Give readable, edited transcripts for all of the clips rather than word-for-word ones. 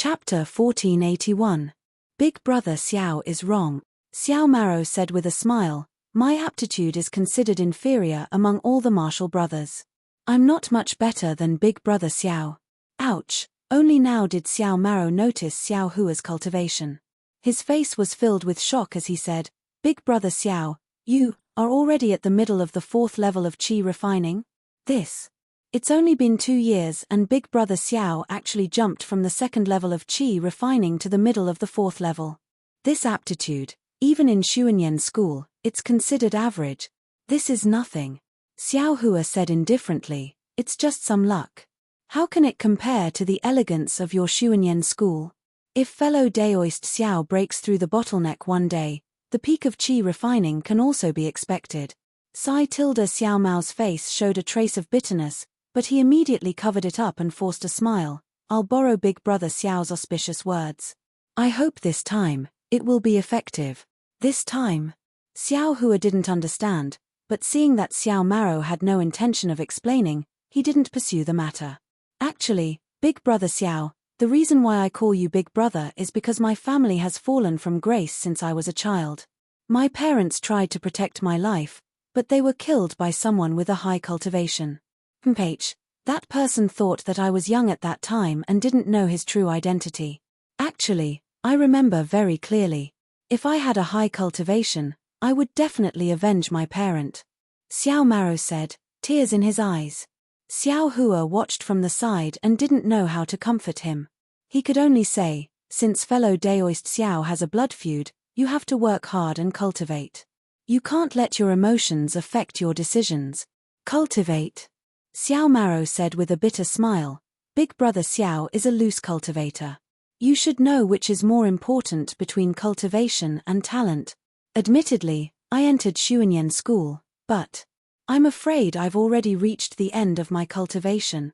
Chapter 1481. Big Brother Xiao is wrong. Xiao Maro said with a smile, "My aptitude is considered inferior among all the martial brothers. I'm not much better than Big Brother Xiao." Ouch! Only now did Xiao Maro notice Xiao Hua's cultivation. His face was filled with shock as he said, "Big Brother Xiao, you are already at the middle of the 4th level of qi refining? It's only been 2 years and Big Brother Xiao actually jumped from the 2nd level of qi refining to the middle of the 4th level. This aptitude, even in Xuanyan school, it's considered average. This is nothing." Xiao Hua said indifferently, "It's just some luck. How can it compare to the elegance of your Xuanyan school? If fellow Daoist Xiao breaks through the bottleneck one day, the peak of qi refining can also be expected." Xiao Mao's face showed a trace of bitterness, but he immediately covered it up and forced a smile. "I'll borrow Big Brother Xiao's auspicious words. I hope this time it will be effective." This time? Xiao Hua didn't understand, but seeing that Xiao Maro had no intention of explaining, he didn't pursue the matter. "Actually, Big Brother Xiao, the reason why I call you Big Brother is because my family has fallen from grace since I was a child. My parents tried to protect my life, but they were killed by someone with a high cultivation. That person thought that I was young at that time and didn't know his true identity. Actually, I remember very clearly. If I had a high cultivation, I would definitely avenge my parent." Xiao Maro said, tears in his eyes. Xiao Hua watched from the side and didn't know how to comfort him. He could only say, "Since fellow Daoist Xiao has a blood feud, you have to work hard and cultivate. You can't let your emotions affect your decisions. Cultivate." Xiao Maro said with a bitter smile, "Big Brother Xiao is a loose cultivator. You should know which is more important between cultivation and talent. Admittedly, I entered Xuanyan school, but I'm afraid I've already reached the end of my cultivation.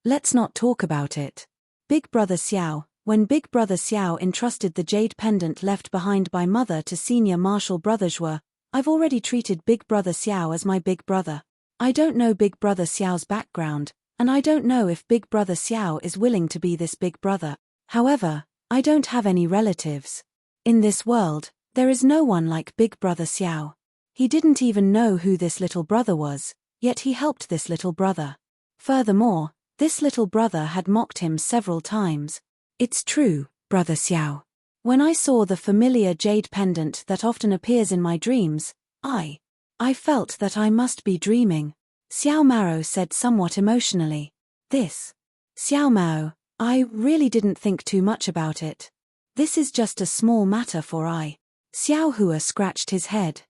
Let's not talk about it. Big Brother Xiao, when Big Brother Xiao entrusted the jade pendant left behind by mother to senior martial brother Zhua, I've already treated Big Brother Xiao as my big brother. I don't know Big Brother Xiao's background, and I don't know if Big Brother Xiao is willing to be this big brother. However, I don't have any relatives. In this world, there is no one like Big Brother Xiao. He didn't even know who this little brother was, yet he helped this little brother. Furthermore, this little brother had mocked him several times. It's true, Brother Xiao. When I saw the familiar jade pendant that often appears in my dreams, I felt that I must be dreaming." Xiao Maro said somewhat emotionally. Xiao Mao, I really didn't think too much about it. This is just a small matter for I. Xiao Hua scratched his head.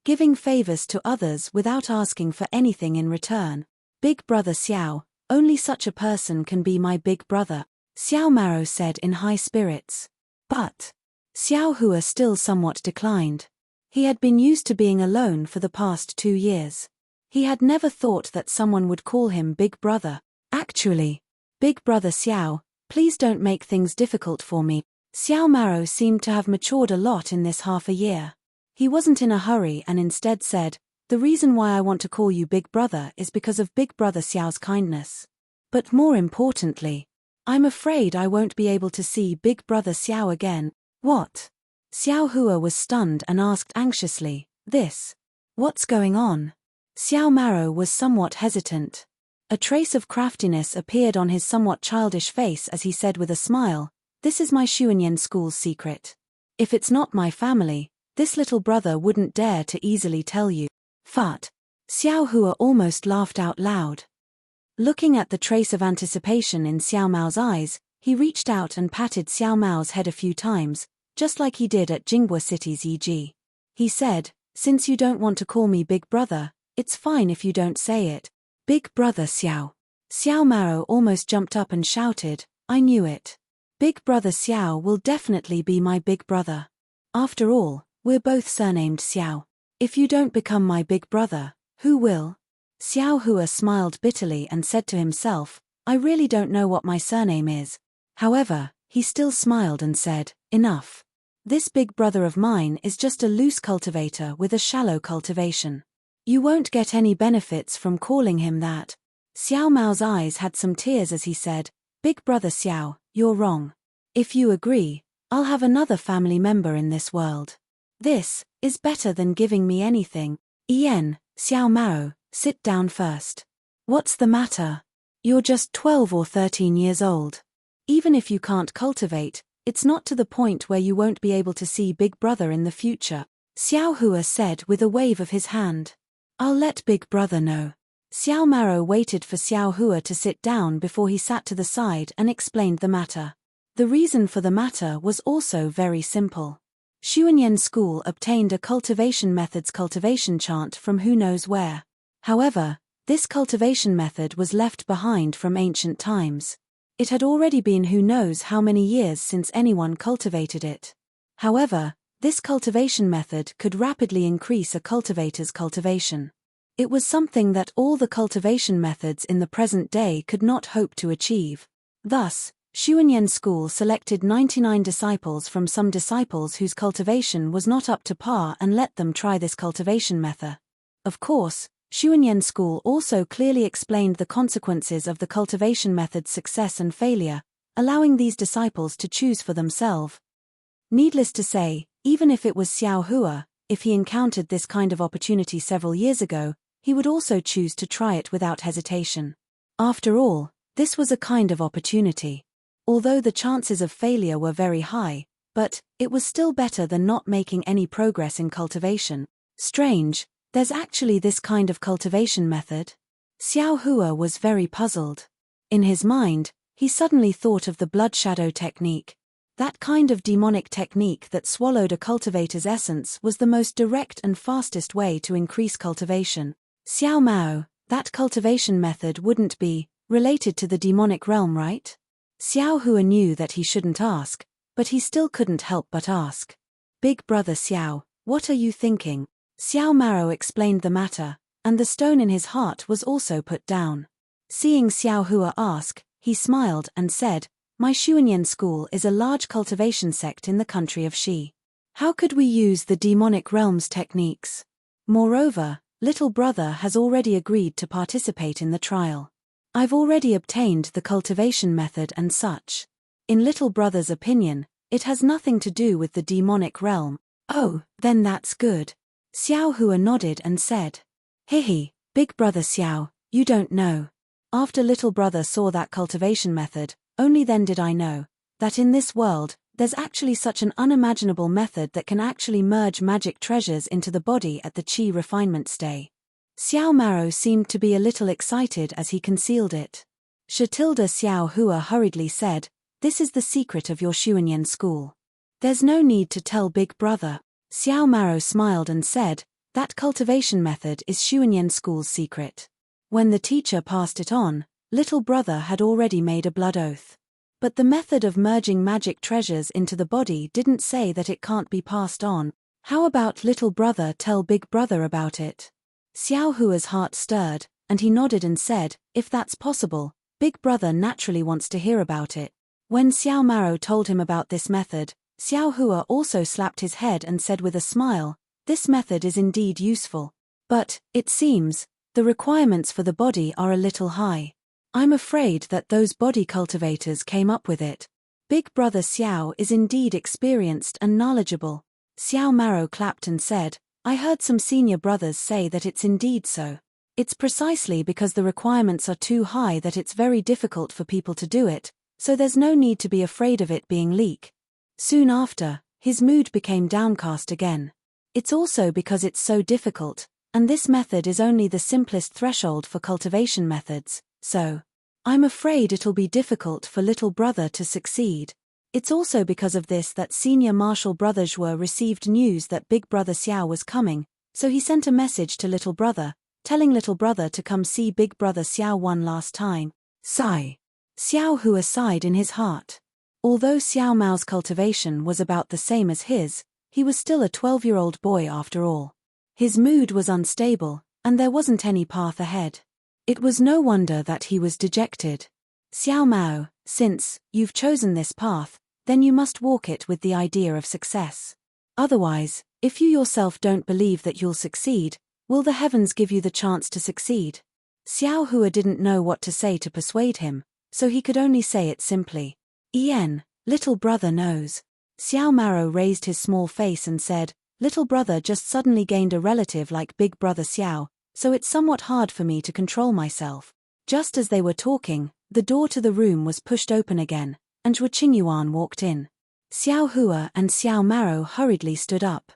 Giving favors to others without asking for anything in return. Big Brother Xiao, only such a person can be my big brother, Xiao Maro said in high spirits. But Xiao Hua still somewhat declined. He had been used to being alone for the past 2 years. He had never thought that someone would call him Big Brother. "Actually, Big Brother Xiao, please don't make things difficult for me." Xiao Maro seemed to have matured a lot in this half a year. He wasn't in a hurry and instead said, "The reason why I want to call you Big Brother is because of Big Brother Xiao's kindness. But more importantly, I'm afraid I won't be able to see Big Brother Xiao again." "What?" Xiao Hua was stunned and asked anxiously, "What's going on?" Xiao Maro was somewhat hesitant. A trace of craftiness appeared on his somewhat childish face as he said with a smile, "This is my Xuanyan school's secret. If it's not my family, this little brother wouldn't dare to easily tell you." "Fart." Xiao Hua almost laughed out loud. Looking at the trace of anticipation in Xiao Mao's eyes, he reached out and patted Xiao Mao's head a few times, just like he did at Jinghua City's EG. He said, "Since you don't want to call me Big Brother, it's fine if you don't say it." "Big Brother Xiao." Xiao Maro almost jumped up and shouted, "I knew it. Big Brother Xiao will definitely be my big brother. After all, we're both surnamed Xiao. If you don't become my big brother, who will?" Xiao Hua smiled bitterly and said to himself, "I really don't know what my surname is." However, he still smiled and said, "Enough. This big brother of mine is just a loose cultivator with a shallow cultivation. You won't get any benefits from calling him that." Xiao Mao's eyes had some tears as he said, "Big Brother Xiao, you're wrong. If you agree, I'll have another family member in this world. This is better than giving me anything. Xiao Mao, sit down first. What's the matter? You're just 12 or 13 years old. Even if you can't cultivate, it's not to the point where you won't be able to see Big Brother in the future, Xiao Hua said with a wave of his hand. I'll let Big Brother know. Xiao Mao waited for Xiao Hua to sit down before he sat to the side and explained the matter. The reason for the matter was also very simple. Xuanyan School obtained a cultivation method's cultivation chant from who knows where. However, this cultivation method was left behind from ancient times. It had already been who knows how many years since anyone cultivated it. However, this cultivation method could rapidly increase a cultivator's cultivation. It was something that all the cultivation methods in the present day could not hope to achieve. Thus, Xuanyan School selected 99 disciples from some disciples whose cultivation was not up to par and let them try this cultivation method. Of course, Xuanyan School also clearly explained the consequences of the cultivation method's success and failure, allowing these disciples to choose for themselves. Needless to say, even if it was Xiao Hua, if he encountered this kind of opportunity several years ago, he would also choose to try it without hesitation. After all, this was a kind of opportunity. Although the chances of failure were very high, but it was still better than not making any progress in cultivation. Strange, there's actually this kind of cultivation method? Xiao Hua was very puzzled. In his mind, he suddenly thought of the blood shadow technique. That kind of demonic technique that swallowed a cultivator's essence was the most direct and fastest way to increase cultivation. Xiao Mao, that cultivation method wouldn't be related to the demonic realm, right? Xiao Hua knew that he shouldn't ask, but he still couldn't help but ask. Big Brother Xiao, what are you thinking? Xiao Mao explained the matter, and the stone in his heart was also put down. Seeing Xiao Hua ask, he smiled and said, My Xuanyan School is a large cultivation sect in the country of Xi. How could we use the demonic realm's techniques? Moreover, little brother has already agreed to participate in the trial. I've already obtained the cultivation method and such. In little brother's opinion, it has nothing to do with the demonic realm. Oh, then that's good. Xiao Hua nodded and said. Hihi, Big Brother Xiao, you don't know. After little brother saw that cultivation method, only then did I know that in this world, there's actually such an unimaginable method that can actually merge magic treasures into the body at the Qi refinement stage. Xiao Mao seemed to be a little excited as he concealed it. Shatilda Xiao Hua hurriedly said, This is the secret of your Xuanyan School. There's no need to tell Big Brother. Xiao Mao smiled and said, That cultivation method is Xuanyan School's secret. When the teacher passed it on, little brother had already made a blood oath. But the method of merging magic treasures into the body didn't say that it can't be passed on. How about little brother tell Big Brother about it? Xiao Hua's heart stirred, and he nodded and said, If that's possible, Big Brother naturally wants to hear about it. When Xiao Mao told him about this method, Xiao Hua also slapped his head and said with a smile, This method is indeed useful. But, it seems, the requirements for the body are a little high. I'm afraid that those body cultivators came up with it. Big Brother Xiao is indeed experienced and knowledgeable. Xiao Mao clapped and said, I heard some senior brothers say that it's indeed so. It's precisely because the requirements are too high that it's very difficult for people to do it, so there's no need to be afraid of it being leak. Soon after, his mood became downcast again. It's also because it's so difficult, and this method is only the simplest threshold for cultivation methods, so I'm afraid it'll be difficult for little brother to succeed. It's also because of this that senior martial brother Zhuo received news that Big Brother Xiao was coming, so he sent a message to little brother, telling little brother to come see Big Brother Xiao one last time. Sigh. Xiao Hua sighed in his heart. Although Xiao Mao's cultivation was about the same as his, he was still a 12-year-old boy after all. His mood was unstable, and there wasn't any path ahead. It was no wonder that he was dejected. Xiao Mao, since you've chosen this path, then you must walk it with the idea of success. Otherwise, if you yourself don't believe that you'll succeed, will the heavens give you the chance to succeed? Xiao Hua didn't know what to say to persuade him, so he could only say it simply. Little brother knows. Xiao Maro raised his small face and said, little brother just suddenly gained a relative like big brother Xiao, so it's somewhat hard for me to control myself. Just as they were talking, the door to the room was pushed open again, and Zhuo Qingyuan walked in. Xiao Hua and Xiao Maro hurriedly stood up.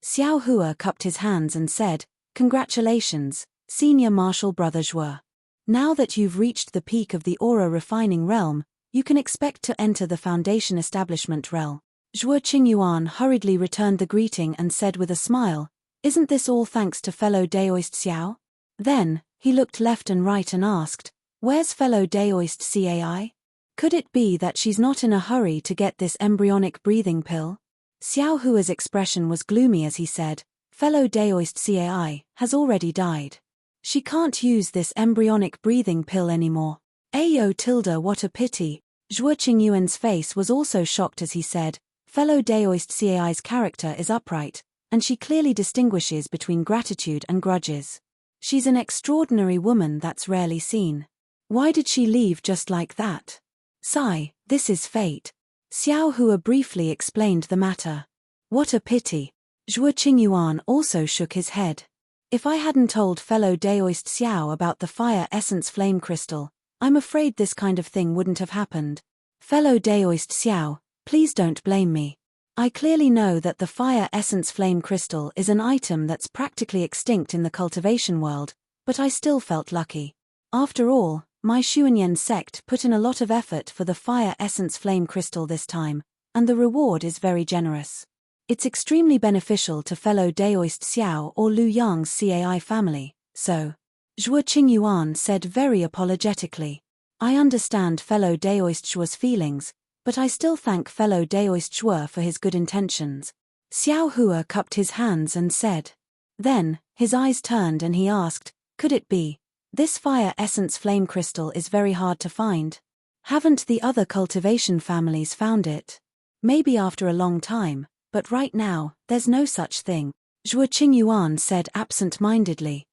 Xiao Hua cupped his hands and said, congratulations, senior martial brother Zhuo. Now that you've reached the peak of the aura refining realm, you can expect to enter the foundation establishment realm. Zhuo Qingyuan hurriedly returned the greeting and said with a smile, isn't this all thanks to fellow Daoist Xiao? Then, he looked left and right and asked, where's fellow Daoist Cai? Could it be that she's not in a hurry to get this embryonic breathing pill? Xiao Hua's expression was gloomy as he said, fellow Daoist Cai has already died. She can't use this embryonic breathing pill anymore. Ayo tilde, what a pity. Zhuo Qingyuan's face was also shocked as he said, fellow Daoist Cai's character is upright, and she clearly distinguishes between gratitude and grudges. She's an extraordinary woman that's rarely seen. Why did she leave just like that? Sigh, this is fate. Xiao Hua briefly explained the matter. What a pity. Zhuo Qingyuan also shook his head. If I hadn't told fellow Daoist Xiao about the fire essence flame crystal, I'm afraid this kind of thing wouldn't have happened. Fellow Daoist Xiao, please don't blame me. I clearly know that the fire essence flame crystal is an item that's practically extinct in the cultivation world, but I still felt lucky. After all, my Xuanyan sect put in a lot of effort for the fire essence flame crystal this time, and the reward is very generous. It's extremely beneficial to fellow Daoist Xiao or Lu Yang's Cai family, so. Zhuo Qingyuan said very apologetically. I understand fellow Daoist Zhuo's feelings, but I still thank fellow Daoist Zhuo for his good intentions. Xiao Hua cupped his hands and said. Then, his eyes turned and he asked, could it be? This fire essence flame crystal is very hard to find. Haven't the other cultivation families found it? Maybe after a long time, but right now, there's no such thing. Zhuo Qingyuan said absent-mindedly.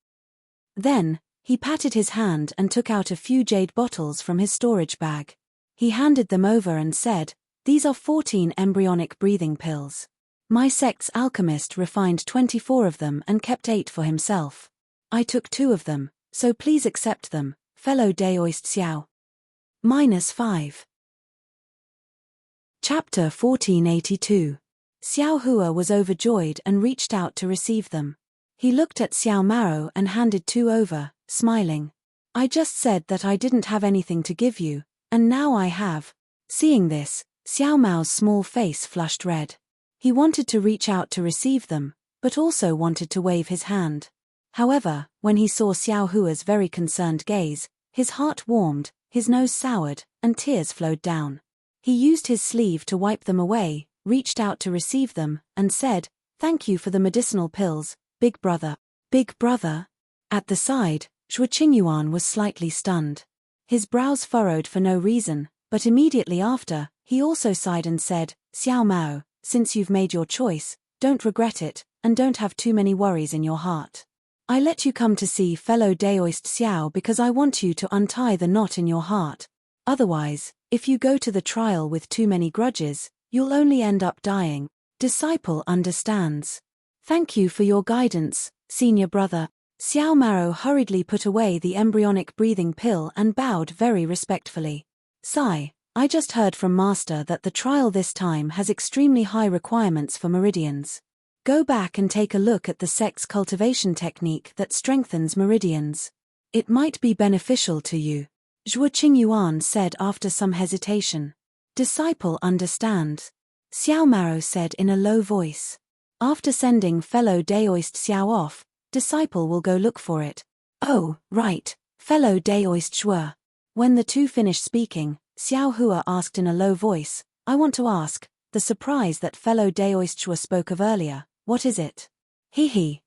Then, he patted his hand and took out a few jade bottles from his storage bag. He handed them over and said, these are 14 embryonic breathing pills. My sect's alchemist refined 24 of them and kept 8 for himself. I took 2 of them, so please accept them, fellow Daoist Xiao. -5. Chapter 1482. Xiao Hua was overjoyed and reached out to receive them. He looked at Xiao Maro and handed 2 over, smiling. I just said that I didn't have anything to give you, and now I have. Seeing this, Xiao Mao's small face flushed red. He wanted to reach out to receive them, but also wanted to wave his hand. However, when he saw Xiao Hua's very concerned gaze, his heart warmed, his nose soured, and tears flowed down. He used his sleeve to wipe them away, reached out to receive them, and said, thank you for the medicinal pills, big brother. Big brother? At the side, Zhuo Qingyuan was slightly stunned. His brows furrowed for no reason, but immediately after, he also sighed and said, Xiao Mao, since you've made your choice, don't regret it, and don't have too many worries in your heart. I let you come to see fellow Daoist Xiao because I want you to untie the knot in your heart. Otherwise, if you go to the trial with too many grudges, you'll only end up dying. Disciple understands. Thank you for your guidance, senior brother. Xiao Maro hurriedly put away the embryonic breathing pill and bowed very respectfully. Sigh, I just heard from Master that the trial this time has extremely high requirements for meridians. Go back and take a look at the sect's cultivation technique that strengthens meridians. It might be beneficial to you. Zhuo Qingyuan said after some hesitation. Disciple understands. Xiao Maro said in a low voice. After sending fellow Daoist Xiao off, Disciple will go look for it. Oh, right, fellow Daoist Zhuo. When the two finished speaking, Xiao Hua asked in a low voice, I want to ask, the surprise that fellow Daoist Zhuo spoke of earlier, what is it?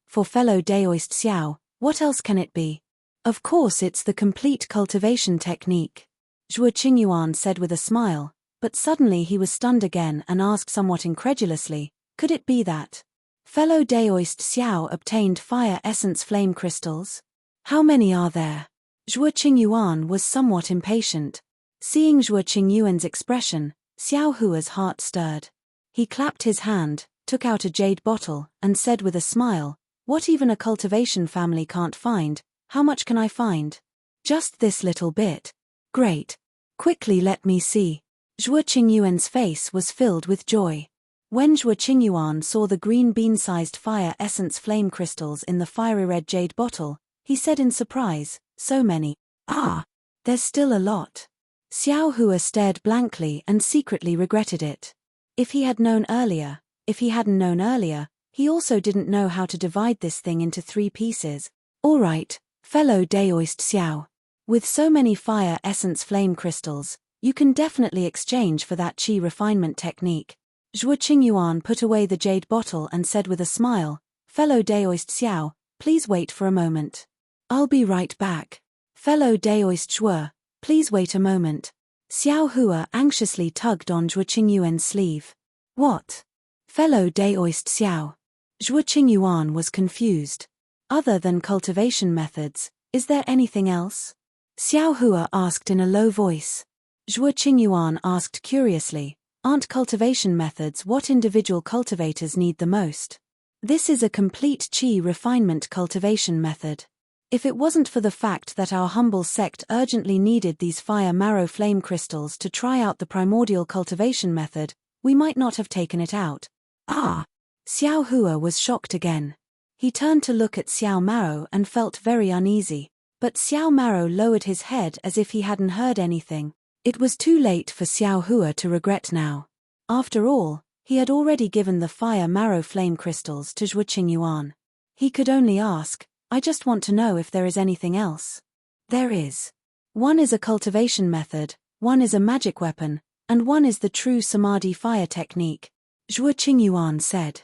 For fellow Daoist Xiao, what else can it be? Of course it's the complete cultivation technique. Zhuo Qingyuan said with a smile, but suddenly he was stunned again and asked somewhat incredulously, could it be that fellow Daoist Xiao obtained fire essence flame crystals? How many are there? Zhuo Qingyuan was somewhat impatient. Seeing Zhuo Qingyuan's expression, Xiao Hua's heart stirred. He clapped his hand, took out a jade bottle, and said with a smile, "What even a cultivation family can't find, how much can I find?" "Just this little bit." "Great. Quickly let me see." Zhuo Qingyuan's face was filled with joy. When Zhuo Qingyuan saw the green bean-sized fire essence flame crystals in the fiery red jade bottle, he said in surprise, "So many." "Ah, there's still a lot." Xiao Hua stared blankly and secretly regretted it. If he hadn't known earlier, he also didn't know how to divide this thing into 3 pieces. "All right, fellow Daoist Xiao. With so many fire essence flame crystals, you can definitely exchange for that qi refinement technique." Zhuo Qingyuan put away the jade bottle and said with a smile, "Fellow Daoist Xiao, please wait for a moment." "I'll be right back." "Fellow Daoist Zhuo, please wait a moment." Xiao Hua anxiously tugged on Zhuo Qingyuan's sleeve. "What?" "Fellow Daoist Xiao." Zhuo Qingyuan was confused. "Other than cultivation methods, is there anything else?" Xiao Hua asked in a low voice. Zhuo Qingyuan asked curiously, "Aren't cultivation methods what individual cultivators need the most? This is a complete qi refinement cultivation method. If it wasn't for the fact that our humble sect urgently needed these fire marrow flame crystals to try out the primordial cultivation method, we might not have taken it out." "Ah!" Xiao Hua was shocked again. He turned to look at Xiao Maro and felt very uneasy, but Xiao Maro lowered his head as if he hadn't heard anything. It was too late for Xiao Hua to regret now. After all, he had already given the fire marrow flame crystals to Zhuo Qingyuan. He could only ask, "I just want to know if there is anything else." "There is. One is a cultivation method, one is a magic weapon, and one is the true Samadhi fire technique," Zhuo Qingyuan said.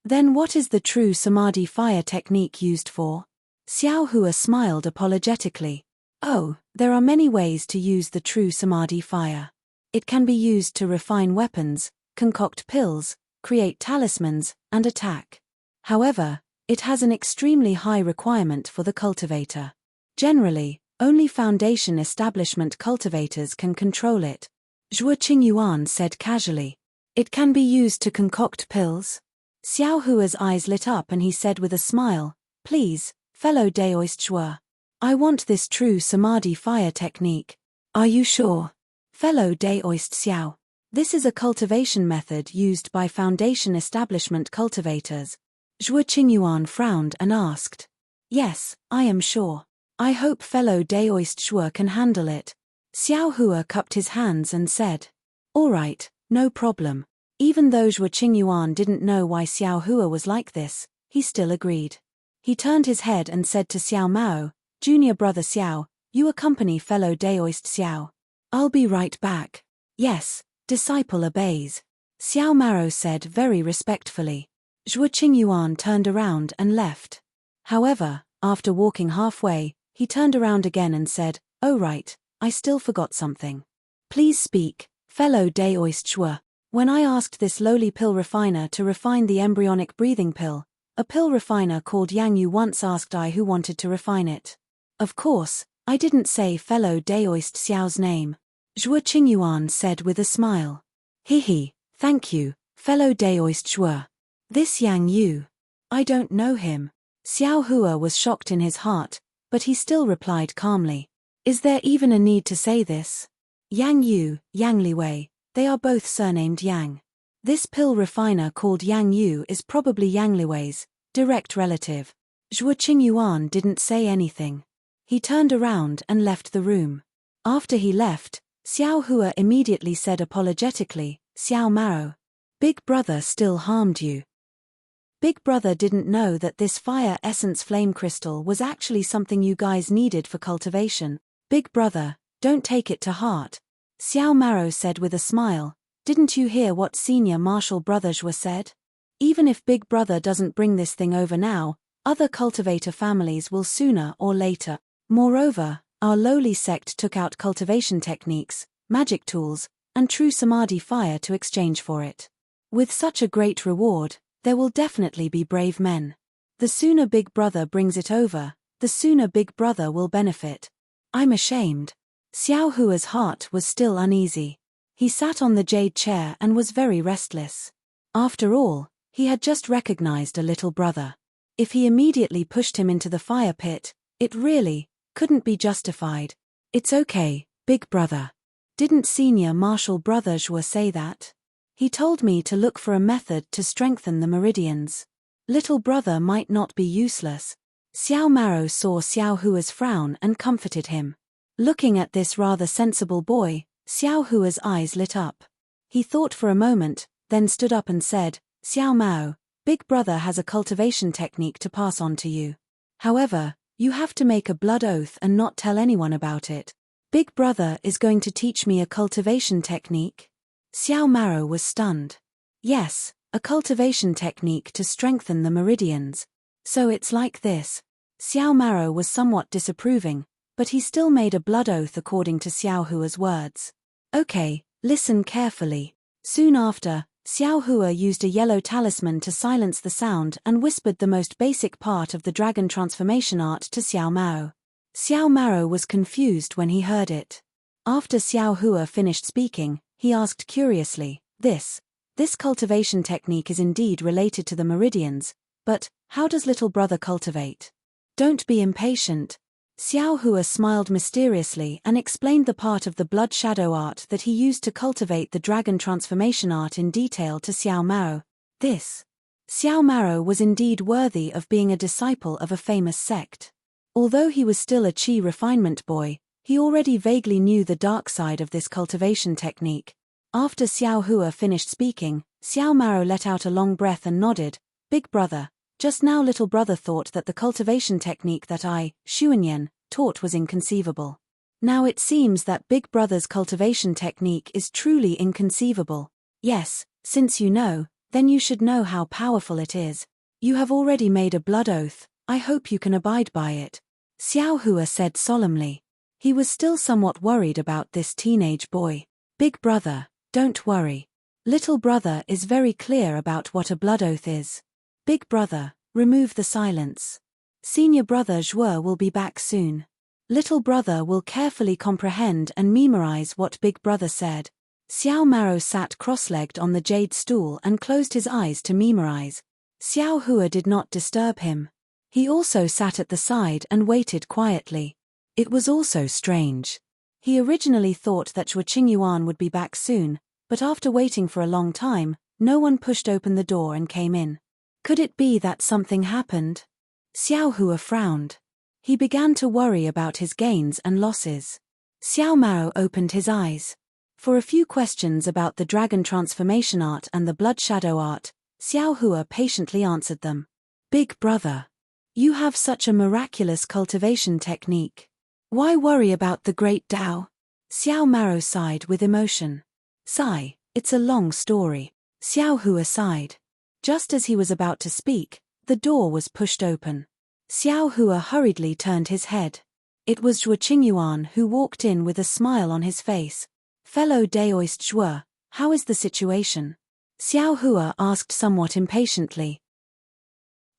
"Then what is the true Samadhi fire technique used for?" Xiao Hua smiled apologetically. "Oh, there are many ways to use the true Samadhi fire. It can be used to refine weapons, concoct pills, create talismans, and attack. However, it has an extremely high requirement for the cultivator. Generally, only foundation establishment cultivators can control it," Zhuo Qingyuan said casually. "It can be used to concoct pills?" Xiao Hua's eyes lit up and he said with a smile, "Please, fellow Daoist Zhuo. I want this true Samadhi fire technique." "Are you sure?" "Fellow Daoist Xiao. This is a cultivation method used by foundation establishment cultivators." Zhuo Qingyuan frowned and asked. "Yes, I am sure. I hope fellow Daoist Zhuo can handle it." Xiao Hua cupped his hands and said, "All right, no problem." Even though Zhuo Qingyuan didn't know why Xiao Hua was like this, he still agreed. He turned his head and said to Xiao Mao, "Junior brother Xiao, you accompany fellow Daoist Xiao." "I'll be right back." "Yes." Disciple obeys, Xiao Maro said very respectfully. Zhuo Qingyuan turned around and left. However, after walking halfway, he turned around again and said, "Oh right, I still forgot something. Please speak, fellow Daoist Zhuo. When I asked this lowly pill refiner to refine the embryonic breathing pill, a pill refiner called Yang Yu once asked I who wanted to refine it. Of course, I didn't say fellow Daoist Xiao's name," Zhuo Qingyuan said with a smile. "Hehe, thank you, fellow Daoist Zhuo. This Yang Yu. I don't know him." Xiao Hua was shocked in his heart, but he still replied calmly. "Is there even a need to say this? Yang Yu, Yang Liwei, they are both surnamed Yang. This pill refiner called Yang Yu is probably Yang Liwei's direct relative." Zhuo Qingyuan didn't say anything. He turned around and left the room. After he left, Xiao Hua immediately said apologetically, "Xiao Maro. Big brother still harmed you." Big brother didn't know that this fire essence flame crystal was actually something you guys needed for cultivation. "Big brother, don't take it to heart," Xiao Maro said with a smile. "Didn't you hear what senior martial brother Zhuo said? Even if big brother doesn't bring this thing over now, other cultivator families will sooner or later. Moreover, our lowly sect took out cultivation techniques, magic tools, and true Samadhi fire to exchange for it. With such a great reward, there will definitely be brave men. The sooner Big Brother brings it over, the sooner Big Brother will benefit. I'm ashamed." Xiao Hua's heart was still uneasy. He sat on the jade chair and was very restless. After all, he had just recognized a little brother. If he immediately pushed him into the fire pit, it really couldn't be justified. It's okay, big brother. Didn't senior martial brother Zhuo say that? He told me to look for a method to strengthen the meridians. Little brother might not be useless. Xiao Maro saw Xiao Hua's frown and comforted him. Looking at this rather sensible boy, Xiao Hua's eyes lit up. He thought for a moment, then stood up and said, Xiao Mao, big brother has a cultivation technique to pass on to you. However, you have to make a blood oath and not tell anyone about it. Big brother is going to teach me a cultivation technique? Xiao Maro was stunned. Yes, a cultivation technique to strengthen the meridians. So it's like this. Xiao Maro was somewhat disapproving, but he still made a blood oath according to Xiao Hua's words. Okay, listen carefully. Soon after, Xiao Hua used a yellow talisman to silence the sound and whispered the most basic part of the dragon transformation art to Xiao Mao. Xiao Mao was confused when he heard it. After Xiao Hua finished speaking, he asked curiously, This cultivation technique is indeed related to the meridians, but how does little brother cultivate? Don't be impatient. Xiao Hua smiled mysteriously and explained the part of the blood shadow art that he used to cultivate the dragon transformation art in detail to Xiao Mao. Xiao Mao was indeed worthy of being a disciple of a famous sect. Although he was still a chi refinement boy, he already vaguely knew the dark side of this cultivation technique. After Xiao Hua finished speaking, Xiao Mao let out a long breath and nodded. Big brother, just now little brother thought that the cultivation technique that I, Xuanyan, taught was inconceivable. Now it seems that big brother's cultivation technique is truly inconceivable. Yes, since you know, then you should know how powerful it is. You have already made a blood oath, I hope you can abide by it. Xiao Hua said solemnly. He was still somewhat worried about this teenage boy. Big brother, don't worry. Little brother is very clear about what a blood oath is. Big brother, remove the silence. Senior brother Zhuo will be back soon. Little brother will carefully comprehend and memorize what big brother said. Xiao Mao sat cross-legged on the jade stool and closed his eyes to memorize. Xiao Hua did not disturb him. He also sat at the side and waited quietly. It was also strange. He originally thought that Zhuo Qingyuan would be back soon, but after waiting for a long time, no one pushed open the door and came in. Could it be that something happened? Xiao Hua frowned. He began to worry about his gains and losses. Xiao Mao opened his eyes. For a few questions about the dragon transformation art and the blood shadow art, Xiao Hua patiently answered them. Big brother, you have such a miraculous cultivation technique. Why worry about the great Tao? Xiao Mao sighed with emotion. Sigh, it's a long story. Xiao Hua sighed. Just as he was about to speak, the door was pushed open. Xiao Hua hurriedly turned his head. It was Zhuo Qingyuan who walked in with a smile on his face. Fellow Daoist Zhuo, how is the situation? Xiao Hua asked somewhat impatiently.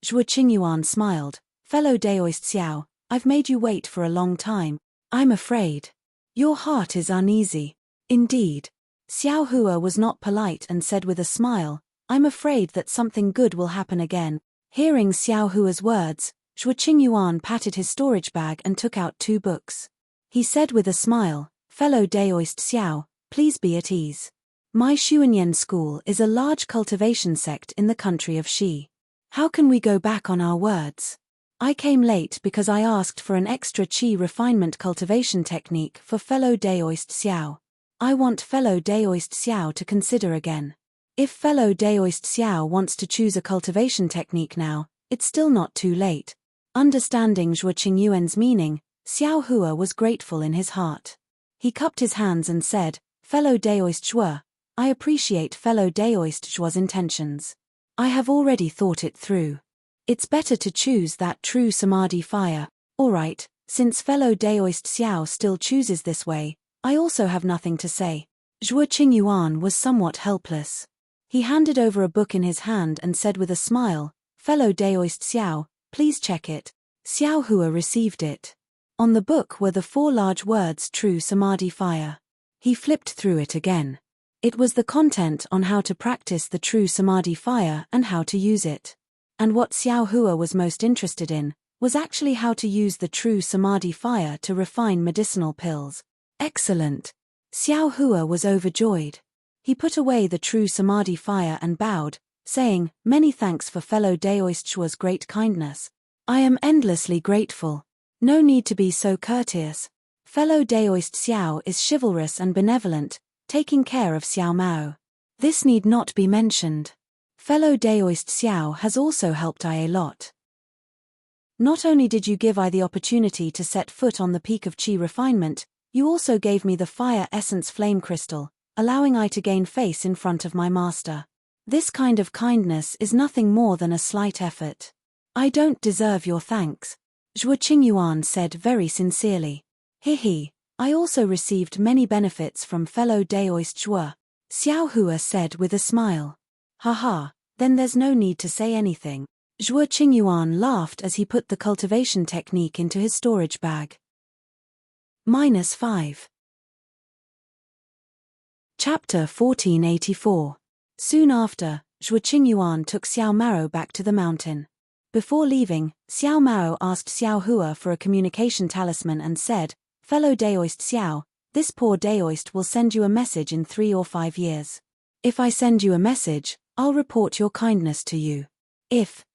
Zhuo Qingyuan smiled. Fellow Daoist Xiao, I've made you wait for a long time. I'm afraid. Your heart is uneasy. Indeed. Xiao Hua was not polite and said with a smile, I'm afraid that something good will happen again. Hearing Xiao Hua's words, Zhuo Qingyuan patted his storage bag and took out 2 books. He said with a smile, Fellow Daoist Xiao, please be at ease. My Xuanyan school is a large cultivation sect in the country of Xi. How can we go back on our words? I came late because I asked for an extra qi refinement cultivation technique for fellow Daoist Xiao. I want fellow Daoist Xiao to consider again. If fellow Daoist Xiao wants to choose a cultivation technique now, it's still not too late. Understanding Zhuo Qingyuan's meaning, Xiao Hua was grateful in his heart. He cupped his hands and said, Fellow Daoist Zhuo, I appreciate fellow Daoist Zhuo's intentions. I have already thought it through. It's better to choose that true samadhi fire. Alright, since fellow Daoist Xiao still chooses this way, I also have nothing to say. Zhuo Qingyuan was somewhat helpless. He handed over a book in his hand and said with a smile, Fellow Daoist Xiao, please check it. Xiao Hua received it. On the book were the 4 large words True Samadhi Fire. He flipped through it again. It was the content on how to practice the true samadhi fire and how to use it. And what Xiao Hua was most interested in was actually how to use the true samadhi fire to refine medicinal pills. Excellent! Xiao Hua was overjoyed. He put away the true samadhi fire and bowed, saying, "Many thanks for fellow Daoist Shua's great kindness. I am endlessly grateful. No need to be so courteous. Fellow Daoist Xiao is chivalrous and benevolent, taking care of Xiao Mao. This need not be mentioned. Fellow Daoist Xiao has also helped I a lot. Not only did you give I the opportunity to set foot on the peak of Qi refinement, you also gave me the fire essence flame crystal, allowing I to gain face in front of my master. This kind of kindness is nothing more than a slight effort. I don't deserve your thanks," Zhuo Qingyuan said very sincerely. "He, I also received many benefits from fellow Daoist Zhuo," Xiao Hua said with a smile. "Haha, then there's no need to say anything." Zhuo Qingyuan laughed as he put the cultivation technique into his storage bag. -5. Chapter 1484. Soon after, Zhuo Qingyuan took Xiao Maro back to the mountain. Before leaving, Xiao Maro asked Xiao Hua for a communication talisman and said, "Fellow Daoist Xiao, this poor Daoist will send you a message in 3 or 5 years. If I send you a message, I'll report your kindness to you."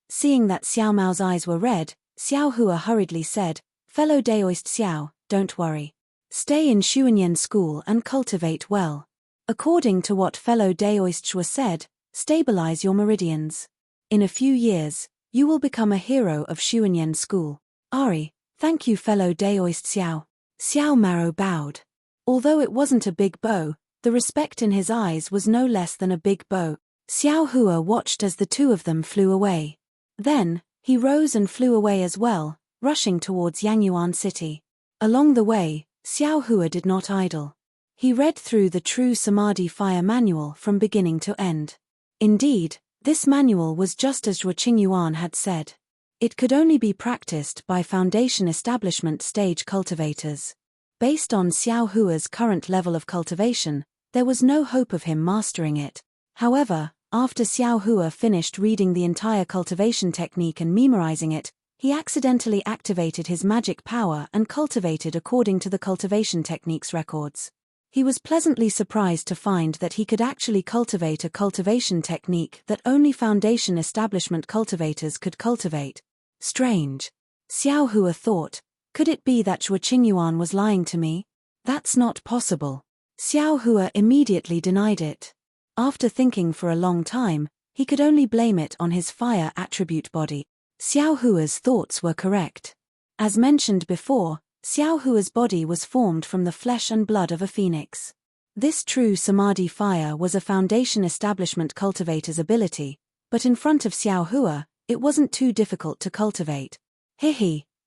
Seeing that Xiao Mao's eyes were red, Xiao Hua hurriedly said, "Fellow Daoist Xiao, don't worry. Stay in Xuanyan school and cultivate well. According to what fellow Daoist Shua said, stabilize your meridians. In a few years, you will become a hero of Xuanyan school." "Ari, thank you fellow Daoist Xiao." Xiao Maro bowed. Although it wasn't a big bow, the respect in his eyes was no less than a big bow. Xiao Hua watched as the two of them flew away. Then, he rose and flew away as well, rushing towards Yangyuan City. Along the way, Xiao Hua did not idle. He read through the True Samadhi Fire Manual from beginning to end. Indeed, this manual was just as Zhuo Qingyuan had said. It could only be practiced by foundation establishment stage cultivators. Based on Xiao Hua's current level of cultivation, there was no hope of him mastering it. However, after Xiao Hua finished reading the entire cultivation technique and memorizing it, he accidentally activated his magic power and cultivated according to the cultivation technique's records. He was pleasantly surprised to find that he could actually cultivate a cultivation technique that only foundation establishment cultivators could cultivate. Strange. Xiao Hua thought, could it be that Zhuo Qingyuan was lying to me? That's not possible. Xiao Hua immediately denied it. After thinking for a long time, he could only blame it on his fire attribute body. Xiao Hua's thoughts were correct. As mentioned before, Xiao Hua's body was formed from the flesh and blood of a phoenix. This true samadhi fire was a foundation establishment cultivator's ability, but in front of Xiao Hua, it wasn't too difficult to cultivate.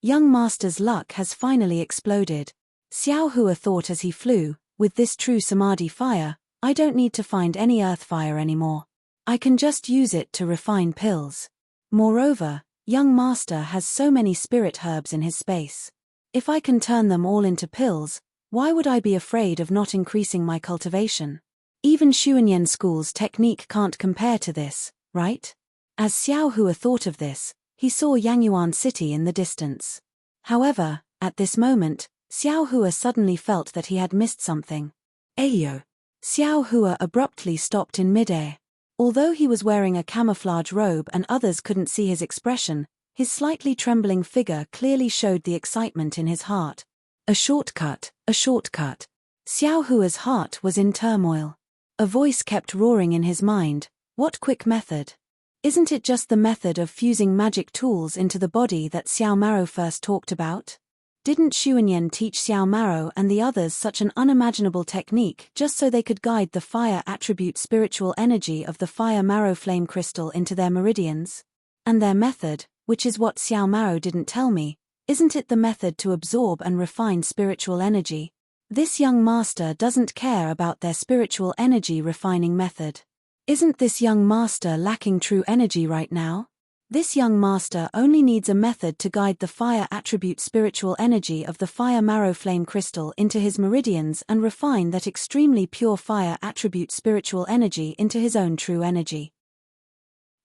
Young master's luck has finally exploded. Xiao Hua thought as he flew, with this true samadhi fire, I don't need to find any earth fire anymore. I can just use it to refine pills. Moreover, young master has so many spirit herbs in his space. If I can turn them all into pills, why would I be afraid of not increasing my cultivation? Even Xuanyan school's technique can't compare to this, right? As Xiao Hua thought of this, he saw Yangyuan City in the distance. However, at this moment, Xiao Hua suddenly felt that he had missed something. Ayo! Xiao Hua abruptly stopped in midair. Although he was wearing a camouflage robe and others couldn't see his expression, his slightly trembling figure clearly showed the excitement in his heart. A shortcut, a shortcut. Xiao Hua's heart was in turmoil. A voice kept roaring in his mind, what quick method? Isn't it just the method of fusing magic tools into the body that Xiao Maro first talked about? Didn't Xuanyan teach Xiao Maro and the others such an unimaginable technique just so they could guide the fire attribute spiritual energy of the fire Maro flame crystal into their meridians? And their method, which is what Xiao Maro didn't tell me, isn't it the method to absorb and refine spiritual energy? This young master doesn't care about their spiritual energy refining method. Isn't this young master lacking true energy right now? This young master only needs a method to guide the fire attribute spiritual energy of the fire marrow flame crystal into his meridians and refine that extremely pure fire attribute spiritual energy into his own true energy.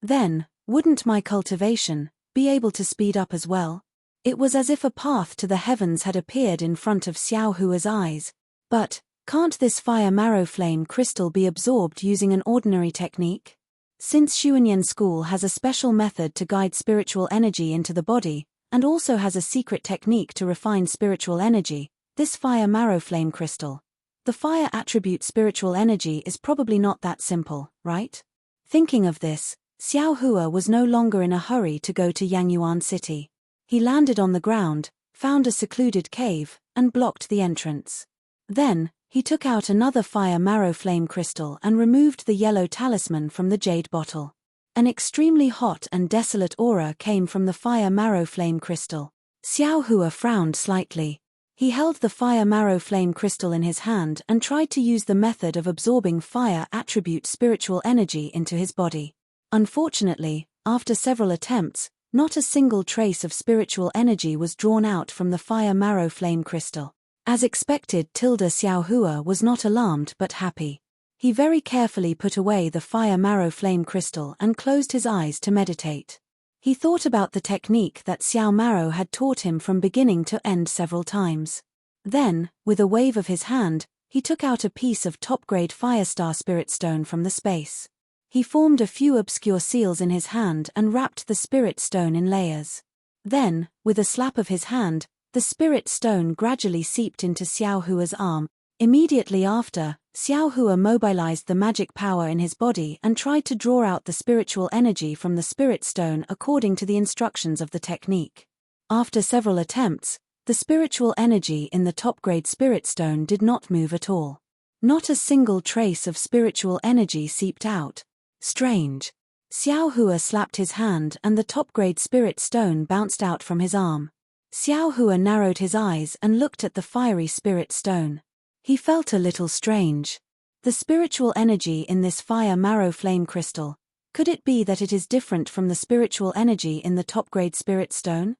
Then, wouldn't my cultivation be able to speed up as well? It was as if a path to the heavens had appeared in front of Xiao Hua's eyes. But, can't this fire marrow flame crystal be absorbed using an ordinary technique? Since Xuanyan school has a special method to guide spiritual energy into the body, and also has a secret technique to refine spiritual energy, this fire marrow flame crystal, the fire attribute spiritual energy is probably not that simple, right? Thinking of this, Xiao Hua was no longer in a hurry to go to Yangyuan City. He landed on the ground, found a secluded cave, and blocked the entrance. Then, he took out another fire marrow flame crystal and removed the yellow talisman from the jade bottle. An extremely hot and desolate aura came from the fire marrow flame crystal. Xiao Hua frowned slightly. He held the fire marrow flame crystal in his hand and tried to use the method of absorbing fire attribute spiritual energy into his body. Unfortunately, after several attempts, not a single trace of spiritual energy was drawn out from the fire marrow flame crystal. As expected, Xiao Hua was not alarmed but happy. He very carefully put away the fire marrow flame crystal and closed his eyes to meditate. He thought about the technique that Xiao Marrow had taught him from beginning to end several times. Then, with a wave of his hand, he took out a piece of top-grade Firestar Spirit Stone from the space. He formed a few obscure seals in his hand and wrapped the Spirit Stone in layers. Then, with a slap of his hand, the Spirit Stone gradually seeped into Xiao Hua's arm. Immediately after, Xiao Hua mobilized the magic power in his body and tried to draw out the spiritual energy from the Spirit Stone according to the instructions of the technique. After several attempts, the spiritual energy in the top-grade Spirit Stone did not move at all. Not a single trace of spiritual energy seeped out. Strange. Xiao Hua slapped his hand and the top-grade Spirit Stone bounced out from his arm. Xiao Hua narrowed his eyes and looked at the fiery Spirit Stone. He felt a little strange. The spiritual energy in this fire marrow flame crystal, could it be that it is different from the spiritual energy in the top-grade Spirit Stone?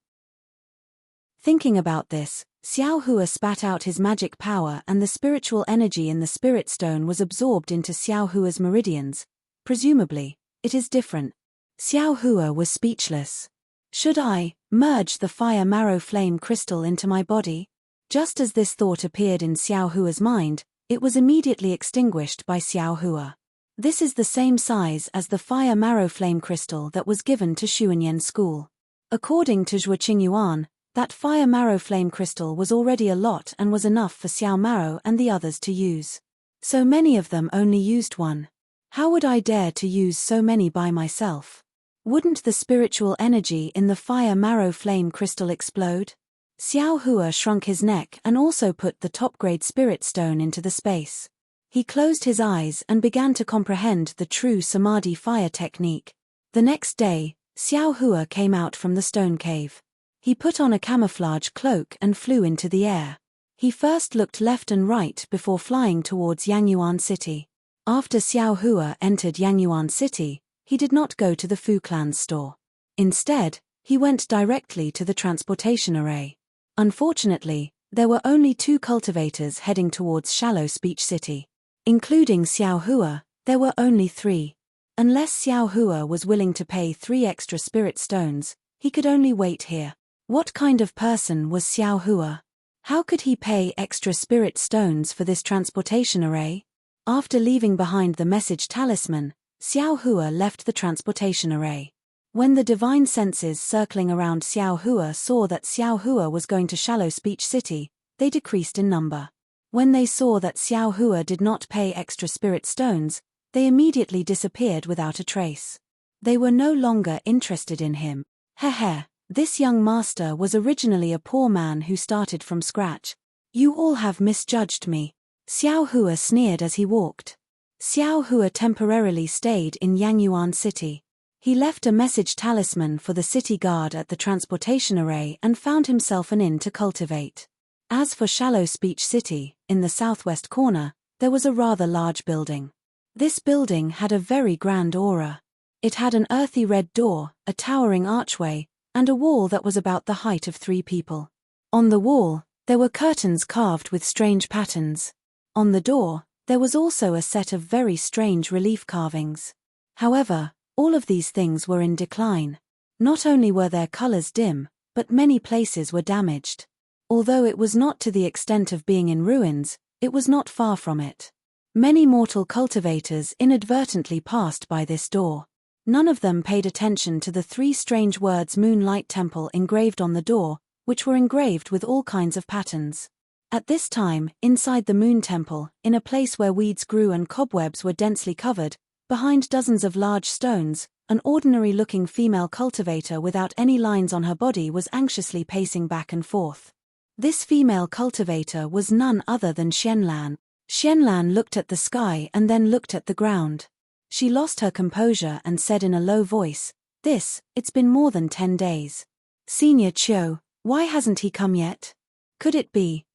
Thinking about this, Xiao Hua spat out his magic power and the spiritual energy in the Spirit Stone was absorbed into Xiao Hua's meridians. Presumably, it is different. Xiao Hua was speechless. Should I merge the fire marrow flame crystal into my body? Just as this thought appeared in Xiao Hua's mind, it was immediately extinguished by Xiao Hua. This is the same size as the fire marrow flame crystal that was given to Xuanyan school. According to Zhua Qingyuan, that fire marrow flame crystal was already a lot and was enough for Xiao Marrow and the others to use. So many of them only used one. How would I dare to use so many by myself? Wouldn't the spiritual energy in the fire marrow flame crystal explode? Xiao Hua shrunk his neck and also put the top-grade Spirit Stone into the space. He closed his eyes and began to comprehend the true Samadhi fire technique. The next day, Xiao Hua came out from the stone cave. He put on a camouflage cloak and flew into the air. He first looked left and right before flying towards Yangyuan City. After Xiao Hua entered Yangyuan City, he did not go to the Fu Clan's store. Instead, he went directly to the transportation array. Unfortunately, there were only 2 cultivators heading towards Shallow Speech City. Including Xiao Hua, there were only 3. Unless Xiao Hua was willing to pay 3 extra spirit stones, he could only wait here. What kind of person was Xiao Hua? How could he pay extra spirit stones for this transportation array? After leaving behind the message talisman, Xiao Hua left the transportation array. When the divine senses circling around Xiao Hua saw that Xiao Hua was going to Shallow Speech City, they decreased in number. When they saw that Xiao Hua did not pay extra spirit stones, they immediately disappeared without a trace. They were no longer interested in him. Heh, this young master was originally a poor man who started from scratch. You all have misjudged me. Xiao Hua sneered as he walked. Xiao Hua temporarily stayed in Yangyuan City. He left a message talisman for the city guard at the transportation array and found himself an inn to cultivate. As for Shallow Speech City, in the southwest corner, there was a rather large building. This building had a very grand aura. It had an earthy red door, a towering archway, and a wall that was about the height of 3 people. On the wall, there were curtains carved with strange patterns. On the door, there was also a set of very strange relief carvings. However, all of these things were in decline. Not only were their colors dim, but many places were damaged. Although it was not to the extent of being in ruins, it was not far from it. Many mortal cultivators inadvertently passed by this door. None of them paid attention to the 3 strange words Moonlight Temple engraved on the door, which were engraved with all kinds of patterns. At this time, inside the Moon Temple, in a place where weeds grew and cobwebs were densely covered, behind dozens of large stones, an ordinary-looking female cultivator without any lines on her body was anxiously pacing back and forth. This female cultivator was none other than Xianlan. Xianlan looked at the sky and then looked at the ground. She lost her composure and said in a low voice, "It's been more than 10 days. Senior Chiu, why hasn't he come yet? Could it be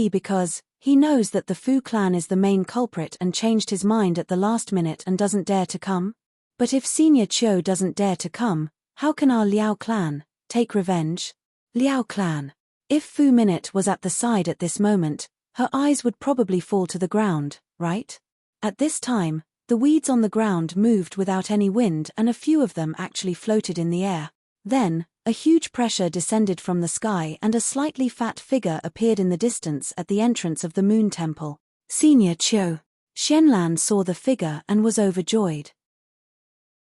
because he knows that the Fu clan is the main culprit and changed his mind at the last minute and doesn't dare to come? But if Senior Chiu doesn't dare to come, how can our Liao clan take revenge?" Liao clan. If Fu Minute was at the side at this moment, her eyes would probably fall to the ground, right? At this time, the weeds on the ground moved without any wind and a few of them actually floated in the air. Then, a huge pressure descended from the sky and a slightly fat figure appeared in the distance at the entrance of the Moon Temple. Senior Chiu. Xianlan saw the figure and was overjoyed.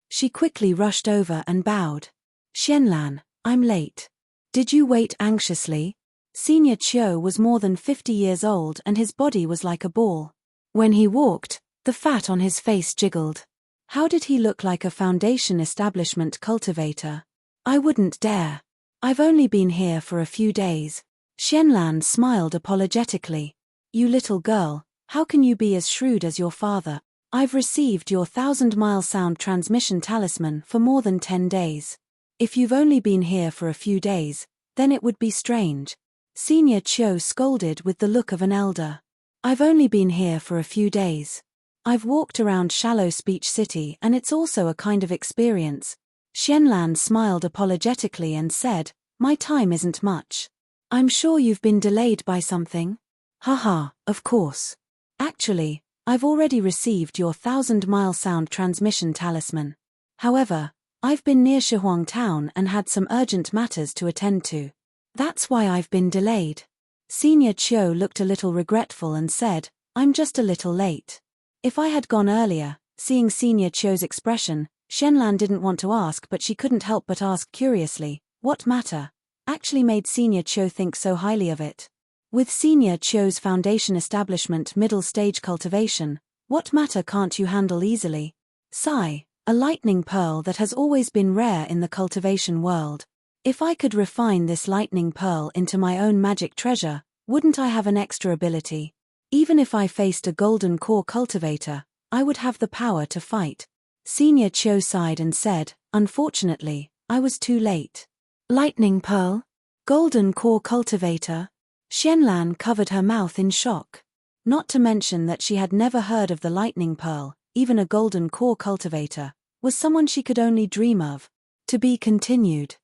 She quickly rushed over and bowed. "Xianlan, I'm late. Did you wait anxiously?" Senior Chiu was more than 50 years old and his body was like a ball. When he walked, the fat on his face jiggled. How did he look like a foundation establishment cultivator? "I wouldn't dare. I've only been here for a few days." Xianlan smiled apologetically. "You little girl, how can you be as shrewd as your father? I've received your 1,000-mile sound transmission talisman for more than 10 days. If you've only been here for a few days, then it would be strange." Senior Chiu scolded with the look of an elder. "I've only been here for a few days. I've walked around Shallow Speech City and it's also a kind of experience." Xianlan smiled apologetically and said, "My time isn't much. I'm sure you've been delayed by something?" "Haha, of course. Actually, I've already received your 1,000-mile sound transmission talisman. However, I've been near Shihuang Town and had some urgent matters to attend to. That's why I've been delayed." Senior Chiu looked a little regretful and said, "I'm just a little late." If I had gone earlier, seeing Senior Chiu's expression, Xianlan didn't want to ask but she couldn't help but ask curiously, "What matter?" Actually made Senior Chiu think so highly of it. With Senior Chiu's foundation establishment middle stage cultivation, what matter can't you handle easily? Sigh, a lightning pearl that has always been rare in the cultivation world. If I could refine this lightning pearl into my own magic treasure, wouldn't I have an extra ability? Even if I faced a golden core cultivator, I would have the power to fight. Senior Chiu sighed and said, "Unfortunately, I was too late." Lightning pearl? Golden core cultivator? Xianlan covered her mouth in shock. Not to mention that she had never heard of the lightning pearl, even a golden core cultivator, was someone she could only dream of. To be continued.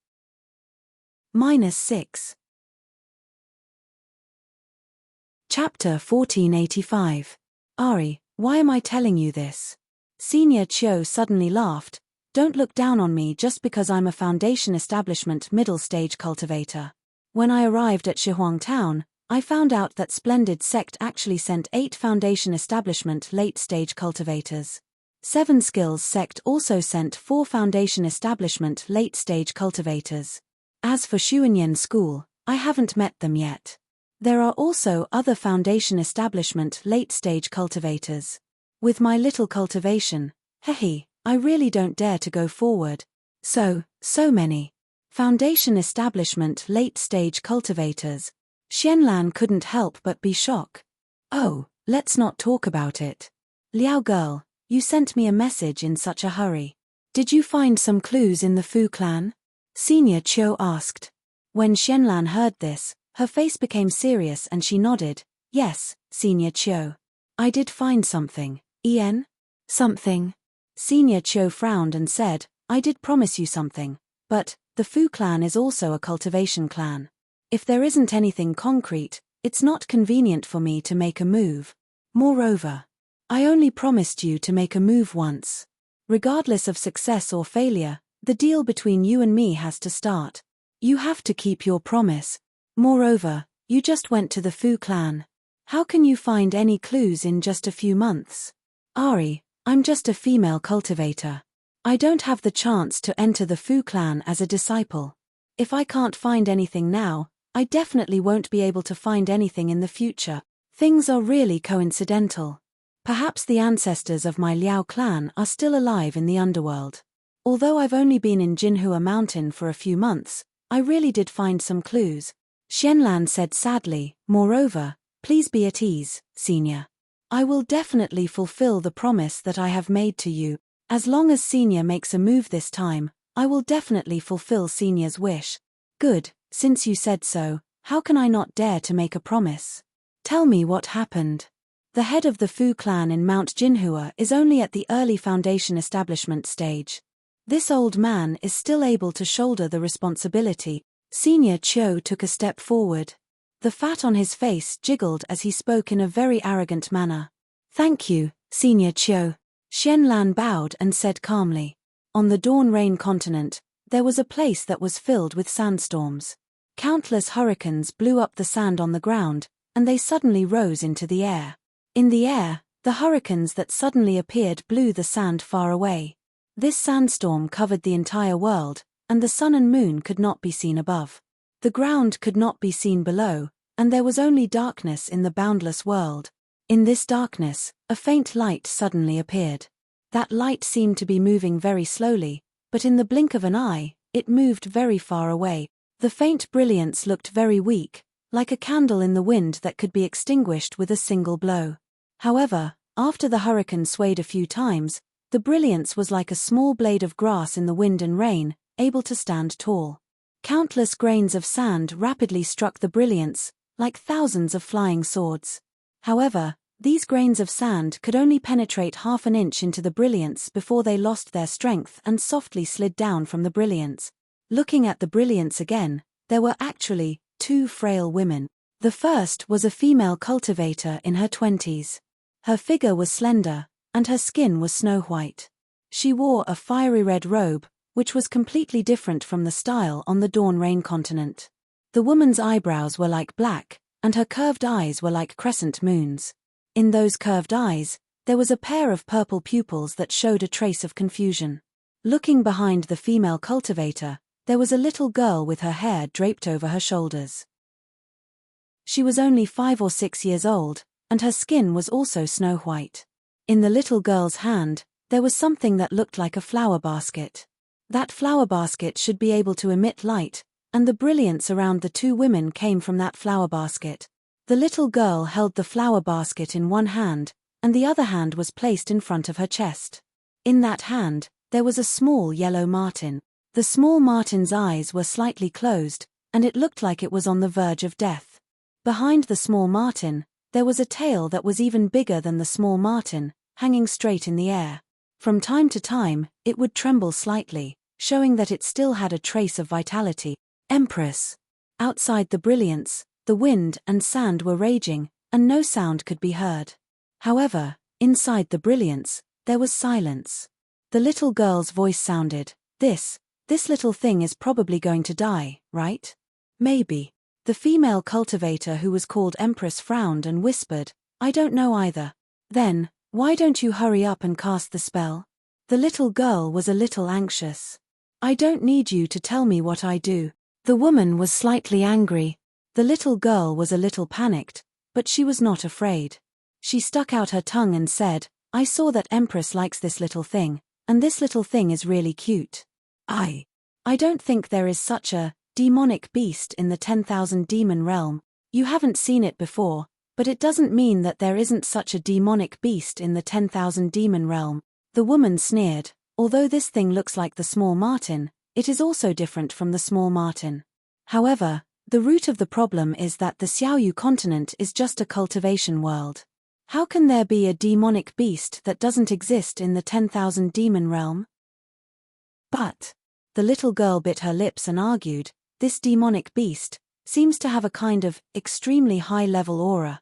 -6. Chapter 1485. Ari, why am I telling you this? Senior Chiu suddenly laughed. "Don't look down on me just because I'm a foundation establishment middle stage cultivator. When I arrived at Shihuang Town, I found out that Splendid Sect actually sent 8 foundation establishment late stage cultivators. 7 Skills Sect also sent 4 foundation establishment late stage cultivators. As for Xuanyan School, I haven't met them yet. There are also other foundation establishment late-stage cultivators. With my little cultivation, I really don't dare to go forward. So many. Foundation establishment late-stage cultivators. Xianlan couldn't help but be shocked. "Oh, let's not talk about it. Liao girl, you sent me a message in such a hurry. Did you find some clues in the Fu clan?" Senior Chiu asked. When Xianlan heard this, her face became serious and she nodded. "Yes, Senior Chiu. I did find something." "Something?" Senior Cho frowned and said, I did promise you something, but the Fu clan is also a cultivation clan. If there isn't anything concrete, it's not convenient for me to make a move. Moreover, I only promised you to make a move once. Regardless of success or failure, the deal between you and me has to start. You have to keep your promise. Moreover, you just went to the Fu clan. How can you find any clues in just a few months? Ari, I'm just a female cultivator. I don't have the chance to enter the Fu clan as a disciple. If I can't find anything now, I definitely won't be able to find anything in the future. Things are really coincidental. Perhaps the ancestors of my Liao clan are still alive in the underworld. Although I've only been in Jinhua Mountain for a few months, I really did find some clues. Xianlan said sadly, moreover, please be at ease, Senior. I will definitely fulfill the promise that I have made to you. As long as Senior makes a move this time, I will definitely fulfill Senior's wish. Good, since you said so, how can I not dare to make a promise? Tell me what happened. The head of the Fu clan in Mount Jinhua is only at the early foundation establishment stage. This old man is still able to shoulder the responsibility. Senior Cho took a step forward. The fat on his face jiggled as he spoke in a very arrogant manner. Thank you, Senior Cho. Xianlan bowed and said calmly. On the Dawn Rain continent, there was a place that was filled with sandstorms. Countless hurricanes blew up the sand on the ground, and they suddenly rose into the air. In the air, the hurricanes that suddenly appeared blew the sand far away. This sandstorm covered the entire world, and the sun and moon could not be seen above. The ground could not be seen below, and there was only darkness in the boundless world. In this darkness, a faint light suddenly appeared. That light seemed to be moving very slowly, but in the blink of an eye, it moved very far away. The faint brilliance looked very weak, like a candle in the wind that could be extinguished with a single blow. However, after the hurricane swayed a few times, the brilliance was like a small blade of grass in the wind and rain, able to stand tall. Countless grains of sand rapidly struck the brilliance, like thousands of flying swords. However, these grains of sand could only penetrate half an inch into the brilliance before they lost their strength and softly slid down from the brilliance. Looking at the brilliance again, there were actually two frail women. The first was a female cultivator in her 20s. Her figure was slender, and her skin was snow-white. She wore a fiery red robe, which was completely different from the style on the Dawn Rain continent. The woman's eyebrows were like black, and her curved eyes were like crescent moons. In those curved eyes, there was a pair of purple pupils that showed a trace of confusion. Looking behind the female cultivator, there was a little girl with her hair draped over her shoulders. She was only 5 or 6 years old, and her skin was also snow-white. In the little girl's hand, there was something that looked like a flower basket. That flower basket should be able to emit light, and the brilliance around the two women came from that flower basket. The little girl held the flower basket in one hand, and the other hand was placed in front of her chest. In that hand, there was a small yellow martin. The small martin's eyes were slightly closed, and it looked like it was on the verge of death. Behind the small martin, there was a tail that was even bigger than the small martin, hanging straight in the air. From time to time, it would tremble slightly, showing that it still had a trace of vitality. Empress. Outside the brilliance, the wind and sand were raging, and no sound could be heard. However, inside the brilliance, there was silence. The little girl's voice sounded, This little thing is probably going to die, right? Maybe. The female cultivator who was called Empress frowned and whispered, I don't know either. Then, why don't you hurry up and cast the spell? The little girl was a little anxious. I don't need you to tell me what I do. The woman was slightly angry. The little girl was a little panicked, but she was not afraid. She stuck out her tongue and said, I saw that Empress likes this little thing, and this little thing is really cute. I don't think there is such a demonic beast in the 10,000 demon realm. You haven't seen it before, but it doesn't mean that there isn't such a demonic beast in the 10,000 demon realm. The woman sneered, although this thing looks like the small martin, it is also different from the small martin. However, the root of the problem is that the Xiaoyu continent is just a cultivation world. How can there be a demonic beast that doesn't exist in the 10,000 demon realm? But, the little girl bit her lips and argued, this demonic beast seems to have a kind of extremely high-level aura.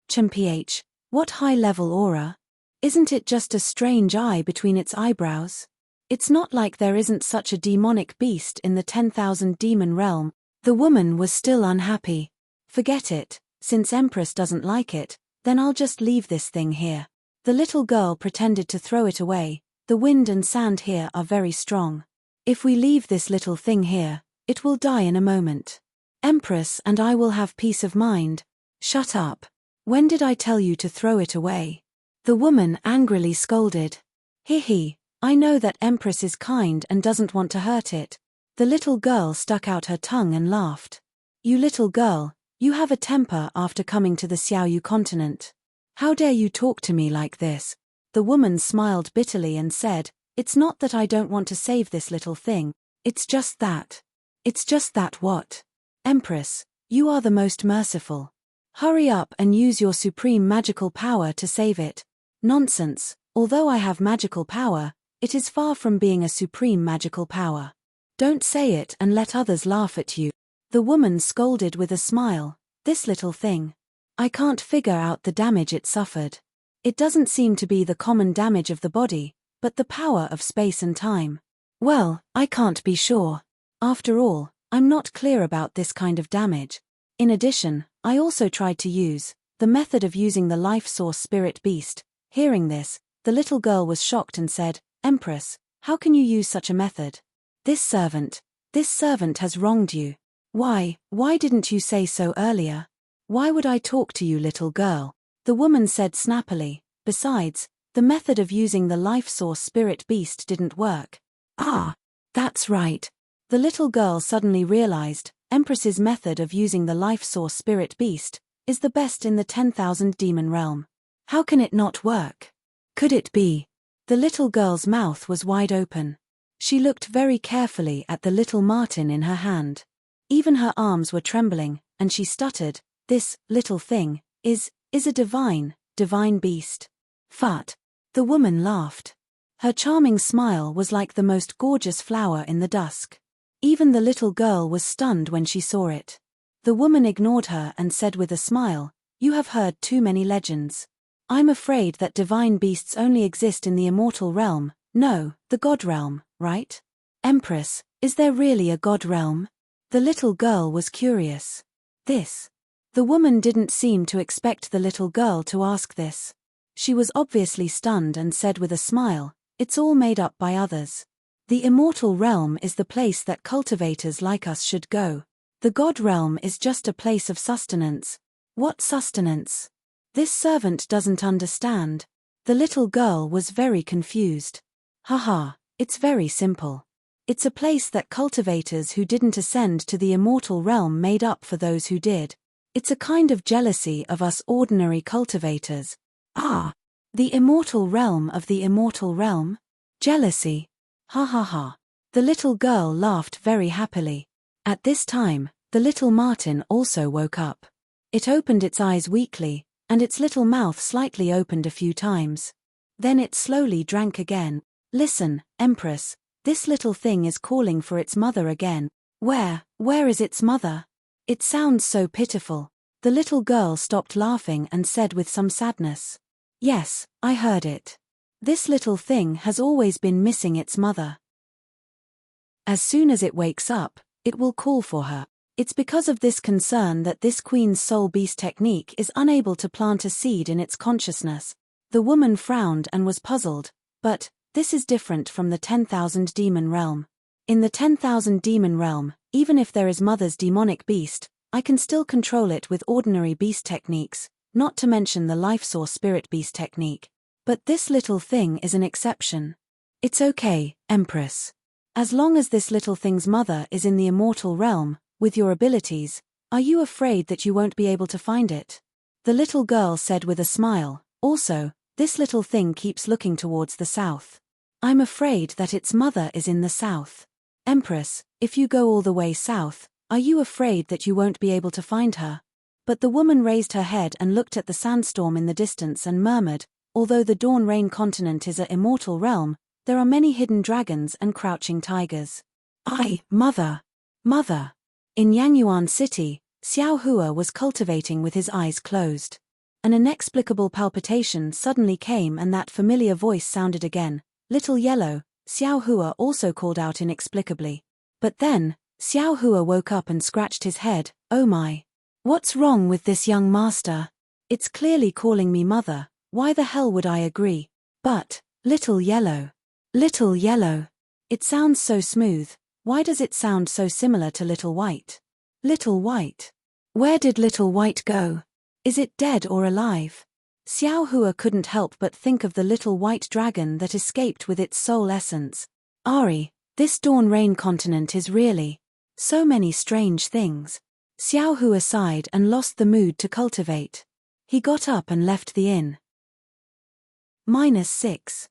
Ph, what high-level aura? Isn't it just a strange eye between its eyebrows? It's not like there isn't such a demonic beast in the 10,000 demon realm. The woman was still unhappy. Forget it, since Empress doesn't like it, then I'll just leave this thing here. The little girl pretended to throw it away. The wind and sand here are very strong. If we leave this little thing here, it will die in a moment. Empress and I will have peace of mind. Shut up. When did I tell you to throw it away? The woman angrily scolded. He, I know that Empress is kind and doesn't want to hurt it. The little girl stuck out her tongue and laughed. You little girl, you have a temper after coming to the Xiaoyu continent. How dare you talk to me like this? The woman smiled bitterly and said, it's not that I don't want to save this little thing, it's just that. It's just that what? Empress, you are the most merciful. Hurry up and use your supreme magical power to save it. Nonsense, although I have magical power, it is far from being a supreme magical power. Don't say it and let others laugh at you. The woman scolded with a smile, this little thing. I can't figure out the damage it suffered. It doesn't seem to be the common damage of the body, but the power of space and time. Well, I can't be sure. After all, I'm not clear about this kind of damage. In addition, I also tried to use the method of using the life source spirit beast. Hearing this, the little girl was shocked and said, Empress, how can you use such a method? This servant has wronged you. Why didn't you say so earlier? Why would I talk to you, little girl? The woman said snappily, besides, the method of using the life source spirit beast didn't work. Ah, that's right. The little girl suddenly realized, Empress's method of using the life source spirit beast is the best in the 10,000 demon realm. How can it not work? Could it be? The little girl's mouth was wide open. She looked very carefully at the little marten in her hand. Even her arms were trembling, and she stuttered, this little thing is a divine beast. Fut. The woman laughed. Her charming smile was like the most gorgeous flower in the dusk. Even the little girl was stunned when she saw it. The woman ignored her and said with a smile, you have heard too many legends. I'm afraid that divine beasts only exist in the immortal realm, no, the god realm, right? Empress, is there really a god realm? The little girl was curious. The woman didn't seem to expect the little girl to ask this. She was obviously stunned and said with a smile, it's all made up by others. The immortal realm is the place that cultivators like us should go. The god realm is just a place of sustenance. What sustenance? This servant doesn't understand. The little girl was very confused. Haha, it's very simple. It's a place that cultivators who didn't ascend to the immortal realm made up for those who did. It's a kind of jealousy of us ordinary cultivators. Ah, the immortal realm of the immortal realm? Jealousy. Ha ha ha. The little girl laughed very happily. At this time, the little marten also woke up. It opened its eyes weakly, and its little mouth slightly opened a few times. Then it slowly drank again. Listen, Empress, this little thing is calling for its mother again. Where is its mother? It sounds so pitiful. The little girl stopped laughing and said with some sadness. Yes, I heard it. This little thing has always been missing its mother. As soon as it wakes up, it will call for her. It's because of this concern that this Queen's Soul Beast technique is unable to plant a seed in its consciousness. The woman frowned and was puzzled, but this is different from the 10,000 demon realm. In the 10,000 demon realm, even if there is mother's demonic beast, I can still control it with ordinary beast techniques, not to mention the life source spirit beast technique. But this little thing is an exception. It's okay, Empress. As long as this little thing's mother is in the immortal realm, with your abilities, are you afraid that you won't be able to find it? The little girl said with a smile, also, this little thing keeps looking towards the south. I'm afraid that its mother is in the south. Empress, if you go all the way south, are you afraid that you won't be able to find her? But the woman raised her head and looked at the sandstorm in the distance and murmured, although the Dawn Rain continent is a immortal realm, there are many hidden dragons and crouching tigers. Mother. Mother. In Yangyuan City, Xiao Hua was cultivating with his eyes closed. An inexplicable palpitation suddenly came and that familiar voice sounded again, "Little Yellow," Xiao Hua also called out inexplicably. But then, Xiao Hua woke up and scratched his head. "Oh my. What's wrong with this young master? It's clearly calling me mother, why the hell would I agree? But, Little Yellow. Little Yellow. It sounds so smooth, why does it sound so similar to Little White? Little White. Where did Little White go? Is it dead or alive?" Xiao Hua couldn't help but think of the little white dragon that escaped with its soul essence. Ari, this Dawn Rain continent is really so many strange things. Xiao Hua sighed and lost the mood to cultivate. He got up and left the inn. -6.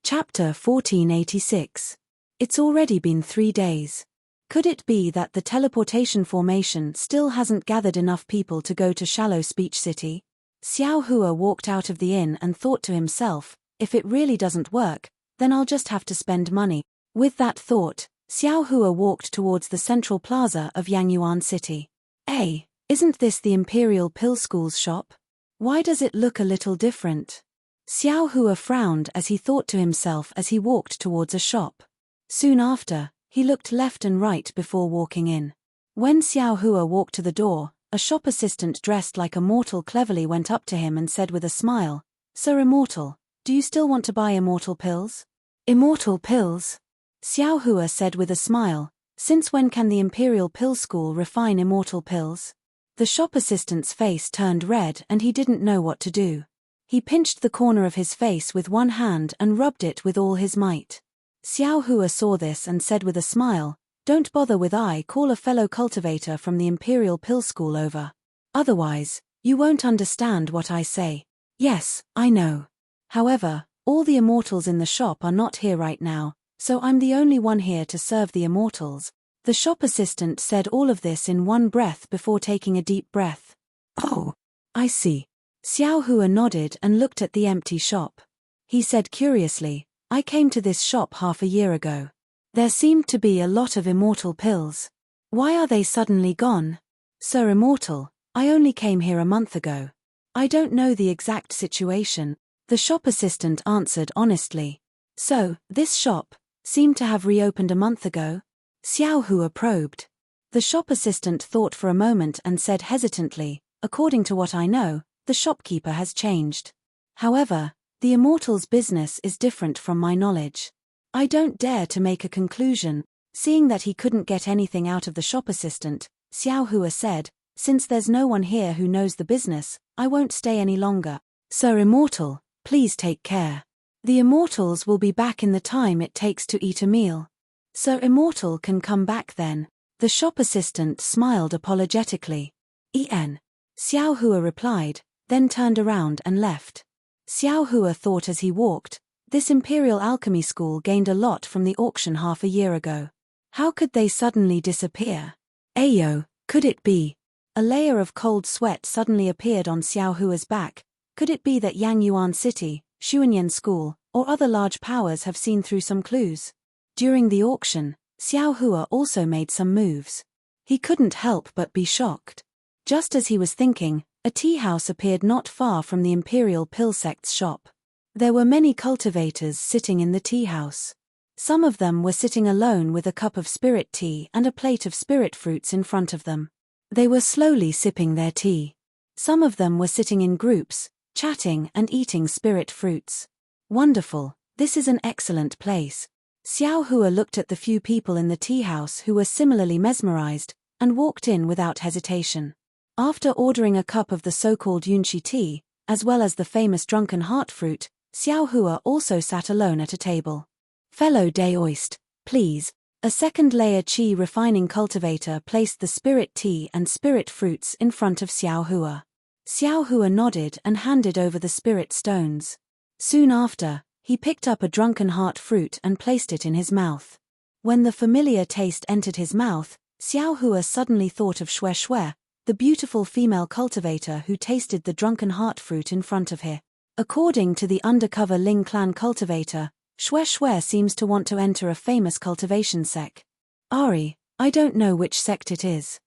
Chapter 1486. It's already been 3 days. Could it be that the teleportation formation still hasn't gathered enough people to go to Shallow Speech City? Xiao Hua walked out of the inn and thought to himself, if it really doesn't work, then I'll just have to spend money. With that thought, Xiao Hua walked towards the central plaza of Yangyuan City. Hey, isn't this the Imperial Pill School's shop? Why does it look a little different? Xiao Hua frowned as he thought to himself as he walked towards a shop. Soon after, he looked left and right before walking in. When Xiao Hua walked to the door, a shop assistant dressed like a mortal cleverly went up to him and said with a smile, "Sir Immortal, do you still want to buy immortal pills?" "Immortal pills?" Xiao Hua said with a smile, "Since when can the Imperial Pill School refine immortal pills?" The shop assistant's face turned red and he didn't know what to do. He pinched the corner of his face with one hand and rubbed it with all his might. Xiao Hua saw this and said with a smile, "Don't bother with I call a fellow cultivator from the Imperial Pill School over. Otherwise, you won't understand what I say." "Yes, I know. However, all the immortals in the shop are not here right now, so I'm the only one here to serve the immortals." The shop assistant said all of this in one breath before taking a deep breath. "Oh, I see." Xiao Hua nodded and looked at the empty shop. He said curiously, "I came to this shop half a year ago. There seemed to be a lot of immortal pills. Why are they suddenly gone?" "Sir Immortal, I only came here a month ago. I don't know the exact situation," the shop assistant answered honestly. "So, this shop seemed to have reopened a month ago?" Xiao Hua probed. The shop assistant thought for a moment and said hesitantly, "According to what I know, the shopkeeper has changed. However, the immortal's business is different from my knowledge. I don't dare to make a conclusion." Seeing that he couldn't get anything out of the shop assistant, Xiao Hua said, "Since there's no one here who knows the business, I won't stay any longer. Sir Immortal, please take care. The immortals will be back in the time it takes to eat a meal." "Sir Immortal can come back then." The shop assistant smiled apologetically. Xiao Hua replied, then turned around and left. Xiao Hua thought as he walked, this Imperial Alchemy School gained a lot from the auction half a year ago. How could they suddenly disappear? Ayo, could it be? A layer of cold sweat suddenly appeared on Xiao Hua's back. Could it be that Yangyuan City, Xuanyan School, or other large powers have seen through some clues? During the auction, Xiao Hua also made some moves. He couldn't help but be shocked. Just as he was thinking, a tea house appeared not far from the Imperial Pill Sect's shop. There were many cultivators sitting in the tea house. Some of them were sitting alone with a cup of spirit tea and a plate of spirit fruits in front of them. They were slowly sipping their tea. Some of them were sitting in groups, chatting and eating spirit fruits. Wonderful, this is an excellent place. Xiao Hua looked at the few people in the tea house who were similarly mesmerized, and walked in without hesitation. After ordering a cup of the so-called Yunshi tea, as well as the famous drunken heart fruit, Xiao Hua also sat alone at a table. "Fellow Daoist, please." A second layer qi refining cultivator placed the spirit tea and spirit fruits in front of Xiao Hua. Xiao Hua nodded and handed over the spirit stones. Soon after, he picked up a drunken heart fruit and placed it in his mouth. When the familiar taste entered his mouth, Xiao Hua suddenly thought of Xue Xue, the beautiful female cultivator who tasted the drunken heart fruit in front of her. According to the undercover Ling clan cultivator, Xue Xue seems to want to enter a famous cultivation sect. Ari, I don't know which sect it is.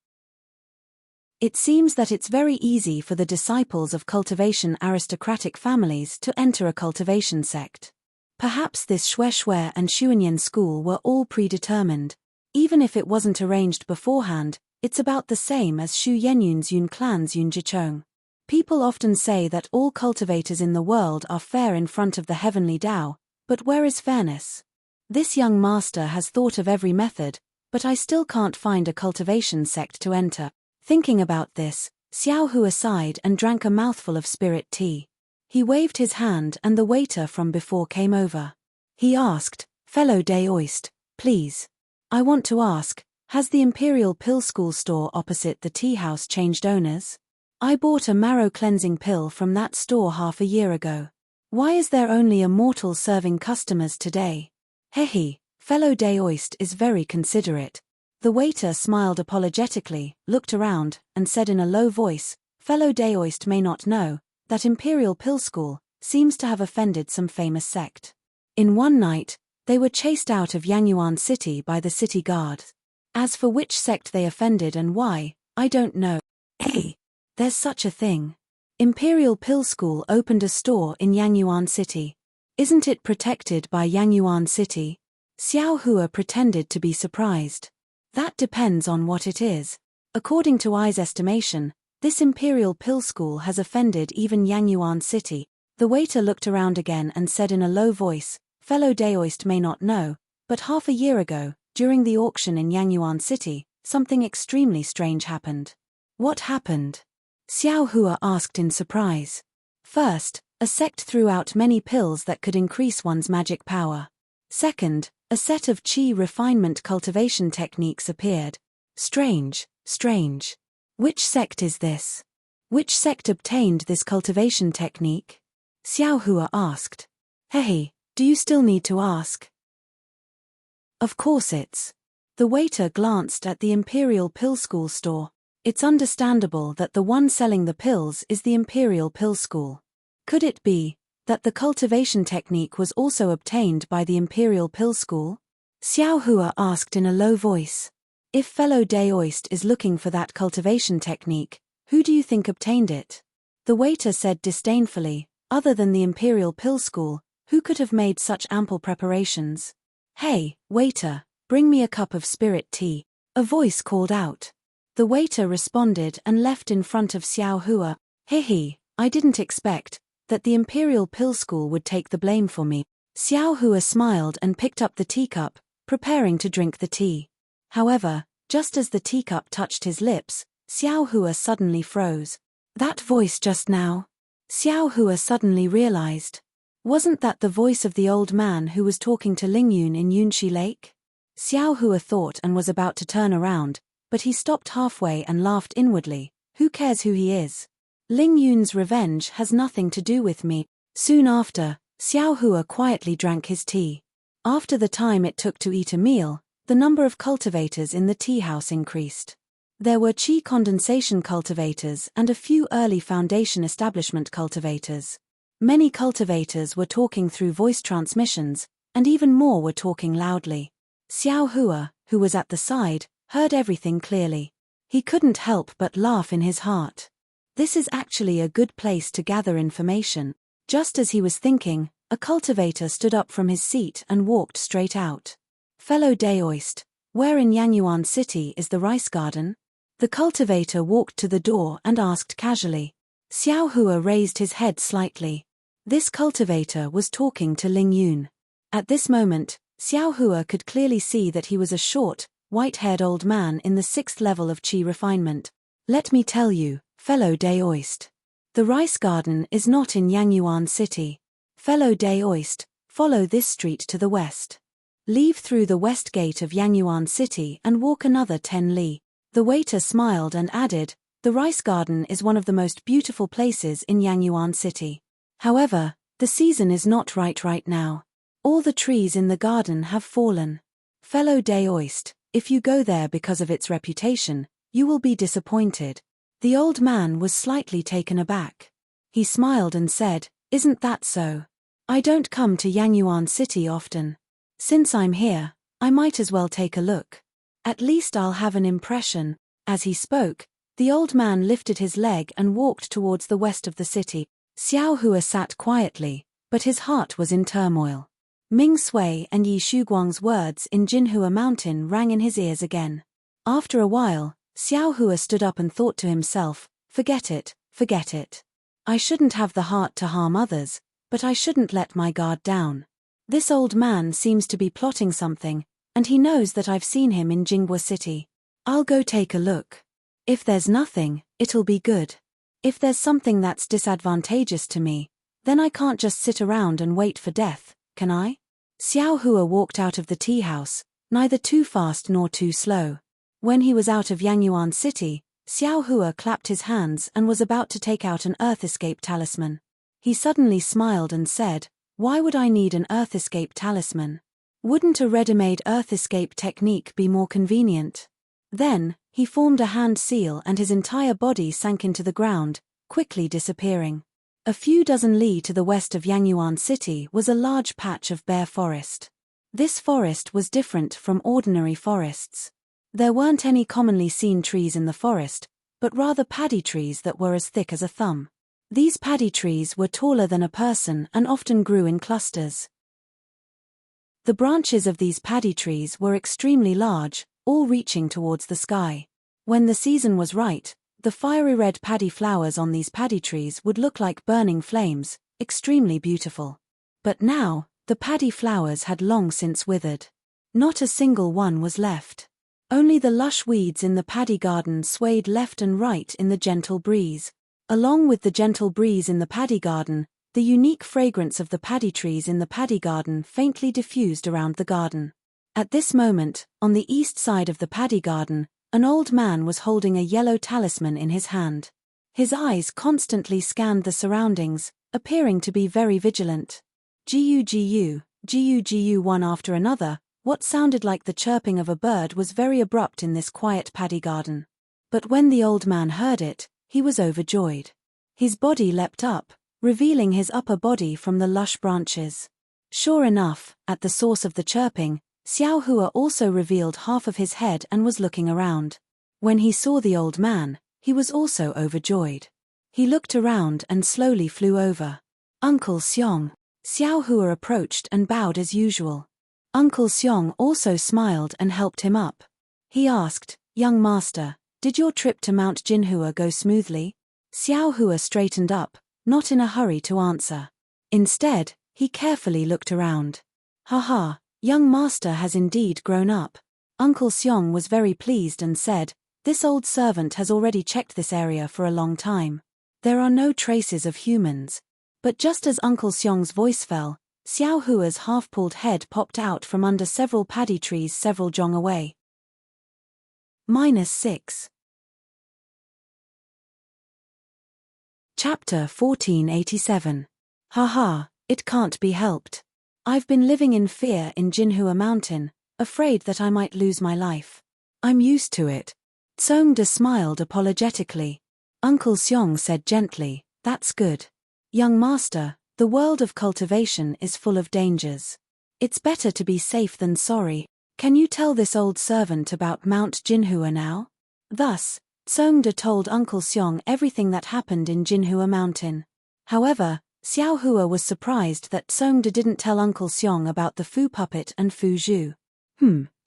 It seems that it's very easy for the disciples of cultivation aristocratic families to enter a cultivation sect. Perhaps this Xue Xue and Xuanyan school were all predetermined. Even if it wasn't arranged beforehand, it's about the same as Xu Yenyun's Yun clan's Yun Jichong. People often say that all cultivators in the world are fair in front of the heavenly Tao, but where is fairness? This young master has thought of every method, but I still can't find a cultivation sect to enter. Thinking about this, Xiao Hua sighed and drank a mouthful of spirit tea. He waved his hand and the waiter from before came over. He asked, "Fellow Daoist, please. I want to ask, has the Imperial Pill School store opposite the tea house changed owners? I bought a marrow cleansing pill from that store half a year ago. Why is there only a mortal serving customers today?" Hehe, fellow Daoist is very considerate. The waiter smiled apologetically, looked around, and said in a low voice, "Fellow Daoist may not know that Imperial Pill School seems to have offended some famous sect. In one night, they were chased out of Yangyuan City by the city guards. As for which sect they offended and why, I don't know. Hey, there's such a thing. Imperial Pill School opened a store in Yangyuan City. Isn't it protected by Yangyuan City?" Xiao Hua pretended to be surprised. That depends on what it is. According to I's estimation, this Imperial Pill School has offended even Yangyuan City. The waiter looked around again and said in a low voice, "Fellow Daoist may not know, but half a year ago, during the auction in Yangyuan City, something extremely strange happened." "What happened?" Xiao Hua asked in surprise. "First, a sect threw out many pills that could increase one's magic power. Second, a set of qi refinement cultivation techniques appeared. Strange, strange. Which sect is this? Which sect obtained this cultivation technique?" Xiao Hua asked. "Hey, do you still need to ask?" "Of course it's." The waiter glanced at the Imperial Pill School store. It's understandable that the one selling the pills is the Imperial Pill School. Could it be that the cultivation technique was also obtained by the Imperial Pill School? Xiao Hua asked in a low voice. "If fellow Daoist is looking for that cultivation technique, who do you think obtained it?" The waiter said disdainfully, "Other than the Imperial Pill School, who could have made such ample preparations?" "Hey, waiter, bring me a cup of spirit tea," a voice called out. The waiter responded and left in front of Xiao Hua. "Hehe, I didn't expect that the Imperial Pill School would take the blame for me." Xiao Hua smiled and picked up the teacup, preparing to drink the tea. However, just as the teacup touched his lips, Xiao Hua suddenly froze. That voice just now? Xiao Hua suddenly realized. Wasn't that the voice of the old man who was talking to Ling Yun in Yunxi Lake? Xiao Hua thought and was about to turn around, but he stopped halfway and laughed inwardly. Who cares who he is? Ling Yun's revenge has nothing to do with me. Soon after, Xiao Hua quietly drank his tea. After the time it took to eat a meal, the number of cultivators in the tea house increased. There were qi condensation cultivators and a few early foundation establishment cultivators. Many cultivators were talking through voice transmissions, and even more were talking loudly. Xiao Hua, who was at the side, heard everything clearly. He couldn't help but laugh in his heart. This is actually a good place to gather information. Just as he was thinking, a cultivator stood up from his seat and walked straight out. "Fellow Daoist, where in Yangyuan City is the rice garden?" The cultivator walked to the door and asked casually. Xiao Hua raised his head slightly. This cultivator was talking to Ling Yun. At this moment, Xiao Hua could clearly see that he was a short, white-haired old man in the 6th level of qi refinement. "Let me tell you, fellow Daoist. The rice garden is not in Yangyuan City. Fellow Daoist, follow this street to the west. Leave through the west gate of Yangyuan City and walk another 10 li. The waiter smiled and added, "The rice garden is one of the most beautiful places in Yangyuan City. However, the season is not right now. All the trees in the garden have fallen. Fellow Daoist, If you go there because of its reputation, you will be disappointed. The old man was slightly taken aback. He smiled and said, "Isn't that so? I don't come to Yangyuan City often. Since I'm here, I might as well take a look. At least I'll have an impression." As he spoke, the old man lifted his leg and walked towards the west of the city. Xiao Hua sat quietly, but his heart was in turmoil. Ming Sui and Yi Shuguang's words in Jinhua Mountain rang in his ears again. After a while, Xiao Hua stood up and thought to himself, forget it. I shouldn't have the heart to harm others, but I shouldn't let my guard down. This old man seems to be plotting something, and he knows that I've seen him in Jinghua City. I'll go take a look. If there's nothing, it'll be good. If there's something that's disadvantageous to me, then I can't just sit around and wait for death, can I? Xiao Hua walked out of the tea house, neither too fast nor too slow. When he was out of Yangyuan City, Xiao Hua clapped his hands and was about to take out an Earth Escape talisman. He suddenly smiled and said, "Why would I need an Earth Escape talisman? Wouldn't a ready-made Earth Escape technique be more convenient?" Then, he formed a hand seal and his entire body sank into the ground, quickly disappearing. A few dozen li to the west of Yangyuan City was a large patch of bare forest. This forest was different from ordinary forests. There weren't any commonly seen trees in the forest, but rather paddy trees that were as thick as a thumb. These paddy trees were taller than a person and often grew in clusters. The branches of these paddy trees were extremely large, all reaching towards the sky. When the season was right, the fiery red paddy flowers on these paddy trees would look like burning flames, extremely beautiful. But now, the paddy flowers had long since withered. Not a single one was left. Only the lush weeds in the paddy garden swayed left and right in the gentle breeze. Along with the gentle breeze in the paddy garden, the unique fragrance of the paddy trees in the paddy garden faintly diffused around the garden. At this moment, on the east side of the paddy garden, an old man was holding a yellow talisman in his hand. His eyes constantly scanned the surroundings, appearing to be very vigilant. Gu, one after another, what sounded like the chirping of a bird was very abrupt in this quiet paddy garden. But when the old man heard it, he was overjoyed. His body leapt up, revealing his upper body from the lush branches. Sure enough, at the source of the chirping, Xiao Hua also revealed half of his head and was looking around. When he saw the old man, he was also overjoyed. He looked around and slowly flew over. "Uncle Xiong." Xiao Hua approached and bowed as usual. Uncle Xiong also smiled and helped him up. He asked, "Young master, did your trip to Mount Jinhua go smoothly?" Xiao Hua straightened up, not in a hurry to answer. Instead, he carefully looked around. "Haha. Young master has indeed grown up." Uncle Xiong was very pleased and said, "This old servant has already checked this area for a long time. There are no traces of humans." But just as Uncle Xiong's voice fell, Xiao Hua's half-pulled head popped out from under several paddy trees several zhong away. -6. Chapter 1487. Haha, it can't be helped. I've been living in fear in Jinhua Mountain, afraid that I might lose my life. I'm used to it. Tsongda smiled apologetically. Uncle Xiong said gently, "That's good. Young master, the world of cultivation is full of dangers. It's better to be safe than sorry. Can you tell this old servant about Mount Jinhua now?" Thus, Tsongda told Uncle Xiong everything that happened in Jinhua Mountain. However, Xiao Hua was surprised that Tsongda didn't tell Uncle Xiong about the Fu puppet and Fu Zhu.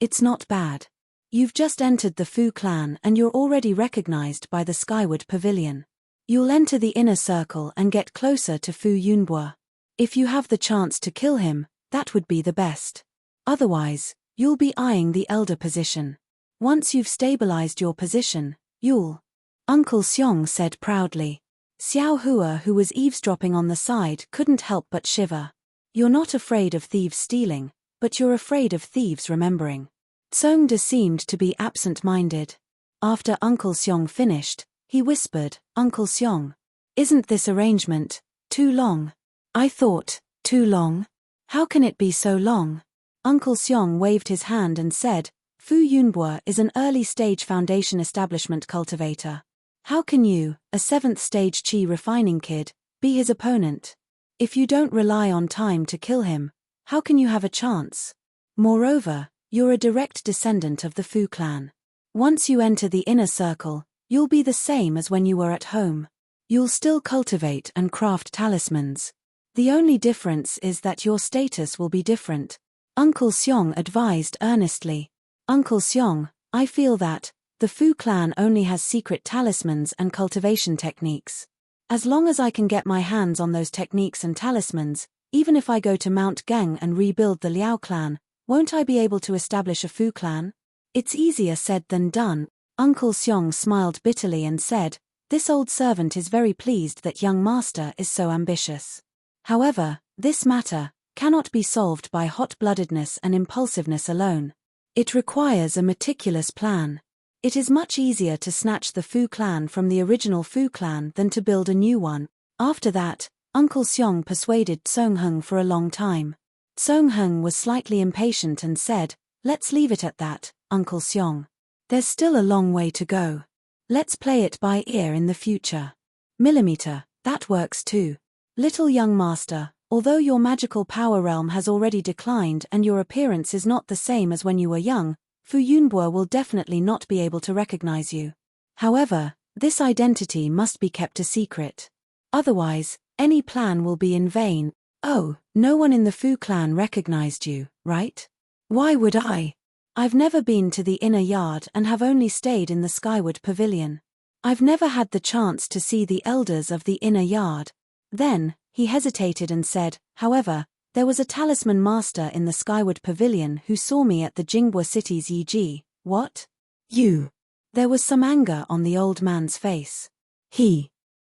It's not bad. You've just entered the Fu clan and you're already recognized by the Skyward Pavilion. You'll enter the inner circle and get closer to Fu Yunbua. If you have the chance to kill him, that would be the best. Otherwise, you'll be eyeing the elder position. Once you've stabilized your position, you'll... Uncle Xiong said proudly. Xiao Hua, who was eavesdropping on the side, couldn't help but shiver. You're not afraid of thieves stealing, but you're afraid of thieves remembering. Tsongda seemed to be absent-minded. After Uncle Xiong finished, he whispered, "Uncle Xiong, isn't this arrangement too long?" I thought, too long? How can it be so long? Uncle Xiong waved his hand and said, Fu Yunbo is an early-stage foundation establishment cultivator. How can you, a 7th-stage qi refining kid, be his opponent? If you don't rely on time to kill him, how can you have a chance? Moreover, you're a direct descendant of the Fu clan. Once you enter the inner circle, you'll be the same as when you were at home. You'll still cultivate and craft talismans. The only difference is that your status will be different. Uncle Xiong advised earnestly. Uncle Xiong, I feel that the Fu clan only has secret talismans and cultivation techniques. As long as I can get my hands on those techniques and talismans, even if I go to Mount Gang and rebuild the Liao clan, won't I be able to establish a Fu clan? It's easier said than done. Uncle Xiong smiled bitterly and said, this old servant is very pleased that young master is so ambitious. However, this matter cannot be solved by hot-bloodedness and impulsiveness alone. It requires a meticulous plan. It is much easier to snatch the Fu clan from the original Fu clan than to build a new one. After that, Uncle Xiong persuaded Songheng for a long time. Songheng was slightly impatient and said, let's leave it at that, Uncle Xiong. There's still a long way to go. Let's play it by ear in the future. Millimeter, that works too. Little young master, although your magical power realm has already declined and your appearance is not the same as when you were young, Fu Yunbo will definitely not be able to recognize you. However, this identity must be kept a secret. Otherwise, any plan will be in vain. Oh, no one in the Fu clan recognized you, right? Why would I? I've never been to the inner yard and have only stayed in the Skyward Pavilion. I've never had the chance to see the elders of the inner yard. Then, he hesitated and said, however, there was a talisman master in the Skyward Pavilion who saw me at the Jingbo City's Yiji. What? You? There was some anger on the old man's face.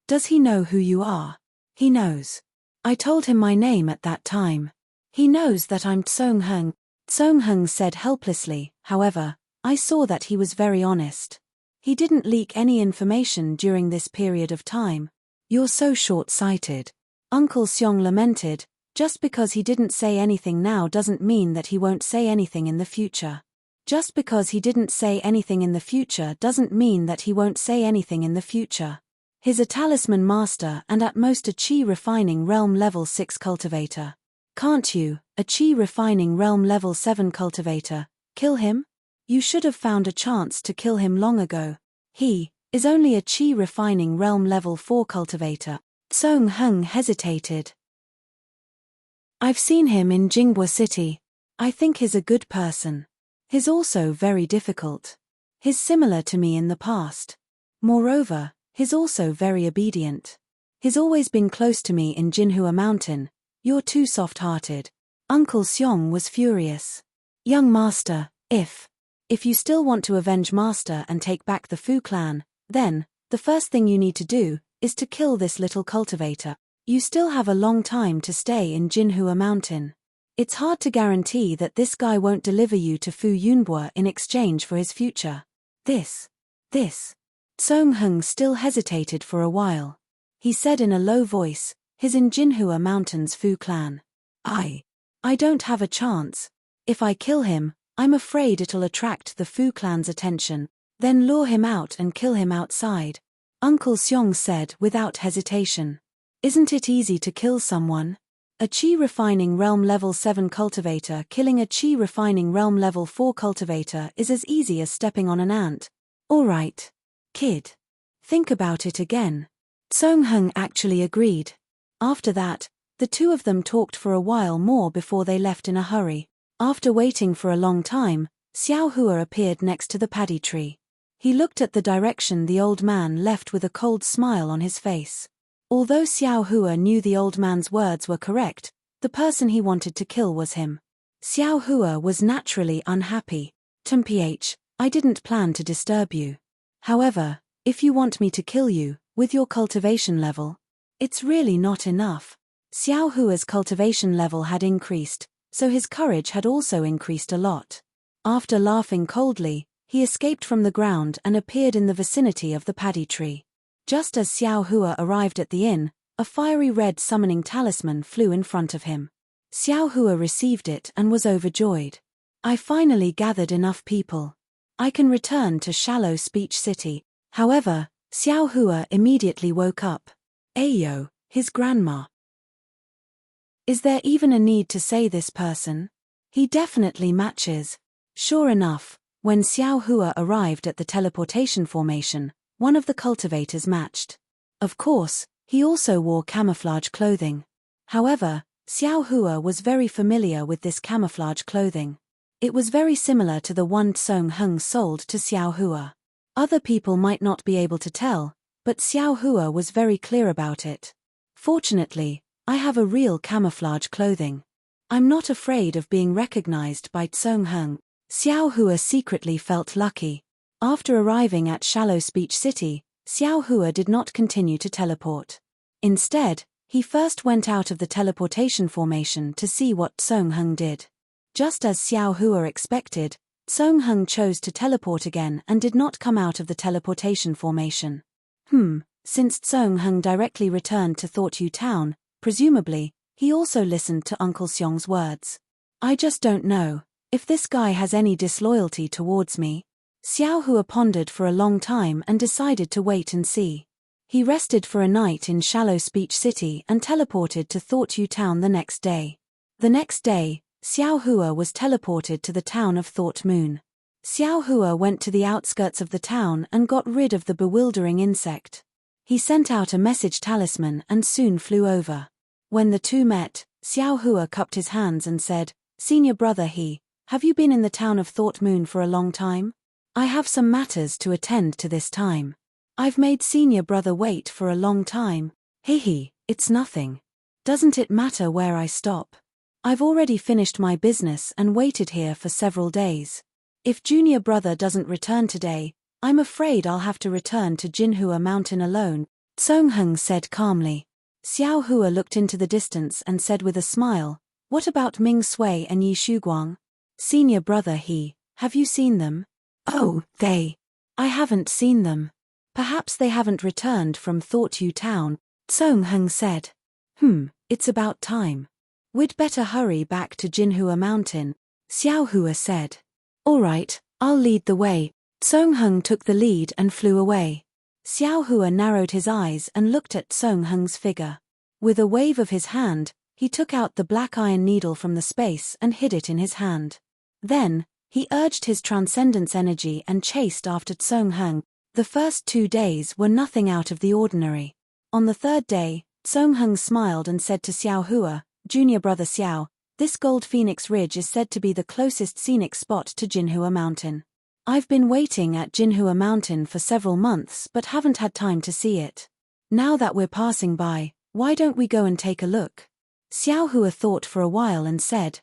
Does he know who you are? He knows. I told him my name at that time. He knows that I'm Songheng. Songheng said helplessly, however, I saw that he was very honest. He didn't leak any information during this period of time. You're so short-sighted. Uncle Xiong lamented, just because he didn't say anything now doesn't mean that he won't say anything in the future. Just because he didn't say anything in the future doesn't mean that he won't say anything in the future. He's a talisman master and at most a qi refining realm level 6 cultivator. Can't you, a qi refining realm level 7 cultivator, kill him? You should have found a chance to kill him long ago. He is only a qi refining realm level 4 cultivator. Songheng hesitated. I've seen him in Jingbo City. I think he's a good person. He's also very difficult. He's similar to me in the past. Moreover, he's also very obedient. He's always been close to me in Jinhua Mountain. You're too soft-hearted. Uncle Xiong was furious. Young master, if you still want to avenge master and take back the Fu clan, then, the first thing you need to do, is to kill this little cultivator. You still have a long time to stay in Jinhua Mountain. It's hard to guarantee that this guy won't deliver you to Fu Yunbo in exchange for his future. This. Songheng still hesitated for a while. He said in a low voice, his in Jinhua Mountain's Fu clan. I don't have a chance. If I kill him, I'm afraid it'll attract the Fu clan's attention, then lure him out and kill him outside. Uncle Xiong said without hesitation. Isn't it easy to kill someone? A qi refining realm level 7 cultivator killing a qi refining realm level 4 cultivator is as easy as stepping on an ant. Alright. Kid. Think about it again. Songheng actually agreed. After that, the two of them talked for a while more before they left in a hurry. After waiting for a long time, Xiao Hua appeared next to the paddy tree. He looked at the direction the old man left with a cold smile on his face. Although Xiao Hua knew the old man's words were correct, the person he wanted to kill was him. Xiao Hua was naturally unhappy. Temph, I didn't plan to disturb you. However, if you want me to kill you, with your cultivation level, it's really not enough. Xiao Hua's cultivation level had increased, so his courage had also increased a lot. After laughing coldly, he escaped from the ground and appeared in the vicinity of the paddy tree. Just as Xiao Hua arrived at the inn, a fiery red summoning talisman flew in front of him. Xiao Hua received it and was overjoyed. I finally gathered enough people. I can return to Shallow Speech City. However, Xiao Hua immediately woke up. Ayo, his grandma. Is there even a need to say this person? He definitely matches. Sure enough, when Xiao Hua arrived at the teleportation formation, one of the cultivators matched. Of course, he also wore camouflage clothing. However, Xiao Hua was very familiar with this camouflage clothing. It was very similar to the one Song Heng sold to Xiao Hua. Other people might not be able to tell, but Xiao Hua was very clear about it. Fortunately, I have a real camouflage clothing. I'm not afraid of being recognized by Song Heng. Xiao Hua secretly felt lucky. After arriving at Shallow Speech City, Xiao Hua did not continue to teleport. Instead, he first went out of the teleportation formation to see what Song Heng did. Just as Xiao Hua expected, Song Heng chose to teleport again and did not come out of the teleportation formation. Since Song Heng directly returned to Thought You Town, presumably, he also listened to Uncle Xiong's words. I just don't know if this guy has any disloyalty towards me. Xiao Hua pondered for a long time and decided to wait and see. He rested for a night in Shallow Speech City and teleported to Thought You Town the next day. The next day, Xiao Hua was teleported to the town of Thought Moon. Xiao Hua went to the outskirts of the town and got rid of the bewildering insect. He sent out a message talisman and soon flew over. When the two met, Xiao Hua cupped his hands and said, "Senior brother have you been in the town of Thought Moon for a long time? I have some matters to attend to this time. I've made senior brother wait for a long time." It's nothing. Doesn't it matter where I stop? I've already finished my business and waited here for several days. If junior brother doesn't return today, I'm afraid I'll have to return to Jinhua Mountain alone, Song Heng said calmly. Xiao Hua looked into the distance and said with a smile, "What about Ming Sui and Yi Shuguang? Senior brother have you seen them?" "Oh, I haven't seen them. Perhaps they haven't returned from Thought You Town," Song Heng said. It's about time. We'd better hurry back to Jinhua Mountain, Xiao Hua said. All right, I'll lead the way. Song Heng took the lead and flew away. Xiao Hua narrowed his eyes and looked at Song Heng's figure. With a wave of his hand, he took out the black iron needle from the space and hid it in his hand. Then, he urged his transcendence energy and chased after Song Heng. The first 2 days were nothing out of the ordinary. On the third day, Song Heng smiled and said to Xiao Hua, "Junior brother Xiao, this Gold Phoenix Ridge is said to be the closest scenic spot to Jinhua Mountain. I've been waiting at Jinhua Mountain for several months but haven't had time to see it. Now that we're passing by, why don't we go and take a look?" Xiao Hua thought for a while and said,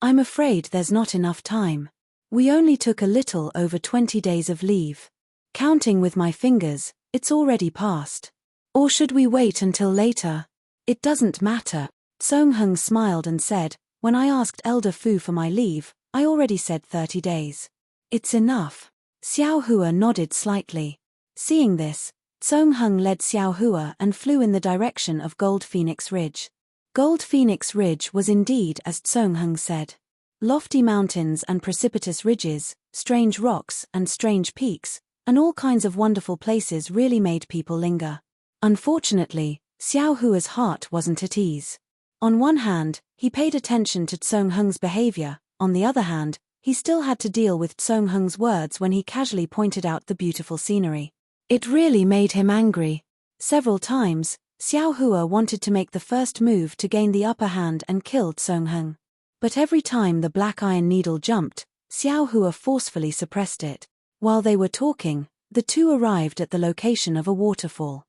"I'm afraid there's not enough time. We only took a little over 20 days of leave. Counting with my fingers, it's already passed. Or should we wait until later?" "It doesn't matter." Song Heng smiled and said, "When I asked Elder Fu for my leave, I already said 30 days. It's enough." Xiao Hua nodded slightly. Seeing this, Song Heng led Xiao Hua and flew in the direction of Gold Phoenix Ridge. Gold Phoenix Ridge was indeed as Song Heng said. Lofty mountains and precipitous ridges, strange rocks and strange peaks, and all kinds of wonderful places really made people linger. Unfortunately, Xiao Hua's heart wasn't at ease. On one hand, he paid attention to Song Heng's behavior, on the other hand, he still had to deal with Song Heng's words when he casually pointed out the beautiful scenery. It really made him angry. Several times, Xiao Hua wanted to make the first move to gain the upper hand and killed Song Heng. But every time the black iron needle jumped, Xiao Hua forcefully suppressed it. While they were talking, the two arrived at the location of a waterfall.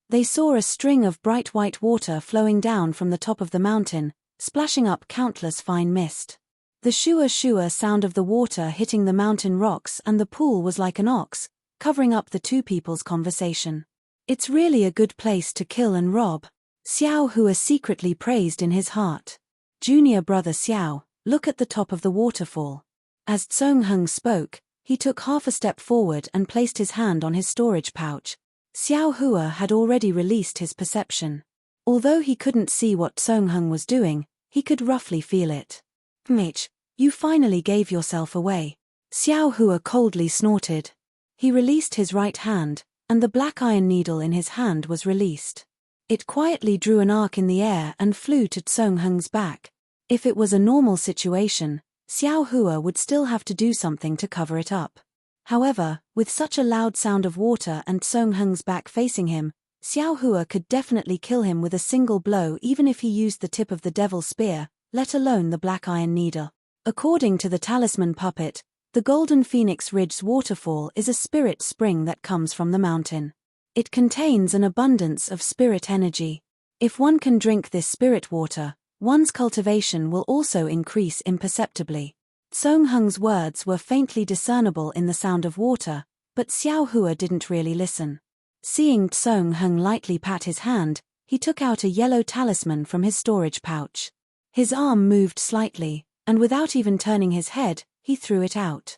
They saw a string of bright white water flowing down from the top of the mountain, splashing up countless fine mist. The shua-shua sound of the water hitting the mountain rocks and the pool was like an ox, covering up the two people's conversation. "It's really a good place to kill and rob," Xiao Hua secretly praised in his heart. "Junior brother Xiao, look at the top of the waterfall." As Song Heng spoke, he took half a step forward and placed his hand on his storage pouch. Xiao Hua had already released his perception. Although he couldn't see what Song Heng was doing, he could roughly feel it. Mitch, you finally gave yourself away. Xiao Hua coldly snorted. He released his right hand, and the black iron needle in his hand was released. It quietly drew an arc in the air and flew to Song Heng's back. If it was a normal situation, Xiao Hua would still have to do something to cover it up. However, with such a loud sound of water and Song Heng's back facing him, Xiao Hua could definitely kill him with a single blow even if he used the tip of the devil's spear, let alone the black iron needle. According to the talisman puppet, the Golden Phoenix Ridge's waterfall is a spirit spring that comes from the mountain. It contains an abundance of spirit energy. If one can drink this spirit water, one's cultivation will also increase imperceptibly. Song Heng's words were faintly discernible in the sound of water, but Xiao Hua didn't really listen. Seeing Song Heng lightly pat his hand, he took out a yellow talisman from his storage pouch. His arm moved slightly, and without even turning his head, he threw it out.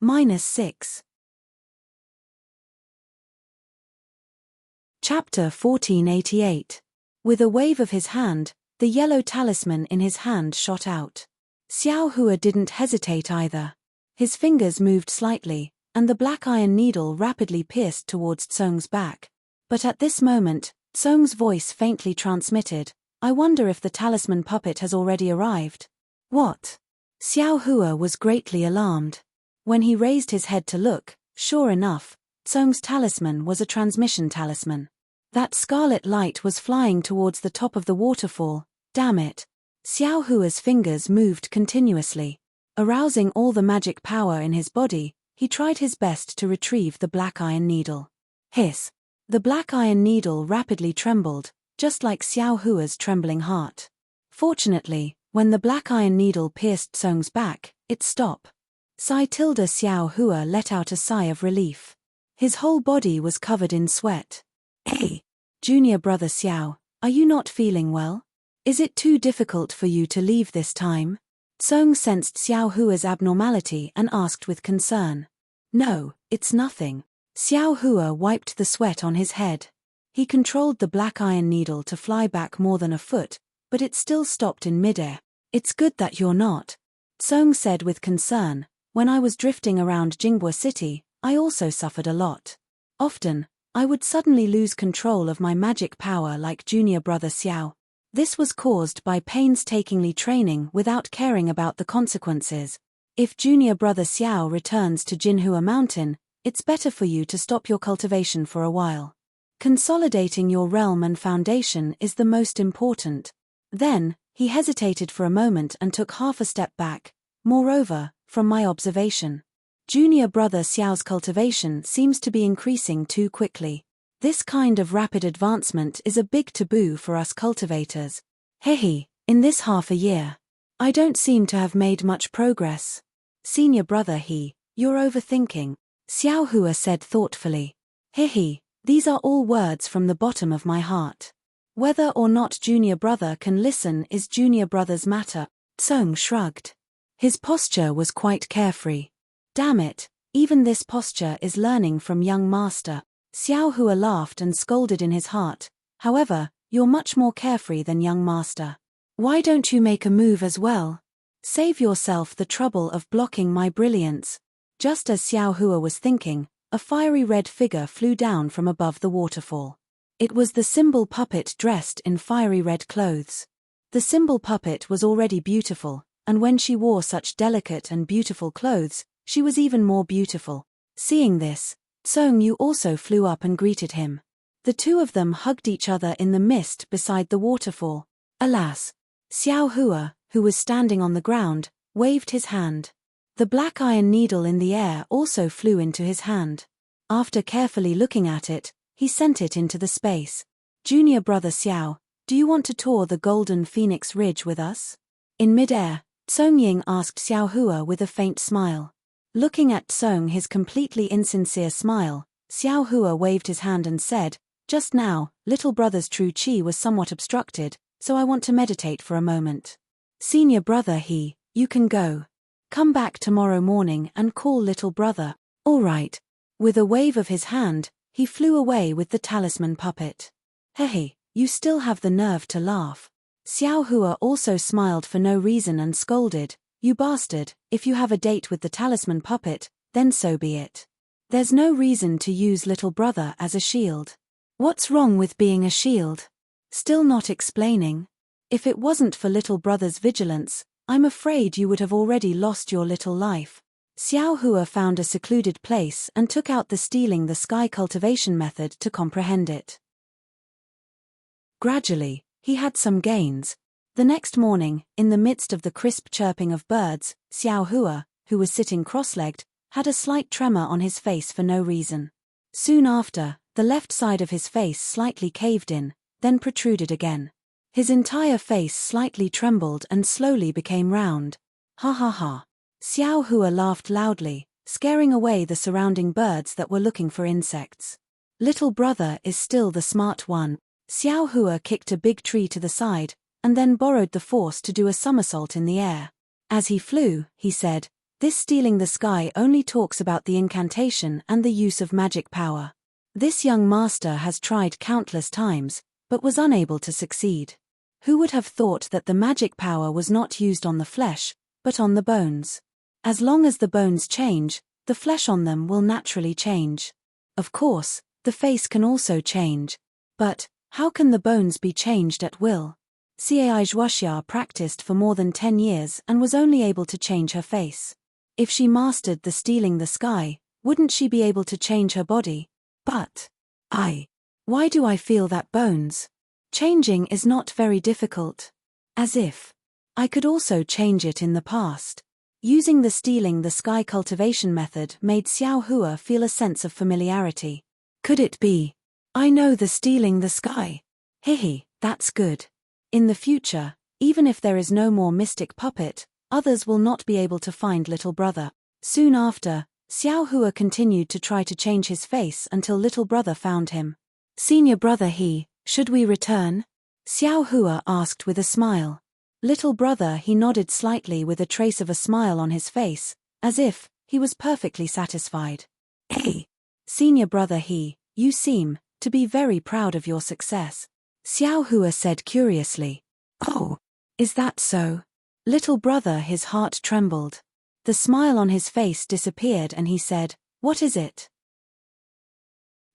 -6. Chapter 1488. With a wave of his hand, the yellow talisman in his hand shot out. Xiao Hua didn't hesitate either. His fingers moved slightly, and the black iron needle rapidly pierced towards Tsong's back. But at this moment, Tsong's voice faintly transmitted, "I wonder if the talisman puppet has already arrived." "What?" Xiao Hua was greatly alarmed. When he raised his head to look, sure enough, Tsong's talisman was a transmission talisman. That scarlet light was flying towards the top of the waterfall. Damn it. Xiao Hua's fingers moved continuously. Arousing all the magic power in his body, he tried his best to retrieve the black iron needle. Hiss. The black iron needle rapidly trembled, just like Xiao Hua's trembling heart. Fortunately, when the black iron needle pierced Song's back, it stopped. Xiao Hua let out a sigh of relief. His whole body was covered in sweat. "Hey, junior brother Xiao, are you not feeling well? Is it too difficult for you to leave this time?" Song sensed Xiao Hua's abnormality and asked with concern. "No, it's nothing." Xiao Hua wiped the sweat on his head. He controlled the black iron needle to fly back more than a foot, but it still stopped in midair. "It's good that you're not," Song said with concern. "When I was drifting around Jinghua City, I also suffered a lot. Often, I would suddenly lose control of my magic power like junior brother Xiao. This was caused by painstakingly training without caring about the consequences. If junior brother Xiao returns to Jinhua Mountain, it's better for you to stop your cultivation for a while. Consolidating your realm and foundation is the most important." Then, he hesitated for a moment and took half a step back. "Moreover, from my observation, junior brother Xiao's cultivation seems to be increasing too quickly. This kind of rapid advancement is a big taboo for us cultivators. Hehe, in this half a year, I don't seem to have made much progress." "Senior brother you're overthinking," Xiao Hua said thoughtfully. "Hehe, these are all words from the bottom of my heart. Whether or not junior brother can listen is junior brother's matter." Song shrugged. His posture was quite carefree. "Damn it, even this posture is learning from young master." Xiao Hua laughed and scolded in his heart. "However, you're much more carefree than young master. Why don't you make a move as well? Save yourself the trouble of blocking my brilliance." Just as Xiao Hua was thinking, a fiery red figure flew down from above the waterfall. It was the symbol puppet dressed in fiery red clothes. The symbol puppet was already beautiful, and when she wore such delicate and beautiful clothes, she was even more beautiful. Seeing this, Song Yu also flew up and greeted him. The two of them hugged each other in the mist beside the waterfall. Alas! Xiao Hua, who was standing on the ground, waved his hand. The black iron needle in the air also flew into his hand. After carefully looking at it, he sent it into the space. "Junior brother Xiao, do you want to tour the Golden Phoenix Ridge with us?" In midair, Song Ying asked Xiao Hua with a faint smile. Looking at Song his completely insincere smile, Xiao Hua waved his hand and said, "Just now, little brother's true chi was somewhat obstructed, so I want to meditate for a moment. Senior brother you can go. Come back tomorrow morning and call little brother." "All right." With a wave of his hand, he flew away with the talisman puppet. "Hey, you still have the nerve to laugh." Xiao Hua also smiled for no reason and scolded, "You bastard, if you have a date with the talisman puppet, then so be it. There's no reason to use little brother as a shield. What's wrong with being a shield? Still not explaining? If it wasn't for little brother's vigilance, I'm afraid you would have already lost your little life." Xiao Hua found a secluded place and took out the stealing the sky cultivation method to comprehend it. Gradually, he had some gains. The next morning, in the midst of the crisp chirping of birds, Xiao Hua, who was sitting cross-legged, had a slight tremor on his face for no reason. Soon after, the left side of his face slightly caved in, then protruded again. His entire face slightly trembled and slowly became round. Ha ha ha. Xiao Hua laughed loudly, scaring away the surrounding birds that were looking for insects. Little brother is still the smart one. Xiao Hua kicked a big tree to the side, and then borrowed the force to do a somersault in the air. As he flew, he said, "This stealing the sky only talks about the incantation and the use of magic power. This young master has tried countless times, but was unable to succeed. Who would have thought that the magic power was not used on the flesh, but on the bones? As long as the bones change, the flesh on them will naturally change. Of course, the face can also change. But, how can the bones be changed at will?" Cai Zhuoxia practiced for more than 10 years and was only able to change her face. If she mastered the stealing the sky, wouldn't she be able to change her body? But, why do I feel that bones changing is not very difficult? As if I could also change it in the past. Using the stealing the sky cultivation method made Xiao Hua feel a sense of familiarity. Could it be? I know the stealing the sky. Hehe, that's good. In the future, even if there is no more mystic puppet, others will not be able to find little brother. Soon after, Xiao Hua continued to try to change his face until little brother found him. "Senior brother should we return?" Xiao Hua asked with a smile. Little brother nodded slightly with a trace of a smile on his face, as if he was perfectly satisfied. "Hey, senior brother you seem to be very proud of your success," Xiao Hua said curiously. "Oh, is that so?" Little brother his heart trembled. The smile on his face disappeared and he said, "What is it?"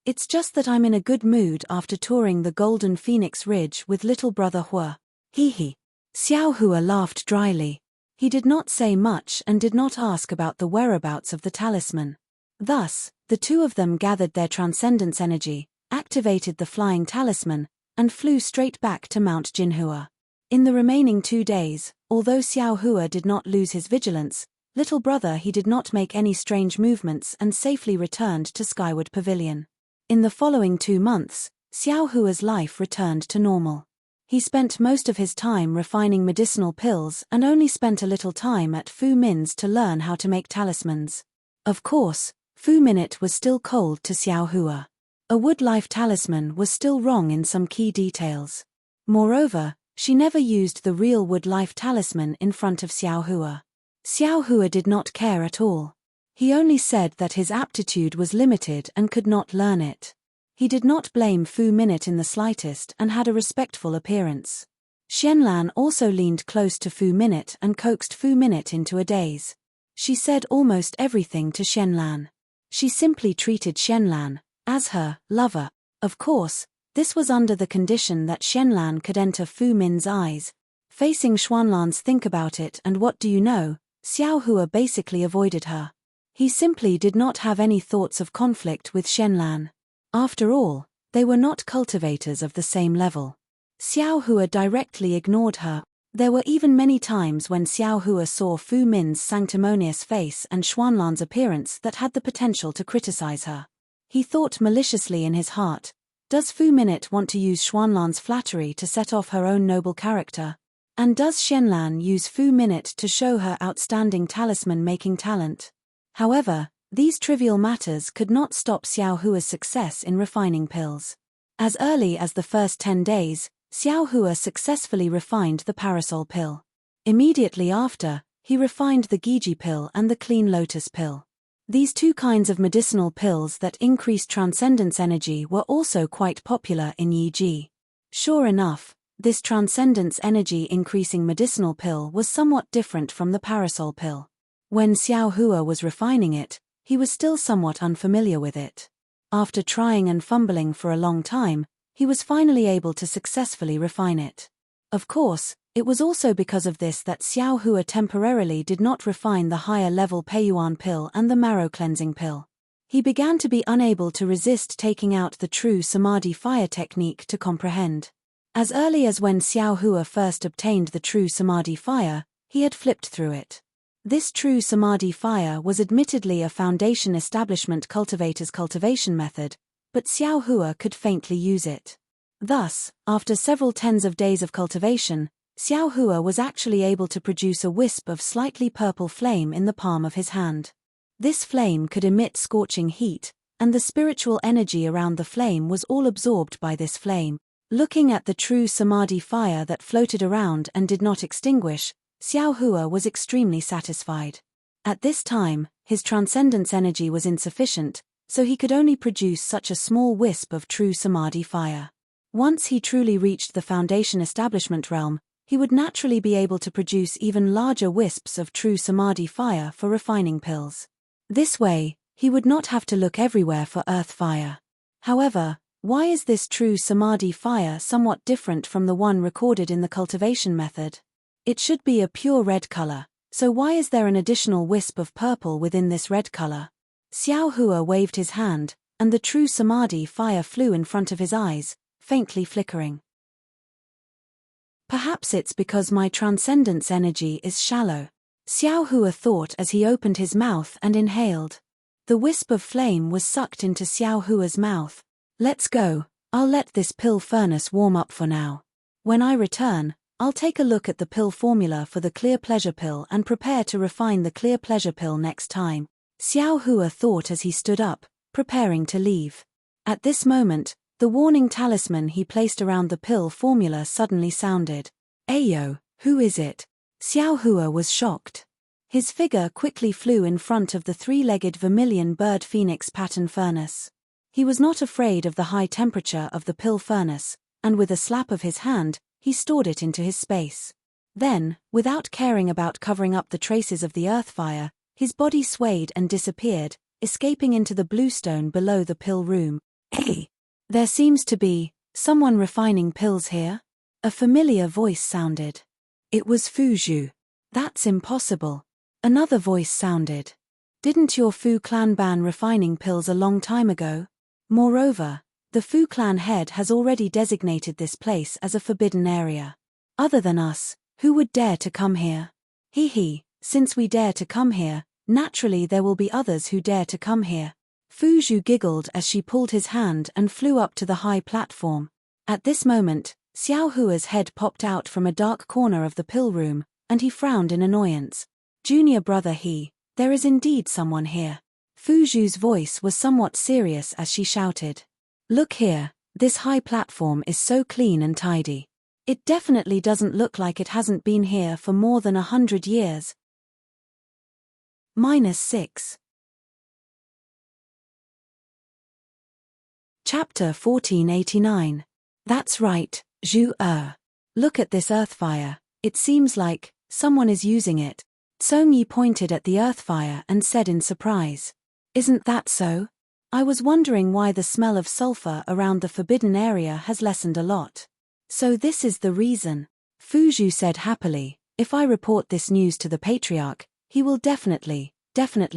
"It's just that I'm in a good mood after touring the Golden Phoenix Ridge with little brother Hua. Hee. Xiao Hua laughed dryly. He did not say much and did not ask about the whereabouts of the talisman. Thus, the two of them gathered their transcendence energy, activated the flying talisman, and flew straight back to Mount Jinhua. In the remaining 2 days, although Xiao Hua did not lose his vigilance, little brother did not make any strange movements and safely returned to Skyward Pavilion. In the following 2 months, Xiao Hua's life returned to normal. He spent most of his time refining medicinal pills and only spent a little time at Fu Min's to learn how to make talismans. Of course, Fu Minute was still cold to Xiao Hua. A wood life talisman was still wrong in some key details. Moreover, she never used the real wood life talisman in front of Xiao Hua. Xiao Hua did not care at all. He only said that his aptitude was limited and could not learn it. He did not blame Fu Minute in the slightest and had a respectful appearance. Xianlan also leaned close to Fu Minute and coaxed Fu Minute into a daze. She said almost everything to Xianlan. She simply treated Xianlan as her lover. Of course, this was under the condition that Xianlan could enter Fu Min's eyes. Facing Xuanlan's think about it and what do you know, Xiao Hua basically avoided her. He simply did not have any thoughts of conflict with Xianlan. After all, they were not cultivators of the same level. Xiao Hua directly ignored her. There were even many times when Xiao Hua saw Fu Min's sanctimonious face and Xuanlan's appearance that had the potential to criticize her. He thought maliciously in his heart, does Fu Minute want to use Xuanlan's flattery to set off her own noble character? And does Xianlan use Fu Minute to show her outstanding talisman-making talent? However, these trivial matters could not stop Xiao Hua's success in refining pills. As early as the first 10 days, Xiao Hua successfully refined the parasol pill. Immediately after, he refined the Giji pill and the clean lotus pill. These 2 kinds of medicinal pills that increased transcendence energy were also quite popular in Yi Ji. Sure enough, This transcendence energy increasing medicinal pill was somewhat different from the parasol pill. When Xiao Hua was refining it, he was still somewhat unfamiliar with it. After trying and fumbling for a long time, he was finally able to successfully refine it. Of course, it was also because of this that Xiao Hua temporarily did not refine the higher level Peiyuan pill and the marrow cleansing pill. He began to be unable to resist taking out the true Samadhi fire technique to comprehend. As early as when Xiao Hua first obtained the true Samadhi fire, he had flipped through it. This true Samadhi fire was admittedly a foundation establishment cultivator's cultivation method, but Xiao Hua could faintly use it. Thus, after several tens of days of cultivation, Xiao Hua was actually able to produce a wisp of slightly purple flame in the palm of his hand. This flame could emit scorching heat, and the spiritual energy around the flame was all absorbed by this flame. Looking at the true Samadhi fire that floated around and did not extinguish, Xiao Hua was extremely satisfied. At this time, his transcendence energy was insufficient, so he could only produce such a small wisp of true Samadhi fire. Once he truly reached the foundation establishment realm, he would naturally be able to produce even larger wisps of true Samadhi fire for refining pills. This way, he would not have to look everywhere for earth fire. However, why is this true Samadhi fire somewhat different from the one recorded in the cultivation method? It should be a pure red color, so why is there an additional wisp of purple within this red color? Xiao Hua waved his hand, and the true Samadhi fire flew in front of his eyes, faintly flickering. Perhaps it's because my transcendence energy is shallow, Xiao Hua thought as he opened his mouth and inhaled. The wisp of flame was sucked into Xiao Hua's mouth. Let's go, I'll let this pill furnace warm up for now. When I return, I'll take a look at the pill formula for the clear pleasure pill and prepare to refine the clear pleasure pill next time, Xiao Hua thought as he stood up, preparing to leave. At this moment, the warning talisman he placed around the pill formula suddenly sounded. Ayo, who is it? Xiao Hua was shocked. His figure quickly flew in front of the three-legged vermilion bird phoenix pattern furnace. He was not afraid of the high temperature of the pill furnace, and with a slap of his hand, he stored it into his space. Then, without caring about covering up the traces of the earth fire, his body swayed and disappeared, escaping into the bluestone below the pill room. Hey! There seems to be someone refining pills here? A familiar voice sounded. It was Fuzhu. That's impossible. Another voice sounded. Didn't your Fu clan ban refining pills a long time ago? Moreover, the Fu clan head has already designated this place as a forbidden area. Other than us, who would dare to come here? Since we dare to come here, naturally there will be others who dare to come here. Fuzhu giggled as she pulled his hand and flew up to the high platform. At this moment, Xiao Hua's head popped out from a dark corner of the pill room, and he frowned in annoyance. Junior brother there is indeed someone here. Fuzhu's voice was somewhat serious as she shouted. Look here, this high platform is so clean and tidy. It definitely doesn't look like it hasn't been here for more than 100 years. -6. Chapter 1489. That's right, Zhu Er. Look at this earth fire, it seems like someone is using it. Songyi pointed at the earth fire and said in surprise. Isn't that so? I was wondering why the smell of sulfur around the forbidden area has lessened a lot. So this is the reason. Fuzhu said happily, if I report this news to the patriarch, he will definitely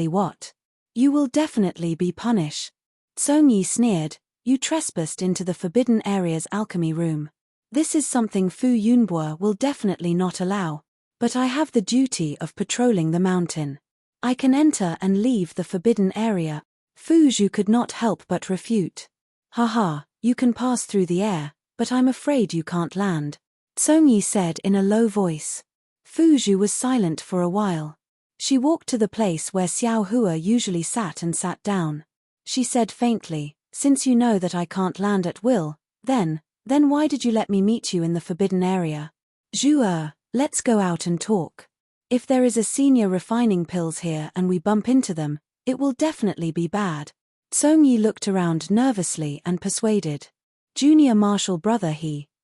what? You will definitely be punished. Songyi sneered, you trespassed into the forbidden area's alchemy room. This is something Fu Yunbo will definitely not allow. But I have the duty of patrolling the mountain. I can enter and leave the forbidden area. Fuzhu could not help but refute. Haha, you can pass through the air, but I'm afraid you can't land. Songyi said in a low voice. Fuzhu was silent for a while. She walked to the place where Xiao Hua usually sat and sat down. She said faintly, since you know that I can't land at will, then why did you let me meet you in the forbidden area? Zhu, let's go out and talk. If there is a senior refining pills here and we bump into them, it will definitely be bad. Songyi looked around nervously and persuaded. Junior martial brother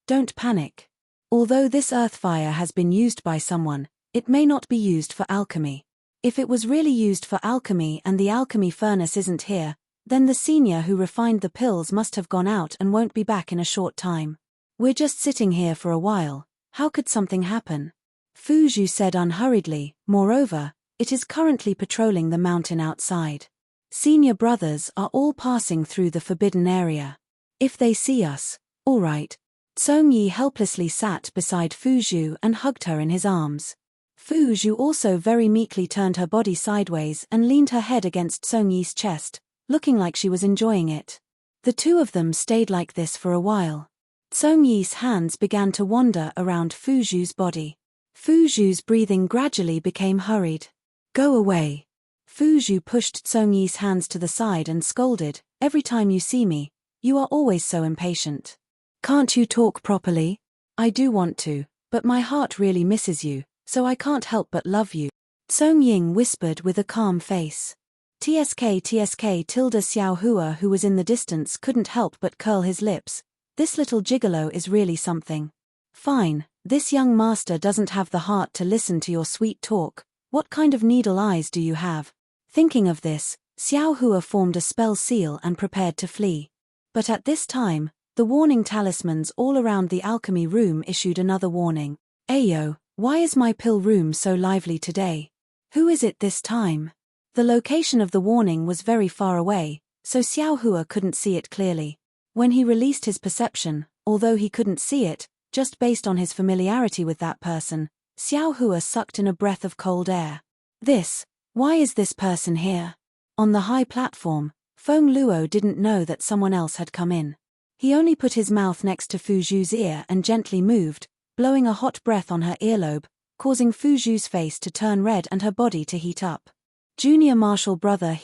don't panic. Although this earth fire has been used by someone, it may not be used for alchemy. If it was really used for alchemy and the alchemy furnace isn't here, then the senior who refined the pills must have gone out and won't be back in a short time. We're just sitting here for a while. How could something happen? Fu Zhu said unhurriedly. Moreover, it is currently patrolling the mountain outside. Senior brothers are all passing through the forbidden area. If they see us, all right. Song Yi helplessly sat beside Fu Zhu and hugged her in his arms. Fu Zhu also very meekly turned her body sideways and leaned her head against Song Yi's chest, looking like she was enjoying it. The two of them stayed like this for a while. Song Yi's hands began to wander around Fu Zhu's body. Fu Zhu's breathing gradually became hurried. Go away. Fu Zhu pushed Song Yi's hands to the side and scolded, every time you see me, you are always so impatient. Can't you talk properly? I do want to, but my heart really misses you, so I can't help but love you. Song Ying whispered with a calm face. TSK tilde Xiao Hua, who was in the distance, couldn't help but curl his lips. This little gigolo is really something. Fine, this young master doesn't have the heart to listen to your sweet talk. What kind of needle eyes do you have? Thinking of this, Xiao Hua formed a spell seal and prepared to flee. But at this time, the warning talismans all around the alchemy room issued another warning. Ayo, why is my pill room so lively today? Who is it this time? The location of the warning was very far away, so Xiao Hua couldn't see it clearly. When he released his perception, although he couldn't see it, just based on his familiarity with that person, Xiao Hua sucked in a breath of cold air. Why is this person here? On the high platform, Feng Luo didn't know that someone else had come in. He only put his mouth next to Fu Zhu's ear and gently moved, blowing a hot breath on her earlobe, causing Fu Zhu's face to turn red and her body to heat up. Junior martial brother,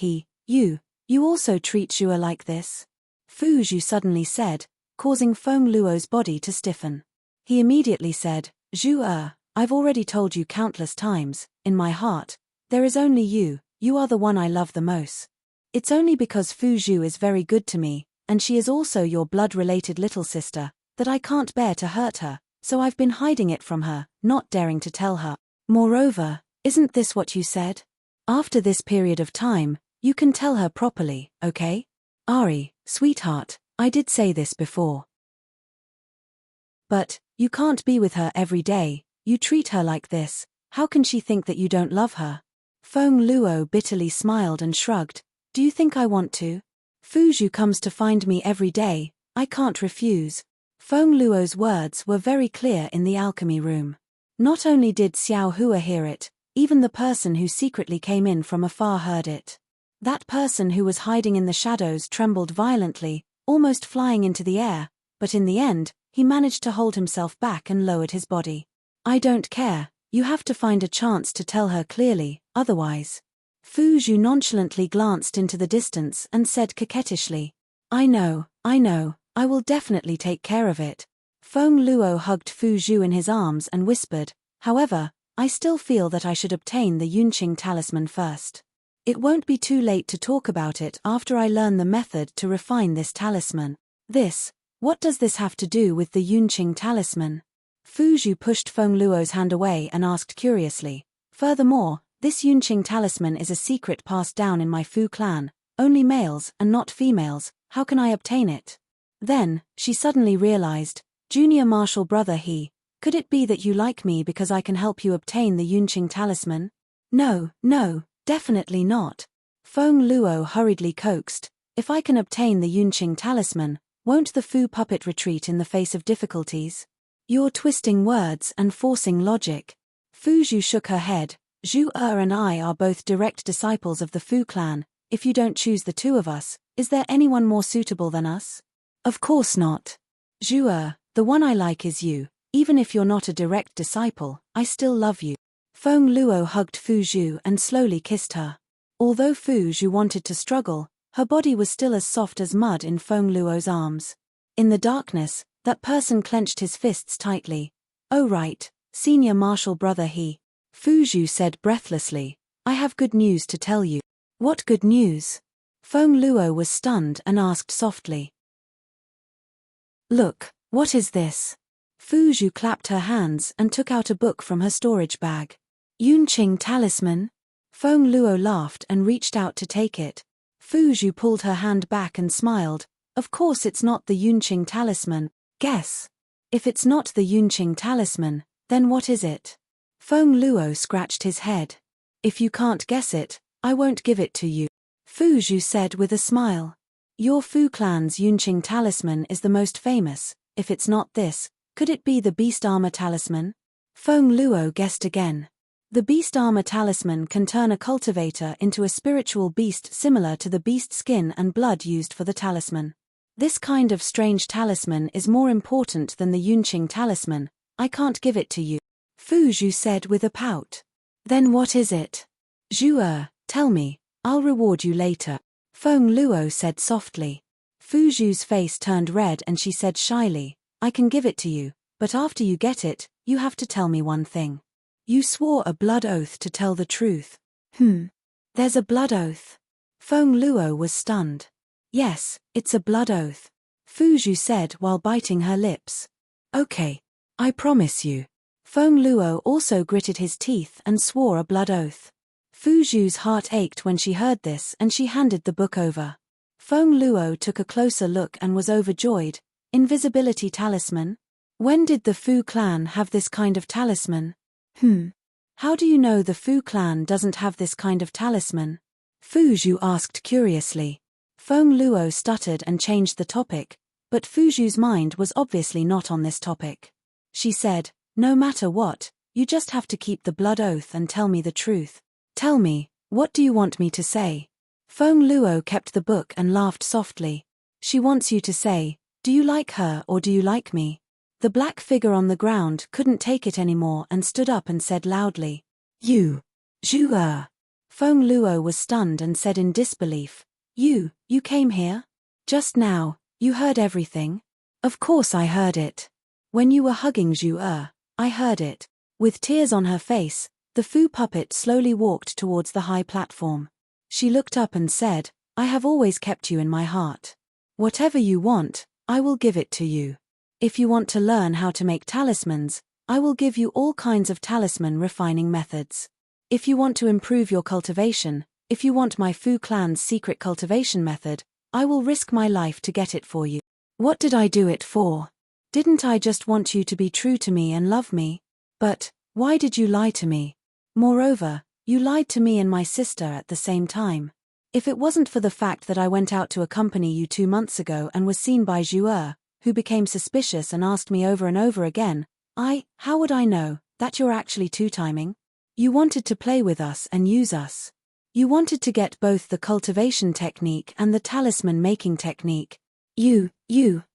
you also treat Zhua like this? Fu Zhu suddenly said, causing Feng Luo's body to stiffen. He immediately said, Zhu, I've already told you countless times, in my heart, there is only you are the one I love the most. It's only because Fu Zhu is very good to me, and she is also your blood-related little sister, that I can't bear to hurt her, so I've been hiding it from her, not daring to tell her. Moreover, isn't this what you said? After this period of time, you can tell her properly, okay? Ari, sweetheart, I did say this before. But, you can't be with her every day, you treat her like this, how can she think that you don't love her? Feng Luo bitterly smiled and shrugged. Do you think I want to? Fu Zhu comes to find me every day, I can't refuse. Feng Luo's words were very clear in the alchemy room. Not only did Xiao Hua hear it, even the person who secretly came in from afar heard it. That person who was hiding in the shadows trembled violently, almost flying into the air, but in the end, he managed to hold himself back and lowered his body. I don't care, you have to find a chance to tell her clearly, otherwise. Fu Zhu nonchalantly glanced into the distance and said coquettishly, I know, I will definitely take care of it. Feng Luo hugged Fu Zhu in his arms and whispered, however, I still feel that I should obtain the Yunqing talisman first. It won't be too late to talk about it after I learn the method to refine this talisman. What does this have to do with the Yunqing talisman? Fu Zhu pushed Feng Luo's hand away and asked curiously. Furthermore, this Yunqing talisman is a secret passed down in my Fu clan, only males and not females, how can I obtain it? Then, she suddenly realized, Junior martial brother could it be that you like me because I can help you obtain the Yunqing talisman? No, definitely not. Feng Luo hurriedly coaxed, if I can obtain the Yunqing talisman, won't the Fu puppet retreat in the face of difficulties? You're twisting words and forcing logic. Fu Zhu shook her head. Zhu and I are both direct disciples of the Fu clan. If you don't choose the two of us, is there anyone more suitable than us? Of course not. Zhu, the one I like is you. Even if you're not a direct disciple, I still love you. Feng Luo hugged Fu Zhu and slowly kissed her. Although Fu Zhu wanted to struggle, her body was still as soft as mud in Feng Luo's arms. In the darkness, that person clenched his fists tightly. Oh right, senior martial brother Fu Zhu said breathlessly, I have good news to tell you. What good news? Feng Luo was stunned and asked softly. Look, what is this? Fu Zhu clapped her hands and took out a book from her storage bag. Yunqing Talisman? Feng Luo laughed and reached out to take it. Fu Zhu pulled her hand back and smiled. Of course it's not the Yunqing Talisman. Guess. If it's not the Yunqing Talisman, then what is it? Feng Luo scratched his head. If you can't guess it, I won't give it to you. Fu Zhu said with a smile. Your Fu clan's Yunqing Talisman is the most famous. If it's not this, could it be the Beast Armor Talisman? Feng Luo guessed again. The Beast Armor Talisman can turn a cultivator into a spiritual beast similar to the beast skin and blood used for the talisman. This kind of strange talisman is more important than the Yunqing Talisman. I can't give it to you. Fu Zhu said with a pout. Then what is it? Zhu, tell me, I'll reward you later. Feng Luo said softly. Fu Zhu's face turned red and she said shyly, I can give it to you, but after you get it, you have to tell me one thing. You swore a blood oath to tell the truth. There's a blood oath. Feng Luo was stunned. Yes, it's a blood oath. Fu Zhu said while biting her lips. Okay. I promise you. Feng Luo also gritted his teeth and swore a blood oath. Fu Zhu's heart ached when she heard this and she handed the book over. Feng Luo took a closer look and was overjoyed. Invisibility talisman? When did the Fu clan have this kind of talisman? How do you know the Fu clan doesn't have this kind of talisman? Fu Zhu asked curiously. Feng Luo stuttered and changed the topic, but Fu Zhu's mind was obviously not on this topic. She said, no matter what, you just have to keep the blood oath and tell me the truth. Tell me, what do you want me to say? Feng Luo kept the book and laughed softly. She wants you to say, do you like her or do you like me? The black figure on the ground couldn't take it anymore and stood up and said loudly, You. Zhu. Feng Luo was stunned and said in disbelief, You came here? Just now, you heard everything? Of course I heard it. When you were hugging Zhu, I heard it. With tears on her face, the Fu puppet slowly walked towards the high platform. She looked up and said, I have always kept you in my heart. Whatever you want, I will give it to you. If you want to learn how to make talismans, I will give you all kinds of talisman refining methods. If you want to improve your cultivation, if you want my Fu clan's secret cultivation method, I will risk my life to get it for you. What did I do it for? Didn't I just want you to be true to me and love me? But, why did you lie to me? Moreover, you lied to me and my sister at the same time. If it wasn't for the fact that I went out to accompany you 2 months ago and was seen by Zhu, who became suspicious and asked me over and over again, how would I know that you're actually two-timing? You wanted to play with us and use us. You wanted to get both the cultivation technique and the talisman making technique. You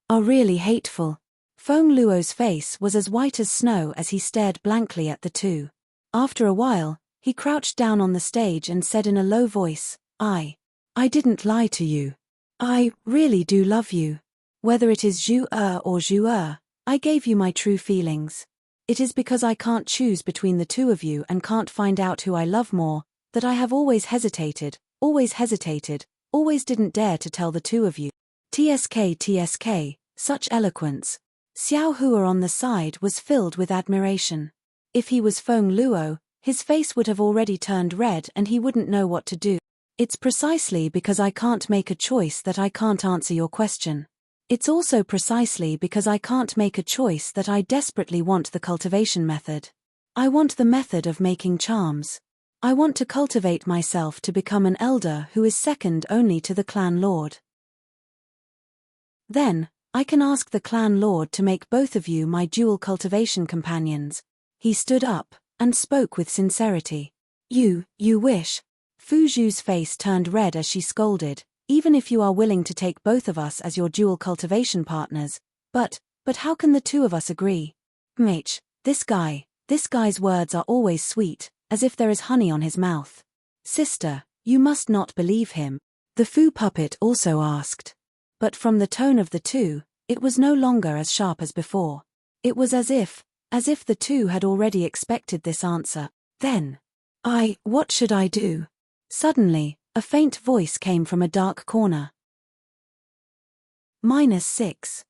are really hateful. Feng Luo's face was as white as snow as he stared blankly at the two. After a while, he crouched down on the stage and said in a low voice, I didn't lie to you. I really do love you. Whether it is Zhu or Zhu, I gave you my true feelings. It is because I can't choose between the two of you and can't find out who I love more, that I have always hesitated, always didn't dare to tell the two of you. TSK, such eloquence. Xiao Hua on the side was filled with admiration. If he was Feng Luo, his face would have already turned red and he wouldn't know what to do. It's precisely because I can't make a choice that I can't answer your question. It's also precisely because I can't make a choice that I desperately want the cultivation method. I want the method of making charms. I want to cultivate myself to become an elder who is second only to the clan lord. Then, I can ask the clan lord to make both of you my dual cultivation companions. He stood up and spoke with sincerity. You wish. Fu Zhu's face turned red as she scolded. Even if you are willing to take both of us as your dual cultivation partners, but how can the two of us agree? This guy's words are always sweet, as if there is honey on his mouth. Sister, you must not believe him. The Fu puppet also asked. But from the tone of the two, it was no longer as sharp as before. It was as if the two had already expected this answer. Then, what should I do? Suddenly, a faint voice came from a dark corner. -6.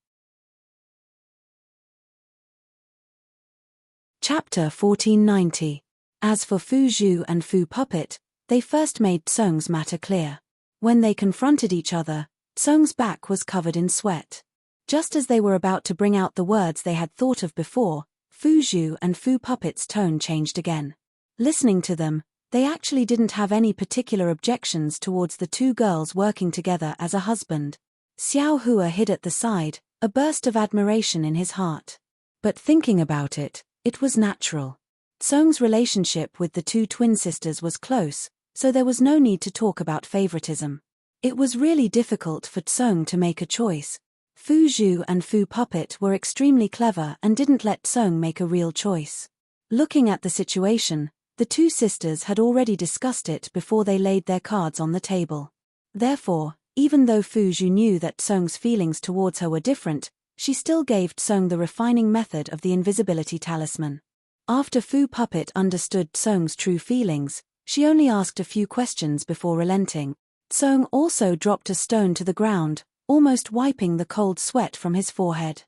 Chapter 1490. As for Fu Zhu and Fu Puppet, they first made Tsung's matter clear. When they confronted each other, Tsung's back was covered in sweat. Just as they were about to bring out the words they had thought of before, Fu Zhu and Fu Puppet's tone changed again. Listening to them, they actually didn't have any particular objections towards the two girls working together as a husband. Xiao Hua hid at the side, a burst of admiration in his heart. But thinking about it, it was natural. Tsung's relationship with the two twin sisters was close, so there was no need to talk about favoritism. It was really difficult for Tsung to make a choice. Fu Zhu and Fu Puppet were extremely clever and didn't let Tsung make a real choice. Looking at the situation, the two sisters had already discussed it before they laid their cards on the table. Therefore, even though Fu Zhu knew that Tsung's feelings towards her were different, she still gave Tsung the refining method of the invisibility talisman. After Fu Puppet understood Tsung's true feelings, she only asked a few questions before relenting. Tsung also dropped a stone to the ground, almost wiping the cold sweat from his forehead.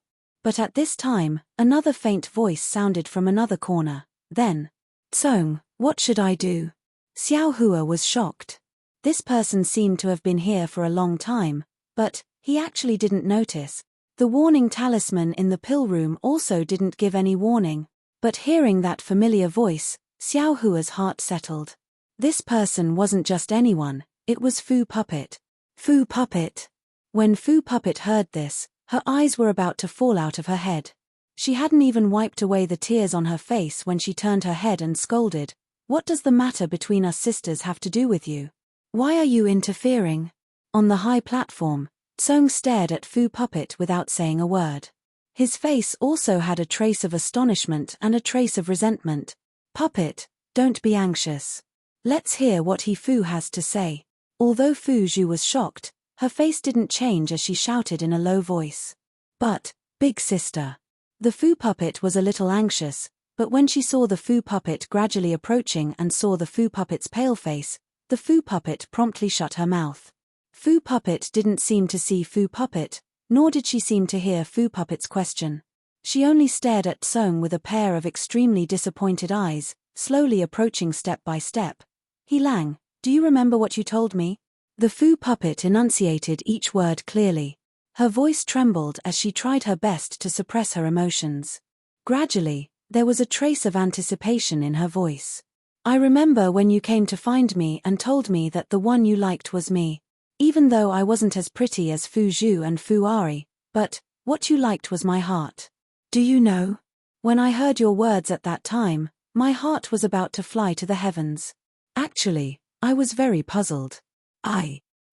But at this time, another faint voice sounded from another corner. Then, "Tsung, what should I do?" Xiao Hua was shocked. This person seemed to have been here for a long time, but he actually didn't notice. The warning talisman in the pill room also didn't give any warning. But hearing that familiar voice, Xiao Hua's heart settled. This person wasn't just anyone, it was Fu Puppet. Fu Puppet. When Fu Puppet heard this, her eyes were about to fall out of her head. She hadn't even wiped away the tears on her face when she turned her head and scolded, "What does the matter between us sisters have to do with you? Why are you interfering?" On the high platform, Tsung stared at Fu Puppet without saying a word. His face also had a trace of astonishment and a trace of resentment. "Puppet, don't be anxious. Let's hear what he Fu has to say." Although Fu Zhu was shocked, her face didn't change as she shouted in a low voice. "But, big sister." The Fu Puppet was a little anxious, but when she saw the Fu Puppet gradually approaching and saw the Fu Puppet's pale face, the Fu Puppet promptly shut her mouth. Fu Puppet didn't seem to see Fu Puppet, nor did she seem to hear Fu Puppet's question. She only stared at Tsung with a pair of extremely disappointed eyes, slowly approaching step by step. "He Lang, do you remember what you told me?" The Fu Puppet enunciated each word clearly. Her voice trembled as she tried her best to suppress her emotions. Gradually, there was a trace of anticipation in her voice. "I remember when you came to find me and told me that the one you liked was me. Even though I wasn't as pretty as Fu Zhu and Fu Ari, but what you liked was my heart. Do you know? When I heard your words at that time, my heart was about to fly to the heavens. Actually, I was very puzzled.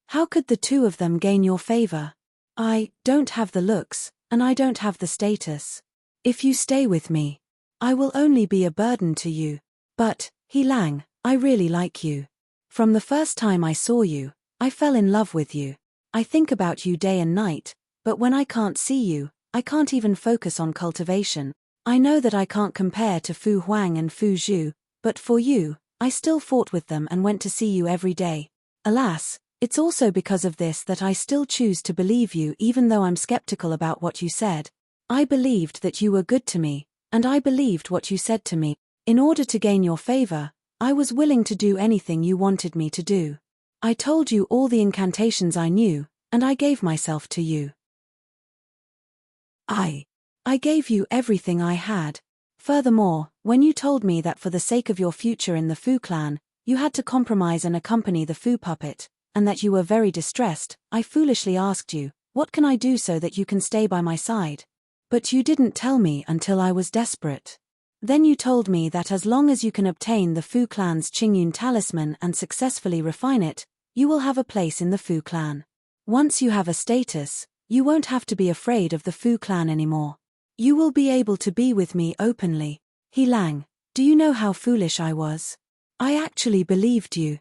How could the two of them gain your favor? I don't have the looks, and I don't have the status. If you stay with me, I will only be a burden to you. But, He Lang, I really like you. From the first time I saw you, I fell in love with you. I think about you day and night, but when I can't see you, I can't even focus on cultivation. I know that I can't compare to Fu Huang and Fu Zhu, but for you, I still fought with them and went to see you every day. Alas, it's also because of this that I still choose to believe you even though I'm skeptical about what you said. I believed that you were good to me, and I believed what you said to me. In order to gain your favor, I was willing to do anything you wanted me to do. I told you all the incantations I knew, and I gave myself to you. I gave you everything I had. Furthermore, when you told me that for the sake of your future in the Fu clan, you had to compromise and accompany the Fu Puppet, and that you were very distressed, I foolishly asked you, what can I do so that you can stay by my side? But you didn't tell me until I was desperate. Then you told me that as long as you can obtain the Fu clan's Qingyun talisman and successfully refine it, you will have a place in the Fu clan. Once you have a status, you won't have to be afraid of the Fu clan anymore. You will be able to be with me openly. He Lang, do you know how foolish I was? I actually believed you.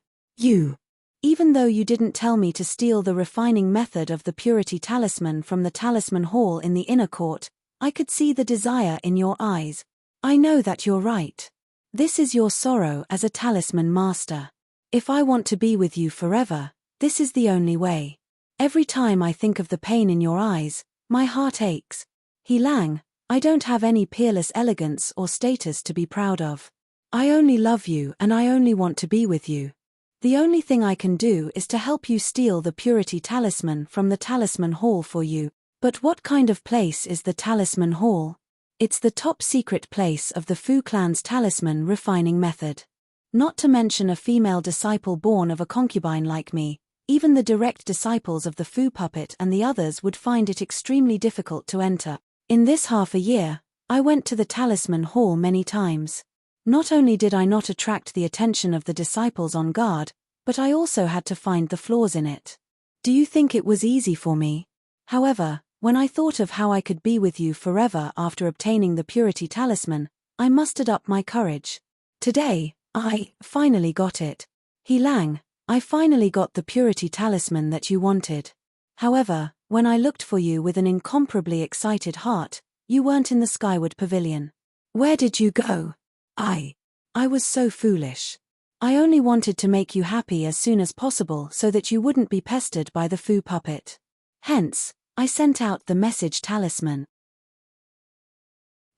Even though you didn't tell me to steal the refining method of the purity talisman from the talisman hall in the inner court, I could see the desire in your eyes. I know that you're right. This is your sorrow as a talisman master. If I want to be with you forever, this is the only way. Every time I think of the pain in your eyes, my heart aches. He Lang, I don't have any peerless elegance or status to be proud of. I only love you and I only want to be with you. The only thing I can do is to help you steal the purity talisman from the talisman hall for you. But what kind of place is the talisman hall? It's the top secret place of the Fu clan's talisman refining method. Not to mention a female disciple born of a concubine like me, even the direct disciples of the Fu puppet and the others would find it extremely difficult to enter. In this half a year, I went to the talisman hall many times. Not only did I not attract the attention of the disciples on guard, but I also had to find the flaws in it. Do you think it was easy for me? However, when I thought of how I could be with you forever after obtaining the purity talisman, I mustered up my courage. Today, I finally got it. He Lang, I finally got the purity talisman that you wanted. However, when I looked for you with an incomparably excited heart, you weren't in the Skyward Pavilion. Where did you go? I was so foolish. I only wanted to make you happy as soon as possible so that you wouldn't be pestered by the Fu puppet. Hence, I sent out the message talisman.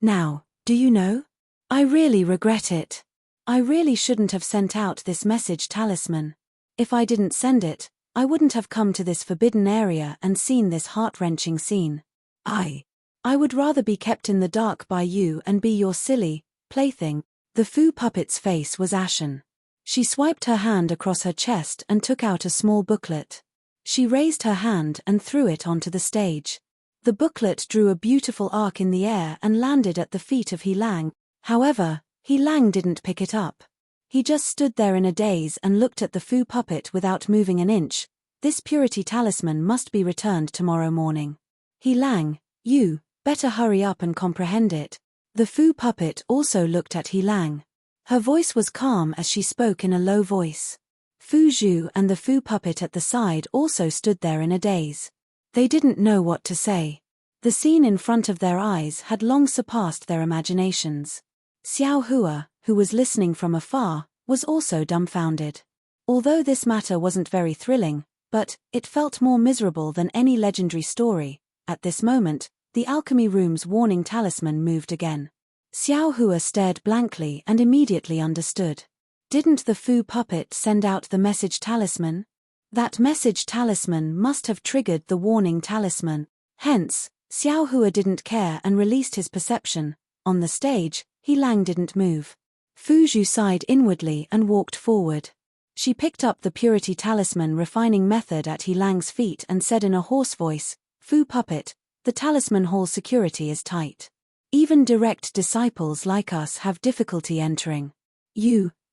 Now, do you know? I really regret it. I really shouldn't have sent out this message talisman. If I didn't send it, I wouldn't have come to this forbidden area and seen this heart-wrenching scene. I would rather be kept in the dark by you and be your silly plaything. The Fu puppet's face was ashen. She swiped her hand across her chest and took out a small booklet. She raised her hand and threw it onto the stage. The booklet drew a beautiful arc in the air and landed at the feet of He Lang. However, He Lang didn't pick it up. He just stood there in a daze and looked at the Fu puppet without moving an inch. This purity talisman must be returned tomorrow morning. He Lang, you better hurry up and comprehend it. The Fu puppet also looked at He Lang. Her voice was calm as she spoke in a low voice. Fu Zhu and the Fu puppet at the side also stood there in a daze. They didn't know what to say. The scene in front of their eyes had long surpassed their imaginations. Xiao Hua, who was listening from afar, was also dumbfounded. Although this matter wasn't very thrilling, but it felt more miserable than any legendary story. At this moment, the alchemy room's warning talisman moved again. Xiao Hua stared blankly and immediately understood. Didn't the Fu puppet send out the message talisman? That message talisman must have triggered the warning talisman. Hence, Xiao Hua didn't care and released his perception. On the stage, He Lang didn't move. Fu Zhu sighed inwardly and walked forward. She picked up the purity talisman refining method at He Lang's feet and said in a hoarse voice, Fu puppet, the talisman hall security is tight. Even direct disciples like us have difficulty entering.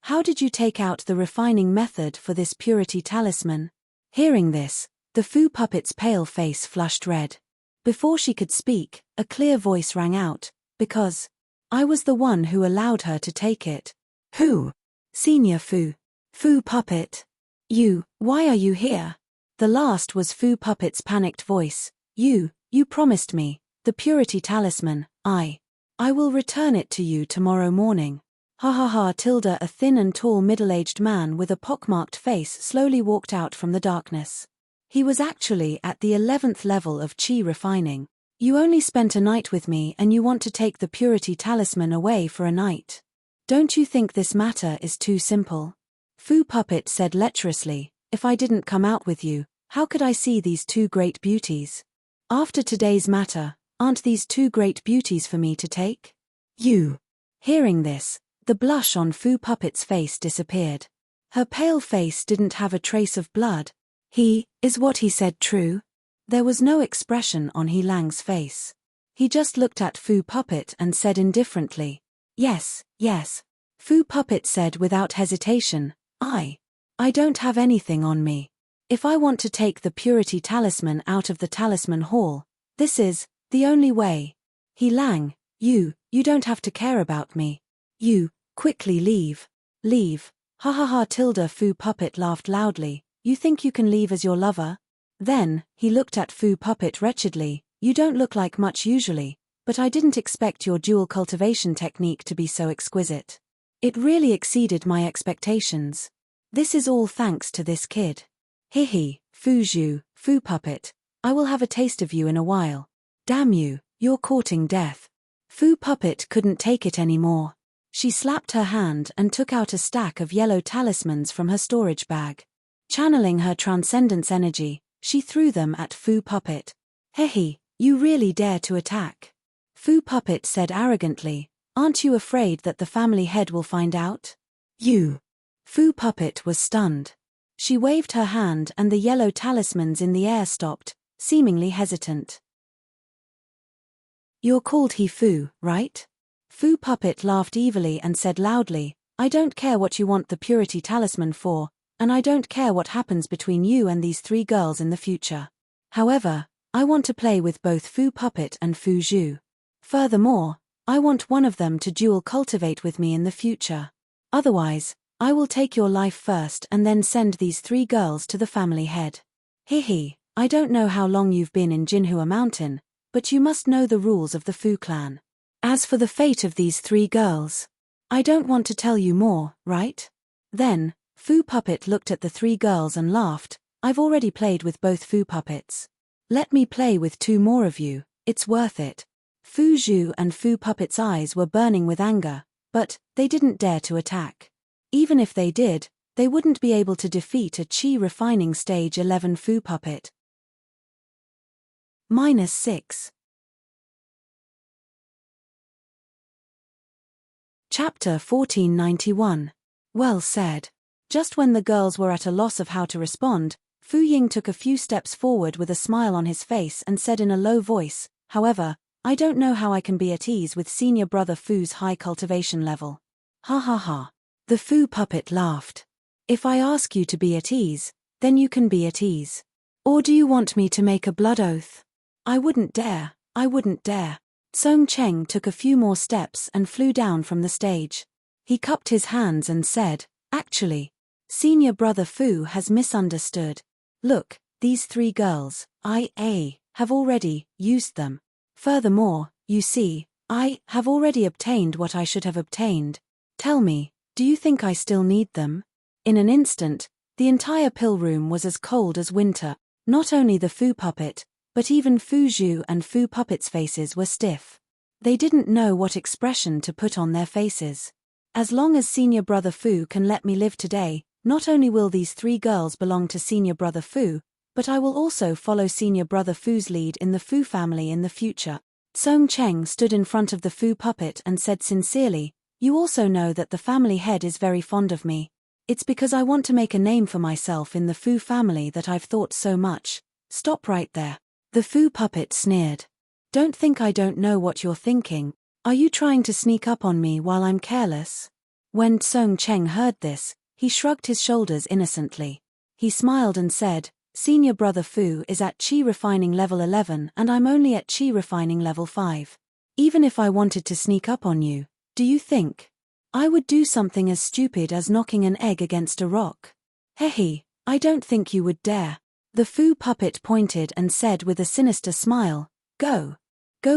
How did you take out the refining method for this purity talisman? Hearing this, the Fu puppet's pale face flushed red. Before she could speak, a clear voice rang out, because I was the one who allowed her to take it. Who? Senior Fu. Fu puppet. Why are you here? The last was Fu puppet's panicked voice. You promised me, the purity talisman. I will return it to you tomorrow morning. Ha ha ha tilde. A thin and tall middle-aged man with a pockmarked face slowly walked out from the darkness. He was actually at the 11th level of Qi refining. You only spent a night with me and you want to take the purity talisman away for a night. Don't you think this matter is too simple? Fu puppet said lecherously, if I didn't come out with you, how could I see these two great beauties? After today's matter, aren't these two great beauties for me to take? Hearing this, the blush on Fu puppet's face disappeared. Her pale face didn't have a trace of blood. Is what he said true? There was no expression on He Lang's face. He just looked at Fu puppet and said indifferently, yes. Fu puppet said without hesitation, I don't have anything on me. If I want to take the purity talisman out of the talisman hall, this is the only way. He Lang, you don't have to care about me. Quickly leave. Leave. Ha ha ha tilde. Fu puppet laughed loudly. You think you can leave as your lover? Then, he looked at Fu puppet wretchedly. You don't look like much usually, but I didn't expect your dual cultivation technique to be so exquisite. It really exceeded my expectations. This is all thanks to this kid. Hihi, Fu Zhu, Fu puppet, I will have a taste of you in a while. Damn you, you're courting death. Fu Puppet couldn't take it anymore. She slapped her hand and took out a stack of yellow talismans from her storage bag. Channeling her transcendence energy, she threw them at Fu Puppet. "Hehe, you really dare to attack?" Fu Puppet said arrogantly. "Aren't you afraid that the family head will find out?" "You." Fu Puppet was stunned. She waved her hand and the yellow talismans in the air stopped, seemingly hesitant. "You're called He Fu, right?" Fu Puppet laughed evilly and said loudly, "I don't care what you want the purity talisman for, and I don't care what happens between you and these 3 girls in the future. However, I want to play with both Fu Puppet and Fu Zhu. Furthermore, I want one of them to dual cultivate with me in the future. Otherwise, I will take your life first and then send these 3 girls to the family head. Hehe, I don't know how long you've been in Jinhua Mountain, but you must know the rules of the Fu clan. As for the fate of these 3 girls, I don't want to tell you more, right?" Then, Fu Puppet looked at the 3 girls and laughed. "I've already played with both Fu Puppets. Let me play with 2 more of you, it's worth it." Fu Zhu and Fu Puppet's eyes were burning with anger, but they didn't dare to attack. Even if they did, they wouldn't be able to defeat a Qi refining stage 11 Fu Puppet. -6. Chapter 1491. Well said. Just when the girls were at a loss of how to respond, Fu Ying took a few steps forward with a smile on his face and said in a low voice, "However, I don't know how I can be at ease with senior brother Fu's high cultivation level." Ha ha ha. The Fu Puppet laughed. "If I ask you to be at ease, then you can be at ease. Or do you want me to make a blood oath?" I wouldn't dare. Song Cheng took a few more steps and flew down from the stage. He cupped his hands and said, "Actually, senior brother Fu has misunderstood. Look, these 3 girls, I have already used them. Furthermore, you see, I have already obtained what I should have obtained. Tell me, do you think I still need them?" In an instant, the entire pill room was as cold as winter. Not only the Fu Puppet, but even Fu Zhu and Fu Puppet's faces were stiff. They didn't know what expression to put on their faces. As long as senior brother Fu can let me live today, not only will these 3 girls belong to senior brother Fu, but I will also follow senior brother Fu's lead in the Fu family in the future. Song Cheng stood in front of the Fu Puppet and said sincerely, "You also know that the family head is very fond of me. It's because I want to make a name for myself in the Fu family that I've thought so much." "Stop right there." The Fu Puppet sneered. "Don't think I don't know what you're thinking. Are you trying to sneak up on me while I'm careless?" When Song Cheng heard this, he shrugged his shoulders innocently. He smiled and said, "Senior brother Fu is at Qi refining level 11 and I'm only at Qi refining level 5. Even if I wanted to sneak up on you, do you think I would do something as stupid as knocking an egg against a rock? Hehe, I don't think you would dare." The Fu Puppet pointed and said with a sinister smile, Go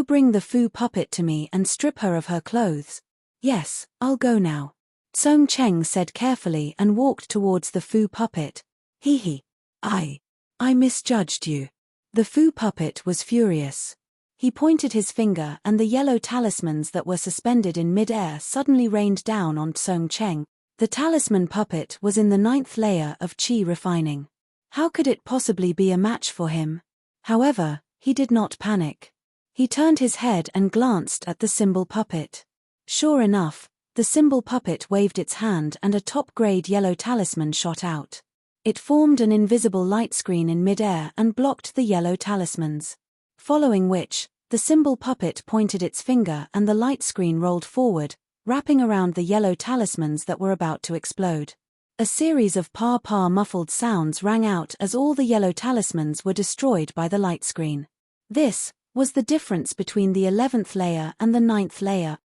bring the Fu Puppet to me and strip her of her clothes." "Yes, I'll go now," Song Cheng said carefully and walked towards the Fu Puppet. "Hehe. I misjudged you." The Fu Puppet was furious. He pointed his finger and the yellow talismans that were suspended in mid-air suddenly rained down on Song Cheng. The talisman puppet was in the 9th layer of Qi refining. How could it possibly be a match for him? However, he did not panic. He turned his head and glanced at the symbol puppet. Sure enough, the symbol puppet waved its hand and a top-grade yellow talisman shot out. It formed an invisible light screen in mid-air and blocked the yellow talismans. Following which, the symbol puppet pointed its finger and the light screen rolled forward, wrapping around the yellow talismans that were about to explode. A series of pa-pa muffled sounds rang out as all the yellow talismans were destroyed by the light screen. This was the difference between the 11th layer and the 9th layer.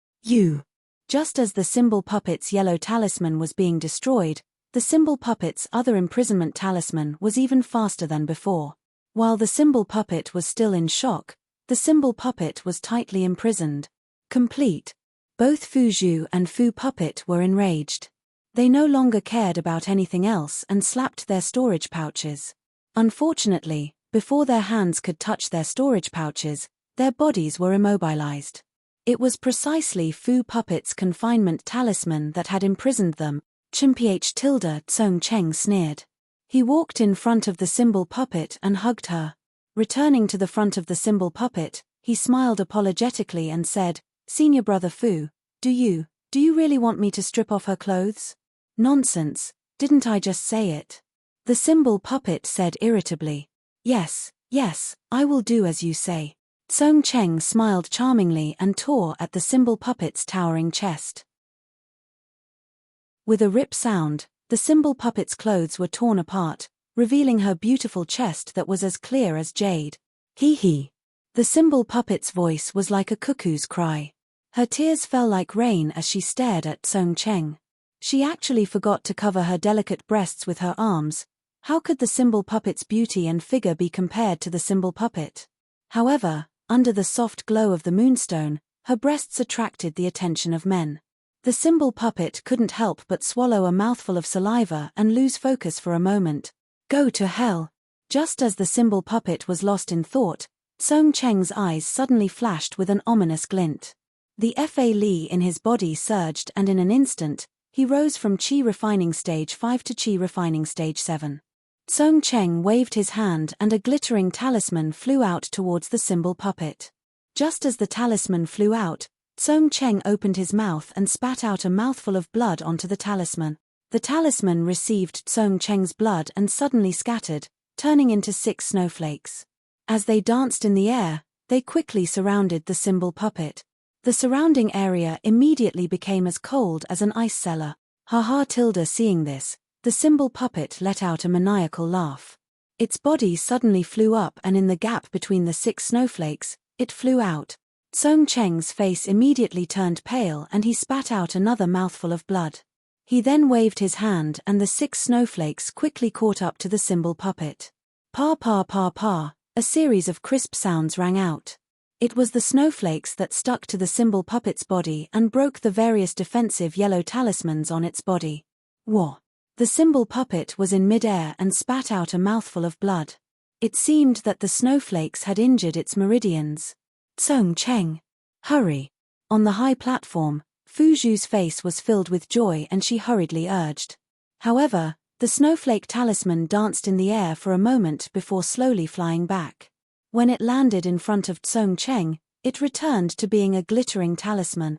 Just as the symbol puppet's yellow talisman was being destroyed, the symbol puppet's other imprisonment talisman was even faster than before. While the symbol puppet was still in shock, the symbol puppet was tightly imprisoned. Complete. Both Fu Zhu and Fu Puppet were enraged. They no longer cared about anything else and slapped their storage pouches. Unfortunately, before their hands could touch their storage pouches, their bodies were immobilized. It was precisely Fu Puppet's confinement talisman that had imprisoned them. Chimph tilde Tsong Cheng sneered. He walked in front of the symbol puppet and hugged her. Returning to the front of the symbol puppet, he smiled apologetically and said, "Senior brother Fu, do you really want me to strip off her clothes?" "Nonsense, didn't I just say it?" The symbol puppet said irritably. Yes, I will do as you say." Tsong Cheng smiled charmingly and tore at the symbol puppet's towering chest. With a rip sound, the symbol puppet's clothes were torn apart, revealing her beautiful chest that was as clear as jade. Hee hee. The symbol puppet's voice was like a cuckoo's cry. Her tears fell like rain as she stared at Tsong Cheng. She actually forgot to cover her delicate breasts with her arms. How could the symbol puppet's beauty and figure be compared to the symbol puppet? However, under the soft glow of the moonstone, her breasts attracted the attention of men. The symbol puppet couldn't help but swallow a mouthful of saliva and lose focus for a moment. Go to hell. Just as the symbol puppet was lost in thought, Tsong Cheng's eyes suddenly flashed with an ominous glint. The Fa Li in his body surged and in an instant, he rose from Qi refining stage 5 to Qi refining stage 7. Tsong Cheng waved his hand and a glittering talisman flew out towards the symbol puppet. Just as the talisman flew out, Tsong Cheng opened his mouth and spat out a mouthful of blood onto the talisman. The talisman received Tsong Cheng's blood and suddenly scattered, turning into 6 snowflakes. As they danced in the air, they quickly surrounded the symbol puppet. The surrounding area immediately became as cold as an ice cellar. Tilde seeing this, the symbol puppet let out a maniacal laugh. Its body suddenly flew up and in the gap between the 6 snowflakes, it flew out. Tsong Cheng's face immediately turned pale and he spat out another mouthful of blood. He then waved his hand and the 6 snowflakes quickly caught up to the symbol puppet. Pa pa pa pa, a series of crisp sounds rang out. It was the snowflakes that stuck to the symbol puppet's body and broke the various defensive yellow talismans on its body. Wah! The symbol puppet was in mid-air and spat out a mouthful of blood. It seemed that the snowflakes had injured its meridians. Tsong Cheng! Hurry! On the high platform, Fu Zhu's face was filled with joy and she hurriedly urged. However, the snowflake talisman danced in the air for a moment before slowly flying back. When it landed in front of Tsong Cheng, it returned to being a glittering talisman.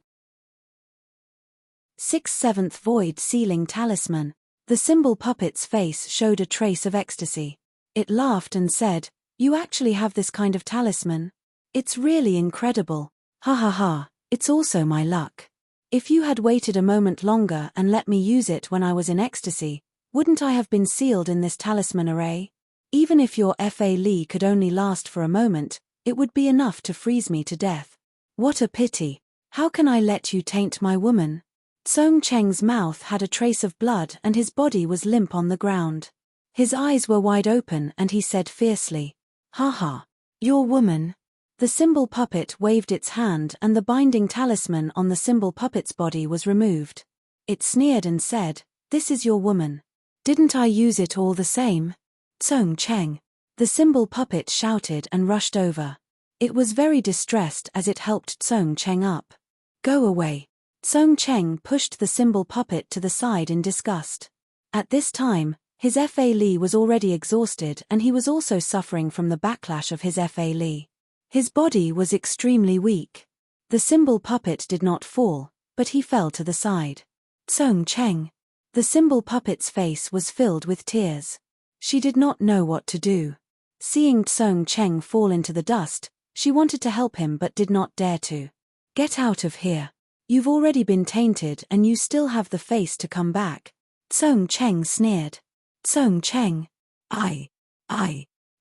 6/7 Void Sealing Talisman. The symbol puppet's face showed a trace of ecstasy. It laughed and said, "You actually have this kind of talisman? It's really incredible. Ha ha ha, it's also my luck. If you had waited a moment longer and let me use it when I was in ecstasy, wouldn't I have been sealed in this talisman array? Even if your Fa Li could only last for a moment, it would be enough to freeze me to death. What a pity. How can I let you taint my woman?" Tsong Cheng's mouth had a trace of blood and his body was limp on the ground. His eyes were wide open and he said fiercely, "Ha ha. Your woman?" The symbol puppet waved its hand and the binding talisman on the symbol puppet's body was removed. It sneered and said, "This is your woman. Didn't I use it all the same?" Tsong Cheng. The symbol puppet shouted and rushed over. It was very distressed as it helped Tsong Cheng up. "Go away." Tsong Cheng pushed the symbol puppet to the side in disgust. At this time, his Fa Li was already exhausted and he was also suffering from the backlash of his Fa Li. His body was extremely weak. The symbol puppet did not fall, but he fell to the side. Tsong Cheng. The symbol puppet's face was filled with tears. She did not know what to do. Seeing Tsong Cheng fall into the dust, she wanted to help him but did not dare to. "Get out of here. You've already been tainted and you still have the face to come back." Tsong Cheng sneered. Tsong Cheng. I.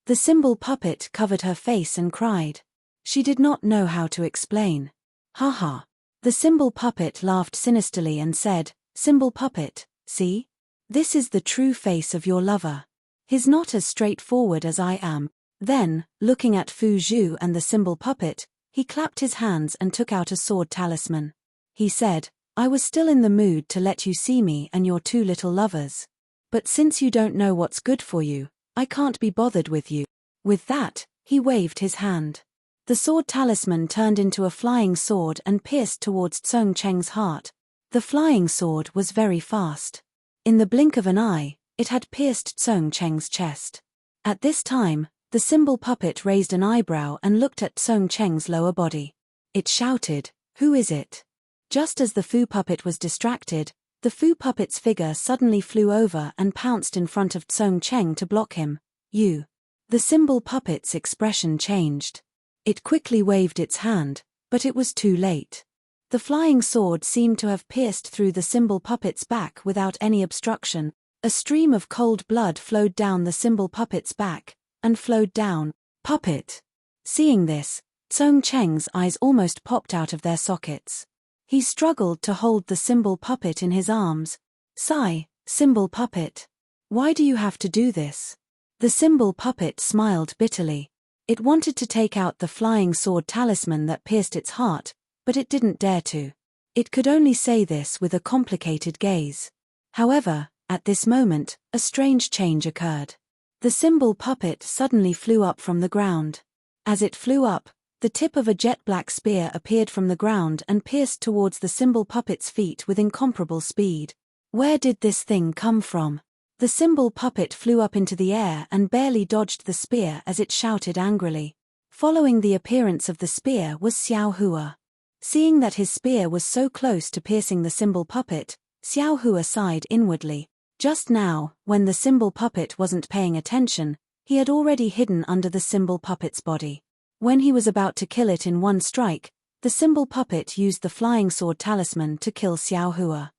The symbol puppet covered her face and cried. She did not know how to explain. Ha ha. The symbol puppet laughed sinisterly and said, "Symbol puppet, see? This is the true face of your lover. He's not as straightforward as I am." Then, looking at Fu Zhu and the symbol puppet, he clapped his hands and took out a sword talisman. He said, "I was still in the mood to let you see me and your 2 little lovers. But since you don't know what's good for you, I can't be bothered with you." With that, he waved his hand. The sword talisman turned into a flying sword and pierced towards Tsung Cheng's heart. The flying sword was very fast. In the blink of an eye, it had pierced Tsung Cheng's chest. At this time, the symbol puppet raised an eyebrow and looked at Tsung Cheng's lower body. It shouted, "Who is it?" Just as the Fu puppet was distracted, the Fu puppet's figure suddenly flew over and pounced in front of Tsung Cheng to block him. "You." The symbol puppet's expression changed. It quickly waved its hand, but it was too late. The flying sword seemed to have pierced through the symbol puppet's back without any obstruction. A stream of cold blood flowed down the symbol puppet's back, and flowed down. "Puppet!" Seeing this, Tsung Cheng's eyes almost popped out of their sockets. He struggled to hold the symbol puppet in his arms. "Sigh, symbol puppet. Why do you have to do this?" The symbol puppet smiled bitterly. It wanted to take out the flying sword talisman that pierced its heart, but it didn't dare to. It could only say this with a complicated gaze. However, at this moment, a strange change occurred. The symbol puppet suddenly flew up from the ground. As it flew up, the tip of a jet-black spear appeared from the ground and pierced towards the symbol puppet's feet with incomparable speed. Where did this thing come from? The symbol puppet flew up into the air and barely dodged the spear as it shouted angrily. Following the appearance of the spear was Xiao Hua. Seeing that his spear was so close to piercing the symbol puppet, Xiao Hua sighed inwardly. Just now, when the symbol puppet wasn't paying attention, he had already hidden under the symbol puppet's body. When he was about to kill it in one strike, the symbol puppet used the flying sword talisman to kill Xiao Hua.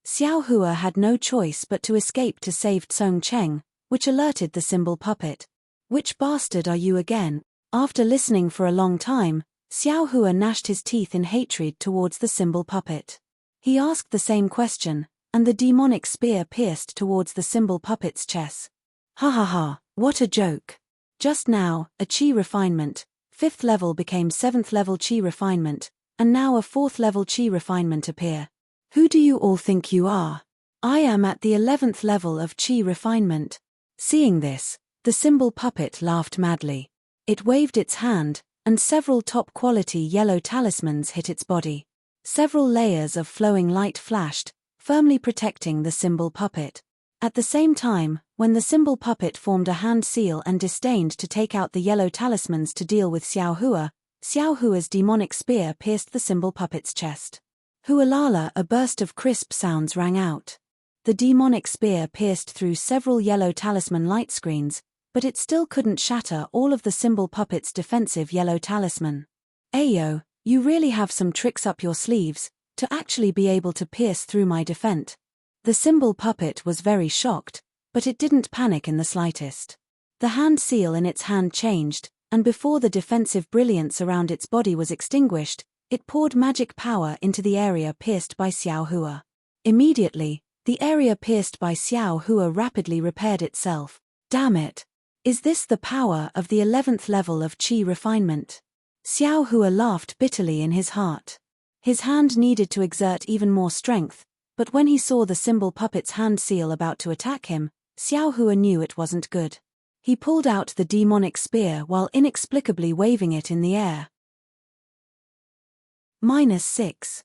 Xiao Hua had no choice but to escape to save Tsung Cheng, which alerted the symbol puppet. "Which bastard are you again?" After listening for a long time, Xiao Hua gnashed his teeth in hatred towards the symbol puppet. He asked the same question, and the demonic spear pierced towards the symbol puppet's chest. "Ha ha ha, what a joke. Just now, a chi refinement, 5th level became 7th level chi refinement, and now a 4th level chi refinement appear. Who do you all think you are? I am at the 11th level of chi refinement." Seeing this, the symbol puppet laughed madly. It waved its hand, and several top-quality yellow talismans hit its body. Several layers of flowing light flashed, firmly protecting the symbol puppet. At the same time, when the symbol puppet formed a hand seal and disdained to take out the yellow talismans to deal with Xiao Hua's demonic spear pierced the symbol puppet's chest. Hualala, a burst of crisp sounds rang out. The demonic spear pierced through several yellow talisman light screens, but it still couldn't shatter all of the symbol puppet's defensive yellow talisman. "Ayo, you really have some tricks up your sleeves, to actually be able to pierce through my defense." The symbol puppet was very shocked, but it didn't panic in the slightest. The hand seal in its hand changed, and before the defensive brilliance around its body was extinguished, it poured magic power into the area pierced by Xiao Hua. Immediately, the area pierced by Xiao Hua rapidly repaired itself. "Damn it! Is this the power of the 11th level of chi refinement?" Xiao Hua laughed bitterly in his heart. His hand needed to exert even more strength, but when he saw the symbol puppet's hand seal about to attack him, Xiao Hua knew it wasn't good. He pulled out the demonic spear while inexplicably waving it in the air. -6.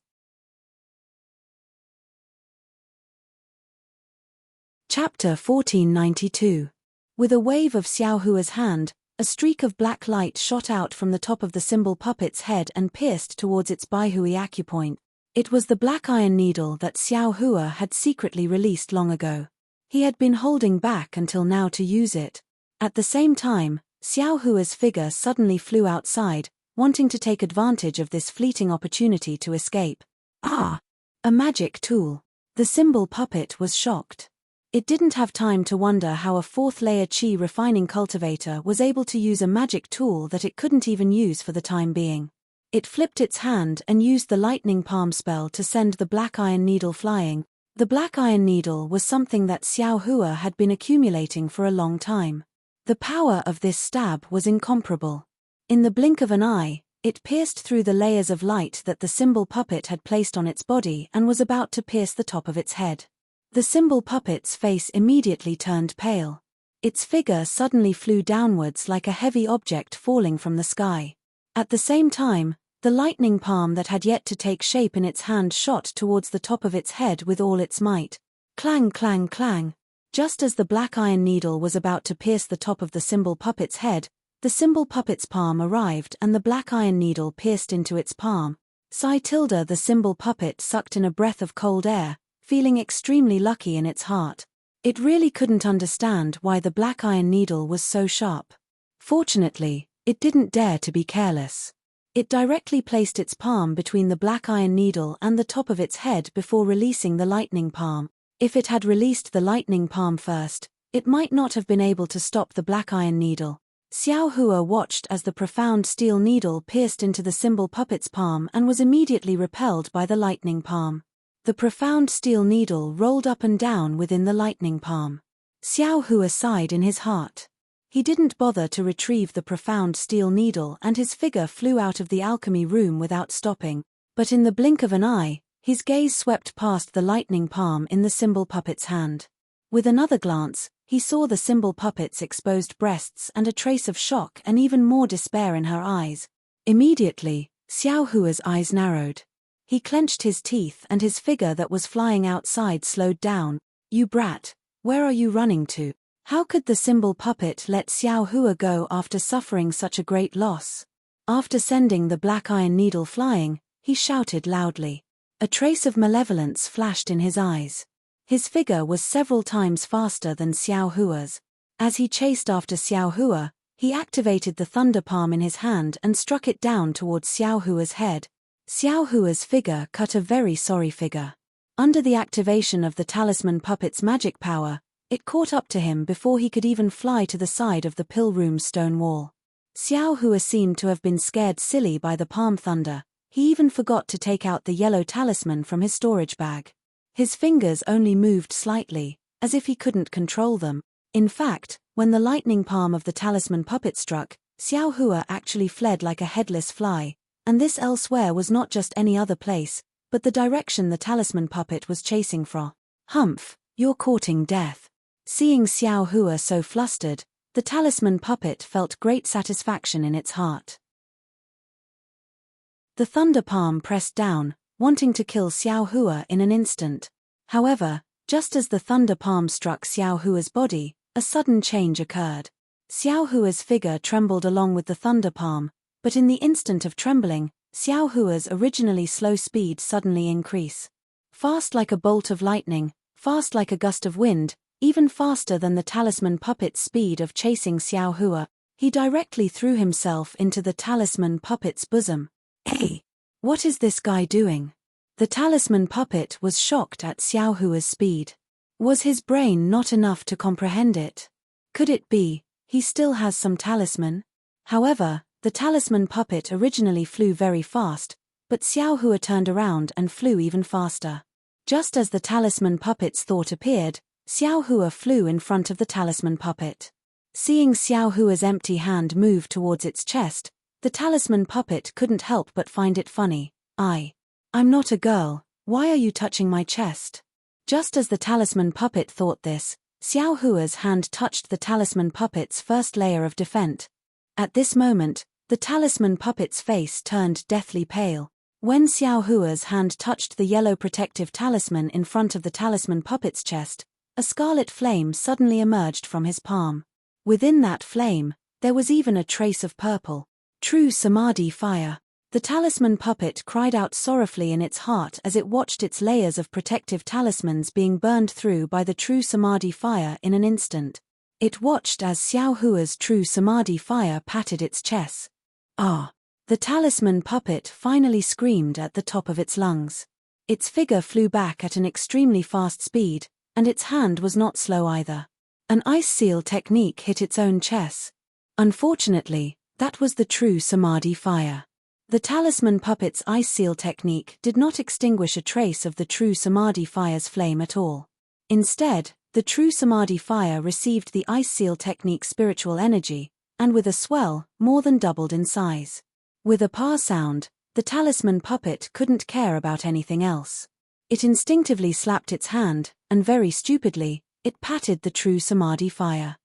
Chapter 1492. With a wave of Xiao Hua's hand, a streak of black light shot out from the top of the symbol puppet's head and pierced towards its Baihui acupoint. It was the black iron needle that Xiao Hua had secretly released long ago. He had been holding back until now to use it. At the same time, Xiao Hua's figure suddenly flew outside, wanting to take advantage of this fleeting opportunity to escape. "Ah! A magic tool." The symbol puppet was shocked. It didn't have time to wonder how a 4th-layer chi refining cultivator was able to use a magic tool that it couldn't even use for the time being. It flipped its hand and used the lightning palm spell to send the black iron needle flying. The black iron needle was something that Xiao Hua had been accumulating for a long time. The power of this stab was incomparable. In the blink of an eye, it pierced through the layers of light that the symbol puppet had placed on its body and was about to pierce the top of its head. The symbol puppet's face immediately turned pale. Its figure suddenly flew downwards like a heavy object falling from the sky. At the same time, the lightning palm that had yet to take shape in its hand shot towards the top of its head with all its might. Clang, clang, clang. Just as the black iron needle was about to pierce the top of the cymbal puppet's head, the cymbal puppet's palm arrived and the black iron needle pierced into its palm. The cymbal puppet sucked in a breath of cold air, feeling extremely lucky in its heart. It really couldn't understand why the black iron needle was so sharp. Fortunately, it didn't dare to be careless. It directly placed its palm between the black iron needle and the top of its head before releasing the lightning palm. If it had released the lightning palm first, it might not have been able to stop the black iron needle. Xiao Hua watched as the profound steel needle pierced into the cymbal puppet's palm and was immediately repelled by the lightning palm. The profound steel needle rolled up and down within the lightning palm. Xiao Hua sighed in his heart. He didn't bother to retrieve the profound steel needle and his figure flew out of the alchemy room without stopping, but in the blink of an eye, his gaze swept past the lightning palm in the cymbal puppet's hand. With another glance, he saw the cymbal puppet's exposed breasts and a trace of shock and even more despair in her eyes. Immediately, Xiao Hua's eyes narrowed. He clenched his teeth and his figure that was flying outside slowed down. "You brat, where are you running to?" How could the cymbal puppet let Xiao Hua go after suffering such a great loss? After sending the black iron needle flying, he shouted loudly. A trace of malevolence flashed in his eyes. His figure was several times faster than Xiao Hua's. As he chased after Xiao Hua, he activated the thunder palm in his hand and struck it down towards Xiao Hua's head. Xiao Hua's figure cut a very sorry figure. Under the activation of the talisman puppet's magic power, it caught up to him before he could even fly to the side of the pill room's stone wall. Xiao Hua seemed to have been scared silly by the palm thunder. He even forgot to take out the yellow talisman from his storage bag. His fingers only moved slightly, as if he couldn't control them. In fact, when the lightning palm of the talisman puppet struck, Xiao Hua actually fled like a headless fly, and this elsewhere was not just any other place, but the direction the talisman puppet was chasing from. "Humph, you're courting death." Seeing Xiao Hua so flustered, the talisman puppet felt great satisfaction in its heart. The thunder palm pressed down, wanting to kill Xiao Hua in an instant. However, just as the thunder palm struck Xiao Hua's body, a sudden change occurred. Xiao Hua's figure trembled along with the thunder palm, but in the instant of trembling, Xiao Hua's originally slow speed suddenly increased. Fast like a bolt of lightning, fast like a gust of wind, even faster than the talisman puppet's speed of chasing Xiao Hua, he directly threw himself into the talisman puppet's bosom. "Hey! What is this guy doing?" The talisman puppet was shocked at Xiao Hua's speed. Was his brain not enough to comprehend it? Could it be, he still has some talisman? However, the talisman puppet originally flew very fast, but Xiao Hua turned around and flew even faster. Just as the talisman puppet's thought appeared, Xiao Hua flew in front of the talisman puppet. Seeing Xiao Hua's empty hand move towards its chest, the talisman puppet couldn't help but find it funny. I'm not a girl, why are you touching my chest?" Just as the talisman puppet thought this, Xiao Hua's hand touched the talisman puppet's first layer of defense. At this moment, the talisman puppet's face turned deathly pale. When Xiao Hua's hand touched the yellow protective talisman in front of the talisman puppet's chest, a scarlet flame suddenly emerged from his palm. Within that flame, there was even a trace of purple. True Samadhi fire. The talisman puppet cried out sorrowfully in its heart as it watched its layers of protective talismans being burned through by the true Samadhi fire in an instant. It watched as Xiao Hua's true Samadhi fire patted its chest. "Ah!" The talisman puppet finally screamed at the top of its lungs. Its figure flew back at an extremely fast speed, and its hand was not slow either. An ice seal technique hit its own chest. Unfortunately, that was the true Samadhi fire. The talisman puppet's ice seal technique did not extinguish a trace of the true Samadhi fire's flame at all. Instead, the true Samadhi fire received the ice seal technique's spiritual energy, and with a swell, more than doubled in size. With a pa sound, the talisman puppet couldn't care about anything else. It instinctively slapped its hand, and very stupidly, it patted the true Samadhi fire.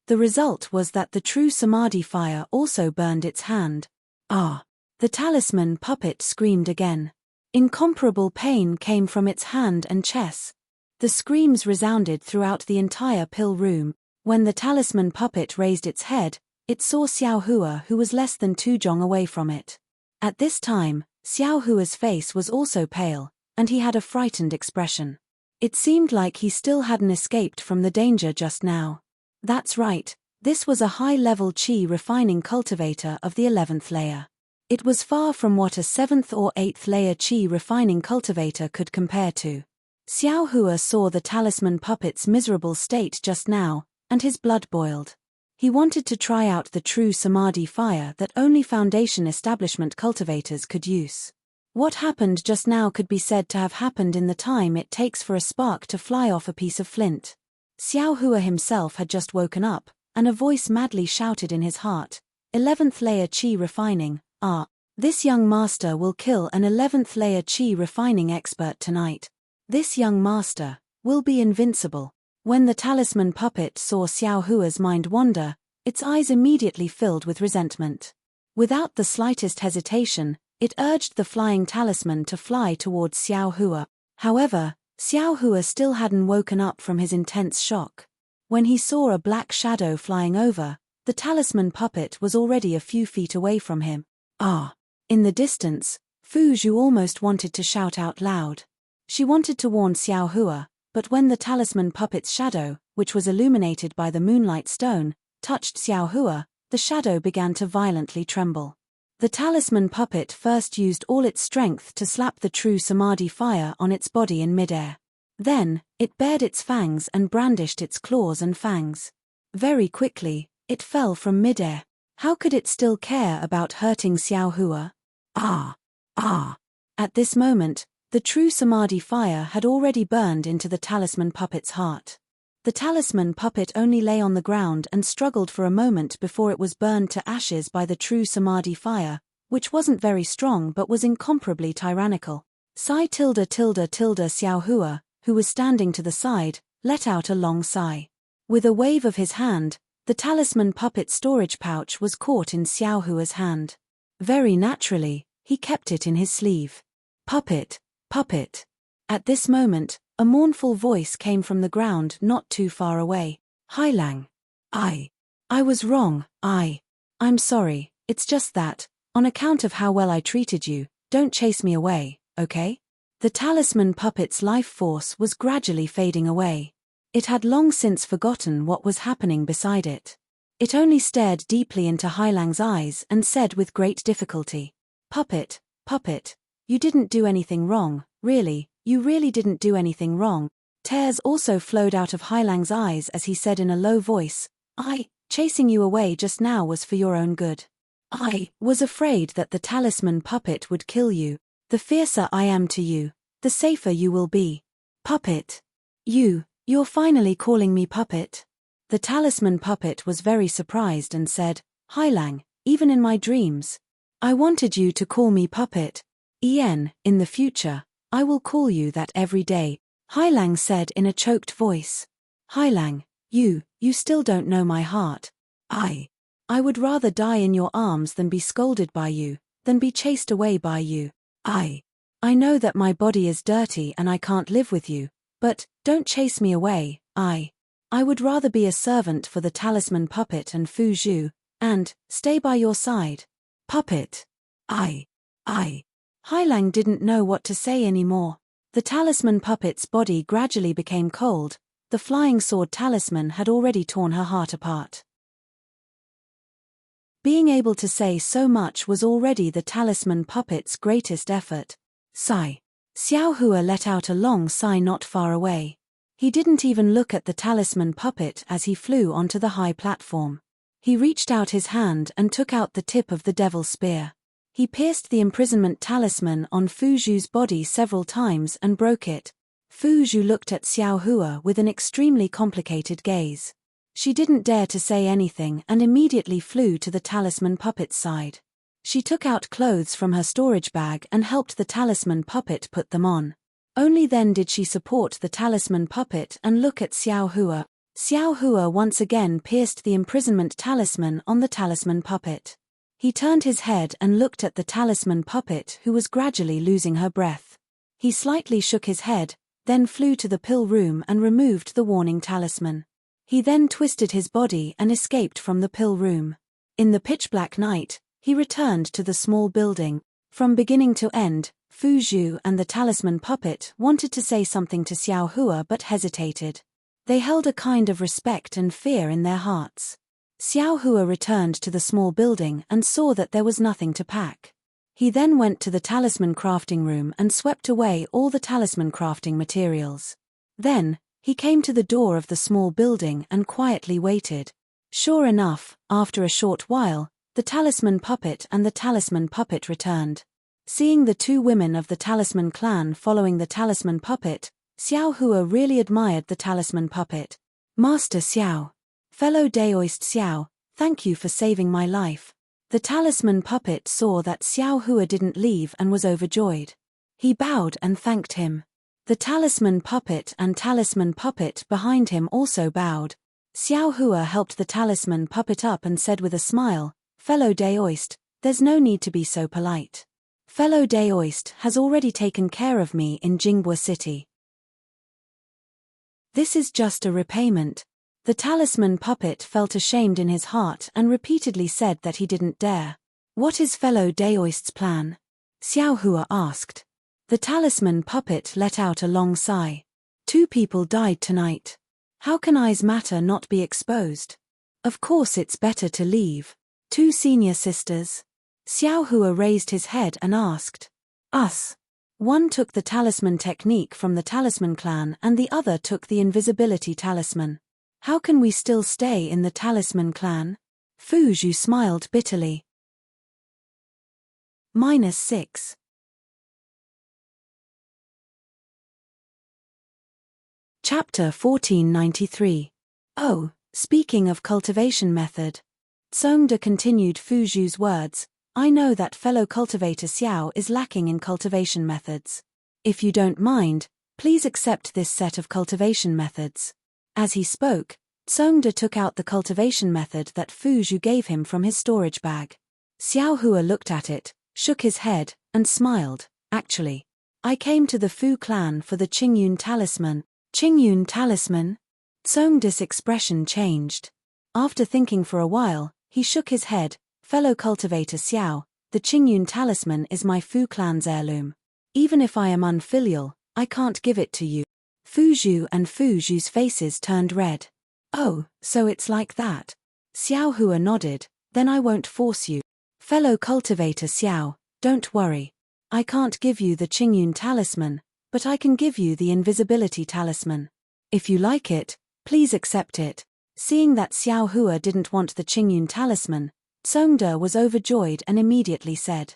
The result was that the true samadhi fire also burned its hand. Ah! The talisman puppet screamed again. Incomparable pain came from its hand and chest. The screams resounded throughout the entire pill room. When the talisman puppet raised its head, it saw Xiao Hua, who was less than 2 jong away from it. At this time, Xiao Hua's face was also pale, and he had a frightened expression. It seemed like he still hadn't escaped from the danger just now. That's right, this was a high-level qi refining cultivator of the 11th layer. It was far from what a 7th or 8th layer qi refining cultivator could compare to. Xiao Hua saw the talisman puppet's miserable state just now, and his blood boiled. He wanted to try out the true samadhi fire that only foundation establishment cultivators could use. What happened just now could be said to have happened in the time it takes for a spark to fly off a piece of flint. Xiao Hua himself had just woken up, and a voice madly shouted in his heart, 11th layer qi refining, ah, this young master will kill an 11th layer qi refining expert tonight. This young master will be invincible. When the talisman puppet saw Xiao Hua's mind wander, its eyes immediately filled with resentment. Without the slightest hesitation, it urged the flying talisman to fly towards Xiao Hua. However, Xiao Hua still hadn't woken up from his intense shock. When he saw a black shadow flying over, the talisman puppet was already a few feet away from him. Ah! In the distance, Fu Zhu almost wanted to shout out loud. She wanted to warn Xiao Hua, but when the talisman puppet's shadow, which was illuminated by the moonlight stone, touched Xiao Hua, the shadow began to violently tremble. The talisman puppet first used all its strength to slap the true samadhi fire on its body in midair. Then, it bared its fangs and brandished its claws and fangs. Very quickly, it fell from midair. How could it still care about hurting Xiao Hua? Ah! Ah! At this moment, the true samadhi fire had already burned into the talisman puppet's heart. The talisman puppet only lay on the ground and struggled for a moment before it was burned to ashes by the true samadhi fire, which wasn't very strong but was incomparably tyrannical. Xiao Hua, who was standing to the side, let out a long sigh. With a wave of his hand, the talisman puppet's storage pouch was caught in Xiao Hua's hand. Very naturally, he kept it in his sleeve. Puppet, puppet. At this moment, a mournful voice came from the ground not too far away. Hailang. I was wrong, I'm sorry, it's just that, on account of how well I treated you, don't chase me away, okay? The talisman puppet's life force was gradually fading away. It had long since forgotten what was happening beside it. It only stared deeply into Hailang's eyes and said with great difficulty, Puppet, puppet, you didn't do anything wrong, really, you really didn't do anything wrong. Tears also flowed out of Hailang's eyes as he said in a low voice, chasing you away just now was for your own good. I was afraid that the talisman puppet would kill you. The fiercer I am to you, the safer you will be. Puppet. You're finally calling me puppet? The talisman puppet was very surprised and said, Hailang, even in my dreams. I wanted you to call me puppet. In the future, I will call you that every day, Hailang said in a choked voice. Hailang, you still don't know my heart. I would rather die in your arms than be scolded by you, than be chased away by you. I know that my body is dirty and I can't live with you, but don't chase me away. I would rather be a servant for the talisman puppet and Fu Zhu, and stay by your side. Puppet. Hailang didn't know what to say anymore. The talisman puppet's body gradually became cold. The flying sword talisman had already torn her heart apart. Being able to say so much was already the talisman puppet's greatest effort. Sigh. Xiao Hua let out a long sigh not far away. He didn't even look at the talisman puppet as he flew onto the high platform. He reached out his hand and took out the tip of the devil's spear. He pierced the imprisonment talisman on Fu Zhu's body several times and broke it. Fu Zhu looked at Xiao Hua with an extremely complicated gaze. She didn't dare to say anything and immediately flew to the talisman puppet's side. She took out clothes from her storage bag and helped the talisman puppet put them on. Only then did she support the talisman puppet and look at Xiao Hua. Xiao Hua once again pierced the imprisonment talisman on the talisman puppet. He turned his head and looked at the talisman puppet, who was gradually losing her breath. He slightly shook his head, then flew to the pill room and removed the warning talisman. He then twisted his body and escaped from the pill room. In the pitch-black night, he returned to the small building. From beginning to end, Fu Zhu and the talisman puppet wanted to say something to Xiao Hua but hesitated. They held a kind of respect and fear in their hearts. Xiao Hua returned to the small building and saw that there was nothing to pack. He then went to the talisman crafting room and swept away all the talisman crafting materials. Then, he came to the door of the small building and quietly waited. Sure enough, after a short while, the talisman puppet and the talisman puppet returned. Seeing the two women of the talisman clan following the talisman puppet, Xiao Hua really admired the talisman puppet. Master Xiao. Fellow Daoist Xiao, thank you for saving my life. The talisman puppet saw that Xiao Hua didn't leave and was overjoyed. He bowed and thanked him. The talisman puppet and talisman puppet behind him also bowed. Xiao Hua helped the talisman puppet up and said with a smile, Fellow Daoist, there's no need to be so polite. Fellow Daoist has already taken care of me in Jinghua City. This is just a repayment. The talisman puppet felt ashamed in his heart and repeatedly said that he didn't dare. What is Fellow Daoist's plan? Xiao Hua asked. The talisman puppet let out a long sigh. 2 people died tonight. How can I's matter not be exposed? Of course it's better to leave. 2 senior sisters. Xiao Hua raised his head and asked. Us. One took the talisman technique from the talisman clan and the other took the invisibility talisman. How can we still stay in the talisman clan? Fu Zhu smiled bitterly. -6. Chapter 1493. Oh, speaking of cultivation method. Tsongde continued Fu Zhu's words. I know that fellow cultivator Xiao is lacking in cultivation methods. If you don't mind, please accept this set of cultivation methods. As he spoke, Tsongde took out the cultivation method that Fu Zhu gave him from his storage bag. Xiao Hua looked at it, shook his head, and smiled. Actually, I came to the Fu clan for the Qingyun talisman. Qingyun talisman? Tsongde's expression changed. After thinking for a while, he shook his head. Fellow cultivator Xiao, the Qingyun talisman is my Fu clan's heirloom. Even if I am unfilial, I can't give it to you. Fu Zhu and Fu Zhu's faces turned red. Oh, so it's like that. Xiao Hua nodded, then I won't force you. Fellow cultivator Xiao, don't worry. I can't give you the Qingyun talisman, but I can give you the invisibility talisman. If you like it, please accept it. Seeing that Xiao Hua didn't want the Qingyun talisman, Tsongde was overjoyed and immediately said,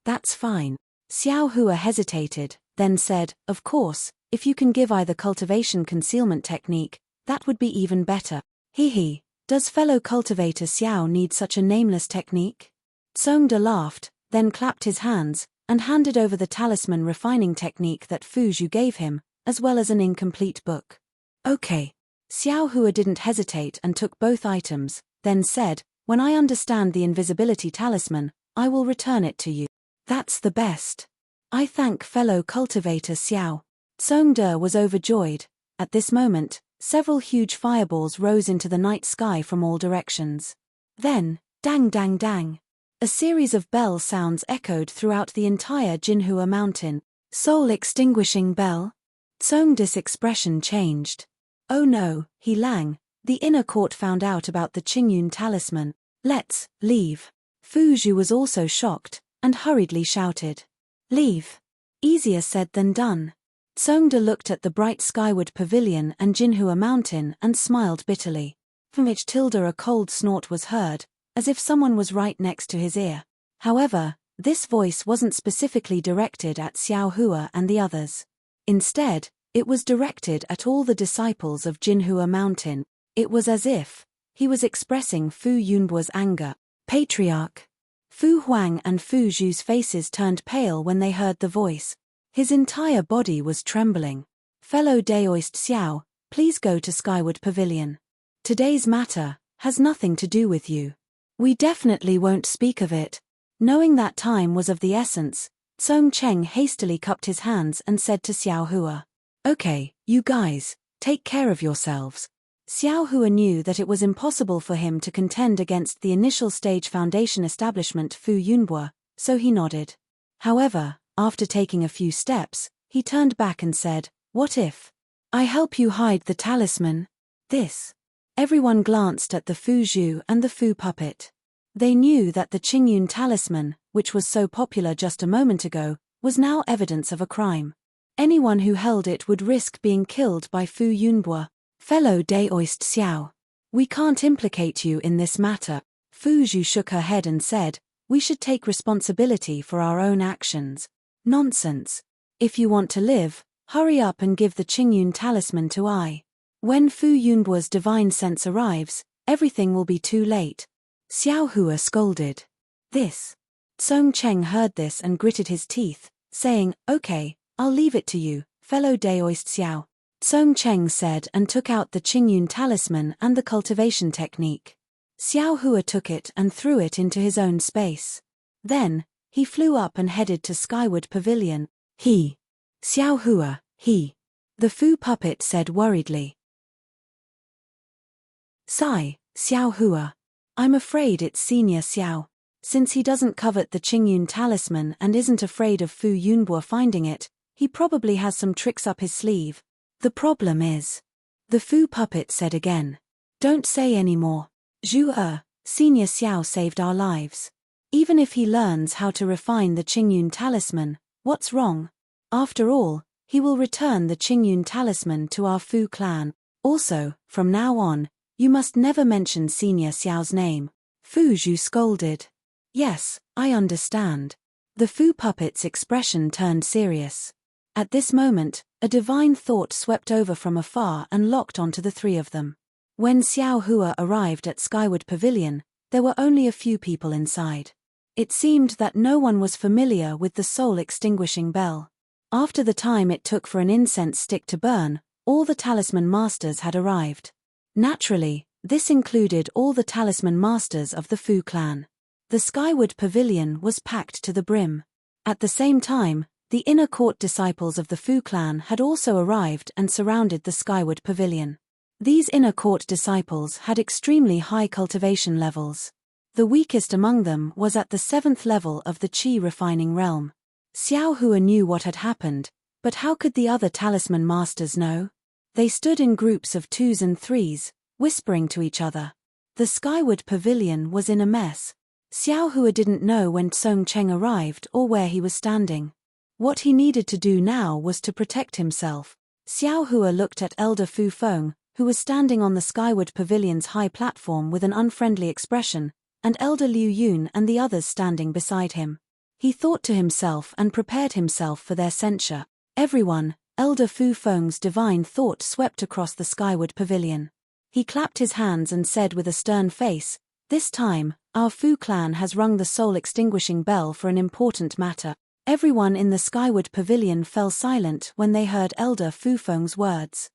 that's fine. Xiao Hua hesitated, then said, of course, if you can give I the cultivation concealment technique, that would be even better. Hee, does fellow cultivator Xiao need such a nameless technique? Tsongde laughed, then clapped his hands, and handed over the talisman refining technique that Fu Zhu gave him, as well as an incomplete book. Okay. Xiao Hua didn't hesitate and took both items, then said, when I understand the invisibility talisman, I will return it to you. That's the best. I thank fellow cultivator Xiao. Tsongde was overjoyed. At this moment, several huge fireballs rose into the night sky from all directions. Then, dang dang dang. A series of bell sounds echoed throughout the entire Jinhua mountain. Soul-extinguishing bell? Tsongde's expression changed. Oh no, he Lang, the inner court found out about the Qingyun talisman. Let's leave. Fu Zhu was also shocked, and hurriedly shouted. Leave. Easier said than done. Tsongde looked at the bright skyward pavilion and Jinhua mountain and smiled bitterly. From which a cold snort was heard, as if someone was right next to his ear. However, this voice wasn't specifically directed at Xiao Hua and the others. Instead, it was directed at all the disciples of Jinhua mountain. It was as if he was expressing Fu Yunbuo's anger. Patriarch. Fu Huang and Fu Zhu's faces turned pale when they heard the voice. His entire body was trembling. Fellow Daoist Xiao, Please go to Skyward Pavilion. Today's matter has nothing to do with you. We definitely won't speak of it." Knowing that time was of the essence, Song Cheng hastily cupped his hands and said to Xiao Hua, "Okay, you guys, take care of yourselves." Xiao Hua knew that it was impossible for him to contend against the initial stage foundation establishment Fu Yunbua, so he nodded. However, after taking a few steps, he turned back and said, "What if I help you hide the talisman?" This. Everyone glanced at the Fu Zhu and the Fu puppet. They knew that the Qingyun talisman, which was so popular just a moment ago, was now evidence of a crime. Anyone who held it would risk being killed by Fu Yunbua. "Fellow Daoist Xiao, we can't implicate you in this matter." Fu Zhu shook her head and said, "We should take responsibility for our own actions." "Nonsense. If you want to live, hurry up and give the Qingyun talisman to I. When Fu Yunbua's divine sense arrives, everything will be too late." Xiao Hua scolded. This. Song Cheng heard this and gritted his teeth, saying, "Okay, I'll leave it to you, fellow Daoist Xiao." Song Cheng said and took out the Qingyun talisman and the cultivation technique. Xiao Hua took it and threw it into his own space. Then, he flew up and headed to Skyward Pavilion. "He. Xiao Hua, he." The Fu puppet said worriedly. "Sigh, Xiao Hua. I'm afraid it's Senior Xiao. Since he doesn't covet the Qingyun talisman and isn't afraid of Fu Yunbua finding it, he probably has some tricks up his sleeve. The problem is," the Fu puppet said again. "Don't say any more. Zhu Senior Xiao saved our lives. Even if he learns how to refine the Qingyun talisman, what's wrong? After all, he will return the Qingyun talisman to our Fu clan. Also, from now on, you must never mention Senior Xiao's name." Fu Zhu scolded. "Yes, I understand." The Fu puppet's expression turned serious. At this moment, a divine thought swept over from afar and locked onto the three of them. When Xiao Hua arrived at Skyward Pavilion, there were only a few people inside. It seemed that no one was familiar with the soul-extinguishing bell. After the time it took for an incense stick to burn, all the talisman masters had arrived. Naturally, this included all the talisman masters of the Fu clan. The Skyward Pavilion was packed to the brim. At the same time, the inner court disciples of the Fu clan had also arrived and surrounded the Skyward Pavilion. These inner court disciples had extremely high cultivation levels. The weakest among them was at the 7th level of the Qi refining realm. Xiao Hua knew what had happened, but how could the other talisman masters know? They stood in groups of 2s and 3s, whispering to each other. The Skyward Pavilion was in a mess. Xiao Hua didn't know when Song Cheng arrived or where he was standing. What he needed to do now was to protect himself. Xiao Hua looked at Elder Fu Feng, who was standing on the Skyward Pavilion's high platform with an unfriendly expression, and Elder Liu Yun and the others standing beside him. He thought to himself and prepared himself for their censure. "Everyone," Elder Fu Feng's divine thought swept across the Skyward Pavilion. He clapped his hands and said with a stern face, "This time, our Fu clan has rung the soul-extinguishing bell for an important matter." Everyone in the Skyward Pavilion fell silent when they heard Elder Fu Feng's words.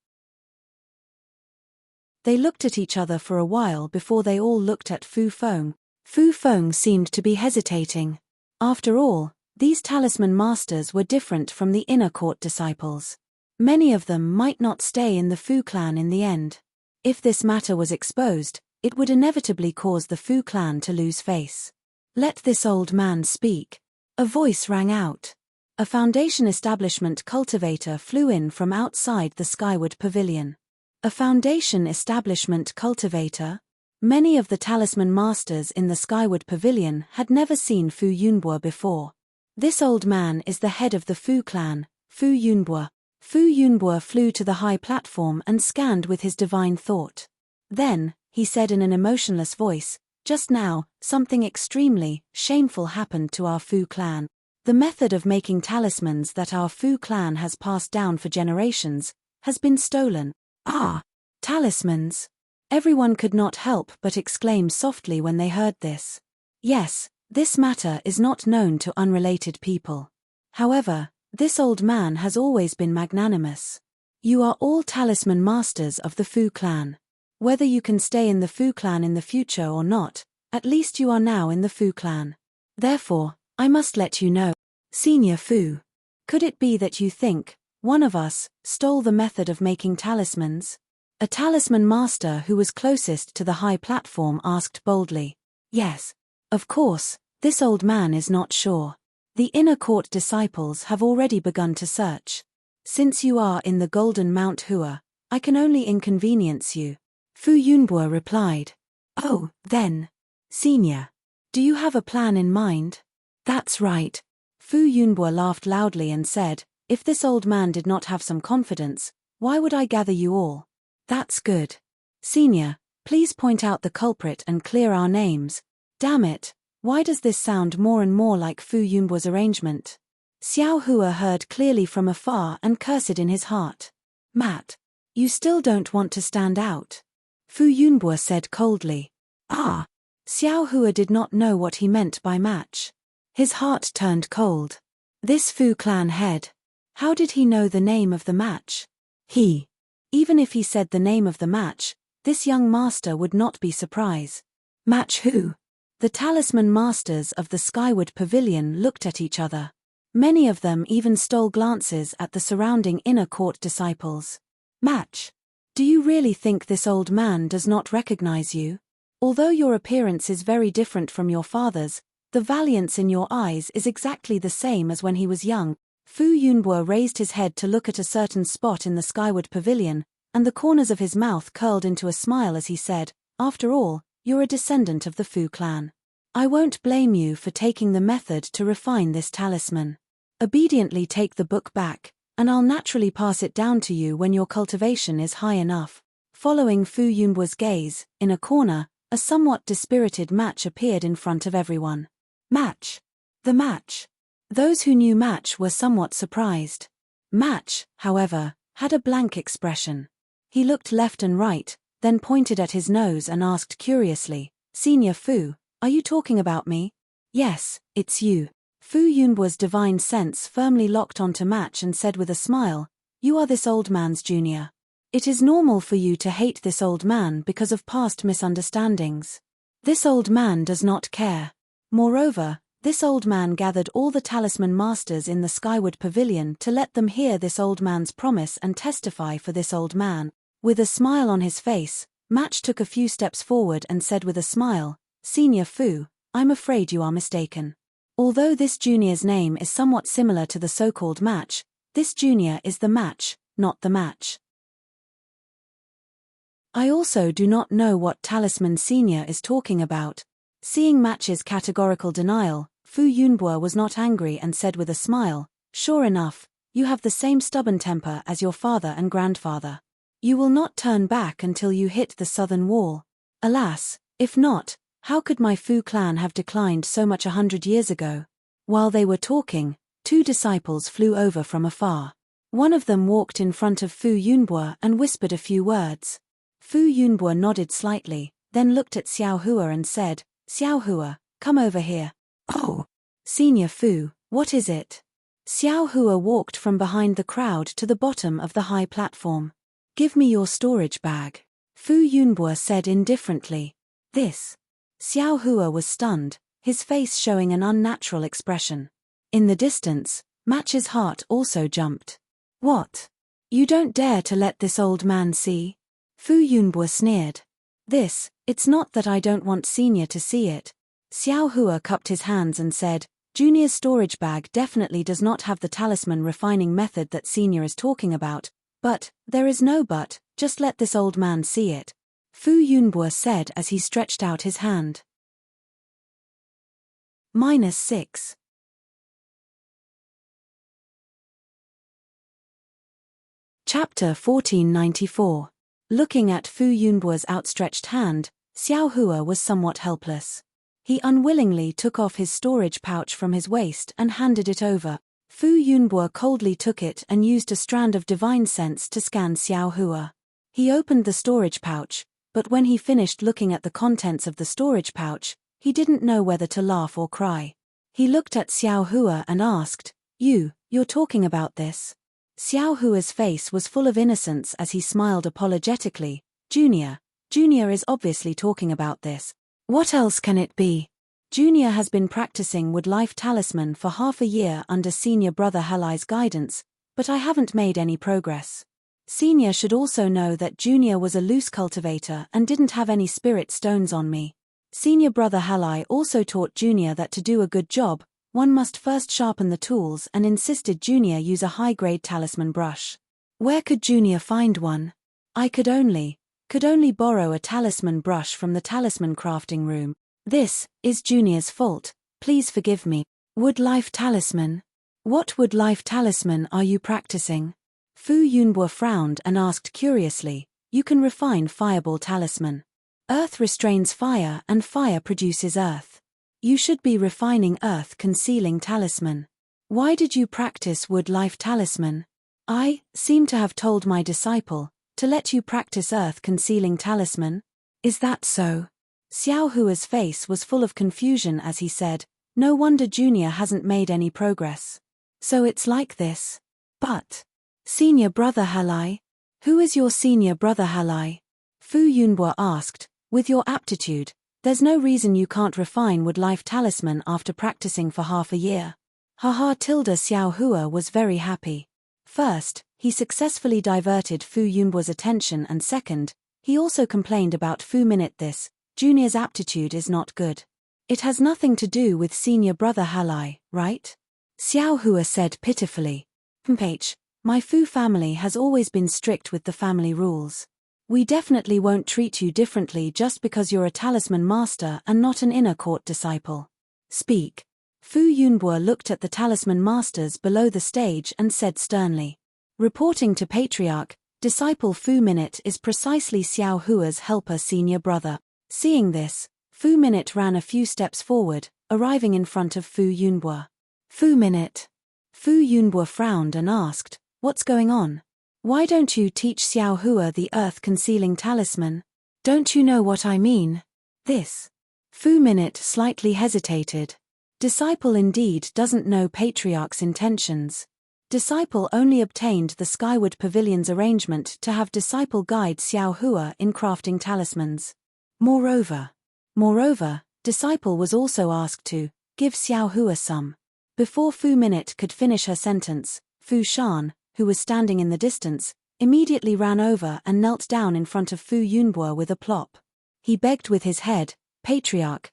They looked at each other for a while before they all looked at Fu Feng. Fu Feng seemed to be hesitating. After all, these talisman masters were different from the inner court disciples. Many of them might not stay in the Fu clan in the end. If this matter was exposed, it would inevitably cause the Fu clan to lose face. "Let this old man speak." A voice rang out. A foundation establishment cultivator flew in from outside the Skyward Pavilion. A foundation establishment cultivator? Many of the talisman masters in the Skyward Pavilion had never seen Fu Yunbua before. "This old man is the head of the Fu clan, Fu Yunbua." Fu Yunbua flew to the high platform and scanned with his divine thought. Then, he said in an emotionless voice, "Just now, something extremely shameful happened to our Fu clan. The method of making talismans that our Fu clan has passed down for generations has been stolen." "Ah! Talismans!" Everyone could not help but exclaim softly when they heard this. Yes, this matter is not known to unrelated people. However, this old man has always been magnanimous. You are all talisman masters of the Fu clan. Whether you can stay in the Fu clan in the future or not, at least you are now in the Fu clan. Therefore, I must let you know. Senior Fu. Could it be that you think, one of us, stole the method of making talismans? A talisman master who was closest to the high platform asked boldly. Yes. Of course, this old man is not sure. The inner court disciples have already begun to search. Since you are in the Golden Mount Hua, I can only inconvenience you. Fu Yunbo replied. Oh, then. Senior. Do you have a plan in mind? That's right. Fu Yunbo laughed loudly and said, if this old man did not have some confidence, why would I gather you all? That's good. Senior, please point out the culprit and clear our names. Damn it, why does this sound more and more like Fu Yunbo's arrangement? Xiao Hua heard clearly from afar and cursed in his heart. Matt, you still don't want to stand out? Fu Yunbo said coldly. Ah. Xiao Hua did not know what he meant by match. His heart turned cold. This Fu clan head. How did he know the name of the match? Even if he said the name of the match, this young master would not be surprised. Match who? The talisman masters of the Skyward Pavilion looked at each other. Many of them even stole glances at the surrounding inner court disciples. Match. Do you really think this old man does not recognize you? Although your appearance is very different from your father's, the valiance in your eyes is exactly the same as when he was young. Fu Yunbo raised his head to look at a certain spot in the Skyward Pavilion, and the corners of his mouth curled into a smile as he said, after all, you're a descendant of the Fu clan. I won't blame you for taking the method to refine this talisman. Obediently take the book back, and I'll naturally pass it down to you when your cultivation is high enough. Following Fu Yunbo's gaze, in a corner, a somewhat dispirited Match appeared in front of everyone. Match. The Match. Those who knew Match were somewhat surprised. Match, however, had a blank expression. He looked left and right, then pointed at his nose and asked curiously, Senior Fu, are you talking about me? Yes, it's you. Fu Yunbo's divine sense firmly locked onto Match and said with a smile, you are this old man's junior. It is normal for you to hate this old man because of past misunderstandings. This old man does not care. Moreover, this old man gathered all the talisman masters in the Skyward Pavilion to let them hear this old man's promise and testify for this old man. With a smile on his face, Match took a few steps forward and said with a smile, Senior Fu, I'm afraid you are mistaken. Although this junior's name is somewhat similar to the so-called Match, this junior is the Match, not the Match. I also do not know what talisman senior is talking about. Seeing Match's categorical denial, Fu Yunbo was not angry and said with a smile, sure enough, you have the same stubborn temper as your father and grandfather. You will not turn back until you hit the southern wall. Alas, if not, how could my Fu clan have declined so much 100 years ago? While they were talking, two disciples flew over from afar. One of them walked in front of Fu Yunbo and whispered a few words. Fu Yunbo nodded slightly, then looked at Xiao Hua and said, Xiao Hua, come over here. Oh, Senior Fu, what is it? Xiao Hua walked from behind the crowd to the bottom of the high platform. Give me your storage bag. Fu Yunbo said indifferently. This. Xiao Hua was stunned, his face showing an unnatural expression. In the distance, Match's heart also jumped. What? You don't dare to let this old man see? Fu Yunbo sneered. It's not that I don't want Senior to see it. Xiao Hua cupped his hands and said, Junior's storage bag definitely does not have the talisman refining method that Senior is talking about, but, there is no but, just let this old man see it. Fu Yunbo said as he stretched out his hand. -6. Chapter 1494. Looking at Fu Yunbo's outstretched hand, Xiao Hua was somewhat helpless. He unwillingly took off his storage pouch from his waist and handed it over. Fu Yunbo coldly took it and used a strand of divine sense to scan Xiao Hua. He opened the storage pouch, but when he finished looking at the contents of the storage pouch, he didn't know whether to laugh or cry. He looked at Xiao Hua and asked, you're talking about this? Xiao Hua's face was full of innocence as he smiled apologetically. Junior is obviously talking about this. What else can it be? Junior has been practicing Wood Life Talisman for half a year under senior brother Halai's guidance, but I haven't made any progress. Senior should also know that Junior was a loose cultivator and didn't have any spirit stones on me. Senior brother Halai also taught Junior that to do a good job, one must first sharpen the tools and insisted Junior use a high-grade talisman brush. Where could Junior find one? I could only borrow a talisman brush from the talisman crafting room. This is Junior's fault, please forgive me. Wood Life Talisman? What Wood Life Talisman are you practicing? Fu Yunbo frowned and asked curiously. You can refine Fireball Talisman. Earth restrains fire and fire produces earth. You should be refining Earth Concealing Talisman. Why did you practice Wood Life Talisman? I seem to have told my disciple to let you practice Earth Concealing Talisman. Is that so? Xiao Hua's face was full of confusion as he said, no wonder Junior hasn't made any progress. So it's like this. But senior brother Halai? Who is your senior brother Halai? Fu Yunbo asked, with your aptitude, there's no reason you can't refine Wood Life Talisman after practicing for half a year. Haha. Xiao Hua was very happy. First, he successfully diverted Fu Yunbo's attention, and second, he also complained about Fu Minute. This Junior's aptitude is not good. It has nothing to do with senior brother Halai, right? Xiao Hua said pitifully. My Fu family has always been strict with the family rules. We definitely won't treat you differently just because you're a talisman master and not an inner court disciple. Speak. Fu Yunbo looked at the talisman masters below the stage and said sternly. Reporting to Patriarch, disciple Fu Minute is precisely Xiao Hua's helper senior brother. Seeing this, Fu Minute ran a few steps forward, arriving in front of Fu Yunbo. Fu Minute. Fu Yunbo frowned and asked, what's going on? Why don't you teach Xiao Hua the Earth Concealing Talisman? Don't you know what I mean? This. Fu Minute slightly hesitated. Disciple indeed doesn't know Patriarch's intentions. Disciple only obtained the Skyward Pavilion's arrangement to have disciple guide Xiao Hua in crafting talismans. Moreover, disciple was also asked to give Xiao Hua some. Before Fu Minute could finish her sentence, Fu Shan, who was standing in the distance, immediately ran over and knelt down in front of Fu Yunbo with a plop. He begged with his head, Patriarch,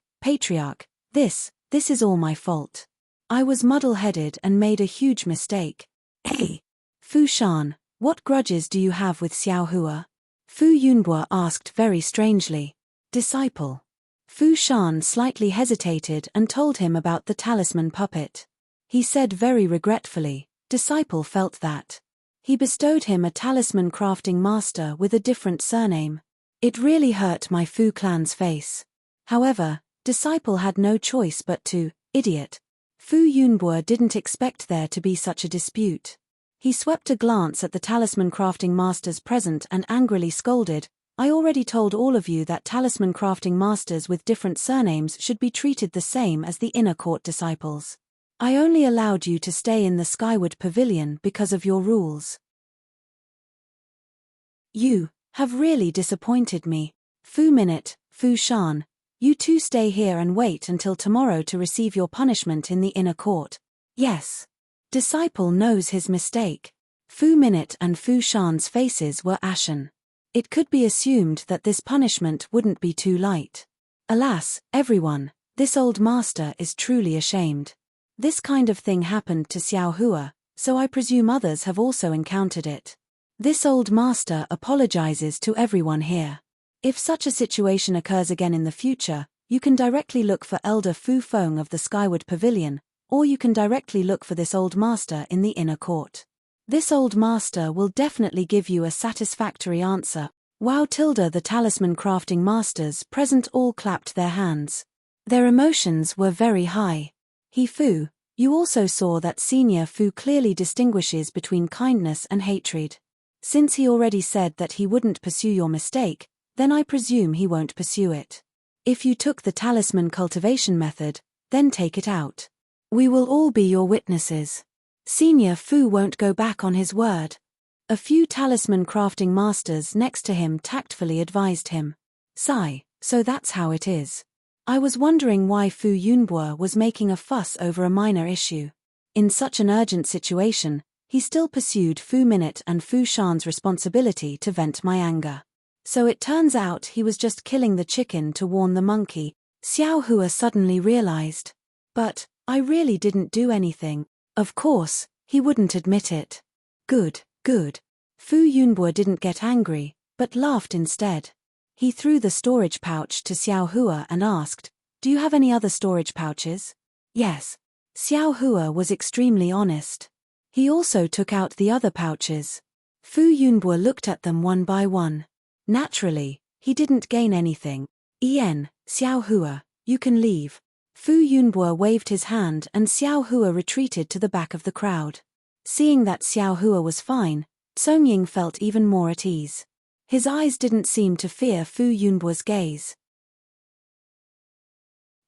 this is all my fault. I was muddle-headed and made a huge mistake. Hey! Fu Shan, what grudges do you have with Xiao Hua? Fu Yunbo asked very strangely. Disciple. Fu Shan slightly hesitated and told him about the talisman puppet. He said very regretfully, disciple felt that he bestowed him a talisman crafting master with a different surname. It really hurt my Fu clan's face. However, disciple had no choice but to, idiot. Fu Yunbo didn't expect there to be such a dispute. He swept a glance at the talisman crafting masters present and angrily scolded, I already told all of you that talisman crafting masters with different surnames should be treated the same as the inner court disciples. I only allowed you to stay in the Skyward Pavilion because of your rules. You have really disappointed me. Fu Minute, Fu Shan, you two stay here and wait until tomorrow to receive your punishment in the inner court. Yes. Disciple knows his mistake. Fu Minute and Fu Shan's faces were ashen. It could be assumed that this punishment wouldn't be too light. Alas, everyone, this old master is truly ashamed. This kind of thing happened to Xiao Hua, so I presume others have also encountered it. This old master apologizes to everyone here. If such a situation occurs again in the future, you can directly look for Elder Fu Feng of the Skyward Pavilion, or you can directly look for this old master in the inner court. This old master will definitely give you a satisfactory answer. Wow! The talisman crafting masters present all clapped their hands. Their emotions were very high. Fu, you also saw that Senior Fu clearly distinguishes between kindness and hatred. Since he already said that he wouldn't pursue your mistake, then I presume he won't pursue it. If you took the talisman cultivation method, then take it out. We will all be your witnesses. Senior Fu won't go back on his word. A few talisman crafting masters next to him tactfully advised him. Sigh, so that's how it is. I was wondering why Fu Yunbo was making a fuss over a minor issue. In such an urgent situation, he still pursued Fu Minute and Fu Shan's responsibility to vent my anger. So it turns out he was just killing the chicken to warn the monkey, Xiao Hua suddenly realized. But, I really didn't do anything. Of course, he wouldn't admit it. Good, good. Fu Yunbo didn't get angry, but laughed instead. He threw the storage pouch to Xiao Hua and asked, "Do you have any other storage pouches?" Yes. Xiao Hua was extremely honest. He also took out the other pouches. Fu Yunbo looked at them one by one. Naturally, he didn't gain anything. Xiao Hua, you can leave. Fu Yunbo waved his hand and Xiao Hua retreated to the back of the crowd. Seeing that Xiao Hua was fine, Song Ying felt even more at ease. His eyes didn't seem to fear Fu Yunbo's gaze.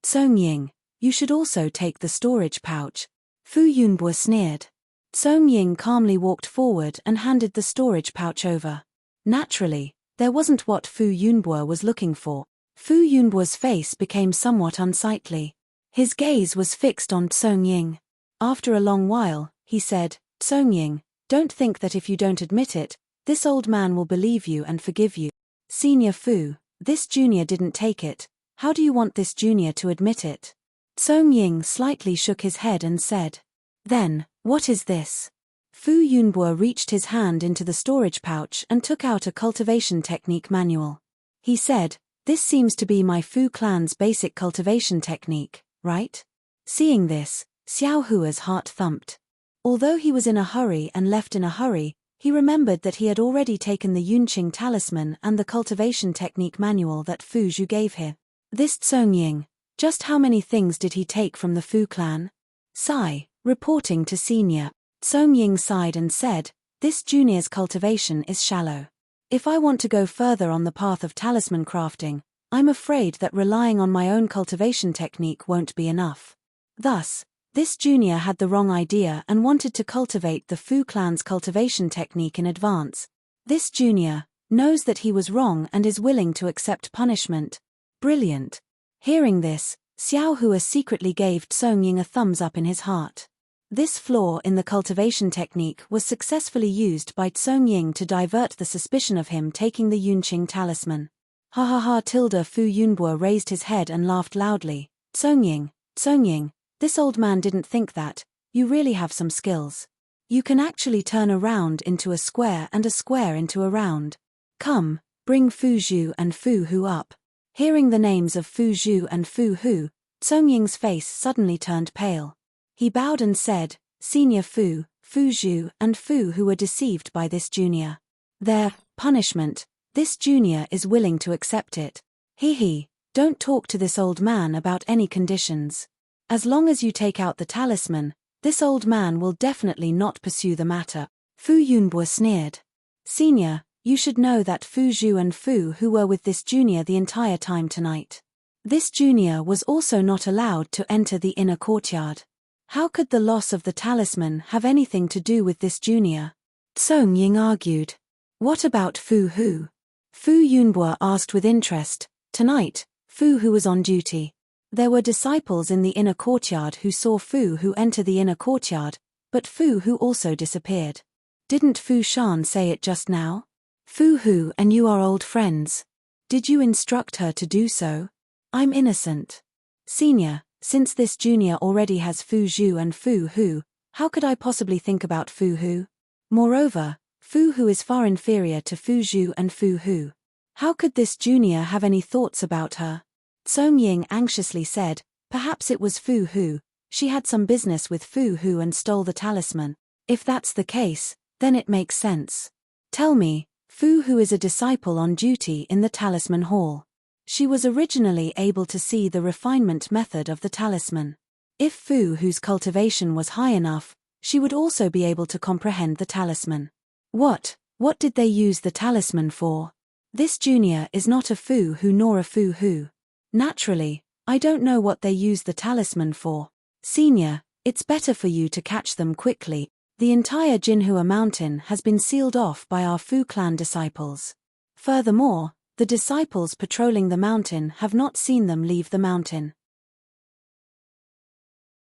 Song Ying, you should also take the storage pouch. Fu Yunbo sneered. Song Ying calmly walked forward and handed the storage pouch over. Naturally, there wasn't what Fu Yunbo was looking for. Fu Yunbo's face became somewhat unsightly. His gaze was fixed on Song Ying. After a long while, he said, "Song Ying, don't think that if you don't admit it, this old man will believe you and forgive you. Senior Fu, this junior didn't take it. How do you want this junior to admit it?" Song Ying slightly shook his head and said, "Then, what is this?" Fu Yunbo reached his hand into the storage pouch and took out a cultivation technique manual. He said, "This seems to be my Fu clan's basic cultivation technique, right?" Seeing this, Xiao Hua's heart thumped. Although he was in a hurry and left in a hurry, he remembered that he had already taken the Yunqing talisman and the cultivation technique manual that Fu Zhu gave him. This Song Ying, just how many things did he take from the Fu clan? Sigh, reporting to senior. Song Ying sighed and said, "This junior's cultivation is shallow. If I want to go further on the path of talisman crafting, I'm afraid that relying on my own cultivation technique won't be enough." Thus, this junior had the wrong idea and wanted to cultivate the Fu clan's cultivation technique in advance. This junior knows that he was wrong and is willing to accept punishment. Brilliant. Hearing this, Xiao Hua secretly gave Song Ying a thumbs up in his heart. This flaw in the cultivation technique was successfully used by Song Ying to divert the suspicion of him taking the Yunqing talisman. Ha ha ha! Fu Yunbo raised his head and laughed loudly. Song Ying, this old man didn't think that. You really have some skills. You can actually turn a round into a square and a square into a round. Come, bring Fu Zhu and Fu Hu up. Hearing the names of Fu Zhu and Fu Hu, Song Ying's face suddenly turned pale. He bowed and said, "Senior Fu, Fu Zhu and Fu Hu were deceived by this junior. Their punishment, this junior is willing to accept it. He, don't talk to this old man about any conditions. As long as you take out the talisman, this old man will definitely not pursue the matter." Fu Yunbo sneered. "Senior, you should know that Fu Zhu and Fu Hu were with this junior the entire time tonight. This junior was also not allowed to enter the inner courtyard. How could the loss of the talisman have anything to do with this junior?" Song Ying argued. "What about Fu Hu?" Fu Yunbo asked with interest. Tonight, Fu Hu was on duty. There were disciples in the inner courtyard who saw Fu Hu enter the inner courtyard, but Fu Hu also disappeared. Didn't Fu Shan say it just now? Fu Hu and you are old friends. Did you instruct her to do so? I'm innocent. Senior, since this junior already has Fu Zhu and Fu Hu, how could I possibly think about Fu Hu? Moreover, Fu Hu is far inferior to Fu Zhu and Fu Hu. How could this junior have any thoughts about her? Song Ying anxiously said, "Perhaps it was Fu Hu. She had some business with Fu Hu and stole the talisman. If that's the case, then it makes sense. Tell me, Fu Hu is a disciple on duty in the talisman hall. She was originally able to see the refinement method of the talisman. If Fu Hu's cultivation was high enough, she would also be able to comprehend the talisman. What did they use the talisman for? This junior is not a Fu Hu nor a Fu Hu. Naturally, I don't know what they used the talisman for. Senior, It's better for you to catch them quickly. The entire Jinhua mountain has been sealed off by our Fu clan disciples. Furthermore, the disciples patrolling the mountain have not seen them leave the mountain.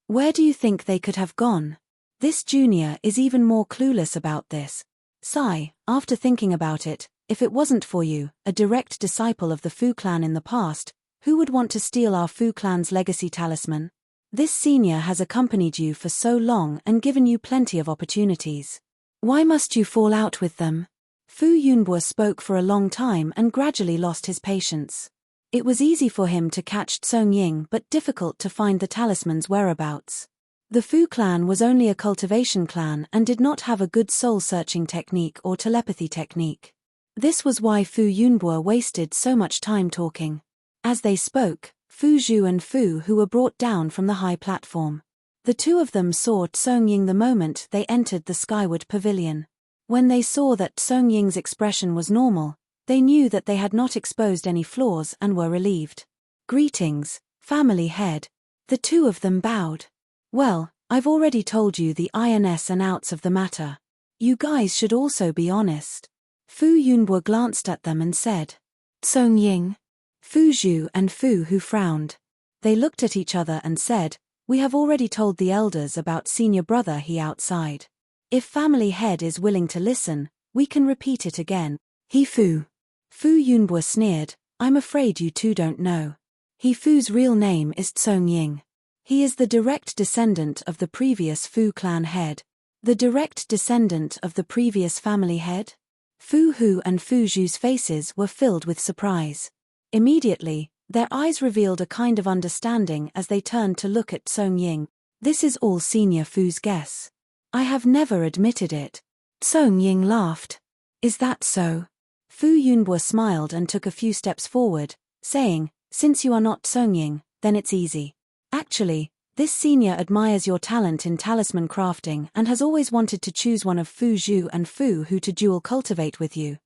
Where do you think they could have gone? This junior is even more clueless about this. Sigh, after thinking about it, if it wasn't for you, a direct disciple of the Fu clan in the past, who would want to steal our Fu clan's legacy talisman? This senior has accompanied you for so long and given you plenty of opportunities. Why must you fall out with them? Fu Yunbo spoke for a long time and gradually lost his patience. It was easy for him to catch Tsung Ying but difficult to find the talisman's whereabouts. The Fu clan was only a cultivation clan and did not have a good soul-searching technique or telepathy technique. This was why Fu Yunbo wasted so much time talking. As they spoke, Fu Zhu and Fu Hu were brought down from the high platform. The two of them saw Tsung Ying the moment they entered the skyward pavilion. When they saw that Tsung Ying's expression was normal, they knew that they had not exposed any flaws and were relieved. Greetings, family head. The two of them bowed. Well, I've already told you the ins and outs of the matter. You guys should also be honest. Fu Yunbo glanced at them and said, Tsung Ying. Fu Zhu and Fu Hu frowned. They looked at each other and said, we have already told the elders about senior brother he outside. If family head is willing to listen, we can repeat it again. He Fu. Fu Yunbo sneered, I'm afraid you two don't know. He Fu's real name is Tsung Ying. He is the direct descendant of the previous Fu clan head. The direct descendant of the previous family head? Fu Hu and Fu Zhu's faces were filled with surprise. Immediately, their eyes revealed a kind of understanding as they turned to look at Tsung Ying. This is all Senior Fu's guess. I have never admitted it. Tsung Ying laughed. Is that so? Fu Yunbo smiled and took a few steps forward, saying, since you are not Tsung Ying, then it's easy. Actually, this senior admires your talent in talisman crafting and has always wanted to choose one of Fu Zhu and Fu Hu to dual cultivate with you.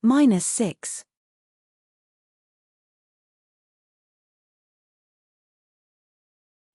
-6.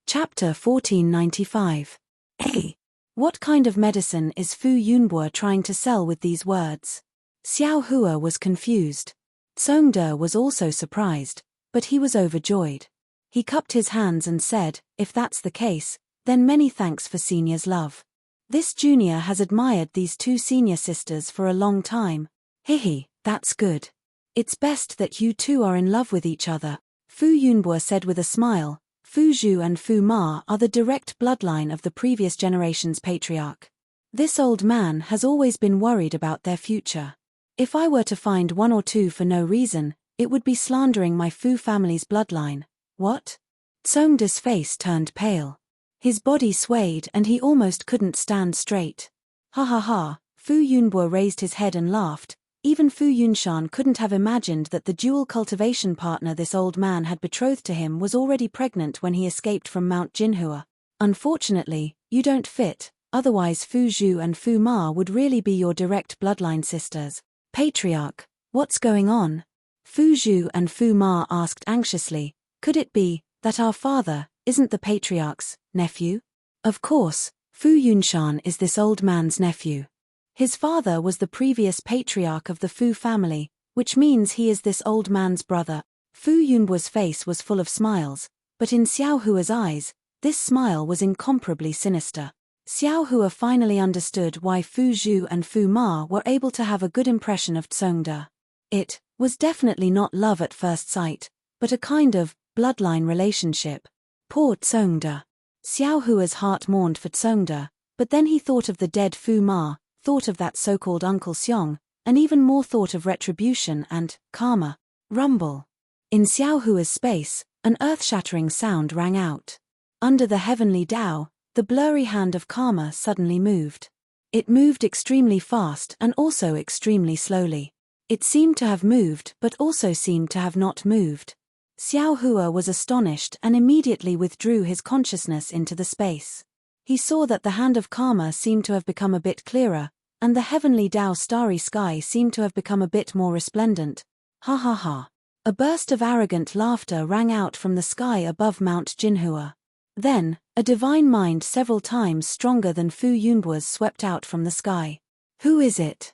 Chapter 1495. Hey! What kind of medicine is Fu Yunbo trying to sell with these words? Xiao Hua was confused. Tsung De was also surprised, but he was overjoyed. He cupped his hands and said, if that's the case, then many thanks for senior's love. This junior has admired these two senior sisters for a long time. Hihi, that's good. It's best that you two are in love with each other, Fu Yunbo said with a smile. Fu Zhu and Fu Ma are the direct bloodline of the previous generation's patriarch. This old man has always been worried about their future. If I were to find one or two for no reason, it would be slandering my Fu family's bloodline. What? Tsung De's face turned pale. His body swayed and he almost couldn't stand straight. Ha ha ha, Fu Yunbo raised his head and laughed. Even Fu Yunshan couldn't have imagined that the dual cultivation partner this old man had betrothed to him was already pregnant when he escaped from Mount Jinhua. Unfortunately, you don't fit, otherwise Fu Zhu and Fu Ma would really be your direct bloodline sisters. Patriarch, what's going on? Fu Zhu and Fu Ma asked anxiously, could it be that our father isn't the patriarch's nephew? Of course, Fu Yunshan is this old man's nephew. His father was the previous patriarch of the Fu family, which means he is this old man's brother. Fu Yunbo's face was full of smiles, but in Xiao Hua's eyes, this smile was incomparably sinister. Xiao Hua finally understood why Fu Zhu and Fu Ma were able to have a good impression of Tsung De. It was definitely not love at first sight, but a kind of bloodline relationship. Poor Tsung De. Xiao Hua's heart mourned for Tsung De, but then he thought of the dead Fu Ma, thought of that so-called Uncle Xiong, and even more thought of retribution and karma. Rumble. In Xiao Hua's space, an earth-shattering sound rang out. Under the heavenly Tao, the blurry hand of karma suddenly moved. It moved extremely fast and also extremely slowly. It seemed to have moved but also seemed to have not moved. Xiao Hua was astonished and immediately withdrew his consciousness into the space. He saw that the hand of karma seemed to have become a bit clearer, and the heavenly Tao starry sky seemed to have become a bit more resplendent. Ha ha ha. A burst of arrogant laughter rang out from the sky above Mount Jinhua. Then, a divine mind several times stronger than Fu Yunbuo's swept out from the sky. Who is it?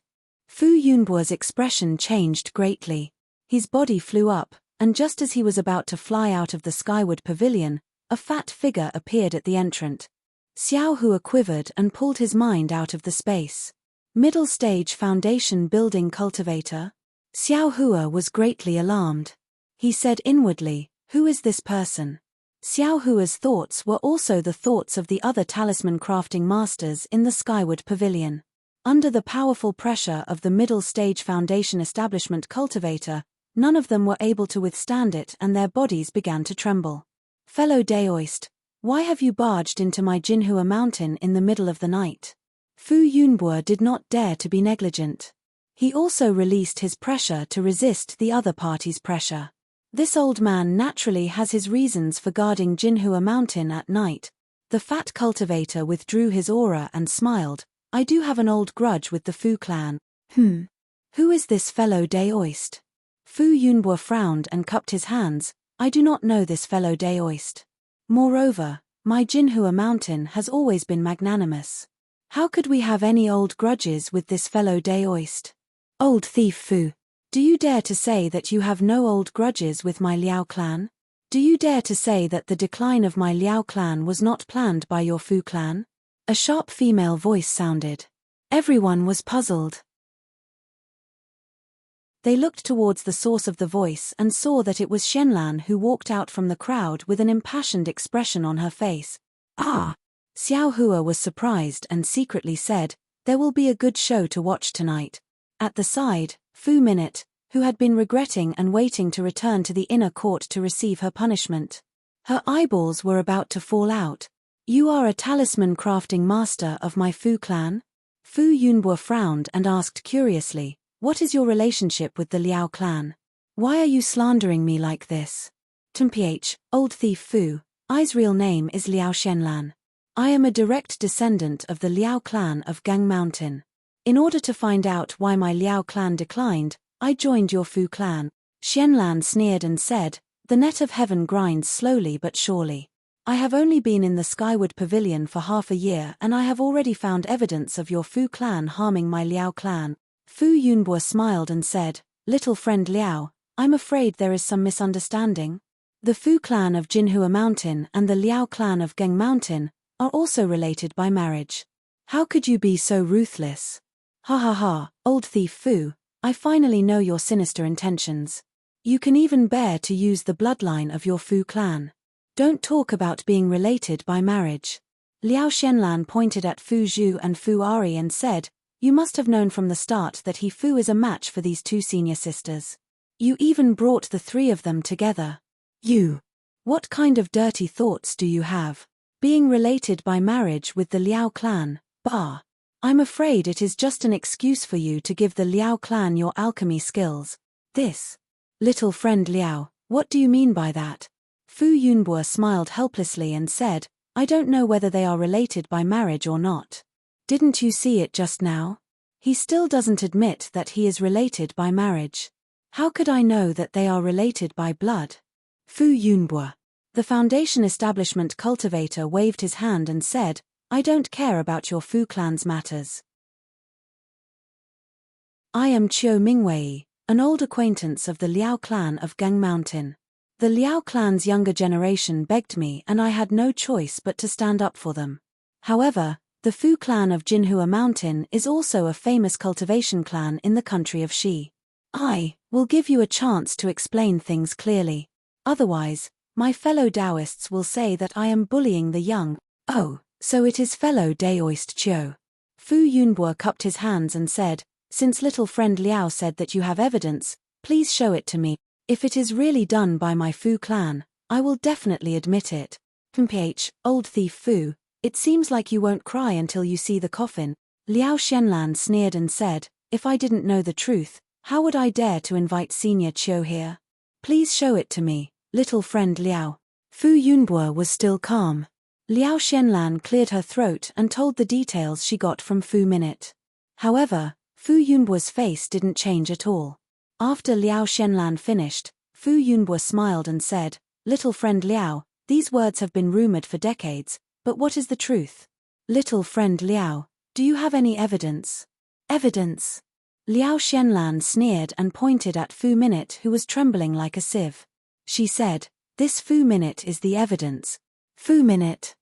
Fu Yunbuo's expression changed greatly. His body flew up, and just as he was about to fly out of the skyward pavilion, a fat figure appeared at the entrance. Xiao Hua quivered and pulled his mind out of the space. Middle stage foundation building cultivator? Xiao Hua was greatly alarmed. He said inwardly, "Who is this person?" Xiao Hua's thoughts were also the thoughts of the other talisman crafting masters in the skyward pavilion. Under the powerful pressure of the middle stage foundation establishment cultivator, none of them were able to withstand it and their bodies began to tremble. "Fellow Daoist, why have you barged into my Jinhua mountain in the middle of the night?" Fu Yunbuo did not dare to be negligent. He also released his pressure to resist the other party's pressure. This old man naturally has his reasons for guarding Jinhua mountain at night. The fat cultivator withdrew his aura and smiled. "I do have an old grudge with the Fu clan." Who is this fellow Daoist? Fu Yunbuo frowned and cupped his hands. "I do not know this fellow Daoist. Moreover, my Jinhua mountain has always been magnanimous. How could we have any old grudges with this fellow Daoist? Old thief Fu. Do you dare to say that you have no old grudges with my Liao clan? Do you dare to say that the decline of my Liao clan was not planned by your Fu clan?" A sharp female voice sounded. Everyone was puzzled. They looked towards the source of the voice and saw that it was Shenlan who walked out from the crowd with an impassioned expression on her face. "Ah!" Xiao Hua was surprised and secretly said, "There will be a good show to watch tonight." At the side, Fu Minute, who had been regretting and waiting to return to the inner court to receive her punishment. Her eyeballs were about to fall out. "You are a talisman crafting master of my Fu clan?" Fu Yunbuo frowned and asked curiously, "What is your relationship with the Liao clan? Why are you slandering me like this?" "Mph, old thief Fu, I's real name is Liao Shenlan. I am a direct descendant of the Liao clan of Gang Mountain. In order to find out why my Liao clan declined, I joined your Fu clan." Shenlan sneered and said, "The net of heaven grinds slowly but surely. I have only been in the Skyward Pavilion for half a year and I have already found evidence of your Fu clan harming my Liao clan." Fu Yunbuo smiled and said, "Little friend Liao, I'm afraid there is some misunderstanding. The Fu clan of Jinhua Mountain and the Liao clan of Geng Mountain are also related by marriage. How could you be so ruthless? Ha ha ha, old thief Fu, I finally know your sinister intentions. You can even bear to use the bloodline of your Fu clan. Don't talk about being related by marriage." Liao Shenlan pointed at Fu Zhu and Fu Ari and said, "You must have known from the start that he Fu is a match for these two senior sisters. You even brought the three of them together. You! What kind of dirty thoughts do you have? Being related by marriage with the Liao clan, bah! I'm afraid it is just an excuse for you to give the Liao clan your alchemy skills. This. Little friend Liao, what do you mean by that?" Fu Yunbuo smiled helplessly and said, "I don't know whether they are related by marriage or not. Didn't you see it just now? He still doesn't admit that he is related by marriage. How could I know that they are related by blood?" Fu Yunbuo. The foundation establishment cultivator waved his hand and said, "I don't care about your Fu clan's matters. I am Qiu Mingwei, an old acquaintance of the Liao clan of Gang Mountain. The Liao clan's younger generation begged me and I had no choice but to stand up for them. However, the Fu clan of Jinhua Mountain is also a famous cultivation clan in the country of Shi. I will give you a chance to explain things clearly. Otherwise, my fellow Taoists will say that I am bullying the young." "Oh, so it is fellow Daoist Qiu." Fu Yunbuo cupped his hands and said, "Since little friend Liao said that you have evidence, please show it to me. If it is really done by my Fu clan, I will definitely admit it." "Mph, old thief Fu, it seems like you won't cry until you see the coffin." Liao Shenlan sneered and said, "If I didn't know the truth, how would I dare to invite Senior Qiu here? Please show it to me, little friend Liao." Fu Yunbuo was still calm. Liao Shenlan cleared her throat and told the details she got from Fu Minute. However, Fu Yunbuo's face didn't change at all. After Liao Shenlan finished, Fu Yunbuo smiled and said, "Little friend Liao, These words have been rumored for decades, but what is the truth? Little friend Liao, do you have any evidence? Evidence? Liao Xianlan sneered and pointed at Fu Minute, who was trembling like a sieve. She said, "This Fu Minute is the evidence." Fu Minute?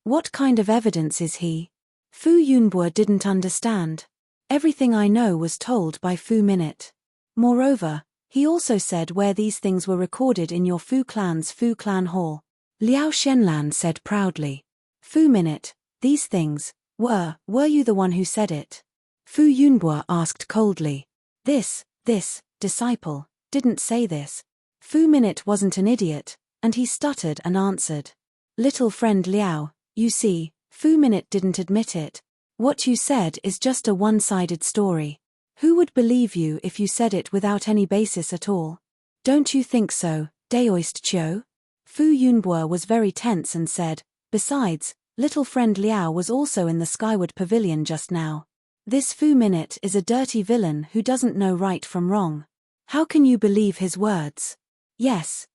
What kind of evidence is he? Fu Yunbo didn't understand. Everything I know was told by Fu Minute. Moreover, he also said where these things were recorded in your Fu clan's Fu clan hall. Liao Xianlan said proudly. Fu Minute, these things, were you the one who said it? Fu Yunbo asked coldly. This disciple, didn't say this. Fu Minute wasn't an idiot, and he stuttered and answered. Little friend Liao, you see, Fu Minute didn't admit it. What you said is just a one-sided story. Who would believe you if you said it without any basis at all? Don't you think so, Daoist Chiu? Fu Yunbo was very tense and said, besides, little friend Liao was also in the Skyward Pavilion just now. This Fu Minute is a dirty villain who doesn't know right from wrong. How can you believe his words? Yes,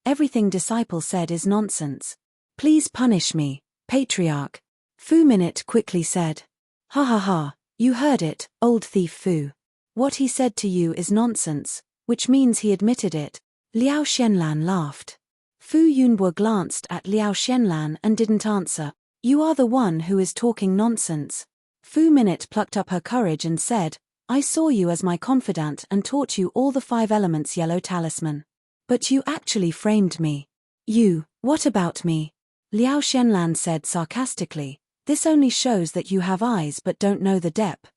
everything disciple said is nonsense. Please punish me, Patriarch. Fu Minute quickly said. Ha ha ha, you heard it, old thief Fu. What he said to you is nonsense, which means he admitted it. Liao Xianlan laughed. Fu Yunbo glanced at Liao Xianlan and didn't answer. You are the one who is talking nonsense. Fu Minute plucked up her courage and said, I saw you as my confidant and taught you all the 5 elements yellow talisman. But you actually framed me. What about me? Liao Xianlan said sarcastically, this only shows that you have eyes but don't know the depth.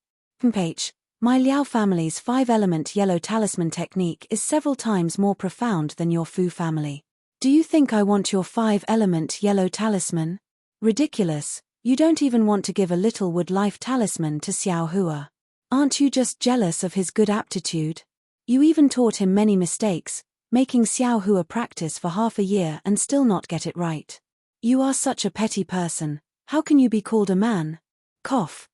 My Liao family's 5-element yellow talisman technique is several times more profound than your Fu family. Do you think I want your 5-element yellow talisman? Ridiculous, you don't even want to give a little wood life talisman to Xiao Hua. Aren't you just jealous of his good aptitude? You even taught him many mistakes, making Xiao Hua practice for half a year and still not get it right. You are such a petty person, how can you be called a man? Cough.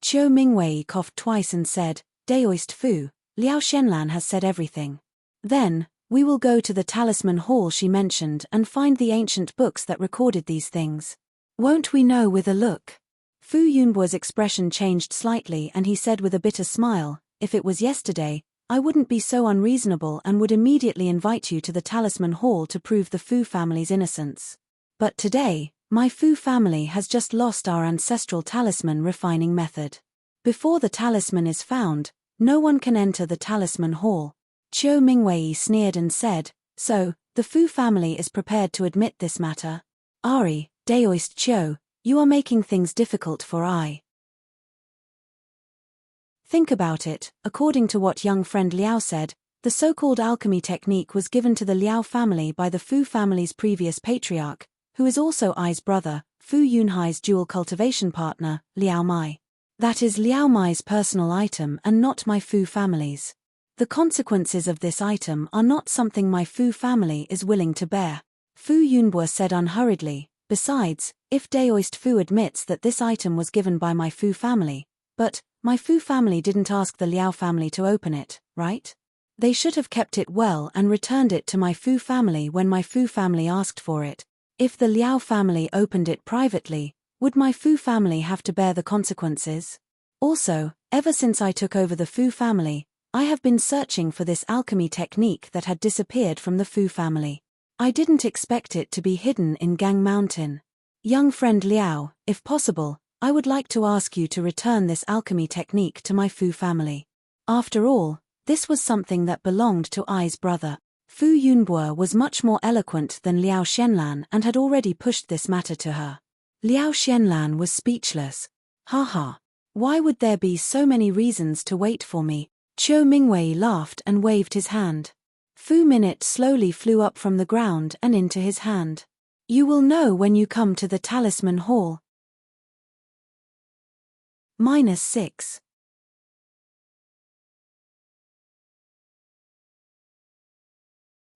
Chiu Mingwei coughed twice and said, Daoist Fu, Liao Xianlan has said everything. Then, we will go to the talisman hall she mentioned and find the ancient books that recorded these things. Won't we know with a look? Fu Yunbo's expression changed slightly and he said with a bitter smile, if it was yesterday, I wouldn't be so unreasonable and would immediately invite you to the talisman hall to prove the Fu family's innocence. But today, my Fu family has just lost our ancestral talisman refining method. Before the talisman is found, no one can enter the talisman hall. Chiu Mingwei sneered and said, so, the Fu family is prepared to admit this matter. Ari, Daoist Chiu, you are making things difficult for I. Think about it, according to what young friend Liao said, the so-called alchemy technique was given to the Liao family by the Fu family's previous patriarch, who is also Ai's brother, Fu Yunhai's dual cultivation partner, Liao Mai. That is Liao Mai's personal item and not my Fu family's. The consequences of this item are not something my Fu family is willing to bear. Fu Yunbo said unhurriedly, besides, if Daoist Fu admits that this item was given by my Fu family, but, my Fu family didn't ask the Liao family to open it, right? They should have kept it well and returned it to my Fu family when my Fu family asked for it. If the Liao family opened it privately, would my Fu family have to bear the consequences? Also, ever since I took over the Fu family, I have been searching for this alchemy technique that had disappeared from the Fu family. I didn't expect it to be hidden in Gang Mountain. Young friend Liao, if possible, I would like to ask you to return this alchemy technique to my Fu family. After all, this was something that belonged to Ai's brother. Fu Yunbo was much more eloquent than Liao Xianlan and had already pushed this matter to her. Liao Xianlan was speechless. Haha. Why would there be so many reasons to wait for me? Chiu Mingwei laughed and waved his hand. Fu Minute slowly flew up from the ground and into his hand. You will know when you come to the talisman hall. -6.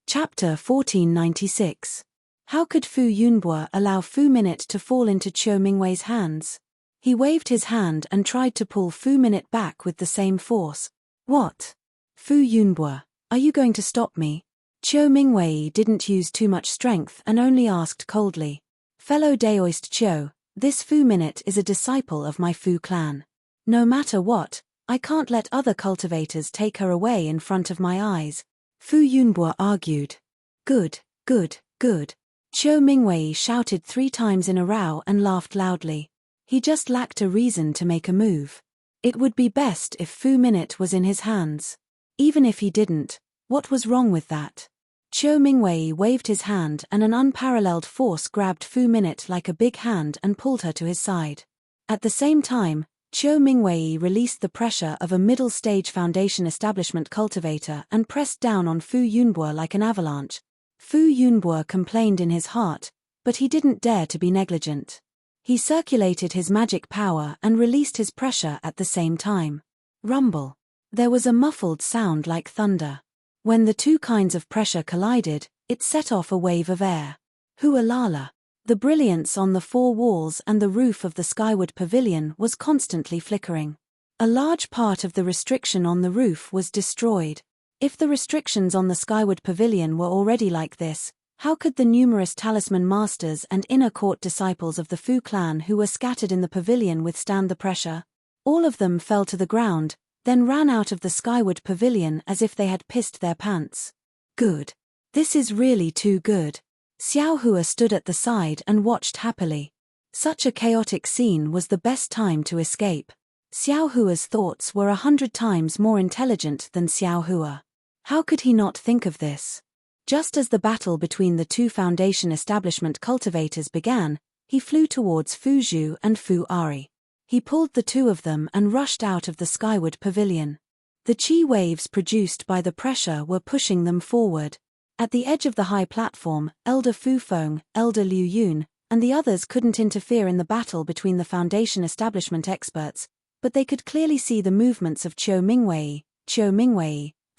Chapter 1496. How could Fu Yunbo allow Fu Minute to fall into Chiu Mingwei's hands? He waved his hand and tried to pull Fu Minute back with the same force. What? Fu Yunbo, are you going to stop me? Chiu Mingwei didn't use too much strength and only asked coldly. Fellow Daoist Chiu, this Fu Minute is a disciple of my Fu clan. No matter what, I can't let other cultivators take her away in front of my eyes. Fu Yunbo argued. Good, good, good. Chiu Mingwei shouted 3 times in a row and laughed loudly. He just lacked a reason to make a move. It would be best if Fu Minute was in his hands. Even if he didn't, what was wrong with that? Chiu Mingwei waved his hand and an unparalleled force grabbed Fu Minute like a big hand and pulled her to his side. At the same time, Chiu Mingwei released the pressure of a middle-stage foundation establishment cultivator and pressed down on Fu Yunbo like an avalanche. Fu Yunbo complained in his heart, but he didn't dare to be negligent. He circulated his magic power and released his pressure at the same time. Rumble. There was a muffled sound like thunder. When the 2 kinds of pressure collided, it set off a wave of air. Hualala. The brilliance on the 4 walls and the roof of the skyward pavilion was constantly flickering. A large part of the restriction on the roof was destroyed. If the restrictions on the skyward pavilion were already like this, how could the numerous talisman masters and inner court disciples of the Fu clan who were scattered in the pavilion withstand the pressure? All of them fell to the ground, then ran out of the skyward pavilion as if they had pissed their pants. Good. This is really too good. Xiao Hua stood at the side and watched happily. Such a chaotic scene was the best time to escape. Xiao Hua's thoughts were 100 times more intelligent than Xiao Hua. How could he not think of this? Just as the battle between the 2 foundation establishment cultivators began, he flew towards Fu Zhu and Fu Ari. He pulled the 2 of them and rushed out of the skyward pavilion. The chi waves produced by the pressure were pushing them forward. At the edge of the high platform, Elder Fu Feng, Elder Liu Yun, and the others couldn't interfere in the battle between the foundation establishment experts, but they could clearly see the movements of Chiu Mingwei,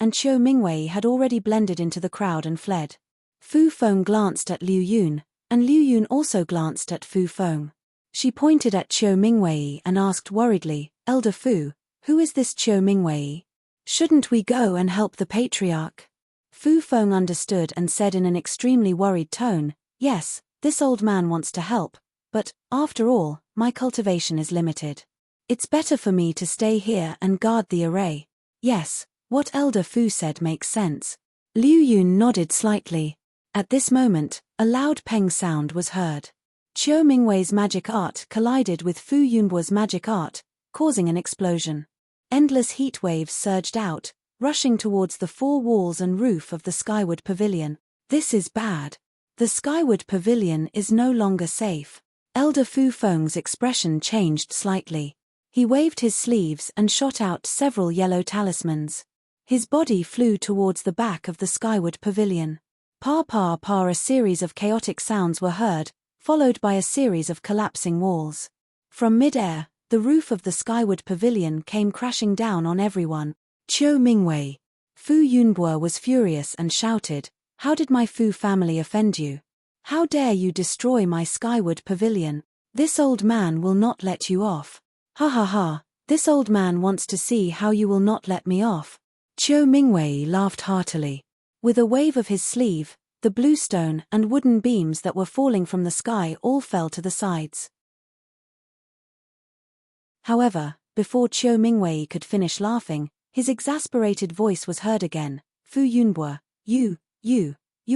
and Chiu Mingwei had already blended into the crowd and fled. Fu Feng glanced at Liu Yun, and Liu Yun also glanced at Fu Feng. She pointed at Chiu Mingwei and asked worriedly, Elder Fu, who is this Chiu Mingwei? Shouldn't we go and help the patriarch? Fu Feng understood and said in an extremely worried tone, yes, this old man wants to help, but, after all, my cultivation is limited. It's better for me to stay here and guard the array. Yes, what Elder Fu said makes sense. Liu Yun nodded slightly. At this moment, a loud peng sound was heard. Chiu Mingwei's magic art collided with Fu Yunbo's magic art, causing an explosion. Endless heat waves surged out, rushing towards the 4 walls and roof of the skyward pavilion. This is bad. The skyward pavilion is no longer safe. Elder Fu Feng's expression changed slightly. He waved his sleeves and shot out several yellow talismans. His body flew towards the back of the skyward pavilion. Pa pa pa, a series of chaotic sounds were heard, followed by a series of collapsing walls. From mid-air, the roof of the skyward pavilion came crashing down on everyone. Chiu Mingwei. Fu Yunbo was furious and shouted, how did my Fu family offend you? How dare you destroy my skyward pavilion? This old man will not let you off. Ha ha ha, this old man wants to see how you will not let me off. Chiu Mingwei laughed heartily. With a wave of his sleeve, the bluestone and wooden beams that were falling from the sky all fell to the sides. However, before Chiu Mingwei could finish laughing, his exasperated voice was heard again. Fu Yunbo, you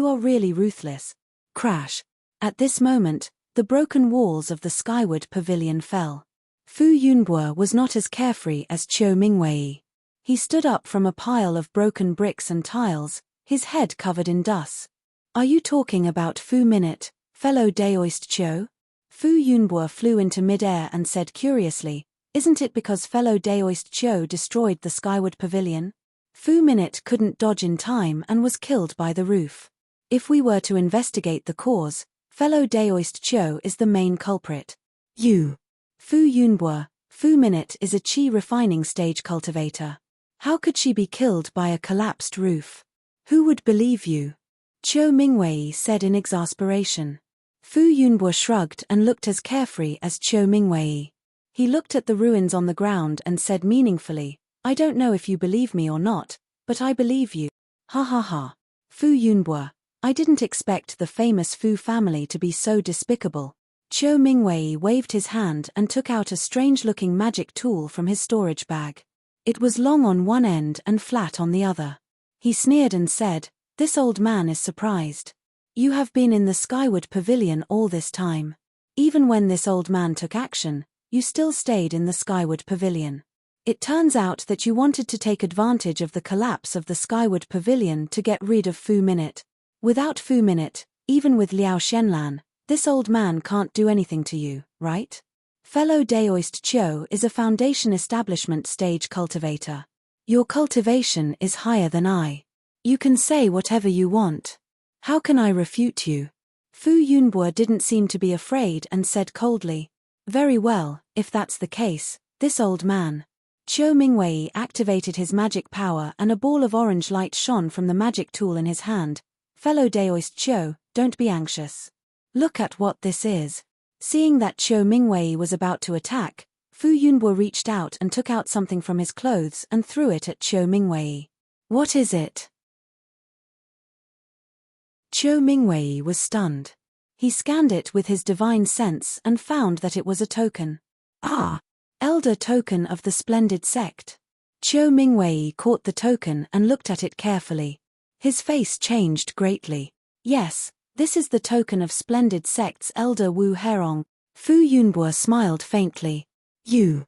are really ruthless. Crash. At this moment, the broken walls of the skyward pavilion fell. Fu Yunbo was not as carefree as Chiu Mingwei. He stood up from a pile of broken bricks and tiles, his head covered in dust. Are you talking about Fu Minute, fellow Daoist Chiu? Fu Yunbo flew into mid-air and said curiously, isn't it because fellow Daoist Chiu destroyed the skyward pavilion? Fu Minute couldn't dodge in time and was killed by the roof. If we were to investigate the cause, fellow Daoist Chiu is the main culprit. You. Fu Yunbo, Fu Minute is a chi refining stage cultivator. How could she be killed by a collapsed roof? Who would believe you? Chiu Mingwei said in exasperation. Fu Yunbo shrugged and looked as carefree as Chiu Mingwei. He looked at the ruins on the ground and said meaningfully, I don't know if you believe me or not, but I believe you. Ha ha ha. Fu Yunbo, I didn't expect the famous Fu family to be so despicable. Qiu Mingwei waved his hand and took out a strange-looking magic tool from his storage bag. It was long on one end and flat on the other. He sneered and said, "This old man is surprised. You have been in the Skyward Pavilion all this time. Even when this old man took action, you still stayed in the Skyward Pavilion. It turns out that you wanted to take advantage of the collapse of the Skyward Pavilion to get rid of Fu Minute. Without Fu Minute, even with Liao Shenlan, this old man can't do anything to you, right? Fellow Daoist Qiu is a Foundation Establishment stage cultivator. Your cultivation is higher than I. You can say whatever you want. How can I refute you?" Fu Yunbo didn't seem to be afraid and said coldly, "Very well, if that's the case, this old man." Qiu Mingwei activated his magic power and a ball of orange light shone from the magic tool in his hand. "Fellow Daoist Qiu, don't be anxious. Look at what this is." Seeing that Qiu Mingwei was about to attack, Fu Yunbo reached out and took out something from his clothes and threw it at Qiu Mingwei. "What is it?" Qiu Mingwei was stunned. He scanned it with his divine sense and found that it was a token. "Ah! Elder token of the Splendid Sect." Qiu Mingwei caught the token and looked at it carefully. His face changed greatly. "Yes, this is the token of Splendid Sect's Elder Wu Herong." Fu Yunbo smiled faintly. You.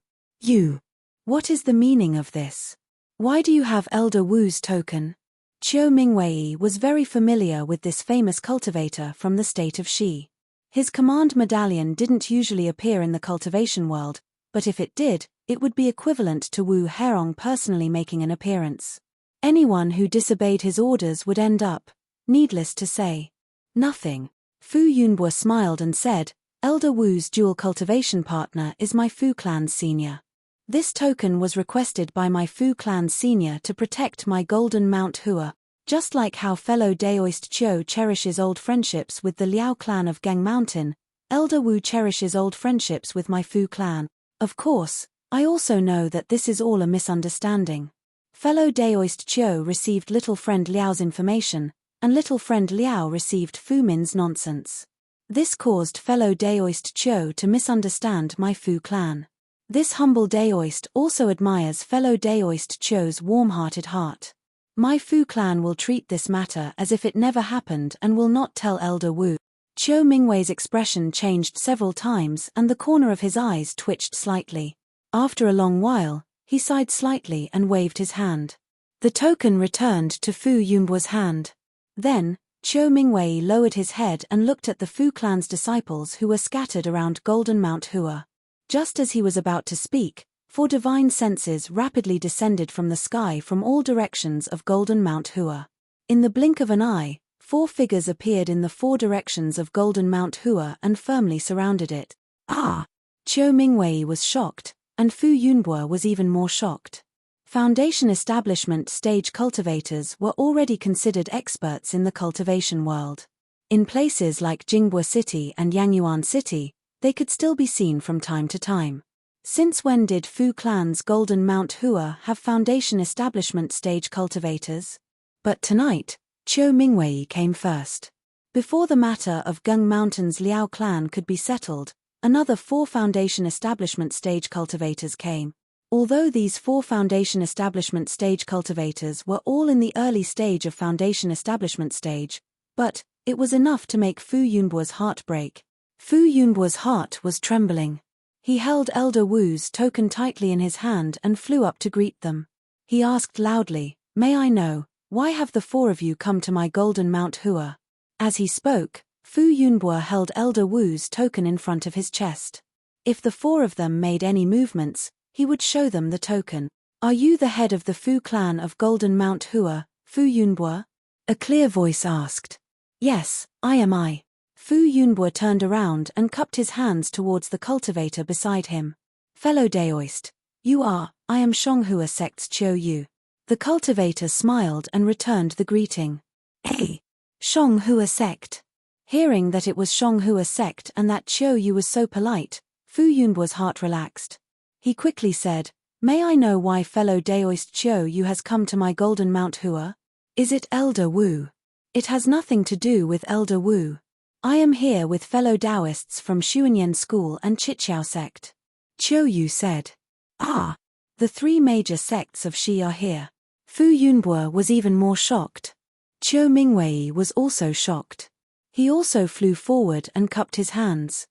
What is the meaning of this? Why do you have Elder Wu's token?" Qiu Mingwei was very familiar with this famous cultivator from the state of Shi. His command medallion didn't usually appear in the cultivation world, but if it did, it would be equivalent to Wu Herong personally making an appearance. Anyone who disobeyed his orders would end up, needless to say, nothing. Fu Yunbo smiled and said, "Elder Wu's dual cultivation partner is my Fu clan's senior. This token was requested by my Fu clan's senior to protect my golden Mount Hua, just like how fellow Daoist Qiu cherishes old friendships with the Liao clan of Geng Mountain. Elder Wu cherishes old friendships with my Fu clan. Of course, I also know that this is all a misunderstanding. Fellow Daoist Qiu received little friend Liao's information, and little friend Liao received Fu Min's nonsense. This caused fellow Daoist Qiu to misunderstand my Fu clan. This humble Daoist also admires fellow Daoist Qiu's warm-hearted heart. My Fu clan will treat this matter as if it never happened and will not tell Elder Wu." Qiu Mingwei's expression changed several times and the corner of his eyes twitched slightly. After a long while, he sighed slightly and waved his hand. The token returned to Fu Yunbo's hand. Then, Qiu Mingwei lowered his head and looked at the Fu clan's disciples who were scattered around Golden Mount Hua. Just as he was about to speak, 4 divine senses rapidly descended from the sky from all directions of Golden Mount Hua. In the blink of an eye, 4 figures appeared in the 4 directions of Golden Mount Hua and firmly surrounded it. "Ah!" Qiu Mingwei was shocked, and Fu Yunbo was even more shocked. Foundation Establishment stage cultivators were already considered experts in the cultivation world. In places like Jingbo City and Yangyuan City, they could still be seen from time to time. Since when did Fu clan's Golden Mount Hua have Foundation Establishment stage cultivators? But tonight, Qiu Mingwei came first. Before the matter of Geng Mountain's Liao clan could be settled, another 4 Foundation Establishment stage cultivators came. Although these 4 Foundation Establishment stage cultivators were all in the early stage of Foundation Establishment stage, but it was enough to make Fu Yunbo's heart break. Fu Yunbo's heart was trembling. He held Elder Wu's token tightly in his hand and flew up to greet them. He asked loudly, "May I know, why have the 4 of you come to my Golden Mount Hua?" As he spoke, Fu Yunbo held Elder Wu's token in front of his chest. If the 4 of them made any movements, he would show them the token. "Are you the head of the Fu clan of Golden Mount Hua, Fu Yunbo?" a clear voice asked. "Yes, I am I." Fu Yunbo turned around and cupped his hands towards the cultivator beside him. "Fellow Daoist, you are, I am Shonghua sect's Qiu Yu." The cultivator smiled and returned the greeting. "Hey, Shonghua sect." Hearing that it was Shonghua sect and that Qiu Yu was so polite, Fu Yunbo's heart relaxed. He quickly said, "May I know why fellow Daoist Qiu Yu has come to my Golden Mount Hua? Is it Elder Wu?" It has nothing to do with Elder Wu. I am here with fellow Taoists from Xuanyan School and Chiqiao sect. Qiu Yu said. Ah! The three major sects of Shi are here. Fu Yunbo was even more shocked. Qiu Mingwei was also shocked. He also flew forward and cupped his hands.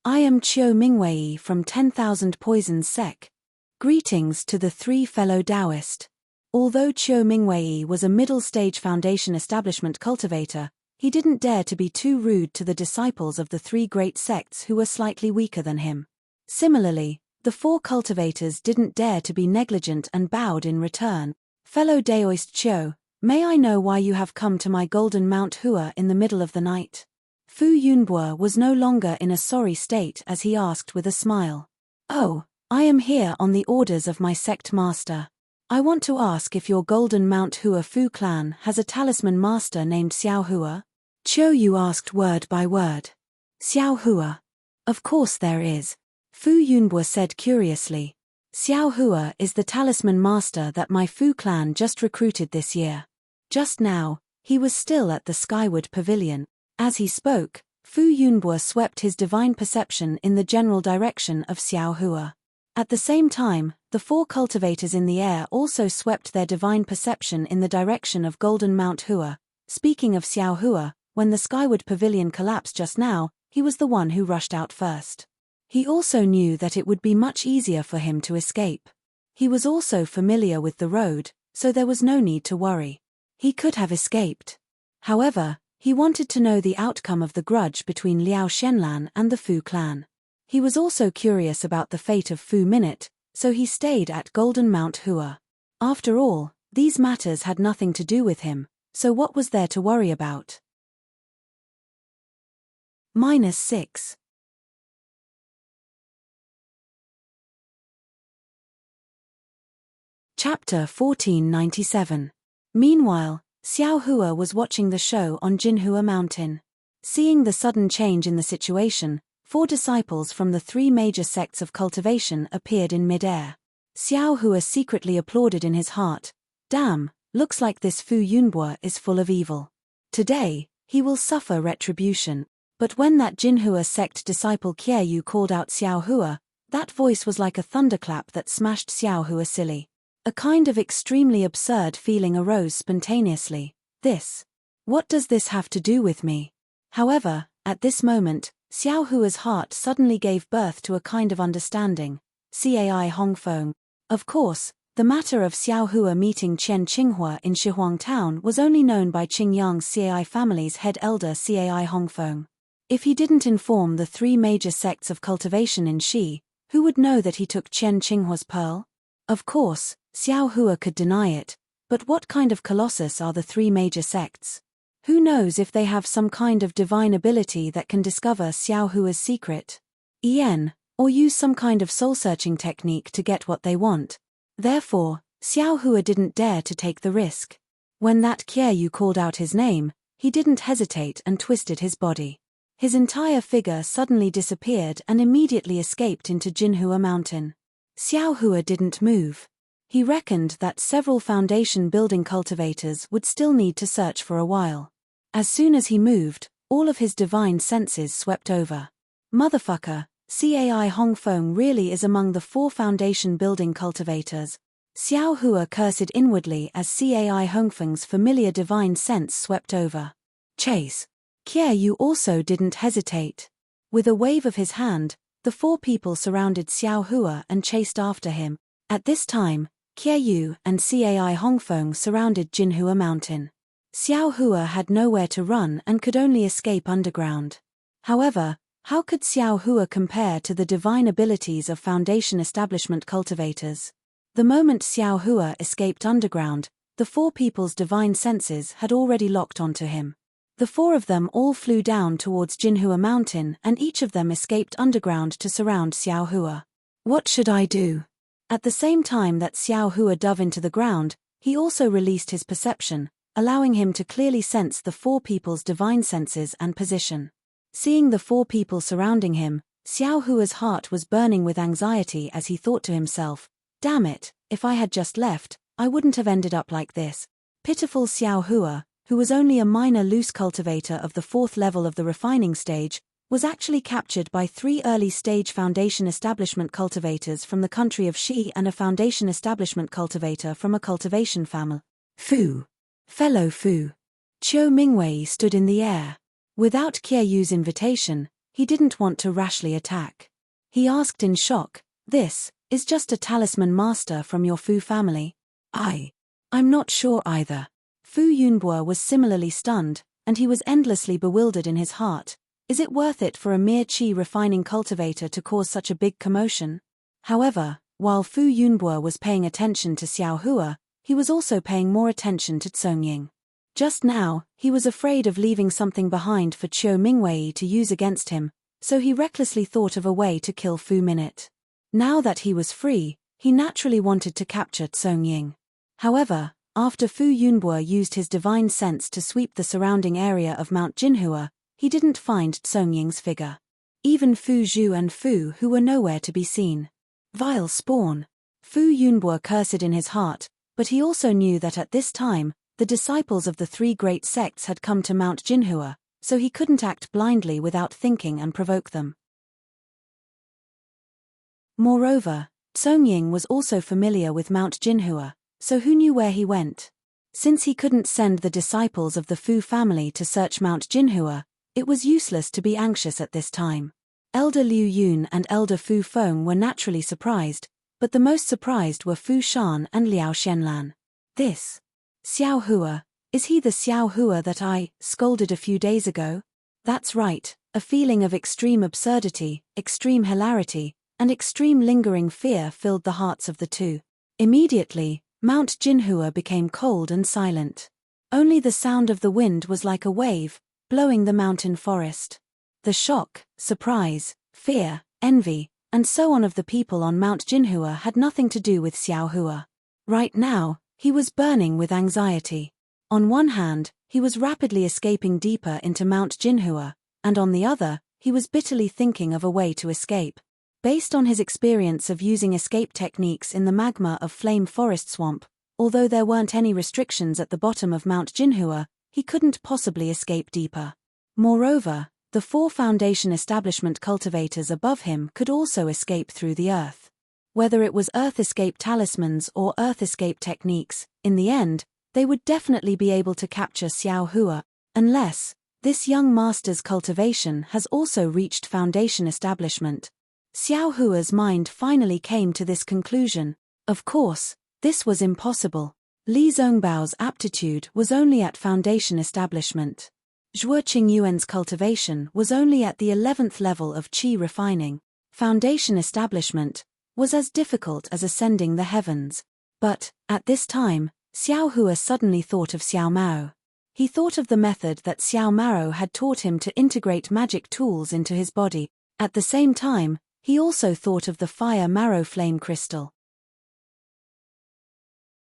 I am Qiu Mingwei from 10,000 Poisons Sec. Greetings to the three fellow Taoist. Although Qiu Mingwei was a middle-stage foundation establishment cultivator, he didn't dare to be too rude to the disciples of the three great sects who were slightly weaker than him. Similarly, the four cultivators didn't dare to be negligent and bowed in return. Fellow Daoist Qiu, may I know why you have come to my golden Mount Hua in the middle of the night? Fu Yunbo was no longer in a sorry state as he asked with a smile. Oh, I am here on the orders of my sect master. I want to ask if your golden Mount Hua Fu clan has a talisman master named Xiao Hua? Qiu Yu asked word by word. Xiao Hua? Of course there is. Fu Yunbo said curiously. Xiao Hua is the talisman master that my Fu clan just recruited this year. Just now, he was still at the Skyward Pavilion. As he spoke, Fu Yunbo swept his divine perception in the general direction of Xiao Hua. At the same time, the four cultivators in the air also swept their divine perception in the direction of Golden Mount Hua. Speaking of Xiao Hua, when the Skyward Pavilion collapsed just now, he was the one who rushed out first. He also knew that it would be much easier for him to escape. He was also familiar with the road, so there was no need to worry. He could have escaped. However, he wanted to know the outcome of the grudge between Liao Shenlan and the Fu clan. He was also curious about the fate of Fu Minute, so he stayed at Golden Mount Hua. After all, these matters had nothing to do with him, so what was there to worry about? -6. Chapter 1497. Meanwhile, Xiao Hua was watching the show on Jinhua Mountain. Seeing the sudden change in the situation, 4 disciples from the 3 major sects of cultivation appeared in mid-air. Xiao Hua secretly applauded in his heart. Damn, looks like this Fu Yunbo is full of evil. Today, he will suffer retribution. But when that Jinhua sect disciple Kyeyu called out Xiao Hua, that voice was like a thunderclap that smashed Xiao Hua silly. A kind of extremely absurd feeling arose spontaneously. What does this have to do with me? However, at this moment, Xiao Hua's heart suddenly gave birth to a kind of understanding. Cai Hongfeng. Of course, the matter of Xiao Hua meeting Chen Qinghua in Shihuang Town was only known by Qingyang's Cai family's head elder Cai Hongfeng. If he didn't inform the 3 major sects of cultivation in Shi, who would know that he took Chen Qinghua's pearl? Of course, Xiao Hua could deny it, but what kind of colossus are the 3 major sects? Who knows if they have some kind of divine ability that can discover Xiao Hua's secret? Or use some kind of soul-searching technique to get what they want. Therefore, Xiao Hua didn't dare to take the risk. When that Kyeyu called out his name, he didn't hesitate and twisted his body. His entire figure suddenly disappeared and immediately escaped into Jinhua Mountain. Xiao Hua didn't move. He reckoned that several foundation building cultivators would still need to search for a while. As soon as he moved, all of his divine senses swept over. Motherfucker, Cai Hongfeng really is among the 4 foundation building cultivators. Xiao Hua cursed inwardly as Cai Hongfeng's familiar divine sense swept over. Chase. Kyeyu also didn't hesitate. With a wave of his hand, the 4 people surrounded Xiao Hua and chased after him. At this time, Kyeyu and Cai Hongfeng surrounded Jinhua Mountain. Xiao Hua had nowhere to run and could only escape underground. However, how could Xiao Hua compare to the divine abilities of foundation establishment cultivators? The moment Xiao Hua escaped underground, the 4 people's divine senses had already locked onto him. The 4 of them all flew down towards Jinhua Mountain and each of them escaped underground to surround Xiao Hua. What should I do? At the same time that Xiao Hua dove into the ground, he also released his perception, allowing him to clearly sense the 4 people's divine senses and position. Seeing the 4 people surrounding him, Xiao Hua's heart was burning with anxiety as he thought to himself, damn it, if I had just left, I wouldn't have ended up like this. Pitiful Xiao Hua, who was only a minor loose cultivator of the 4th level of the refining stage, was actually captured by 3 early-stage Foundation Establishment cultivators from the country of Xi and a Foundation Establishment cultivator from a cultivation family. Fu. Fellow Fu. Qiu Mingwei stood in the air. Without Qieyu's invitation, he didn't want to rashly attack. He asked in shock, "This is just a talisman master from your Fu family?" I'm not sure either." Fu Yunbo was similarly stunned, and he was endlessly bewildered in his heart. Is it worth it for a mere qi refining cultivator to cause such a big commotion? However, while Fu Yunbo was paying attention to Xiao Hua, he was also paying more attention to Tsongying. Just now, he was afraid of leaving something behind for Qiu Mingwei to use against him, so he recklessly thought of a way to kill Fu Minute. Now that he was free, he naturally wanted to capture Tsongying. However, after Fu Yunbo used his divine sense to sweep the surrounding area of Mount Jinhua, he didn't find Tsongying's figure. Even Fu Zhu and Fu Hu were nowhere to be seen. Vile spawn! Fu Yunbo cursed in his heart, but he also knew that at this time, the disciples of the 3 great sects had come to Mount Jinhua, so he couldn't act blindly without thinking and provoke them. Moreover, Tsongying was also familiar with Mount Jinhua, so who knew where he went? Since he couldn't send the disciples of the Fu family to search Mount Jinhua, it was useless to be anxious at this time. Elder Liu Yun and Elder Fu Feng were naturally surprised, but the most surprised were Fu Shan and Liao Shenlan. This Xiao Hua, is he the Xiao Hua that I scolded a few days ago? That's right, a feeling of extreme absurdity, extreme hilarity, and extreme lingering fear filled the hearts of the two. Immediately, Mount Jinhua became cold and silent. Only the sound of the wind was like a wave, blowing the mountain forest. The shock, surprise, fear, envy, and so on of the people on Mount Jinhua had nothing to do with Xiao Hua. Right now, he was burning with anxiety. On one hand, he was rapidly escaping deeper into Mount Jinhua, and on the other, he was bitterly thinking of a way to escape. Based on his experience of using escape techniques in the magma of Flame Forest Swamp, although there weren't any restrictions at the bottom of Mount Jinhua, he couldn't possibly escape deeper. Moreover, the 4 Foundation Establishment cultivators above him could also escape through the earth. Whether it was earth escape talismans or earth escape techniques, in the end, they would definitely be able to capture Xiao Hua, unless this young master's cultivation has also reached Foundation Establishment. Xiao Hua's mind finally came to this conclusion. Of course, this was impossible. Li Zhongbao's aptitude was only at Foundation Establishment. Zhuo Qingyuan's cultivation was only at the 11th level of qi refining. Foundation Establishment was as difficult as ascending the heavens. But, at this time, Xiao Hua suddenly thought of Xiao Mao. He thought of the method that Xiao Mao had taught him to integrate magic tools into his body. At the same time, he also thought of the fire marrow flame crystal.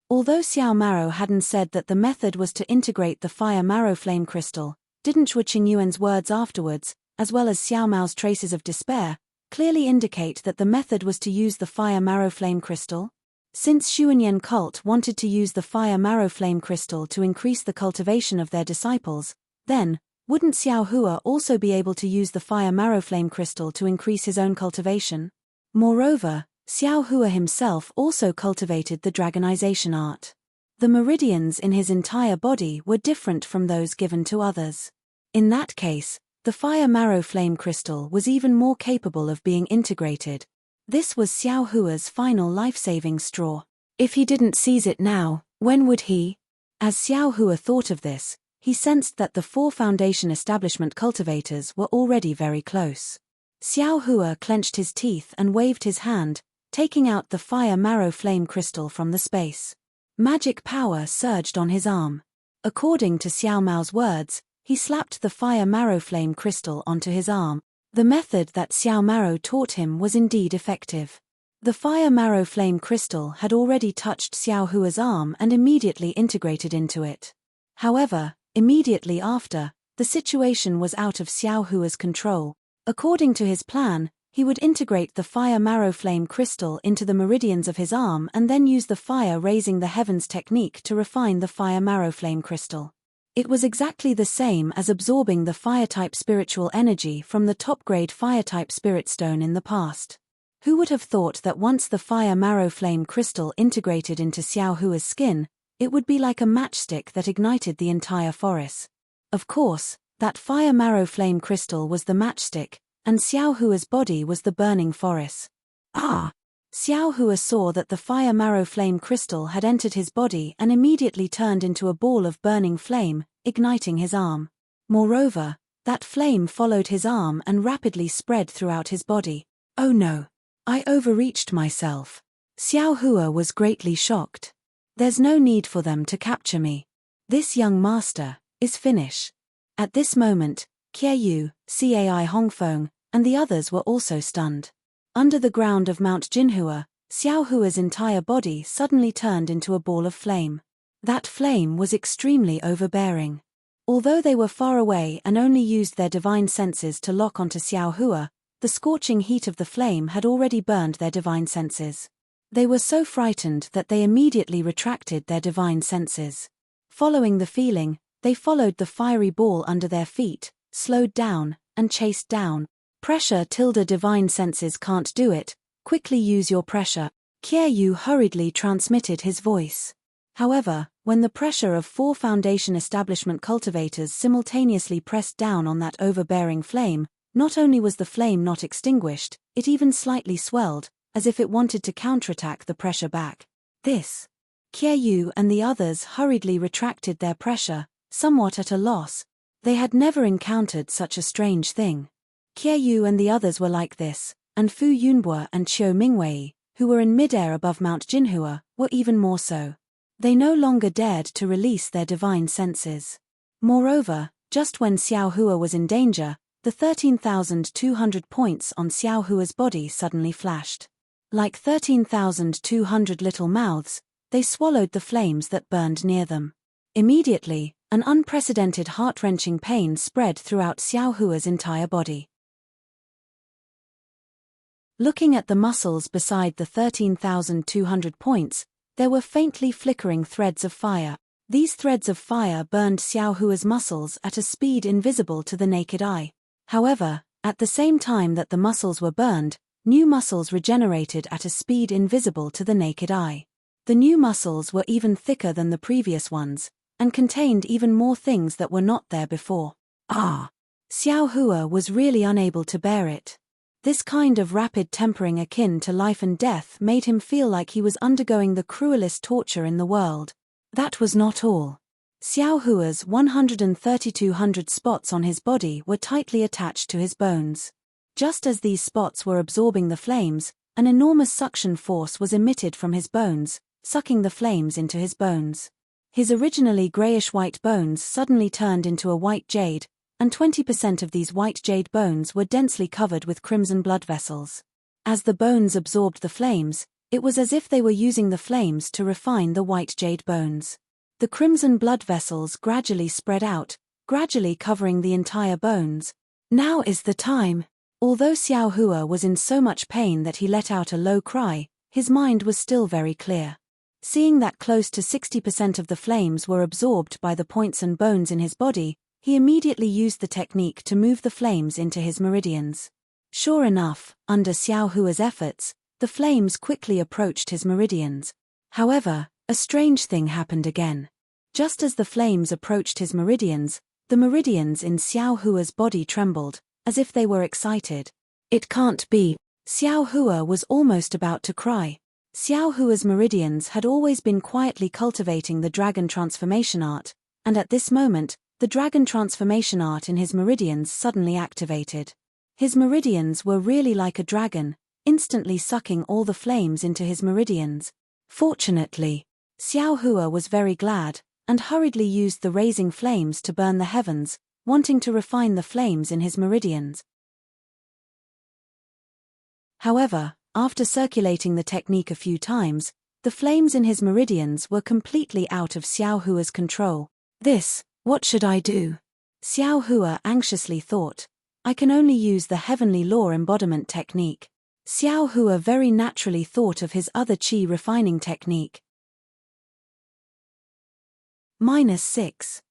Although Xiao Mao hadn't said that the method was to integrate the fire marrow flame crystal, didn't Zhuo Qingyuan's words afterwards, as well as Xiao Mao's traces of despair, clearly indicate that the method was to use the fire marrow flame crystal? Since Xuanyan cult wanted to use the fire marrow flame crystal to increase the cultivation of their disciples, then, wouldn't Xiao Hua also be able to use the fire marrow flame crystal to increase his own cultivation? Moreover, Xiao Hua himself also cultivated the dragonization art. The meridians in his entire body were different from those given to others. In that case, the fire marrow flame crystal was even more capable of being integrated. This was Xiao Hua's final life-saving straw. If he didn't seize it now, when would he? As Xiao Hua thought of this, he sensed that the 4 Foundation Establishment cultivators were already very close. Xiao Hua clenched his teeth and waved his hand, taking out the fire marrow flame crystal from the space. Magic power surged on his arm. According to Xiao Mao's words, he slapped the fire marrow flame crystal onto his arm. The method that Xiao Mao taught him was indeed effective. The fire marrow flame crystal had already touched Xiao Hua's arm and immediately integrated into it. However, immediately after, the situation was out of Xiao Hua's control. According to his plan, He would integrate the fire marrow flame crystal into the meridians of his arm and then use the fire raising the heavens technique to refine the fire marrow flame crystal. It was exactly the same as absorbing the fire-type spiritual energy from the top-grade fire-type spirit stone in the past. Who would have thought that once the fire marrow flame crystal integrated into Xiao Hua's skin, it would be like a matchstick that ignited the entire forest? Of course, that fire marrow flame crystal was the matchstick, and Xiao Hua's body was the burning forest. Ah! Xiao Hua saw that the fire marrow flame crystal had entered his body and immediately turned into a ball of burning flame, igniting his arm. Moreover, that flame followed his arm and rapidly spread throughout his body. Oh no! I overreached myself. Xiao Hua was greatly shocked. There's no need for them to capture me. This young master is finished. At this moment, Qiayu, Cai Hongfeng, and the others were also stunned. Under the ground of Mount Jinhua, Xiao Hua's entire body suddenly turned into a ball of flame. That flame was extremely overbearing. Although they were far away and only used their divine senses to lock onto Xiao Hua, the scorching heat of the flame had already burned their divine senses. They were so frightened that they immediately retracted their divine senses. Following the feeling, they followed the fiery ball under their feet, slowed down, and chased down. Pressure tilde divine senses can't do it, quickly use your pressure. Qiayu hurriedly transmitted his voice. However, when the pressure of 4 foundation establishment cultivators simultaneously pressed down on that overbearing flame, not only was the flame not extinguished, it even slightly swelled, as if it wanted to counterattack the pressure back. Qiayu and the others hurriedly retracted their pressure, somewhat at a loss. They had never encountered such a strange thing. Qiayu and the others were like this, and Fu Yunbo and Qiu Mingwei, who were in midair above Mount Jinhua, were even more so. They no longer dared to release their divine senses. Moreover, just when Xiao Hua was in danger, the 13,200 points on Xiao Hua's body suddenly flashed. Like 13,200 little mouths, they swallowed the flames that burned near them. Immediately, an unprecedented heart-wrenching pain spread throughout Xiao Hua's entire body. Looking at the muscles beside the 13,200 points, there were faintly flickering threads of fire. These threads of fire burned Xiao Hua's muscles at a speed invisible to the naked eye. However, at the same time that the muscles were burned, new muscles regenerated at a speed invisible to the naked eye. The new muscles were even thicker than the previous ones, and contained even more things that were not there before. Xiao Hua was really unable to bear it. This kind of rapid tempering akin to life and death made him feel like he was undergoing the cruelest torture in the world. That was not all. Xiao Hua's 1,3,200 spots on his body were tightly attached to his bones. Just as these spots were absorbing the flames, an enormous suction force was emitted from his bones, sucking the flames into his bones. His originally grayish-white bones suddenly turned into a white jade, and 20% of these white jade bones were densely covered with crimson blood vessels. As the bones absorbed the flames, it was as if they were using the flames to refine the white jade bones. The crimson blood vessels gradually spread out, gradually covering the entire bones. Now is the time. Although Xiao Hua was in so much pain that he let out a low cry, his mind was still very clear. Seeing that close to 60% of the flames were absorbed by the points and bones in his body, he immediately used the technique to move the flames into his meridians. Sure enough, under Xiao Hua's efforts, the flames quickly approached his meridians. However, a strange thing happened again. Just as the flames approached his meridians, the meridians in Xiao Hua's body trembled, as if they were excited. It can't be. Xiao Hua was almost about to cry. Xiao Hua's meridians had always been quietly cultivating the dragon transformation art, and at this moment, the dragon transformation art in his meridians suddenly activated. His meridians were really like a dragon, instantly sucking all the flames into his meridians. Fortunately, Xiao Hua was very glad, and hurriedly used the raising flames to burn the heavens, wanting to refine the flames in his meridians. However, after circulating the technique a few times, the flames in his meridians were completely out of Xiao Hua's control. What should I do? Xiao Hua anxiously thought. I can only use the heavenly law embodiment technique. Xiao Hua very naturally thought of his other qi refining technique. -6.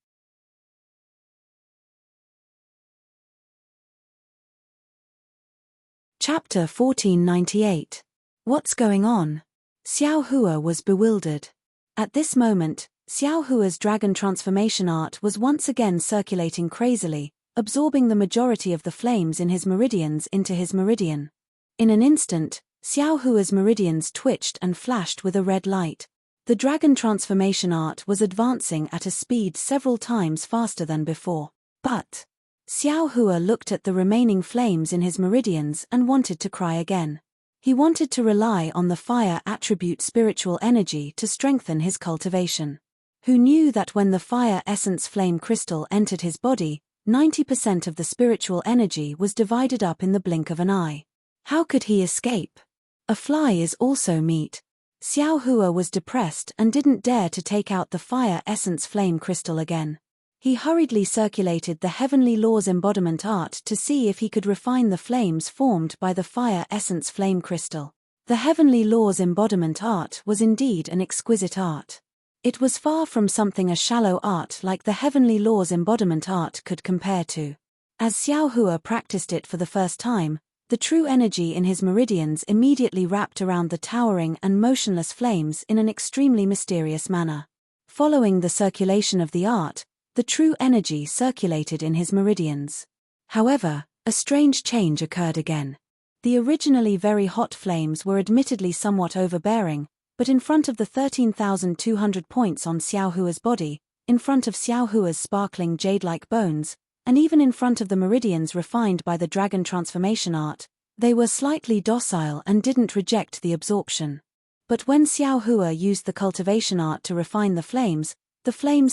Chapter 1498. What's going on? Xiao Hua was bewildered. At this moment, Xiao Hua's dragon transformation art was once again circulating crazily, absorbing the majority of the flames in his meridians into his meridian. In an instant, Xiao Hua's meridians twitched and flashed with a red light. The dragon transformation art was advancing at a speed several times faster than before. But Xiao Hua looked at the remaining flames in his meridians and wanted to cry again. He wanted to rely on the fire attribute spiritual energy to strengthen his cultivation. Who knew that when the fire essence flame crystal entered his body, 90% of the spiritual energy was divided up in the blink of an eye? How could he escape? A fly is also meat. Xiao Hua was depressed and didn't dare to take out the fire essence flame crystal again. He hurriedly circulated the heavenly laws embodiment art to see if he could refine the flames formed by the fire essence flame crystal. The heavenly laws embodiment art was indeed an exquisite art. It was far from something a shallow art like the heavenly laws embodiment art could compare to. As Xiao Hua practiced it for the first time, the true energy in his meridians immediately wrapped around the towering and motionless flames in an extremely mysterious manner. Following the circulation of the art, the true energy circulated in his meridians. However, a strange change occurred again. The originally very hot flames were admittedly somewhat overbearing, but in front of the 13,200 points on Xiao Hua's body, in front of Xiao Hua's sparkling jade-like bones, and even in front of the meridians refined by the dragon transformation art, they were slightly docile and didn't reject the absorption. But when Xiao Hua used the cultivation art to refine the flames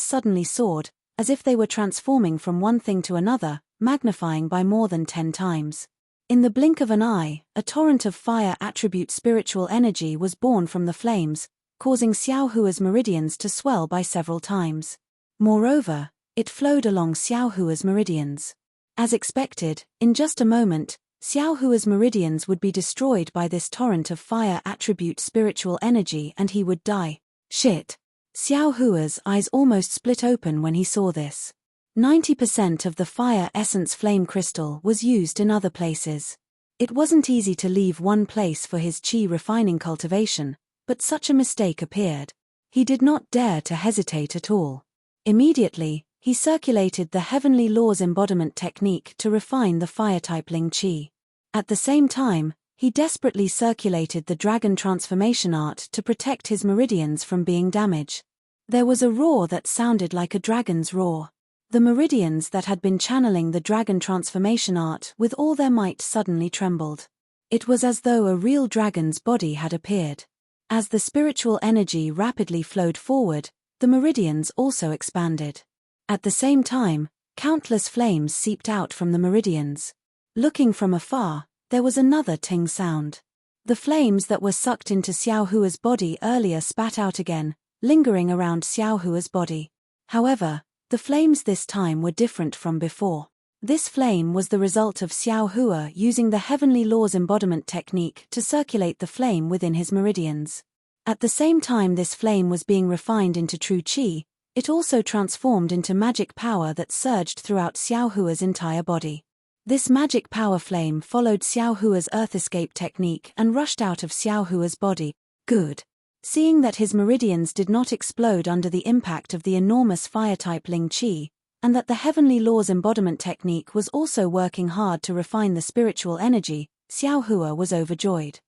suddenly soared, as if they were transforming from one thing to another, magnifying by more than 10 times. In the blink of an eye, a torrent of fire attribute spiritual energy was born from the flames, causing Xiao Hua's meridians to swell by several times. Moreover, it flowed along Xiao Hua's meridians. As expected, in just a moment, Xiao Hua's meridians would be destroyed by this torrent of fire attribute spiritual energy and he would die. Shit! Xiao Hua's eyes almost split open when he saw this. 90% of the fire essence flame crystal was used in other places. It wasn't easy to leave one place for his qi refining cultivation, but such a mistake appeared. He did not dare to hesitate at all. Immediately, he circulated the heavenly laws embodiment technique to refine the fire-type Ling qi. At the same time, he desperately circulated the dragon transformation art to protect his meridians from being damaged. There was a roar that sounded like a dragon's roar. The meridians that had been channeling the dragon transformation art with all their might suddenly trembled. It was as though a real dragon's body had appeared. As the spiritual energy rapidly flowed forward, the meridians also expanded. At the same time, countless flames seeped out from the meridians. Looking from afar, there was another ting sound. The flames that were sucked into Xiao Hua's body earlier spat out again, lingering around Xiao Hua's body. However, the flames this time were different from before. This flame was the result of Xiao Hua using the heavenly laws embodiment technique to circulate the flame within his meridians. At the same time this flame was being refined into true qi, it also transformed into magic power that surged throughout Xiao Hua's entire body. This magic power flame followed Xiao Hua's earth escape technique and rushed out of Xiao Hua's body. Good. Seeing that his meridians did not explode under the impact of the enormous fire-type Ling qi, and that the heavenly laws embodiment technique was also working hard to refine the spiritual energy, Xiao Hua was overjoyed.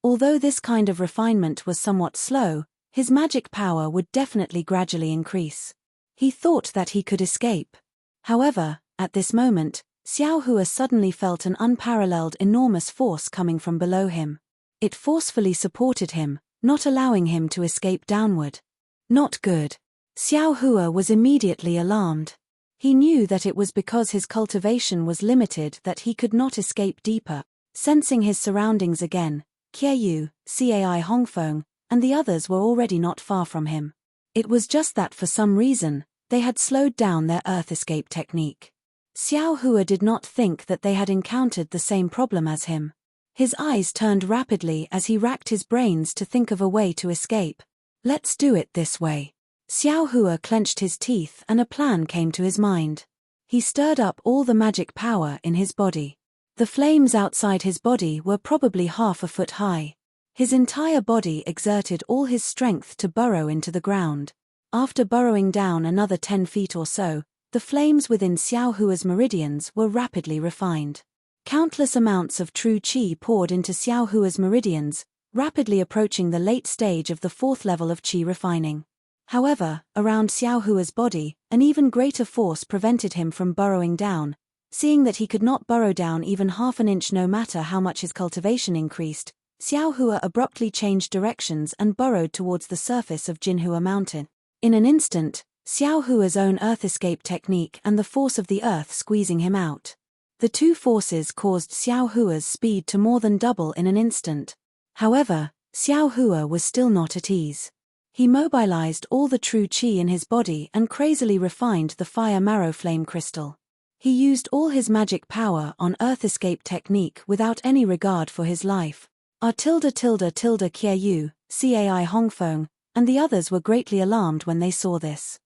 Although this kind of refinement was somewhat slow, his magic power would definitely gradually increase. He thought that he could escape. However, at this moment, Xiao Hua suddenly felt an unparalleled enormous force coming from below him. It forcefully supported him, not allowing him to escape downward. Not good. Xiao Hua was immediately alarmed. He knew that it was because his cultivation was limited that he could not escape deeper. Sensing his surroundings again, Qiayu, Cai Hongfeng, and the others were already not far from him. It was just that for some reason, They had slowed down their earth escape technique. Xiao Hua did not think that they had encountered the same problem as him. His eyes turned rapidly as he racked his brains to think of a way to escape. Let's do it this way. Xiao Hua clenched his teeth and a plan came to his mind. He stirred up all the magic power in his body. The flames outside his body were probably half a foot high. His entire body exerted all his strength to burrow into the ground. After burrowing down another 10 feet or so, the flames within Xiao Hua's meridians were rapidly refined. Countless amounts of true qi poured into Xiao Hua's meridians, rapidly approaching the late stage of the 4th level of qi refining. However, around Xiao Hua's body, an even greater force prevented him from burrowing down. Seeing that he could not burrow down even half an inch no matter how much his cultivation increased, Xiao Hua abruptly changed directions and burrowed towards the surface of Jinhua Mountain. In an instant, Xiao Hua's own earth escape technique and the force of the earth squeezing him out. The two forces caused Xiao Hua's speed to more than double in an instant. However, Xiao Hua was still not at ease. He mobilized all the true qi in his body and crazily refined the fire marrow flame crystal. He used all his magic power on earth escape technique without any regard for his life. Kia Yu, Cai Hongfeng, and the others were greatly alarmed when they saw this.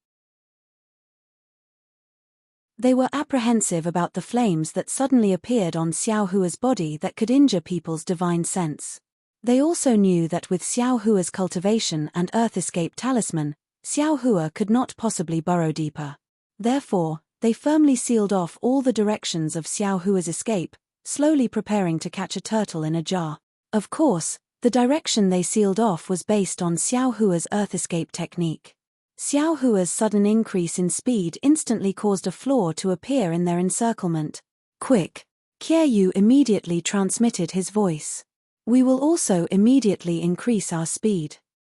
They were apprehensive about the flames that suddenly appeared on Xiao Hua's body that could injure people's divine sense. They also knew that with Xiao Hua's cultivation and earth escape talisman, Xiao Hua could not possibly burrow deeper. Therefore, they firmly sealed off all the directions of Xiao Hua's escape, slowly preparing to catch a turtle in a jar. Of course, the direction they sealed off was based on Xiao Hua's earth escape technique. Xiao Hua's sudden increase in speed instantly caused a flaw to appear in their encirclement. Quick! Kia Yu immediately transmitted his voice. We will also immediately increase our speed.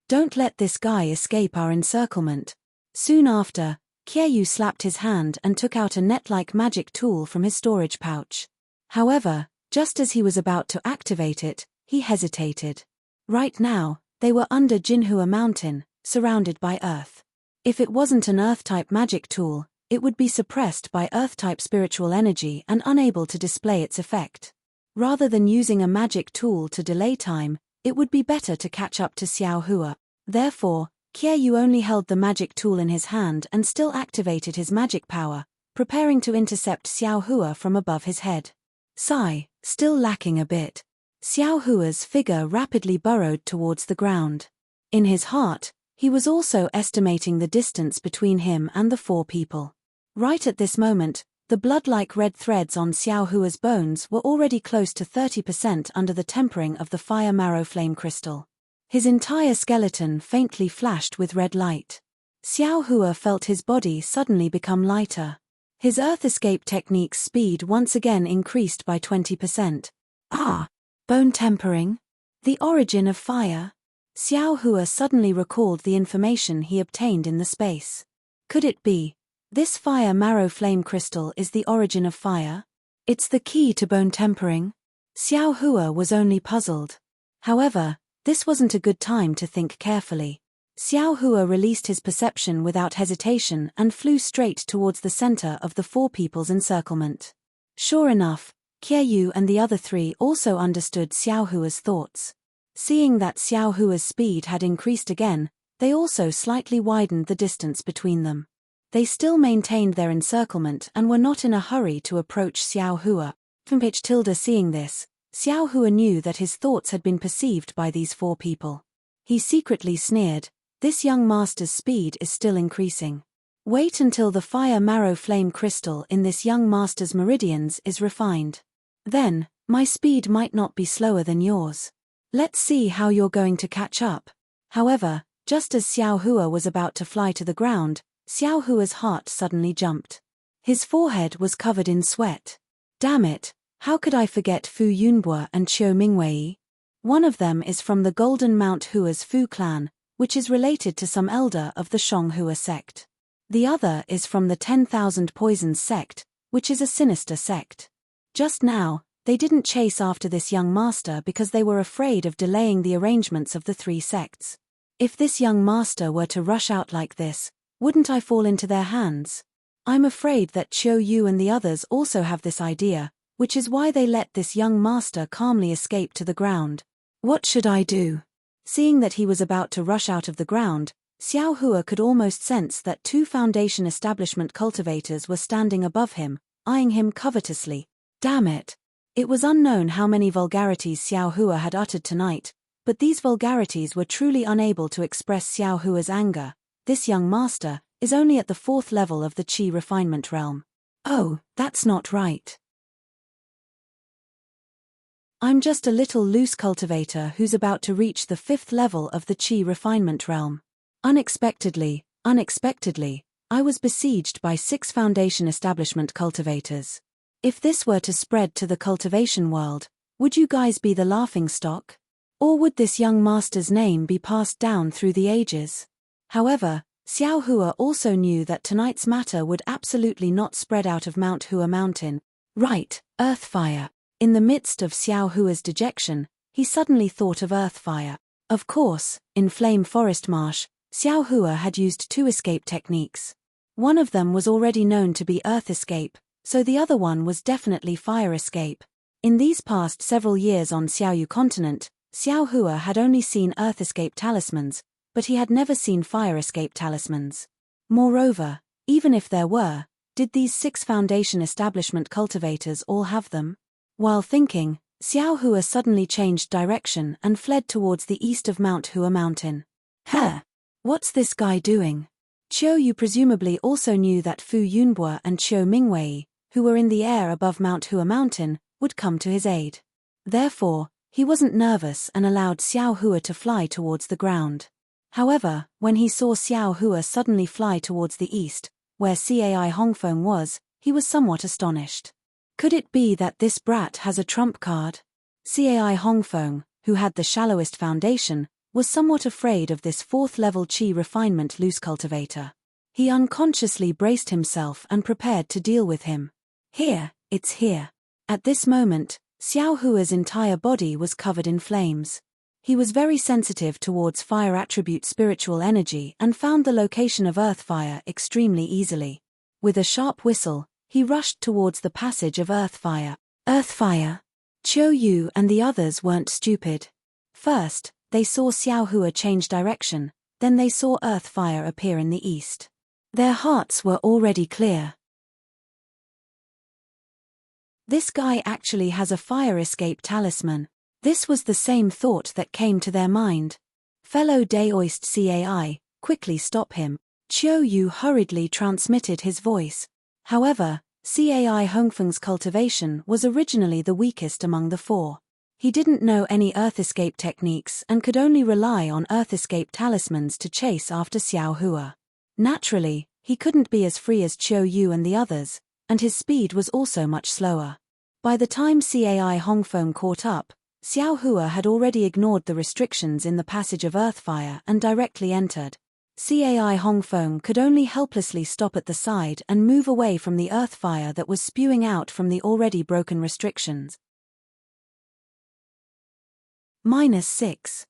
Don't let this guy escape our encirclement. Soon after, Kia Yu slapped his hand and took out a net-like magic tool from his storage pouch. However, just as he was about to activate it, he hesitated. Right now, they were under Jinhua Mountain, surrounded by earth. If it wasn't an earth-type magic tool, it would be suppressed by earth-type spiritual energy and unable to display its effect. Rather than using a magic tool to delay time, it would be better to catch up to Xiao Hua. Therefore, Kia Yu only held the magic tool in his hand and still activated his magic power, preparing to intercept Xiao Hua from above his head. Sigh, still lacking a bit. Xiao Hua's figure rapidly burrowed towards the ground. In his heart, he was also estimating the distance between him and the 4 people. Right at this moment, the blood-like red threads on Xiao Hua's bones were already close to 30% under the tempering of the fire marrow flame crystal. His entire skeleton faintly flashed with red light. Xiao Hua felt his body suddenly become lighter. His earth escape technique's speed once again increased by 20%. Ah! Bone tempering? The origin of fire? Xiao Hua suddenly recalled the information he obtained in the space. Could it be? This fire marrow flame crystal is the origin of fire? It's the key to bone tempering? Xiao Hua was only puzzled. However, this wasn't a good time to think carefully. Xiao Hua released his perception without hesitation and flew straight towards the center of the 4 people's encirclement. Sure enough, Kia Yu and the other 3 also understood Xiao Hua's thoughts. Seeing that Xiao Hua's speed had increased again, they also slightly widened the distance between them. They still maintained their encirclement and were not in a hurry to approach Xiao Hua. Seeing this, Xiao Hua knew that his thoughts had been perceived by these 4 people. He secretly sneered, this young master's speed is still increasing. Wait until the fire marrow flame crystal in this young master's meridians is refined. Then, my speed might not be slower than yours. Let's see how you're going to catch up. However, just as Xiao Hua was about to fly to the ground, Xiao Hua's heart suddenly jumped. His forehead was covered in sweat. Damn it, how could I forget Fu Yunbo and Qiu Mingwei? One of them is from the Golden Mount Hua's Fu clan, which is related to some elder of the Shong Hua sect. The other is from the 10,000 Poisons sect, which is a sinister sect. Just now, they didn't chase after this young master because they were afraid of delaying the arrangements of the 3 sects. If this young master were to rush out like this, Wouldn't I fall into their hands? I'm afraid that Qiu Yu and the others also have this idea, which is why they let this young master calmly escape to the ground. What should I do? Seeing that he was about to rush out of the ground, Xiao Hua could almost sense that 2 Foundation establishment cultivators were standing above him, eyeing him covetously. Damn it! It was unknown how many vulgarities Xiao Hua had uttered tonight, but these vulgarities were truly unable to express Xiao Hua's anger. This young master is only at the 4th level of the Qi refinement realm. Oh, that's not right. I'm just a little loose cultivator who's about to reach the 5th level of the Qi refinement realm. Unexpectedly, I was besieged by 6 Foundation establishment cultivators. If this were to spread to the cultivation world, would you guys be the laughingstock? Or would this young master's name be passed down through the ages? However, Xiao Hua also knew that tonight's matter would absolutely not spread out of Mount Hua Mountain. Right, Earthfire. In the midst of Xiao Hua's dejection, he suddenly thought of Earthfire. Of course, in Flame Forest Marsh, Xiao Hua had used 2 escape techniques. One of them was already known to be Earth Escape, so the other one was definitely Fire Escape. In these past several years on Xiaoyu continent, Xiao Hua had only seen Earth Escape talismans, but he had never seen Fire Escape talismans. Moreover, even if there were, did these 6 Foundation establishment cultivators all have them? While thinking, Xiao Hua suddenly changed direction and fled towards the east of Mount Hua Mountain. What's this guy doing? Qiu Yu presumably also knew that Fu Yunbo and Qiu Mingwei, who were in the air above Mount Hua Mountain, would come to his aid. Therefore, he wasn't nervous and allowed Xiao Hua to fly towards the ground. However, when he saw Xiao Hua suddenly fly towards the east, where Cai Hongfeng was, he was somewhat astonished. Could it be that this brat has a trump card? Cai Hongfeng, who had the shallowest foundation, was somewhat afraid of this 4th-level Qi refinement loose cultivator. He unconsciously braced himself and prepared to deal with him. It's here. At this moment, Xiao Hua's entire body was covered in flames. He was very sensitive towards fire attribute spiritual energy and found the location of Earthfire extremely easily. With a sharp whistle, he rushed towards the passage of Earthfire. Earthfire! Qiu Yu and the others weren't stupid. First, they saw Xiao Hua change direction, then they saw Earthfire appear in the east. Their hearts were already clear. This guy actually has a fire escape talisman. This was the same thought that came to their mind. Fellow Daoist Cai, quickly stop him. Qiu Yu hurriedly transmitted his voice. However, Cai Hongfeng's cultivation was originally the weakest among the 4. He didn't know any Earth Escape techniques and could only rely on Earth Escape talismans to chase after Xiao Hua. Naturally, he couldn't be as free as Qiu Yu and the others, and his speed was also much slower. By the time Cai Hongfeng caught up, Xiao Hua had already ignored the restrictions in the passage of Earthfire and directly entered. Cai Hongfeng could only helplessly stop at the side and move away from the Earthfire that was spewing out from the already broken restrictions. -6.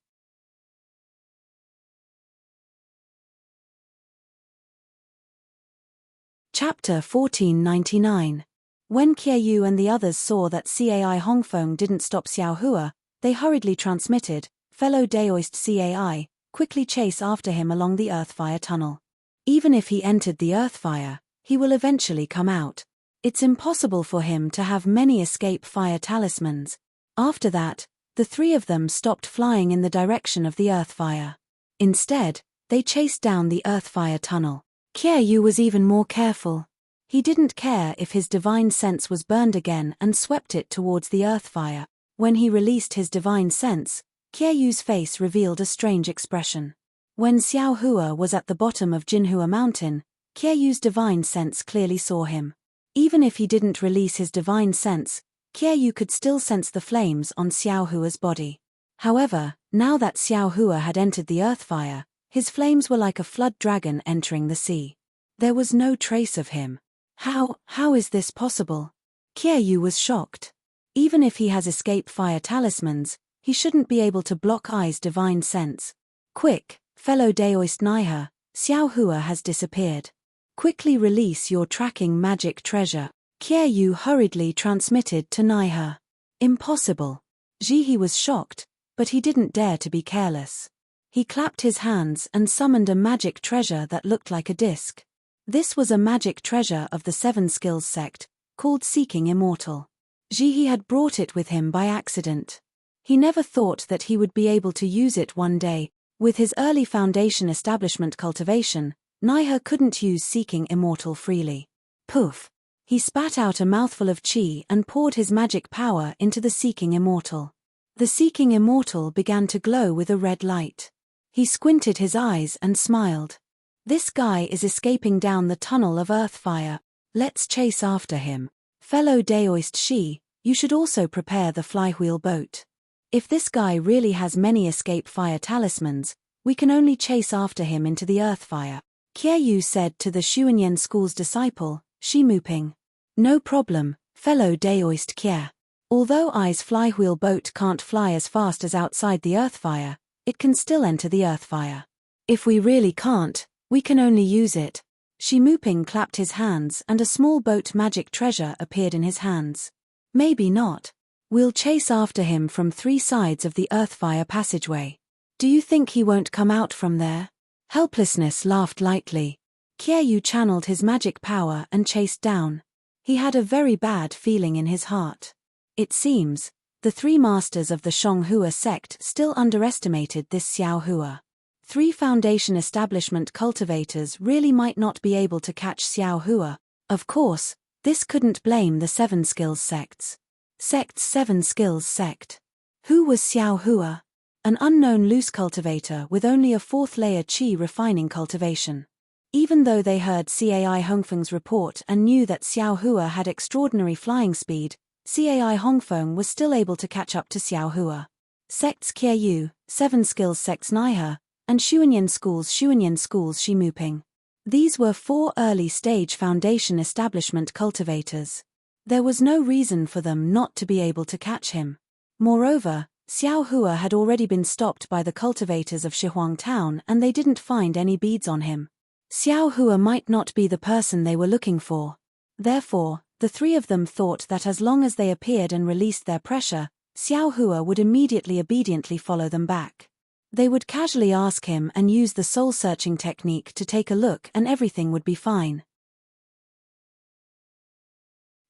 Chapter 1499. When Qiu and the others saw that Cai Hongfeng didn't stop Xiao Hua, they hurriedly transmitted, fellow Daoist Cai, quickly chase after him along the Earthfire tunnel. Even if he entered the Earthfire, he will eventually come out. It's impossible for him to have many escape fire talismans. After that, the 3 of them stopped flying in the direction of the Earthfire. Instead, they chased down the Earthfire tunnel. Qiu was even more careful. He didn't care if his divine sense was burned again and swept it towards the Earthfire. When he released his divine sense, Qiu's face revealed a strange expression. When Xiao Hua was at the bottom of Jinhua Mountain, Qiu's divine sense clearly saw him. Even if he didn't release his divine sense, Qiu could still sense the flames on Xiao Hua's body. However, now that Xiao Hua had entered the Earthfire, his flames were like a flood dragon entering the sea. There was no trace of him. How is this possible? Qiu was shocked. Even if he has escape fire talismans, he shouldn't be able to block Ai's divine sense. Quick, fellow Daoist Naiha, Xiao Hua has disappeared. Quickly release your tracking magic treasure. Qie Yu hurriedly transmitted to Naihe. Impossible. Jihe was shocked, but he didn't dare to be careless. He clapped his hands and summoned a magic treasure that looked like a disc. This was a magic treasure of the Seven Skills sect, called Seeking Immortal. Jihe had brought it with him by accident. He never thought that he would be able to use it one day. With his early foundation establishment cultivation, Naihe couldn't use Seeking Immortal freely. Poof! He spat out a mouthful of qi and poured his magic power into the Seeking Immortal. The Seeking Immortal began to glow with a red light. He squinted his eyes and smiled. This guy is escaping down the tunnel of earth fire. Let's chase after him. Fellow Daoist Shi, you should also prepare the flywheel boat. If this guy really has many escape fire talismans, we can only chase after him into the earth fire. Qie Yu said to the Xuanyan school's disciple, Shi Muping. No problem, fellow Daoist Qie. Although I's flywheel boat can't fly as fast as outside the earth fire, it can still enter the earth fire. If we really can't, we can only use it. Shi Muping clapped his hands and a small boat magic treasure appeared in his hands. Maybe not. We'll chase after him from 3 sides of the earthfire passageway. Do you think he won't come out from there? Helplessness laughed lightly. Qie Yu channeled his magic power and chased down. He had a very bad feeling in his heart. It seems, the 3 masters of the Shonghua sect still underestimated this Xiao Hua. 3 foundation establishment cultivators really might not be able to catch Xiao Hua. Of course, this couldn't blame the 7 skills sects. Sect's 7 skills sect. Who was Xiao Hua? An unknown loose cultivator with only a 4th layer qi refining cultivation. Even though they heard Cai Hongfeng's report and knew that Xiao Hua had extraordinary flying speed, Cai Hongfeng was still able to catch up to Xiao Hua. Sects Qie Yu, 7 skills sects Naihe, and Xuanyan schools Shi Muping. These were 4 early-stage foundation establishment cultivators. There was no reason for them not to be able to catch him. Moreover, Xiao Hua had already been stopped by the cultivators of Shihuang Town and they didn't find any beads on him. Xiao Hua might not be the person they were looking for. Therefore, the 3 of them thought that as long as they appeared and released their pressure, Xiao Hua would immediately obediently follow them back. They would casually ask him and use the soul-searching technique to take a look and everything would be fine.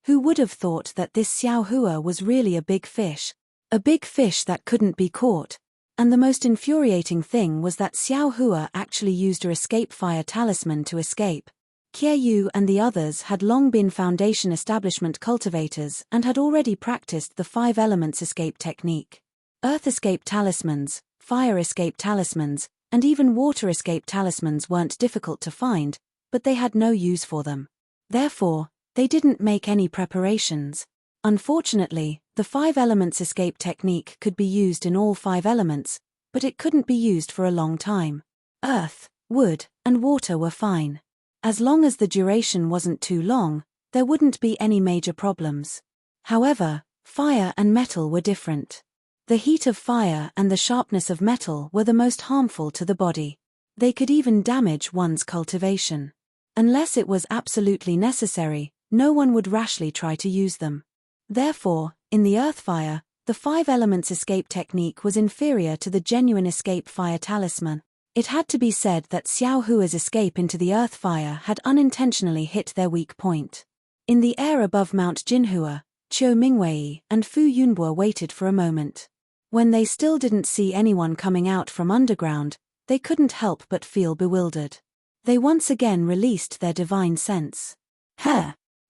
Who would have thought that this Xiao Hua was really a big fish? A big fish that couldn't be caught. And the most infuriating thing was that Xiao Hua actually used her escape fire talisman to escape. Qie Yu and the others had long been foundation establishment cultivators and had already practiced the 5 elements escape technique. Earth escape talismans, fire escape talismans, and even water escape talismans weren't difficult to find, but they had no use for them. Therefore, they didn't make any preparations. Unfortunately, the 5 elements escape technique could be used in all 5 elements, but it couldn't be used for a long time. Earth, wood, and water were fine. As long as the duration wasn't too long, there wouldn't be any major problems. However, fire and metal were different. The heat of fire and the sharpness of metal were the most harmful to the body. They could even damage one's cultivation. Unless it was absolutely necessary, no one would rashly try to use them. Therefore, in the earth fire, the 5 elements escape technique was inferior to the genuine escape fire talisman. It had to be said that Xiao Hua's escape into the earth fire had unintentionally hit their weak point. In the air above Mount Jinhua, Qiu Mingwei and Fu Yunbo waited for a moment. When they still didn't see anyone coming out from underground, they couldn't help but feel bewildered. They once again released their divine sense.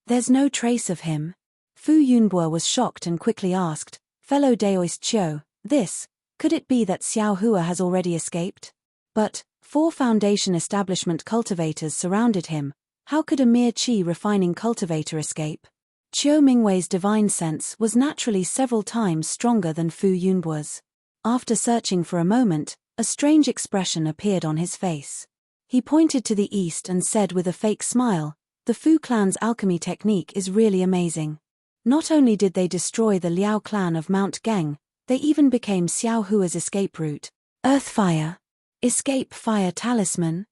There's no trace of him. Fu Yunbo was shocked and quickly asked, fellow Daoist Qiu, could it be that Xiao Hua has already escaped? But 4 foundation establishment cultivators surrounded him. How could a mere qi refining cultivator escape? Qiu Mingwei's divine sense was naturally several times stronger than Fu Yunbo's. After searching for a moment, a strange expression appeared on his face. He pointed to the east and said with a fake smile, the Fu clan's alchemy technique is really amazing. Not only did they destroy the Liao clan of Mount Geng, they even became Xiao Hua's escape route. Earth fire. Escape fire talisman.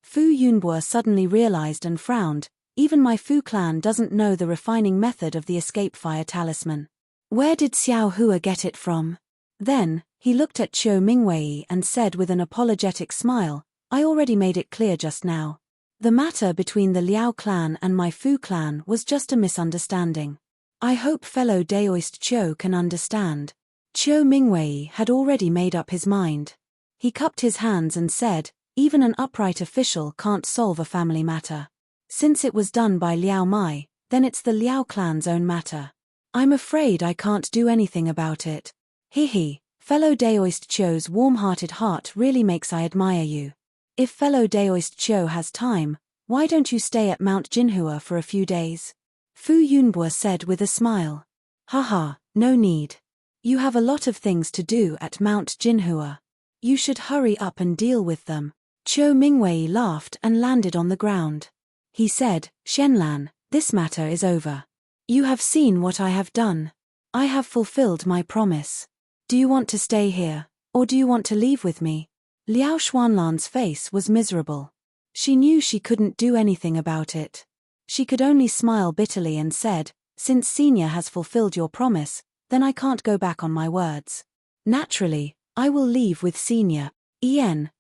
Fu Yunbo suddenly realized and frowned. Even my Fu clan doesn't know the refining method of the escape fire talisman. Where did Xiao Hua get it from? Then, he looked at Qiu Mingwei and said with an apologetic smile, I already made it clear just now. The matter between the Liao clan and my Fu clan was just a misunderstanding. I hope fellow Daoist Qiu can understand. Qiu Mingwei had already made up his mind. He cupped his hands and said, even an upright official can't solve a family matter. Since it was done by Liao Mai, then it's the Liao clan's own matter. I'm afraid I can't do anything about it. He, fellow Daoist Qiu's warm-hearted heart really makes I admire you. If fellow Daoist Qiu has time, why don't you stay at Mount Jinhua for a few days? Fu Yunbo said with a smile. Haha, no need. You have a lot of things to do at Mount Jinhua. You should hurry up and deal with them. Qiu Mingwei laughed and landed on the ground. He said, Shenlan, this matter is over. You have seen what I have done. I have fulfilled my promise. Do you want to stay here, or do you want to leave with me? Liao Xuanlan's face was miserable. She knew she couldn't do anything about it. She could only smile bitterly and said, since Senior has fulfilled your promise, then I can't go back on my words. Naturally, I will leave with Senior.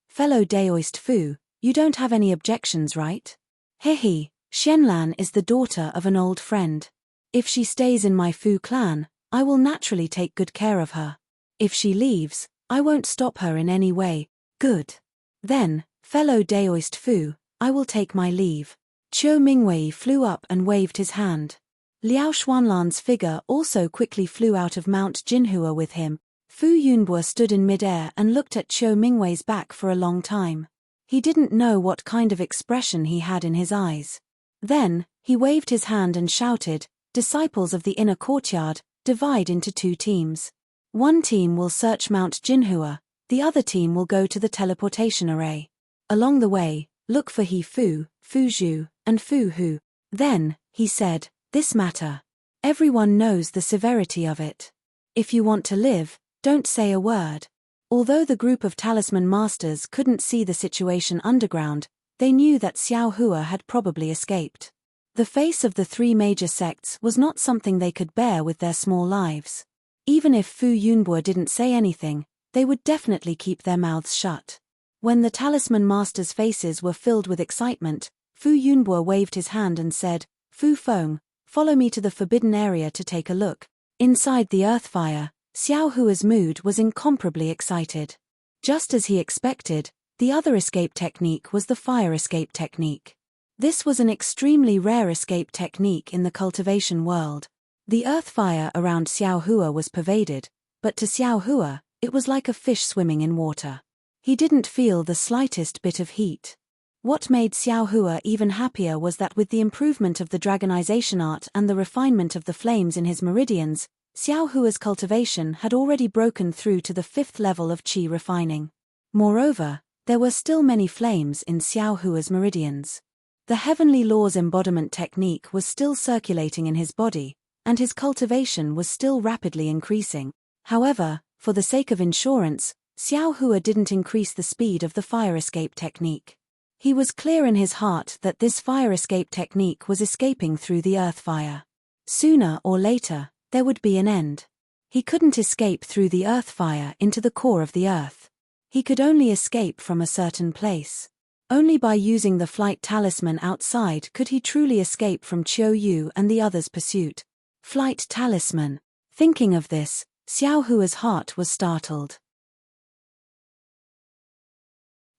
Fellow Daoist Fu, you don't have any objections, right? Hehe, Shenlan is the daughter of an old friend. If she stays in my Fu clan, I will naturally take good care of her. If she leaves, I won't stop her in any way. Good. Then, fellow Daoist Fu, I will take my leave. Qiu Mingwei flew up and waved his hand. Liao Xuanlan's figure also quickly flew out of Mount Jinhua with him. Fu Yunbo stood in midair and looked at Qiu Mingwei's back for a long time. He didn't know what kind of expression he had in his eyes. Then, he waved his hand and shouted, Disciples of the inner courtyard, divide into 2 teams. One team will search Mount Jinhua, the other team will go to the teleportation array. Along the way, look for He Fu, Fu Zhu, and Fu Hu. Then, he said, this matter. Everyone knows the severity of it. If you want to live, don't say a word. Although the group of talisman masters couldn't see the situation underground, they knew that Xiao Hua had probably escaped. The face of the 3 major sects was not something they could bear with their small lives. Even if Fu Yunbo didn't say anything, they would definitely keep their mouths shut. When the talisman masters' faces were filled with excitement, Fu Yunbo waved his hand and said, Fu Feng, follow me to the forbidden area to take a look. Inside the earth fire, Xiao Hua's mood was incomparably excited. Just as he expected, the other escape technique was the fire escape technique. This was an extremely rare escape technique in the cultivation world. The earth fire around Xiao Hua was pervaded, but to Xiao Hua, it was like a fish swimming in water. He didn't feel the slightest bit of heat. What made Xiao Hua even happier was that with the improvement of the dragonization art and the refinement of the flames in his meridians, Xiao Hua's cultivation had already broken through to the 5th level of qi refining. Moreover, there were still many flames in Xiao Hua's meridians. The heavenly laws embodiment technique was still circulating in his body, and his cultivation was still rapidly increasing. However, for the sake of insurance, Xiao Hua didn't increase the speed of the fire escape technique. He was clear in his heart that this fire escape technique was escaping through the earth fire. Sooner or later, there would be an end. He couldn't escape through the earth fire into the core of the earth. He could only escape from a certain place. Only by using the flight talisman outside could he truly escape from Qiu Yu and the others' pursuit. Flight talisman. Thinking of this, Xiao Hua's heart was startled.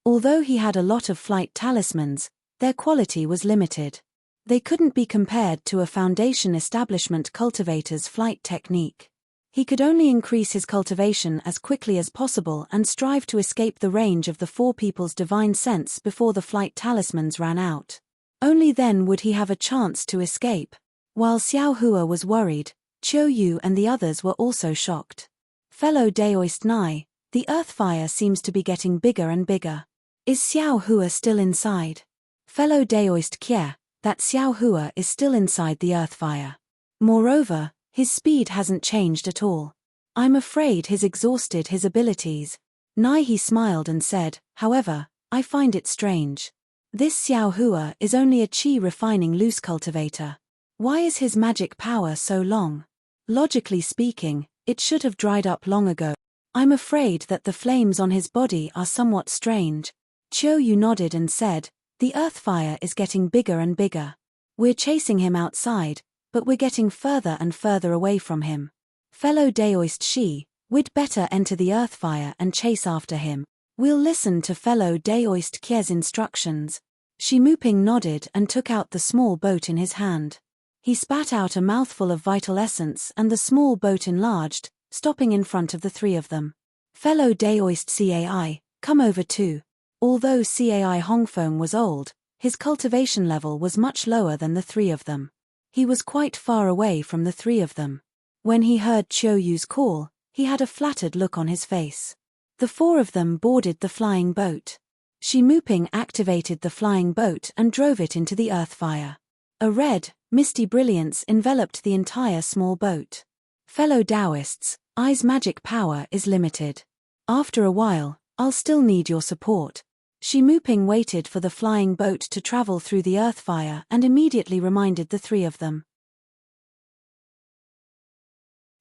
Although he had a lot of flight talismans, their quality was limited. They couldn't be compared to a Foundation establishment cultivator's flight technique. He could only increase his cultivation as quickly as possible and strive to escape the range of the 4 people's divine sense before the flight talismans ran out. Only then would he have a chance to escape. While Xiao Hua was worried, Qiu Yu and the others were also shocked. Fellow Daoist Nai, the earth fire seems to be getting bigger and bigger. Is Xiao Hua still inside? Fellow Daoist Kie, that Xiao Hua is still inside the earth fire. Moreover, his speed hasn't changed at all. I'm afraid he's exhausted his abilities. Nai he smiled and said, however, I find it strange. This Xiao Hua is only a qi refining loose cultivator. Why is his magic power so long? Logically speaking, it should have dried up long ago. I'm afraid that the flames on his body are somewhat strange. Qiu Yu nodded and said, the earth fire is getting bigger and bigger. We're chasing him outside, but we're getting further and further away from him. Fellow Daoist Shi, we'd better enter the earth fire and chase after him. We'll listen to fellow Daoist Kie's instructions. Shi Muping nodded and took out the small boat in his hand. He spat out a mouthful of vital essence and the small boat enlarged, stopping in front of the three of them. Fellow Daoist Cai, come over too. Although Cai Hongfeng was old, his cultivation level was much lower than the three of them. He was quite far away from the three of them. When he heard Qiu Yu's call, he had a flattered look on his face. The four of them boarded the flying boat. Shi Muping activated the flying boat and drove it into the earth fire. A red, misty brilliance enveloped the entire small boat. Fellow Taoists, I's magic power is limited. After a while, I'll still need your support. Shi Muping waited for the flying boat to travel through the earth fire and immediately reminded the three of them.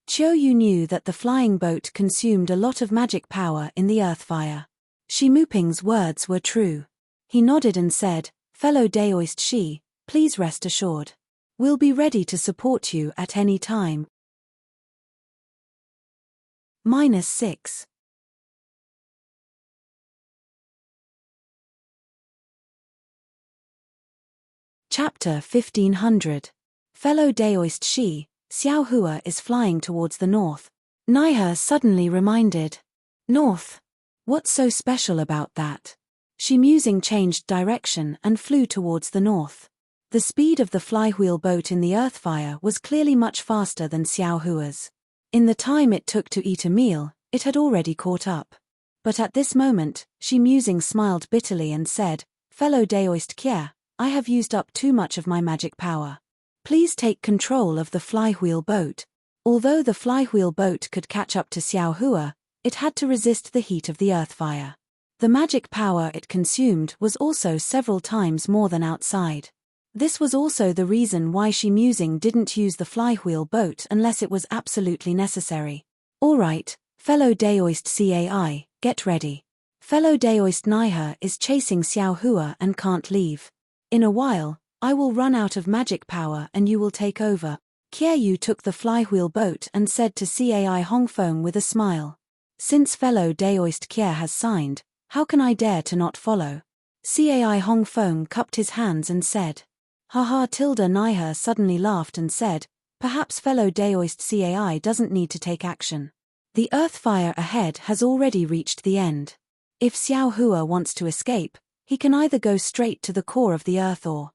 Qiu Yu knew that the flying boat consumed a lot of magic power in the earth fire. Shi Muping's words were true. He nodded and said, fellow Daoist Shi, please rest assured. We'll be ready to support you at any time. -6. Chapter 1500. Fellow Daoist Shi, Xiao Hua is flying towards the north. Naihe suddenly reminded. North? What's so special about that? Shi Musing changed direction and flew towards the north. The speed of the flywheel boat in the earth fire was clearly much faster than Xiao Hua's. In the time it took to eat a meal, it had already caught up. But at this moment, Shi Musing smiled bitterly and said, fellow Daoist Kia, I have used up too much of my magic power. Please take control of the flywheel boat. Although the flywheel boat could catch up to Xiao Hua, it had to resist the heat of the earth fire. The magic power it consumed was also several times more than outside. This was also the reason why Shi Musing didn't use the flywheel boat unless it was absolutely necessary. Alright, fellow Daoist Cai, get ready. Fellow Daoist Naihe is chasing Xiao Hua and can't leave. In a while, I will run out of magic power and you will take over. Qiu took the flywheel boat and said to Cai Hongfeng with a smile. Since fellow Daoist Kia has signed, how can I dare to not follow? Cai Hongfeng cupped his hands and said. Haha. Naihe suddenly laughed and said, perhaps fellow Daoist Cai doesn't need to take action. The earth fire ahead has already reached the end. If Xiao Hua wants to escape, he can either go straight to the core of the earth or...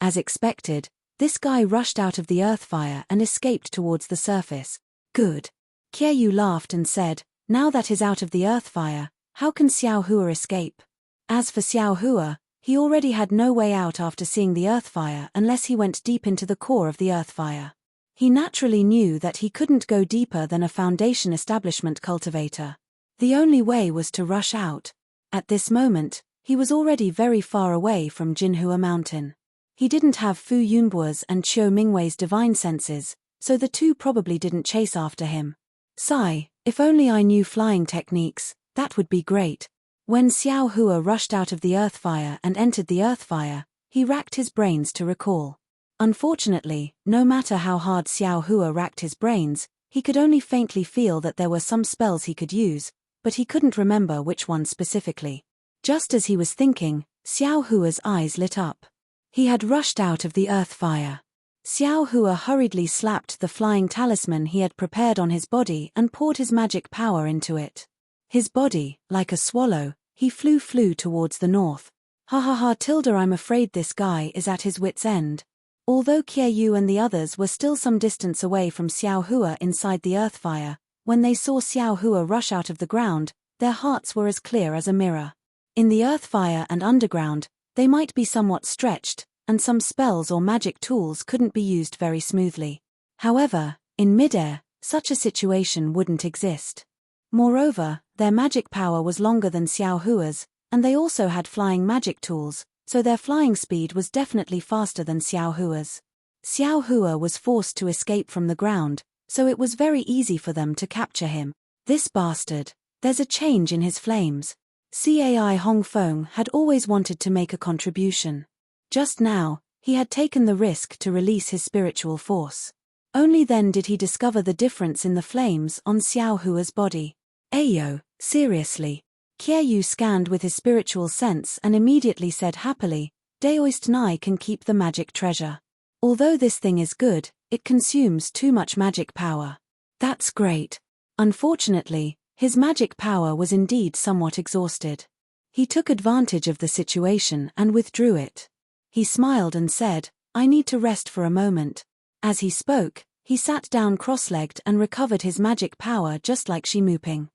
As expected, this guy rushed out of the earth fire and escaped towards the surface. Good. Qiu laughed and said, now that he's out of the earth fire, how can Xiao Hua escape? As for Xiao Hua, he already had no way out after seeing the earth fire unless he went deep into the core of the earth fire. He naturally knew that he couldn't go deeper than a foundation establishment cultivator. The only way was to rush out. At this moment, he was already very far away from Jinhua Mountain. He didn't have Fu Yunbuo's and Qiu Mingwei's divine senses, so the two probably didn't chase after him. Sigh, if only I knew flying techniques, that would be great. When Xiao Hua rushed out of the earth fire and entered the earth fire, he racked his brains to recall. Unfortunately, no matter how hard Xiao Hua racked his brains, he could only faintly feel that there were some spells he could use, but he couldn't remember which ones specifically. Just as he was thinking, Xiao Hua's eyes lit up. He had rushed out of the earth fire. Xiao Hua hurriedly slapped the flying talisman he had prepared on his body and poured his magic power into it. His body, like a swallow, he flew towards the north. I'm afraid this guy is at his wit's end. Although Qiu and the others were still some distance away from Xiao Hua inside the earth fire, when they saw Xiao Hua rush out of the ground, their hearts were as clear as a mirror. In the earth fire and underground, they might be somewhat stretched, and some spells or magic tools couldn't be used very smoothly. However, in midair, such a situation wouldn't exist. Moreover, their magic power was longer than Xiao Hua's, and they also had flying magic tools, so their flying speed was definitely faster than Xiao Hua's. Xiao Hua was forced to escape from the ground, so it was very easy for them to capture him. This bastard. There's a change in his flames. Cai Hongfeng had always wanted to make a contribution. Just now, he had taken the risk to release his spiritual force. Only then did he discover the difference in the flames on Xiao Hua's body. Ayo, seriously. Qiaoyu scanned with his spiritual sense and immediately said happily, Daoist Nai can keep the magic treasure. Although this thing is good, it consumes too much magic power. That's great. Unfortunately, his magic power was indeed somewhat exhausted. He took advantage of the situation and withdrew it. He smiled and said, I need to rest for a moment. As he spoke, he sat down cross-legged and recovered his magic power just like Shimuping.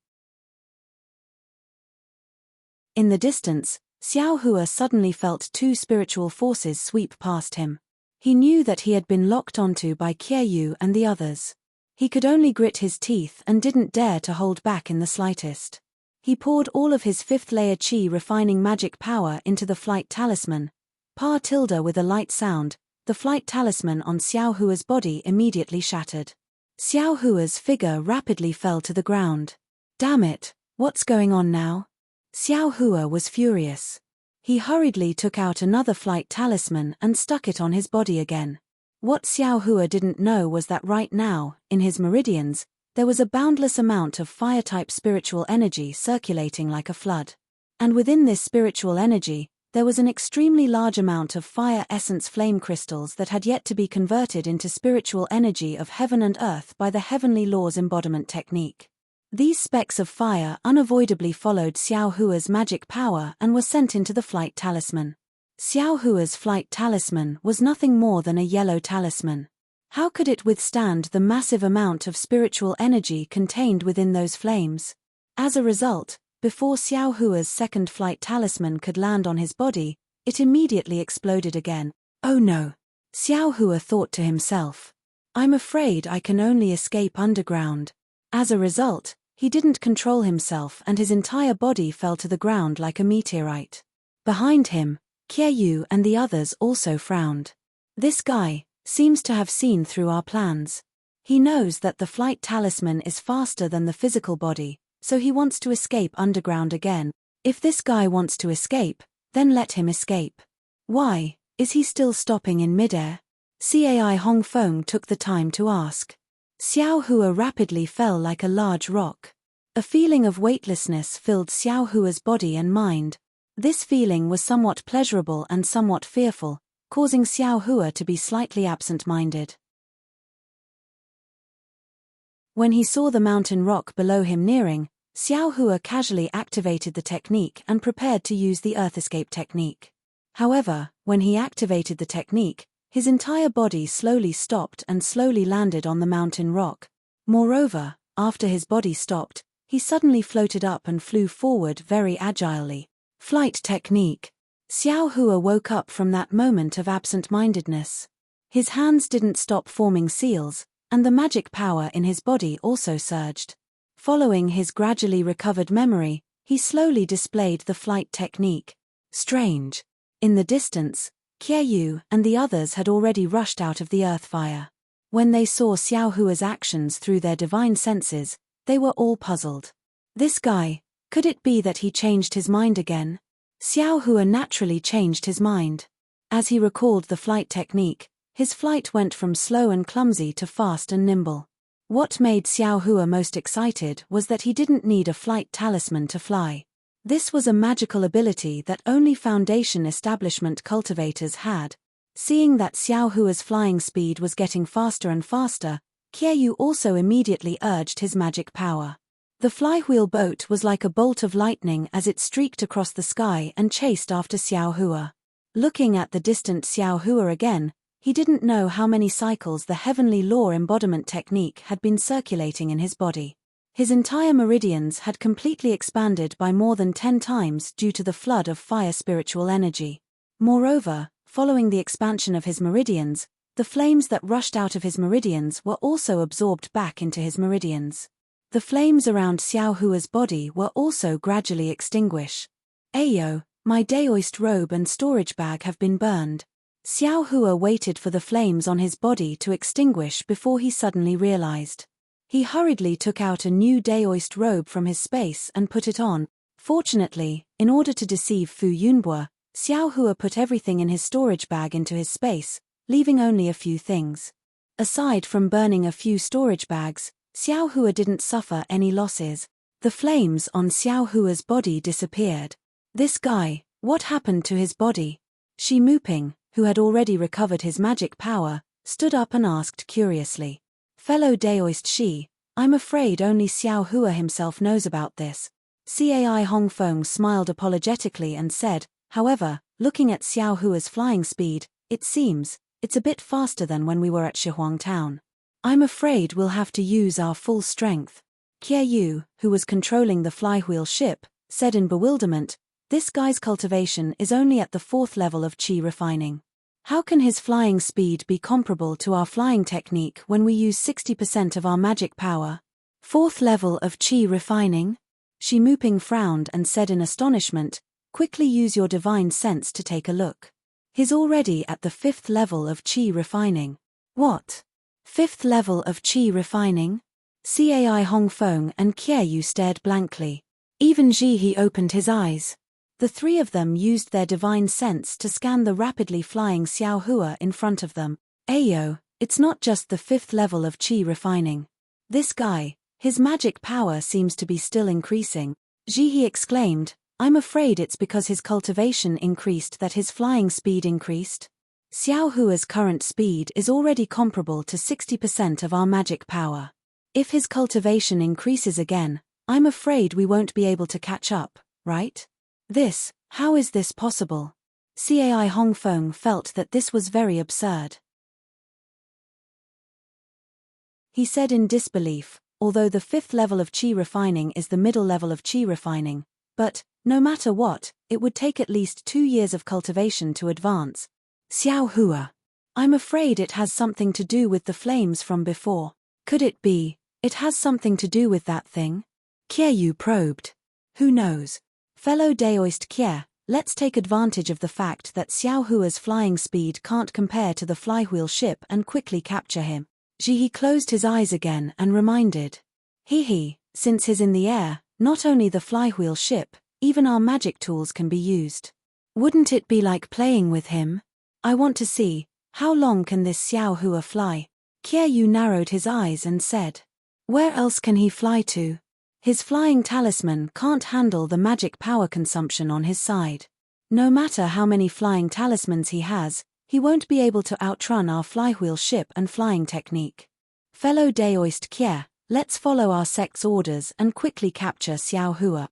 In the distance, Xiao Hua suddenly felt two spiritual forces sweep past him. He knew that he had been locked onto by Qiaoyu and the others. He could only grit his teeth and didn't dare to hold back in the slightest. He poured all of his fifth-layer qi refining magic power into the flight talisman. Pa-tilde with a light sound, the flight talisman on Xiao Hua's body immediately shattered. Xiao Hua's figure rapidly fell to the ground. Damn it, what's going on now? Xiao Hua was furious. He hurriedly took out another flight talisman and stuck it on his body again. What Xiao Hua didn't know was that right now, in his meridians, there was a boundless amount of fire-type spiritual energy circulating like a flood. And within this spiritual energy, there was an extremely large amount of fire essence flame crystals that had yet to be converted into spiritual energy of heaven and earth by the heavenly laws embodiment technique. These specks of fire unavoidably followed Xiao Hua's magic power and were sent into the flight talisman. Xiao Hua's flight talisman was nothing more than a yellow talisman. How could it withstand the massive amount of spiritual energy contained within those flames? As a result, before Xiao Hua's second flight talisman could land on his body, it immediately exploded again. Oh no! Xiao Hua thought to himself. I'm afraid I can only escape underground. As a result, he didn't control himself and his entire body fell to the ground like a meteorite. Behind him, Qiaoyu and the others also frowned. This guy seems to have seen through our plans. He knows that the flight talisman is faster than the physical body, so he wants to escape underground again. If this guy wants to escape, then let him escape. Why, is he still stopping in midair? Cai Hongfeng took the time to ask. Xiao Hua rapidly fell like a large rock. A feeling of weightlessness filled Xiao Hua's body and mind. This feeling was somewhat pleasurable and somewhat fearful, causing Xiao Hua to be slightly absent-minded. When he saw the mountain rock below him nearing, Xiao Hua casually activated the technique and prepared to use the Earth Escape technique. However, when he activated the technique, his entire body slowly stopped and slowly landed on the mountain rock. Moreover, after his body stopped, he suddenly floated up and flew forward very agilely. Flight technique. Xiao Hua woke up from that moment of absent-mindedness. His hands didn't stop forming seals, and the magic power in his body also surged. Following his gradually recovered memory, he slowly displayed the flight technique. Strange. In the distance, Qiaoyu and the others had already rushed out of the earth fire. When they saw Xiao Hua's actions through their divine senses, they were all puzzled. This guy, could it be that he changed his mind again? Xiao Hua naturally changed his mind. As he recalled the flight technique, his flight went from slow and clumsy to fast and nimble. What made Xiao Hua most excited was that he didn't need a flight talisman to fly. This was a magical ability that only Foundation establishment cultivators had. Seeing that Xiao Hua's flying speed was getting faster and faster, Qiaoyu also immediately urged his magic power. The flywheel boat was like a bolt of lightning as it streaked across the sky and chased after Xiao Hua. Looking at the distant Xiao Hua again, he didn't know how many cycles the heavenly law embodiment technique had been circulating in his body. His entire meridians had completely expanded by more than 10 times due to the flood of fire spiritual energy. Moreover, following the expansion of his meridians, the flames that rushed out of his meridians were also absorbed back into his meridians. The flames around Xiao Hua's body were also gradually extinguished. Ayo, my daoist robe and storage bag have been burned. Xiao Hua waited for the flames on his body to extinguish before he suddenly realized. He hurriedly took out a new daoist robe from his space and put it on. Fortunately, in order to deceive Fu Yunbo, Xiao Hua put everything in his storage bag into his space, leaving only a few things. Aside from burning a few storage bags, Xiao Hua didn't suffer any losses. The flames on Xiao Hua's body disappeared. This guy, what happened to his body? Shi Muping, who had already recovered his magic power, stood up and asked curiously. Fellow daoist Shi, I'm afraid only Xiao Hua himself knows about this. Cai Hongfeng smiled apologetically and said, however, looking at Xiao Hua's flying speed, it seems, it's a bit faster than when we were at Shihuang Town. I'm afraid we'll have to use our full strength. Kie Yu, who was controlling the flywheel ship, said in bewilderment, this guy's cultivation is only at the 4th level of qi refining. How can his flying speed be comparable to our flying technique when we use 60% of our magic power? 4th level of qi refining? Shi Muping frowned and said in astonishment, quickly use your divine sense to take a look. He's already at the 5th level of qi refining. What? 5th level of qi refining? Cai Hongfeng and Kie Yu stared blankly. Even Ji He opened his eyes. The three of them used their divine sense to scan the rapidly flying Xiao Hua in front of them. Ayo, it's not just the 5th level of qi refining. This guy, his magic power seems to be still increasing. Ji He exclaimed, I'm afraid it's because his cultivation increased that his flying speed increased. Xiao Hua's current speed is already comparable to 60% of our magic power. If his cultivation increases again, I'm afraid we won't be able to catch up, right? How is this possible? Cai Hongfeng felt that this was very absurd. He said in disbelief, although the 5th level of qi refining is the middle level of qi refining, but, no matter what, it would take at least 2 years of cultivation to advance. Xiao Hua. I'm afraid it has something to do with the flames from before. Could it be, it has something to do with that thing? Kie Yu probed. Who knows? Fellow daoist Kie, let's take advantage of the fact that Xiao Hua's flying speed can't compare to the flywheel ship and quickly capture him. Ji He closed his eyes again and reminded. Since he's in the air, not only the flywheel ship, even our magic tools can be used. Wouldn't it be like playing with him? I want to see, how long can this Xiao Hua fly? Kie Yu narrowed his eyes and said. Where else can he fly to? His flying talisman can't handle the magic power consumption on his side. No matter how many flying talismans he has, he won't be able to outrun our flywheel ship and flying technique. Fellow daoist Kie, let's follow our sect's orders and quickly capture Xiao Hua.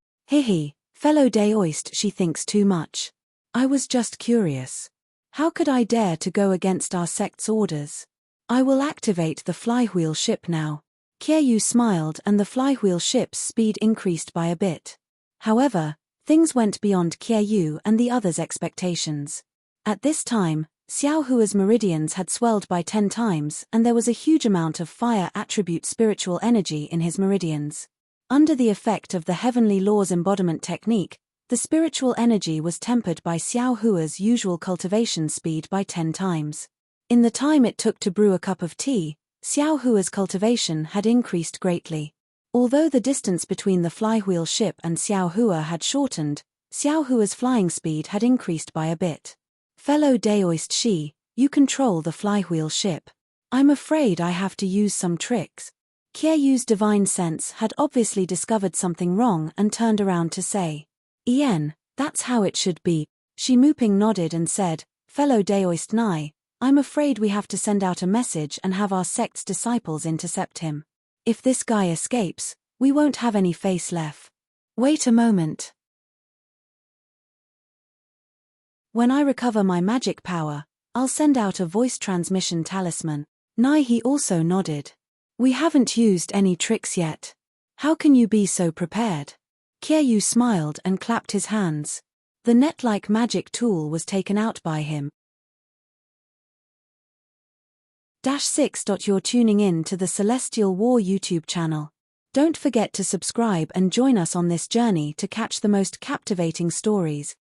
Fellow daoist She thinks too much. I was just curious. How could I dare to go against our sect's orders? I will activate the flywheel ship now. Kie Yu smiled and the flywheel ship's speed increased by a bit. However, things went beyond Kie Yu and the others' expectations. At this time, Xiao Hua's meridians had swelled by 10 times and there was a huge amount of fire attribute spiritual energy in his meridians. Under the effect of the heavenly laws embodiment technique, the spiritual energy was tempered by Xiao Hua's usual cultivation speed by 10 times. In the time it took to brew a cup of tea, Xiao Hua's cultivation had increased greatly. Although the distance between the flywheel ship and Xiao Hua had shortened, Xiao Hua's flying speed had increased by a bit. Fellow daoist Shi, you control the flywheel ship. I'm afraid I have to use some tricks. Kie Yu's divine sense had obviously discovered something wrong and turned around to say. That's how it should be. Shi Muping nodded and said, Fellow daoist Nai, I'm afraid we have to send out a message and have our sect's disciples intercept him. If this guy escapes, we won't have any face left. Wait a moment. When I recover my magic power, I'll send out a voice transmission talisman. Nai He also nodded. We haven't used any tricks yet. How can you be so prepared? Kie Yu smiled and clapped his hands. The net-like magic tool was taken out by him. -6. You're tuning in to the Celestial War YouTube channel. Don't forget to subscribe and join us on this journey to catch the most captivating stories.